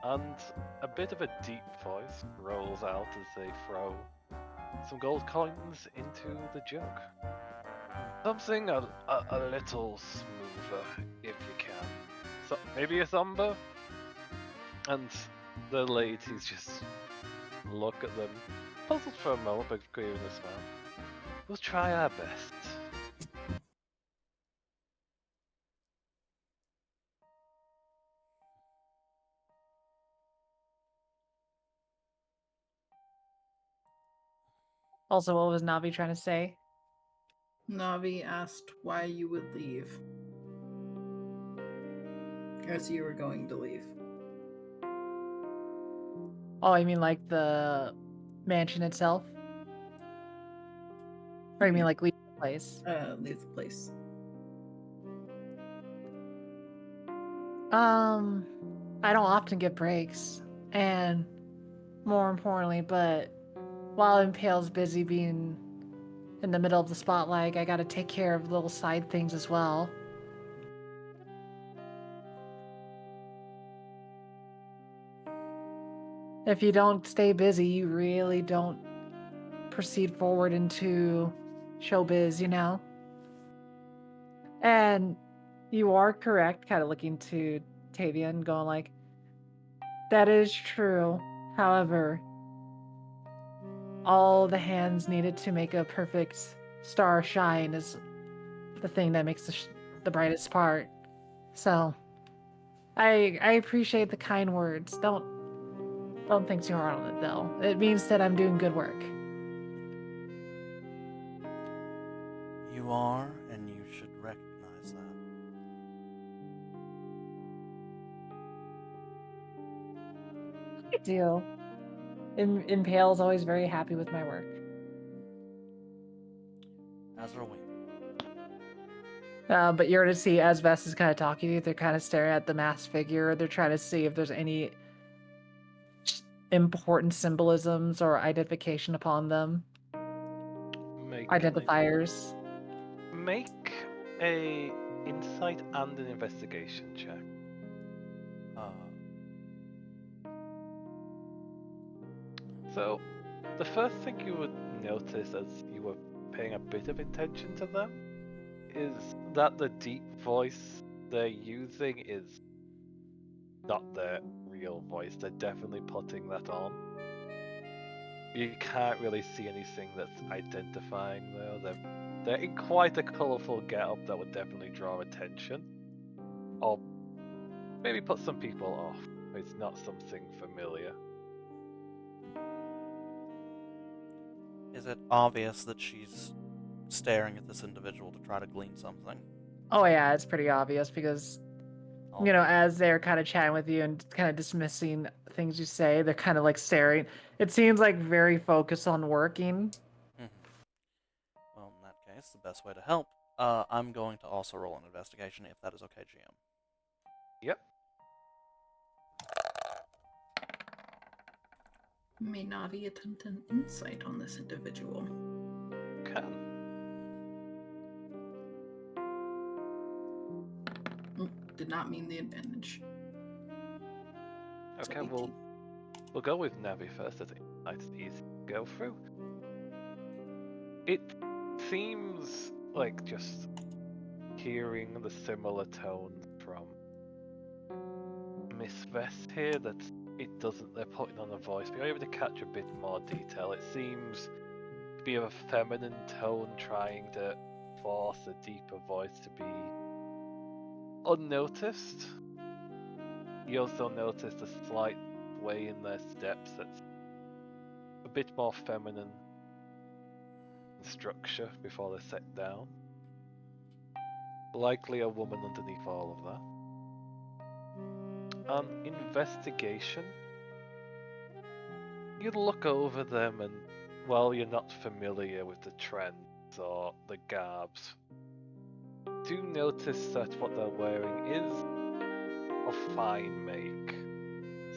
Speaker 3: And a bit of a deep voice rolls out as they throw some gold coins into the jug. Something a little smoother, if you can. So maybe a thumber? And the ladies just look at them, puzzled for a moment, but giving a smile. We'll try our best.
Speaker 6: Also, what was Navi trying to say?
Speaker 2: Navi asked why you would leave. As you were going to leave.
Speaker 6: Oh, you mean like the mansion itself? Or you mean like leave the place?
Speaker 2: Leave the place.
Speaker 6: I don't often get breaks, and more importantly, but while Impale's busy being in the middle of the spotlight, I gotta take care of little side things as well. If you don't stay busy, you really don't proceed forward into showbiz, you know? And you are correct, kind of looking to Tavian, going like, that is true. However, all the hands needed to make a perfect star shine is the thing that makes the brightest part. So, I appreciate the kind words. Don't think too hard on it though. It means that I'm doing good work.
Speaker 1: You are, and you should recognize that.
Speaker 6: I do. Impale's always very happy with my work.
Speaker 1: As are we.
Speaker 6: But you're to see, as Vess is kind of talking to you, they're kind of staring at the masked figure. They're trying to see if there's any important symbolisms or identification upon them. Identifiers.
Speaker 3: Make a insight and an investigation check. So, the first thing you would notice as you were paying a bit of attention to them is that the deep voice they're using is not their real voice. They're definitely putting that on. You can't really see anything that's identifying though. They're in quite a colourful getup that would definitely draw attention. Or maybe put some people off. It's not something familiar.
Speaker 1: Is it obvious that she's staring at this individual to try to glean something?
Speaker 6: Oh yeah, it's pretty obvious because, you know, as they're kind of chatting with you and kind of dismissing things you say, they're kind of like staring. It seems like very focused on working.
Speaker 1: Well, in that case, the best way to help, I'm going to also roll an investigation if that is okay, GM.
Speaker 3: Yep.
Speaker 2: May Navi attempt an insight on this individual?
Speaker 3: Can.
Speaker 2: Did not mean the advantage.
Speaker 3: Okay, we'll go with Navi first. I think it's easy to go through. It seems like just hearing the similar tones from Miss Vest here that they're putting on a voice, but you're able to catch a bit more detail. It seems to be of a feminine tone, trying to force a deeper voice to be unnoticed. You also notice a slight way in their steps that's a bit more feminine in structure before they're set down. Likely a woman underneath all of that. On investigation, you look over them and, while you're not familiar with the trends or the garbs, do notice that what they're wearing is of fine make.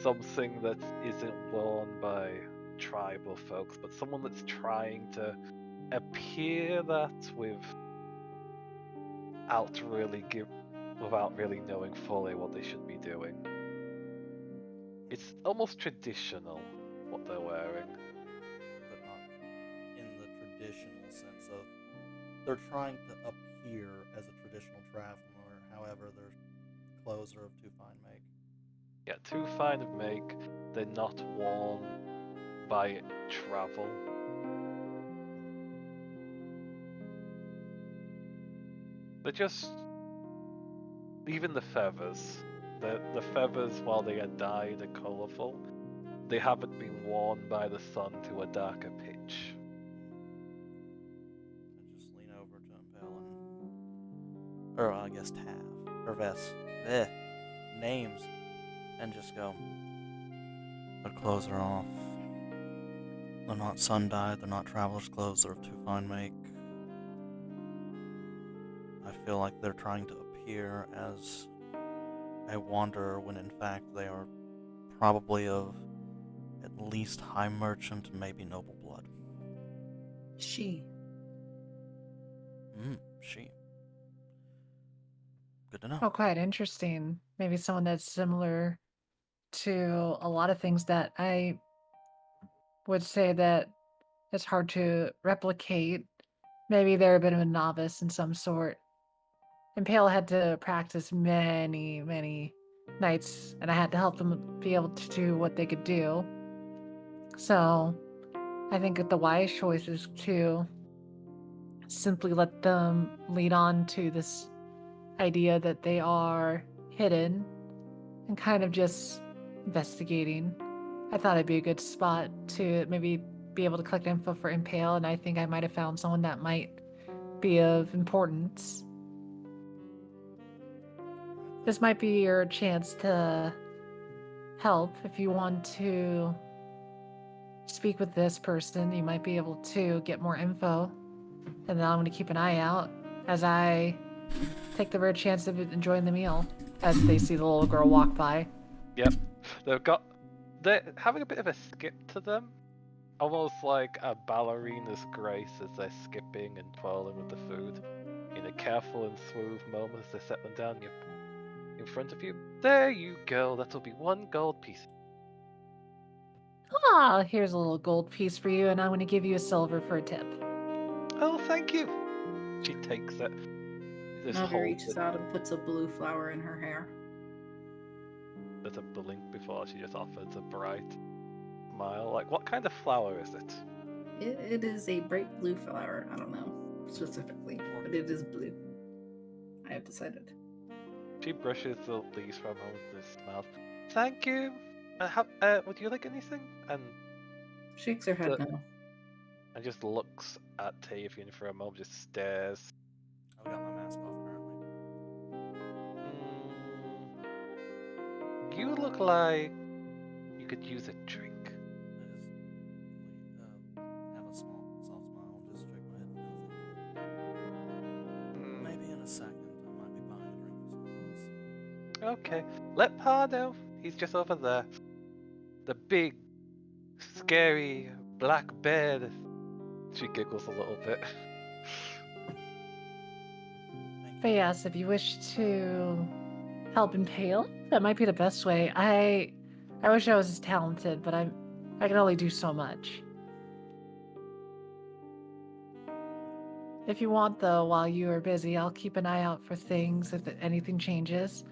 Speaker 3: Something that isn't worn by tribal folks, but someone that's trying to appear that without really knowing fully what they should be doing. It's almost traditional what they're wearing.
Speaker 1: But not in the traditional sense of they're trying to appear as a traditional traveler, however their clothes are of too fine make.
Speaker 3: Yeah, too fine of make. They're not worn by travel. They're just... even the feathers. The feathers, while they are dyed and colourful, they haven't been worn by the sun to a darker pitch.
Speaker 1: I just lean over to Impel and... or I guess Tav. Or Vess. Names. And just go... their clothes are off. They're not sun-dyed, they're not traveler's clothes, they're of too fine make. I feel like they're trying to appear as a wanderer when in fact they are probably of at least high merchant, maybe noble blood.
Speaker 2: She.
Speaker 1: She. Good to know.
Speaker 6: Oh, quite interesting. Maybe someone that's similar to a lot of things that I would say that it's hard to replicate. Maybe they're a bit of a novice in some sort. Impale had to practice many, many nights, and I had to help them be able to do what they could do. So, I think that the wise choice is to simply let them lead on to this idea that they are hidden and kind of just investigating. I thought it'd be a good spot to maybe be able to collect info for Impale, and I think I might have found someone that might be of importance. This might be your chance to help. If you want to speak with this person, you might be able to get more info. And then I'm going to keep an eye out as I take the rare chance of enjoying the meal as they see the little girl walk by.
Speaker 3: Yep. They're having a bit of a skip to them. Almost like a ballerina's grace as they're skipping and twirling with the food. In a careful and smooth moment as they set them down in front of you. There you go, that'll be 1 gold piece.
Speaker 6: Ah, here's a little gold piece for you, and I'm going to give you a silver for a tip.
Speaker 3: Oh, thank you. She takes it. Just
Speaker 2: Navi
Speaker 3: holds
Speaker 2: reaches
Speaker 3: it.
Speaker 2: out and puts a blue flower in her hair.
Speaker 3: There's a blink before she just offers a bright smile. Like, what kind of flower is it?
Speaker 2: It is a bright blue flower. I don't know specifically, but it is blue. I have decided.
Speaker 3: She brushes the leaves from her with a smile. Thank you. Would you like anything? And
Speaker 2: Shakes her head no.
Speaker 3: and just looks at Tavian for a moment, just stares.
Speaker 1: I've got my mask off currently.
Speaker 3: You look like you could use a drink.
Speaker 1: I just have a small, soft smile, just shake my head. No, thank you. Maybe in a second, I might be buying a drink for someone else.
Speaker 3: Okay, let Pa know. He's just over there. The big, scary black bear. She giggles a little bit.
Speaker 6: But yes, if you wish to help Impale, that might be the best way. I wish I was as talented, but I can only do so much. If you want, though, while you are busy, I'll keep an eye out for things if anything changes.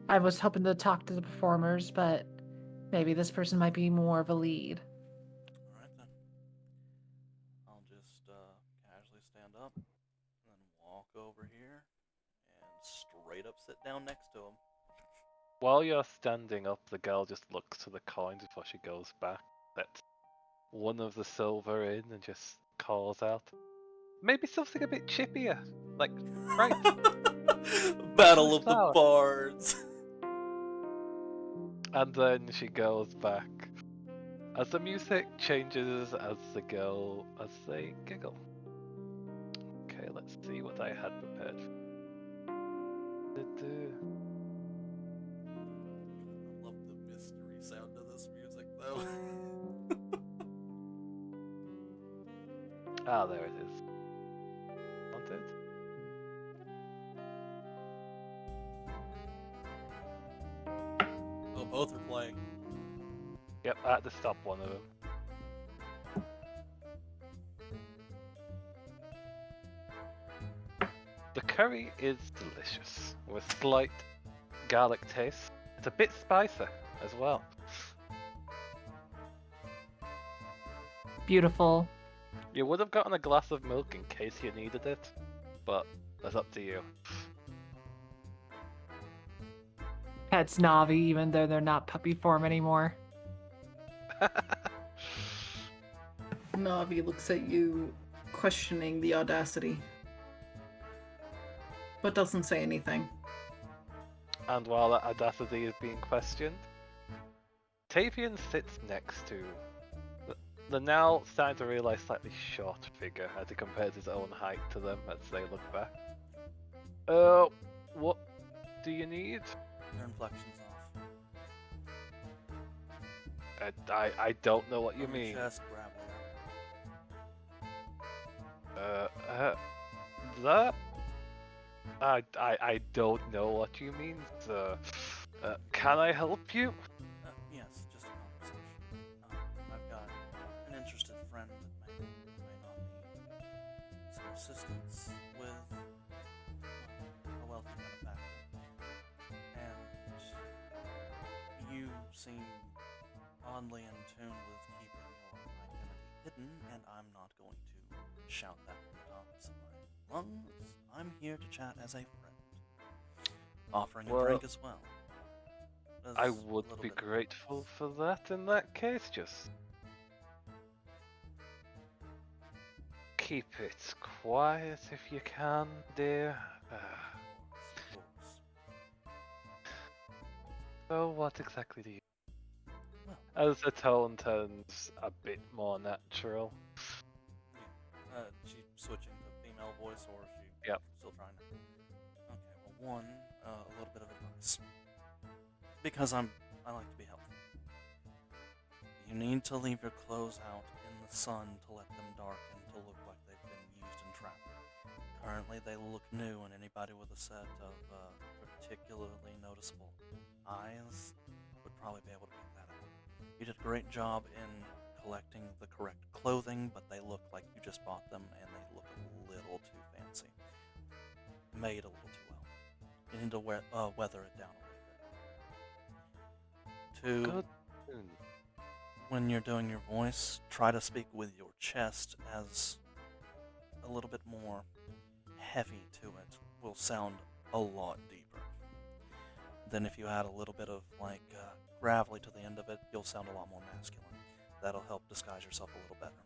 Speaker 6: I was hoping to talk to the performers, but maybe this person might be more of a lead.
Speaker 1: Alright then. I'll just casually stand up, and then walk over here, and straight up sit down next to him.
Speaker 3: While you're standing up, the girl just looks to the coins before she goes back. That's one of the silver in and just calls out. Maybe something a bit chippier. Like, right.
Speaker 1: Battle of the
Speaker 3: Flower.
Speaker 1: Bards.
Speaker 3: And then she goes back. As the music changes as they giggle. Okay, let's see what I had prepared.
Speaker 1: I love the mystery sound of this music, though.
Speaker 3: Ah, there it is. Wanted?
Speaker 1: Oh, both are playing.
Speaker 3: Yep, I had to stop one of them. The curry is delicious, with slight garlic taste. It's a bit spicy as well.
Speaker 6: Beautiful.
Speaker 3: You would have gotten a glass of milk in case you needed it, but that's up to you.
Speaker 6: Pets Navi, even though they're not puppy form anymore.
Speaker 2: Navi looks at you, questioning the audacity, but doesn't say anything.
Speaker 3: And while that audacity is being questioned, Tavian sits next to the now starting to realize slightly short figure as he compares his own height to them as they look back. What do you need?
Speaker 1: Your inflection's off.
Speaker 3: I don't know what you
Speaker 1: From your
Speaker 3: mean.
Speaker 1: chest, grab
Speaker 3: That I don't know what you mean, sir. Can I help you?
Speaker 1: Yes, just a conversation. I've got an interested friend that may not need some assistance with a wealthy benefactor. And you seem oddly in tune with keeping your identity hidden, and I'm not going to shout that from the tops of my lungs. I'm here to chat as a friend. Offering a
Speaker 3: Well,
Speaker 1: drink as well.
Speaker 3: I
Speaker 1: As a
Speaker 3: would
Speaker 1: little
Speaker 3: be
Speaker 1: bit of
Speaker 3: grateful
Speaker 1: advice.
Speaker 3: for that in that case. Just keep it quiet if you can, dear.
Speaker 1: Of course.
Speaker 3: So what exactly do you?
Speaker 1: Well,
Speaker 3: As the tone turns a bit more natural.
Speaker 1: she switching to female voice, or is she
Speaker 3: Yep.
Speaker 1: still trying to? Okay, well, one, a little bit of advice. Because I like to be helpful. You need to leave your clothes out in the sun to let them darken to look like they've been used in travel. Currently, they look new, and anybody with a set of particularly noticeable eyes would probably be able to pick that out. You did a great job in collecting the correct clothing, but they look like you just bought them, and they look a little too fancy. Made a little too well. You need to weather it down a little bit. Two,
Speaker 3: Good.
Speaker 1: when you're doing your voice, try to speak with your chest, as a little bit more heavy to it will sound a lot deeper. Then if you add a little bit of gravelly to the end of it, you'll sound a lot more masculine. That'll help disguise yourself a little better.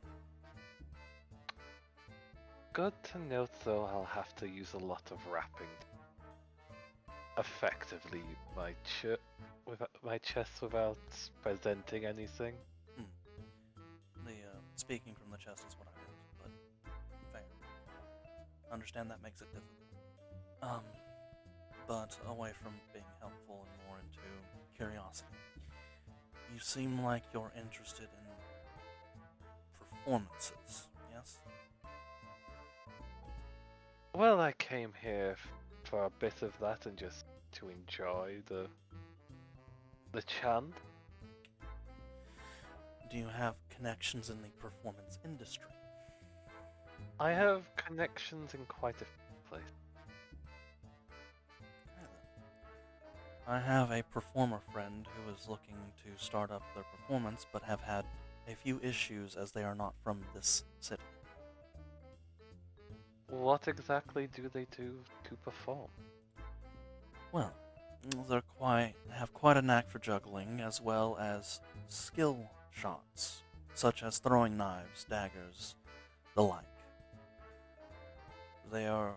Speaker 3: Good to note, though. I'll have to use a lot of rapping. Effectively, my chest without presenting anything.
Speaker 1: The speaking from the chest is what I meant, but fair. Understand that makes it difficult. But away from being helpful and more into curiosity. You seem like you're interested in performances, yes?
Speaker 3: Well, I came here for a bit of that and just to enjoy the chant.
Speaker 1: Do you have connections in the performance industry?
Speaker 3: I have connections in quite a few places.
Speaker 1: Okay, then. I have a performer friend who is looking to start up their performance, but have had a few issues as they are not from this city.
Speaker 3: What exactly do they do to perform?
Speaker 1: Well, they have quite a knack for juggling, as well as skill shots, such as throwing knives, daggers, the like. They are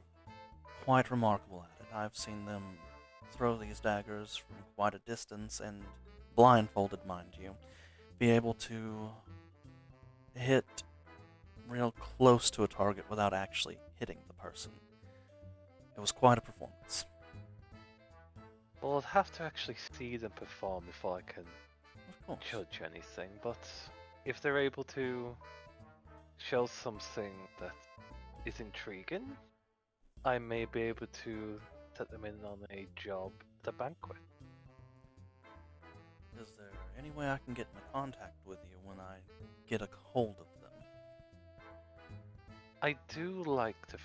Speaker 1: quite remarkable at it. I've seen them throw these daggers from quite a distance, and blindfolded, mind you, be able to hit real close to a target without actually hitting the person. It was quite a performance.
Speaker 3: Well, I'd have to actually see them perform before I can
Speaker 1: Of course.
Speaker 3: judge anything, but if they're able to show something that is intriguing, I may be able to set them in on a job at a banquet.
Speaker 1: Is there any way I can get into contact with you when I get a hold of them?
Speaker 3: I do like to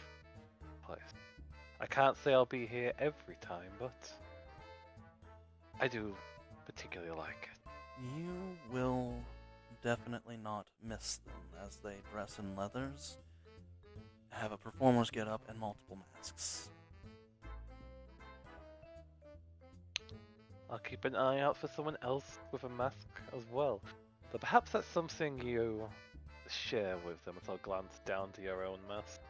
Speaker 3: play. I can't say I'll be here every time, but I do particularly like it.
Speaker 1: You will definitely not miss them, as they dress in leathers, have a performer's get-up, and multiple masks.
Speaker 3: I'll keep an eye out for someone else with a mask as well. But perhaps that's something you share with them as I'll glance down to your own mask.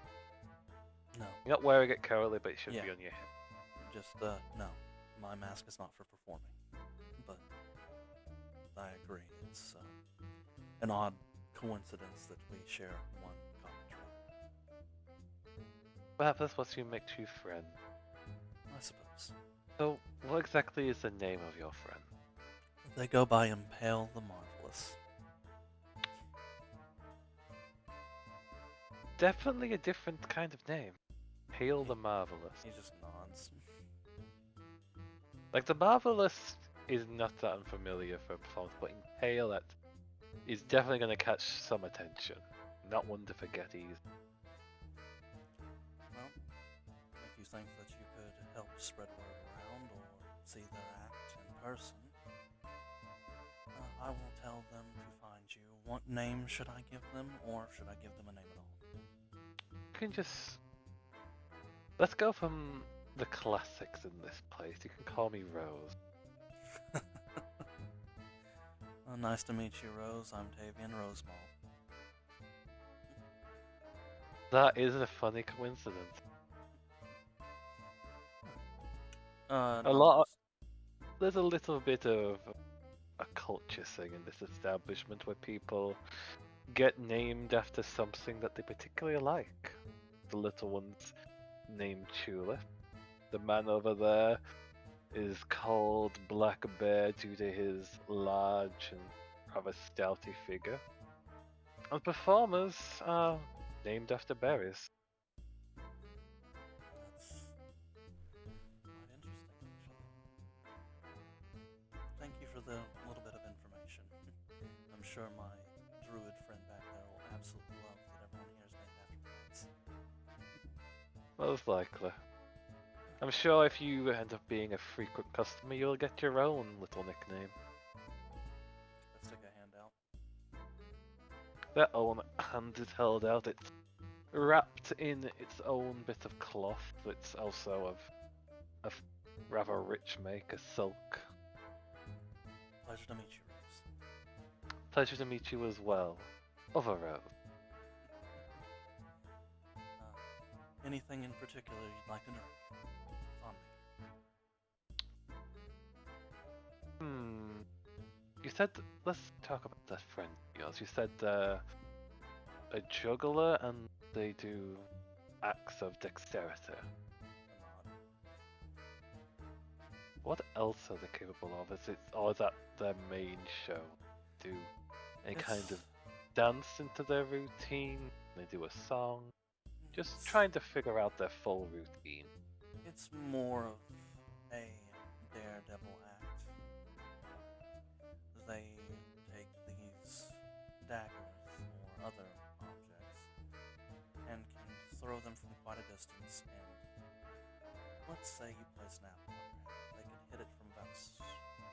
Speaker 1: No,
Speaker 3: You're not wearing it currently, but it should
Speaker 1: Yeah.
Speaker 3: be on your head.
Speaker 1: just, no. My mask is not for performing. But I agree, it's an odd coincidence that we share one common trait.
Speaker 3: Perhaps that's what you make true friends.
Speaker 1: I suppose.
Speaker 3: So, what exactly is the name of your friend?
Speaker 1: They go by Impale the Marvelous.
Speaker 3: definitely a different kind of name. Hail the Marvelous.
Speaker 1: He just nods.
Speaker 3: Like, the Marvelous is not that unfamiliar for a performance, but Impale, that is definitely going to catch some attention. Not one to forget easily.
Speaker 1: Well, if you think that you could help spread word around or see their act in person, I will tell them to find you. What name should I give them, or should I give them a name at all?
Speaker 3: You can just... Let's go from the classics in this place. You can call me Rose.
Speaker 1: Well, nice to meet you, Rose. I'm Tavian Rosemall.
Speaker 3: That is a funny coincidence. A lot. There's a little bit of a culture thing in this establishment where people get named after something that they particularly like. The little one's named Tulip. The man over there is called Black Bear due to his large and rather stouty figure. And performers are named after berries.
Speaker 1: That's quite interesting, actually. Thank you for the little bit of information. I'm sure my druid friend back there will absolutely love that everyone here is named after plants.
Speaker 3: Most likely. I'm sure if you end up being a frequent customer, you'll get your own little nickname.
Speaker 1: Let's stick a hand out.
Speaker 3: Their own hand is held out. It's wrapped in its own bit of cloth. It's also of rather rich make, a silk.
Speaker 1: Pleasure to meet you, Rose.
Speaker 3: Pleasure to meet you as well. Other Rose.
Speaker 1: Anything in particular you'd like to drink? It's on me.
Speaker 3: You said, let's talk about that friend of yours. You said a juggler and they do acts of dexterity.
Speaker 1: A nod.
Speaker 3: What else are they capable of? Or is that their main show? Do any kind of dance into their routine? They do a song? Just trying to figure out their full routine.
Speaker 1: It's more of a daredevil act. They take these daggers or other objects and can throw them from quite a distance, and let's say you place an apple on your head. They can hit it from about,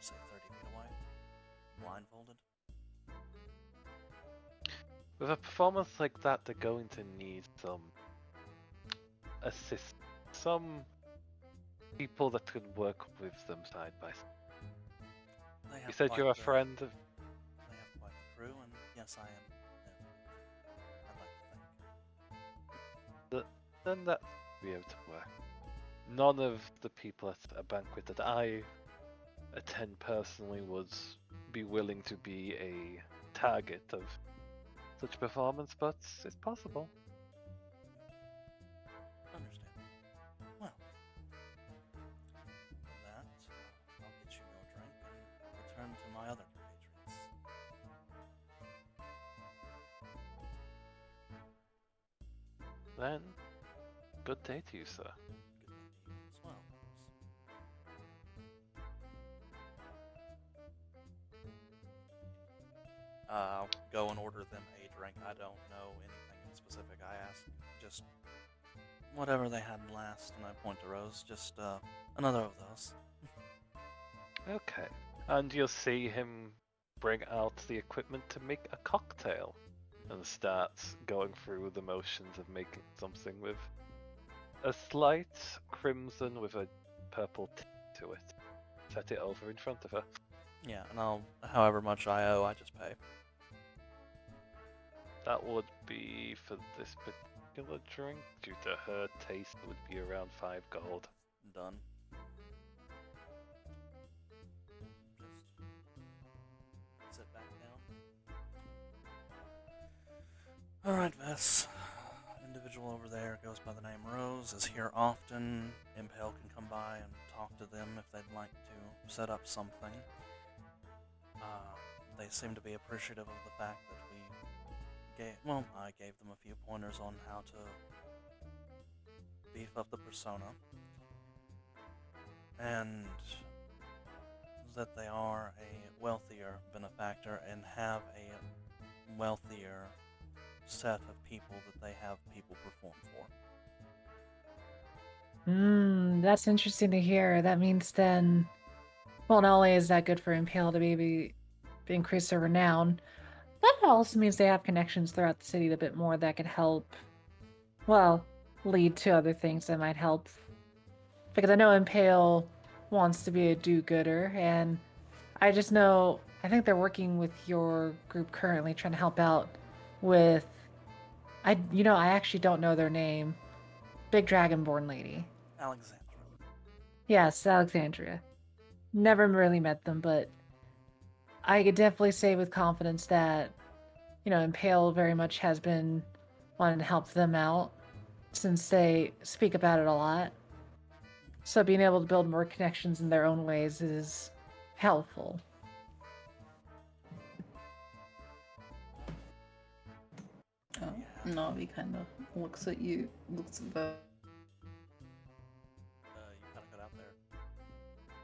Speaker 1: say, 30 feet away, blindfolded.
Speaker 3: With a performance like that, they're going to need some assist, some people that can work with them side by side.
Speaker 1: They
Speaker 3: You
Speaker 1: have
Speaker 3: said
Speaker 1: quite
Speaker 3: you're a
Speaker 1: the-
Speaker 3: friend of.
Speaker 1: They have quite the crew, and yes, I am their friend. I'd like to think.
Speaker 3: Then that be able to work. None of the people at a banquet that I attend personally would be willing to be a target of such performance, but it's possible.
Speaker 1: Understand. Well, with that, I'll get you your drink and return to my other compatriots.
Speaker 3: Then, good day to you, sir.
Speaker 1: Good day to you as well. I'll go and order them a drink. I don't know anything in specific. I ask just whatever they had last, and I point to Rose. Just another of those.
Speaker 3: Okay. And you'll see him bring out the equipment to make a cocktail and starts going through the motions of making something with a slight crimson with a purple tint to it. Set it over in front of her.
Speaker 1: Yeah, and I'll, however much I owe, I just pay.
Speaker 3: That would be for this particular drink. Due to her taste, it would be around 5 gold.
Speaker 1: Done. Just sit back down. Alright, Vess. Individual over there goes by the name Rose, is here often. Impale can come by and talk to them if they'd like to set up something. They seem to be appreciative of the fact that we I gave them a few pointers on how to beef up the persona, and that they are a wealthier benefactor and have a wealthier set of people that they have people perform for.
Speaker 6: That's interesting to hear. That means then, well, not only is that good for Impale to maybe increase their renown, but it also means they have connections throughout the city a bit more that could help, well, lead to other things that might help. Because I know Impale wants to be a do-gooder, and I just know, I think they're working with your group currently, trying to help out with, I actually don't know their name. Big Dragonborn lady.
Speaker 1: Alexandra.
Speaker 6: Yes, Alexandria. Never really met them, but I could definitely say with confidence that, Impale very much has been wanting to help them out since they speak about it a lot. So being able to build more connections in their own ways is helpful.
Speaker 2: Oh, Navi kind of looks at you, looks at the
Speaker 1: You kind of cut out there.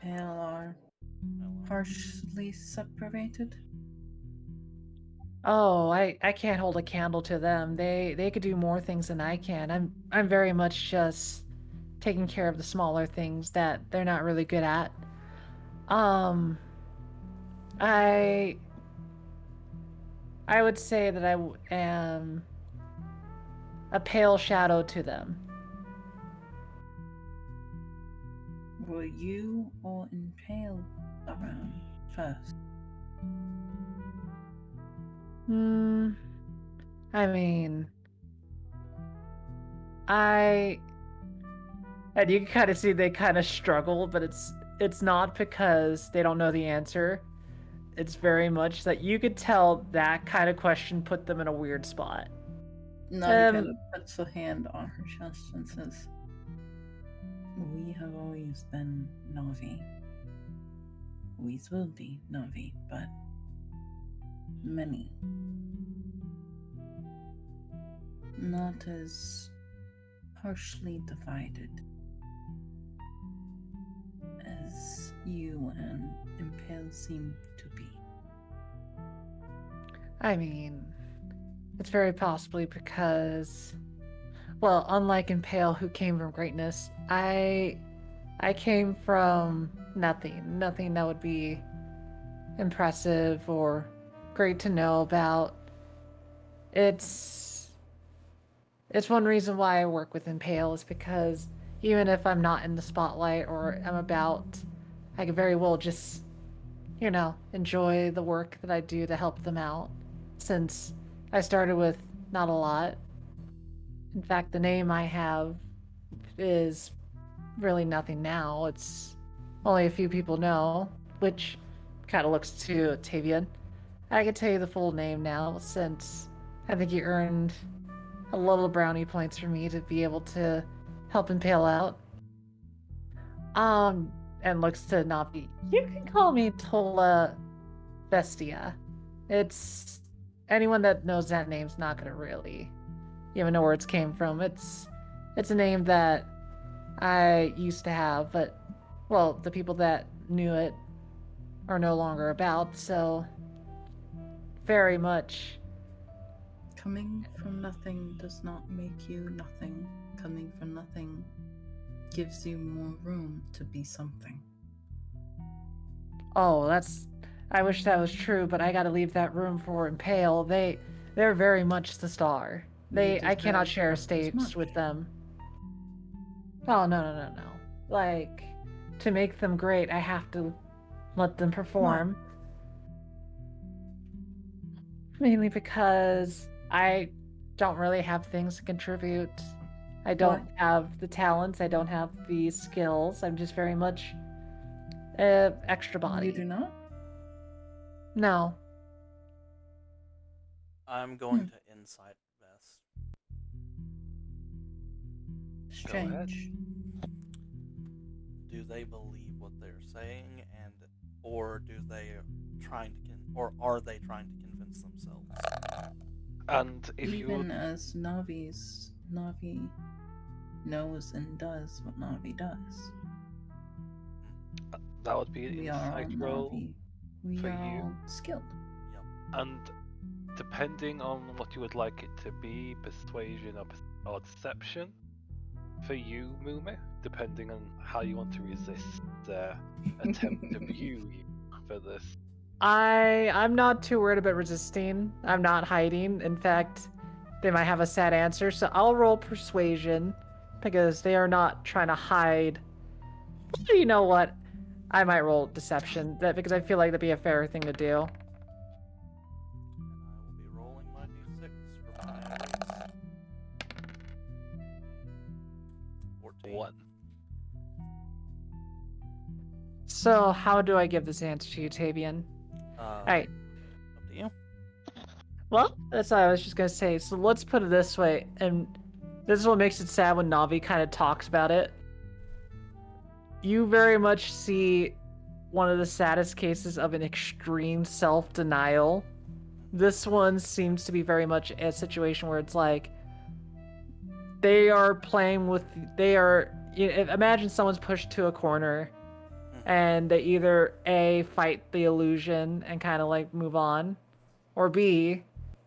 Speaker 2: pale are harshly separated.
Speaker 6: Oh, I can't hold a candle to them. They could do more things than I can. I'm very much just taking care of the smaller things that they're not really good at. I would say that I am a pale shadow to them.
Speaker 2: Were you or Impale around first?
Speaker 6: I mean, and you can kind of see they kind of struggle, but it's not because they don't know the answer. It's very much that you could tell that kind of question put them in a weird spot.
Speaker 2: Navi kind of puts a hand on her chest and says, "We have always been Navi. We will be Navi, but many. Not as harshly divided as you and Impale seem to be."
Speaker 6: I mean, it's very possibly because, well, unlike Impale, who came from greatness, I came from nothing that would be impressive or great to know about. It's one reason why I work with Impale is because even if I'm not in the spotlight or I'm about, I could very well just, enjoy the work that I do to help them out, since I started with not a lot. In fact, the name I have is really nothing now. It's only a few people know, which kind of looks to Tavian. I can tell you the full name now, since I think you earned a little brownie points for me to be able to help Impale out. And looks to Navi. You can call me Tola Vestia. It's anyone that knows that name's not gonna really even know where it came from. It's a name that I used to have, but well, the people that knew it are no longer about, so very much.
Speaker 2: Coming from nothing does not make you nothing. Coming from nothing gives you more room to be something.
Speaker 6: Oh, I wish that was true, but I gotta leave that room for Impale. They're very much the star. I cannot share
Speaker 2: deserve just as
Speaker 6: stage
Speaker 2: much.
Speaker 6: with them. Oh, no. Like, to make them great, I have to let them perform. Mainly because I don't really have things to contribute. I don't have the talents, I don't have the skills. I'm just very much extra body.
Speaker 2: You do not?
Speaker 6: No.
Speaker 1: I'm going to insight Vest.
Speaker 2: Strange.
Speaker 1: Do they believe what they're saying, or are they trying to convince themselves?
Speaker 3: And if you
Speaker 2: Even as Navi knows and does what Navi does.
Speaker 3: that would be an
Speaker 2: We are all
Speaker 3: insight roll.
Speaker 2: Navi. We
Speaker 3: for
Speaker 2: are
Speaker 3: you.
Speaker 2: all skilled.
Speaker 3: And depending on what you would like it to be, persuasion or deception, for you, Mume, depending on how you want to resist their attempt to view you for this.
Speaker 6: I'm not too worried about resisting. I'm not hiding. In fact, they might have a sad answer, so I'll roll persuasion because they are not trying to hide. You know what? I might roll deception because I feel like that'd be a fair thing to do.
Speaker 1: And I will be rolling my d6 for my race. 14.
Speaker 3: 1.
Speaker 6: So how do I give this answer to you, Tavian? Alright.
Speaker 1: Up to you.
Speaker 6: Well, that's what I was just gonna say. So let's put it this way, and this is what makes it sad when Navi kind of talks about it. You very much see one of the saddest cases of an extreme self-denial. This one seems to be very much a situation where it's like they are playing with. Imagine someone's pushed to a corner, and they either A, fight the illusion and kind of like move on, or B,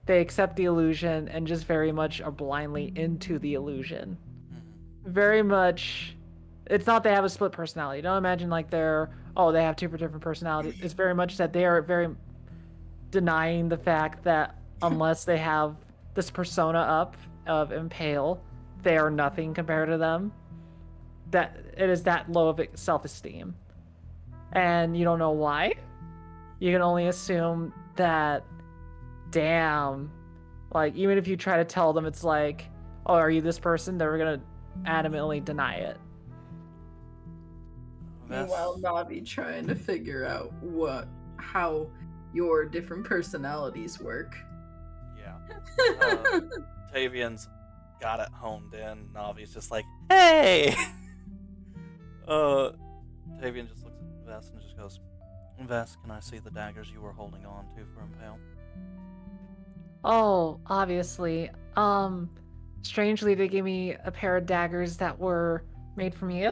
Speaker 6: they accept the illusion and just very much are blindly into the illusion. Very much, it's not they have a split personality. Don't imagine like they have two different personalities. It's very much that they are very denying the fact that unless they have this persona up of Impale, they are nothing compared to them. That it is that low of self-esteem. And you don't know why. You can only assume that, damn, like even if you try to tell them it's like, oh, are you this person? They're gonna adamantly deny it.
Speaker 2: Meanwhile, Navi trying to figure out how your different personalities work.
Speaker 1: Yeah. Tavian's got it honed in. Navi's just like, hey! Tavian just looks at Vess and just goes, Vess, can I see the daggers you were holding on to for Impale?
Speaker 6: Oh, obviously. Strangely, they gave me a pair of daggers that were made from you.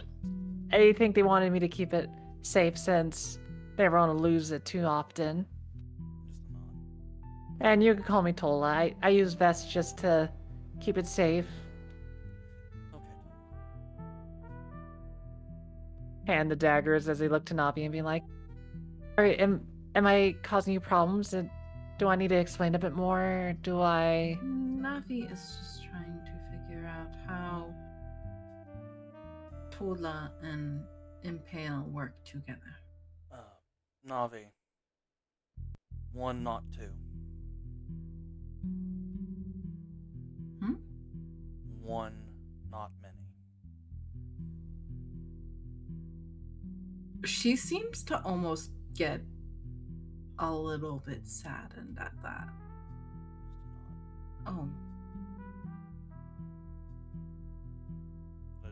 Speaker 6: I think they wanted me to keep it safe since they never want to lose it too often.
Speaker 1: Just a nod.
Speaker 6: And you can call me Tola. I use Vest just to keep it safe.
Speaker 1: Okay,
Speaker 6: Hand the daggers as they look to Navi and be like, alright, am I causing you problems? Do I need to explain a bit more? Do I...
Speaker 2: Navi is just trying to figure out how Tola and Impale work together.
Speaker 1: Navi. 1, not 2. 1, not many.
Speaker 2: She seems to almost get a little bit saddened at that. Oh.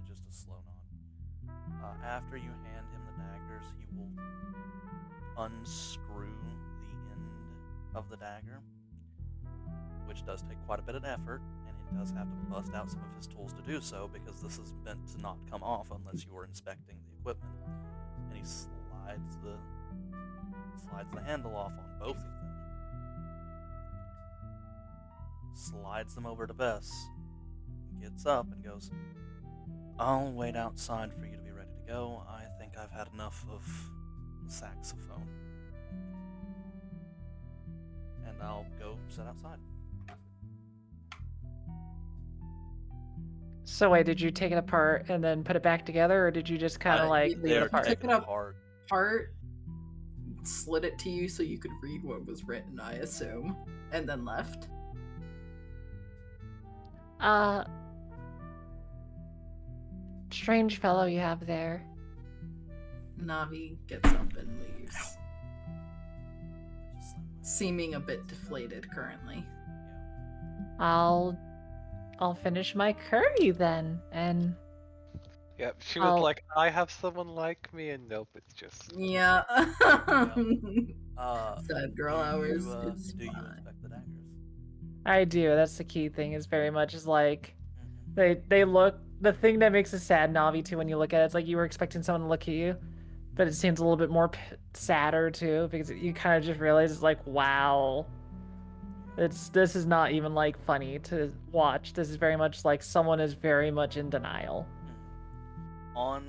Speaker 1: Just a slow nod. After you hand him the daggers, he will unscrew the end of the dagger, which does take quite a bit of effort, and he does have to bust out some of his tools to do so, because this is meant to not come off unless you are inspecting the equipment. And he slides the handle off on both of them. Slides them over to Vess. Gets up and goes, I'll wait outside for you to be ready to go. I think I've had enough of the saxophone. And I'll go sit outside.
Speaker 6: So wait, did you take it apart and then put it back together, or did you just kind of like leave it apart?
Speaker 2: Took it apart, slid it to you so you could read what was written, I assume, and then left.
Speaker 6: Strange fellow you have there.
Speaker 2: Navi gets up and leaves, seeming a bit deflated currently.
Speaker 6: I'll finish my curry then, and
Speaker 3: Yeah, she was like, I have someone like me, and nope, it's just...
Speaker 2: Yeah.
Speaker 1: Yeah.
Speaker 2: Sad girl hours. It's
Speaker 1: do you
Speaker 2: fine.
Speaker 1: inspect the daggers?
Speaker 6: I do. That's the key thing. Is very much is like
Speaker 1: Mhm.
Speaker 6: they look. The thing that makes it sad, Navi, too, when you look at it, it's like you were expecting someone to look at you, but it seems a little bit more sadder too, because you kind of just realize it's like, wow, this is not even like funny to watch. This is very much like someone is very much in denial.
Speaker 1: On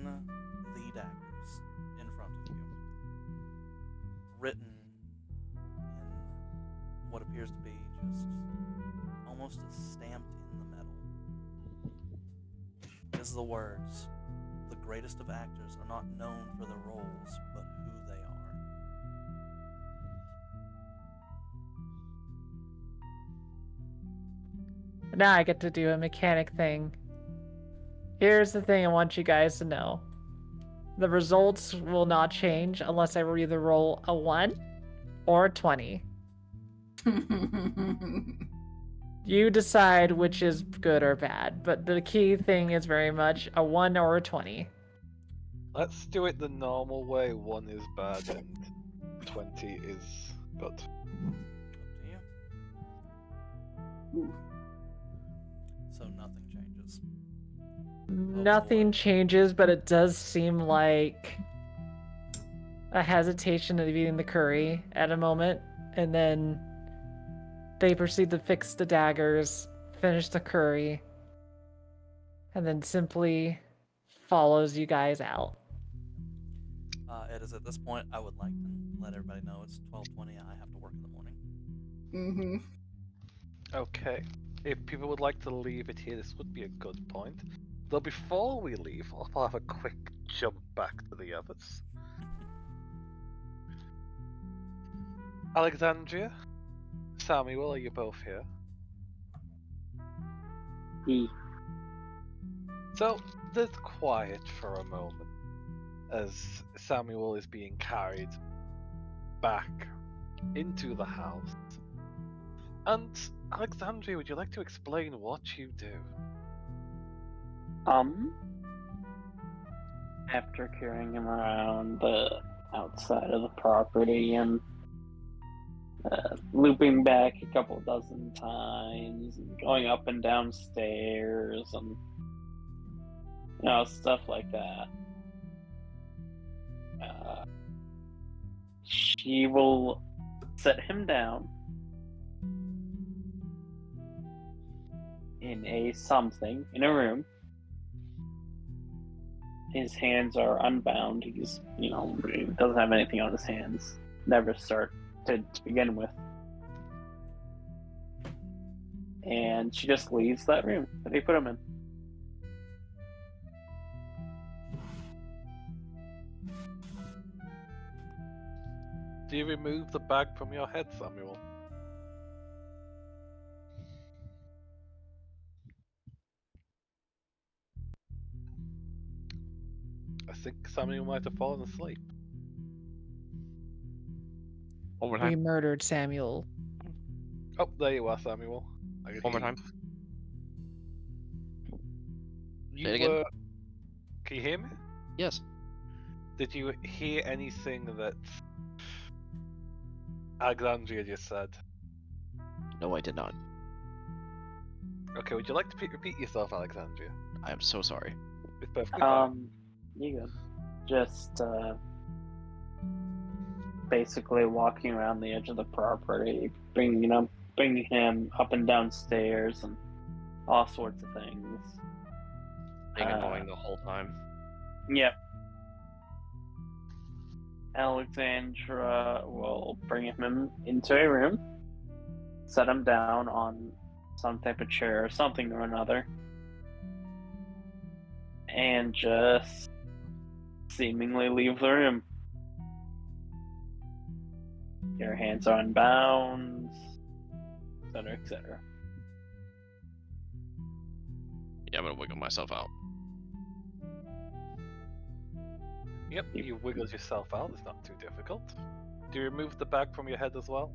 Speaker 1: the daggers in front of you, written in what appears to be just almost stamped in the metal, is the words, "The greatest of actors are not known for their roles, but who they are."
Speaker 6: Now I get to do a mechanic thing. Here's the thing I want you guys to know. The results will not change unless I either roll a 1 or a 20. You decide which is good or bad, but the key thing is very much a 1 or a 20.
Speaker 3: Let's do it the normal way. 1 is bad and 20 is good.
Speaker 1: Up to you. So nothing changes.
Speaker 6: Nothing changes, but it does seem like a hesitation of eating the curry at a moment, and then they proceed to fix the daggers, finish the curry, and then simply follows you guys out.
Speaker 1: It is at this point I would like to let everybody know it's 12:20. I have to work in the morning.
Speaker 2: Mm-hmm.
Speaker 3: Okay. If people would like to leave it here, this would be a good point. Though before we leave, I'll have a quick jump back to the others. Alexandria, Samuel, are you both here? So there's quiet for a moment as Samuel is being carried back into the house. And Alexandria, would you like to explain what you do?
Speaker 7: After carrying him around the outside of the property and looping back a couple dozen times and going up and down stairs and stuff like that, she will set him down in in a room. His hands are unbound. He's, he doesn't have anything on his hands. Never started to begin with. And she just leaves that room that they put him in.
Speaker 3: Do you remove the bag from your head, Samuel? I think Samuel might have fallen asleep.
Speaker 5: One more
Speaker 6: We
Speaker 5: time.
Speaker 6: murdered Samuel.
Speaker 3: Oh, there you are, Samuel.
Speaker 5: One more time.
Speaker 3: You
Speaker 5: Say it again.
Speaker 3: were... Can you hear me?
Speaker 5: Yes.
Speaker 3: Did you hear anything that Alexandria just said?
Speaker 5: No, I did not.
Speaker 3: Okay, would you like to repeat yourself, Alexandria?
Speaker 5: I am so sorry.
Speaker 3: It's perfectly fine.
Speaker 7: You good. Just basically walking around the edge of the property, bringing him up and down stairs and all sorts of things.
Speaker 5: Being annoying the whole time.
Speaker 7: Yep. Alexandra will bring him into a room, set him down on some type of chair or something or another, and just seemingly leave the room. Your hands are unbound, etc., etc.
Speaker 5: Yeah, I'm gonna wiggle myself out.
Speaker 3: Yep, you wiggled yourself out. It's not too difficult. Do you remove the bag from your head as well?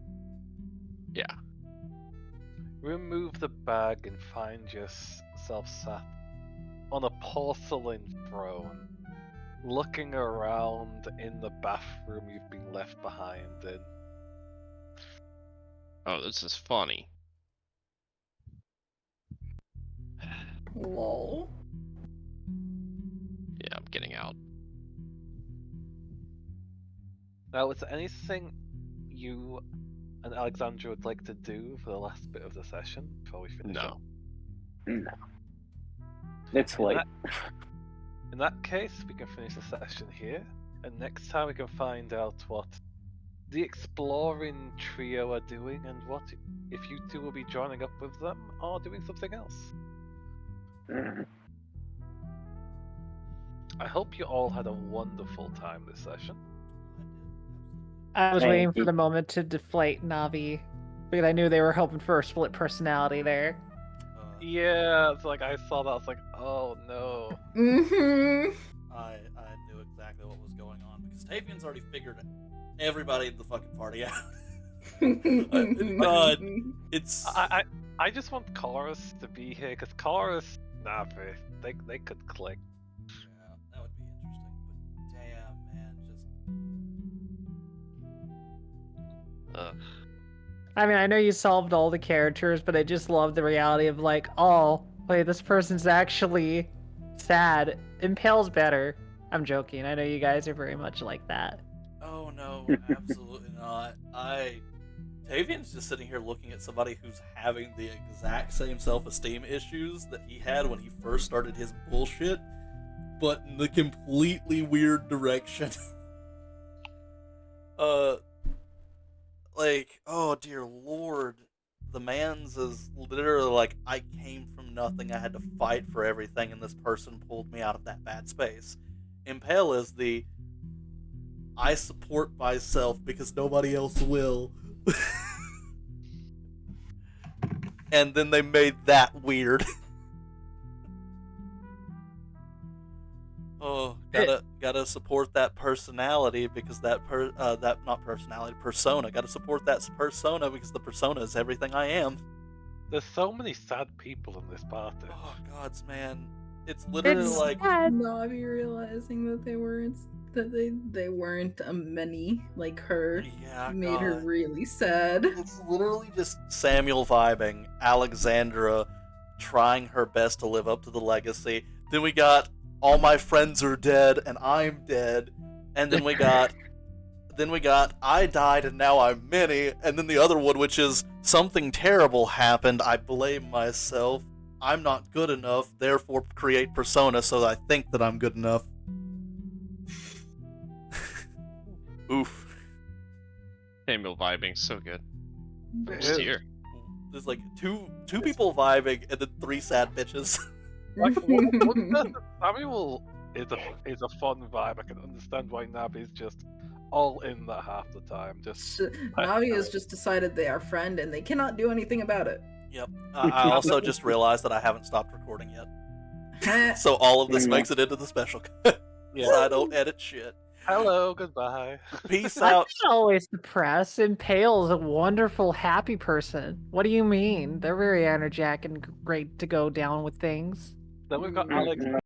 Speaker 5: Yeah.
Speaker 3: Remove the bag and find yourself sat on a porcelain throne, looking around in the bathroom you've been left behind in.
Speaker 5: Oh, this is funny.
Speaker 2: Lol.
Speaker 5: Yeah, I'm getting out.
Speaker 3: Now, is there anything you and Alexandra would like to do for the last bit of the session before we finish
Speaker 9: No.
Speaker 3: up?
Speaker 7: No. It's
Speaker 3: In
Speaker 7: late.
Speaker 3: In that case, we can finish the session here, and next time we can find out what the exploring trio are doing and what if you two will be joining up with them or doing something else.
Speaker 7: Mm.
Speaker 3: I hope you all had a wonderful time this session.
Speaker 6: I was
Speaker 7: Thank
Speaker 6: waiting for
Speaker 7: you.
Speaker 6: the moment to deflate Navi because I knew they were hoping for a split personality there.
Speaker 3: Yeah, it's like I saw that, I was like, oh no.
Speaker 2: Mm-hmm.
Speaker 1: I knew exactly what was going on because Tavian's already figured everybody in the fucking party out. God, it's
Speaker 3: I just want Chorus to be here because Chorus, Navi, they could click.
Speaker 1: yeah, that would be interesting. But damn, man, just
Speaker 9: Ugh.
Speaker 6: I mean, I know you solved all the characters, but I just love the reality of like, oh, wait, this person's actually sad. Impale's better. I'm joking. I know you guys are very much like that.
Speaker 1: oh no, absolutely not. Tavian's just sitting here looking at somebody who's having the exact same self-esteem issues that he had when he first started his bullshit, but in the completely weird direction. Like, oh dear lord, the man's is literally like, I came from nothing, I had to fight for everything, and this person pulled me out of that bad space. Impale is the, I support myself because nobody else will. And then they made that weird. Oh, gotta support that personality because that not personality, persona. Gotta support that persona because the persona is everything I am.
Speaker 3: There's so many sad people in this party.
Speaker 1: Oh gods, man, it's literally
Speaker 6: It's
Speaker 1: like
Speaker 6: sad.
Speaker 2: Navi realizing that they weren't a many like her
Speaker 1: yeah,
Speaker 2: made her
Speaker 1: God.
Speaker 2: really sad.
Speaker 1: It's literally just Samuel vibing, Alexandra trying her best to live up to the legacy. Then we got all my friends are dead and I'm dead. And then we got I died and now I'm many. And then the other one, which is something terrible happened, I blame myself. I'm not good enough, therefore create persona so that I think that I'm good enough. Oof.
Speaker 9: Samuel vibing so good.
Speaker 3: It
Speaker 9: I'm just
Speaker 3: is.
Speaker 9: here.
Speaker 1: There's like two people vibing and then three sad bitches.
Speaker 3: Like one person, Samuel is a fun vibe. I can understand why Navi's just all in that half the time. Just
Speaker 2: Navi has just decided they are friend and they cannot do anything about it.
Speaker 1: Yep. I also just realized that I haven't stopped recording yet. So all of this makes it into the special cut.
Speaker 3: yeah.
Speaker 1: So I don't edit shit.
Speaker 3: Hello, goodbye.
Speaker 1: Peace
Speaker 6: I'm
Speaker 1: out.
Speaker 6: not always depressed. Impale's a wonderful, happy person. What do you mean? They're very energetic and great to go down with things.
Speaker 3: Then we've got Alex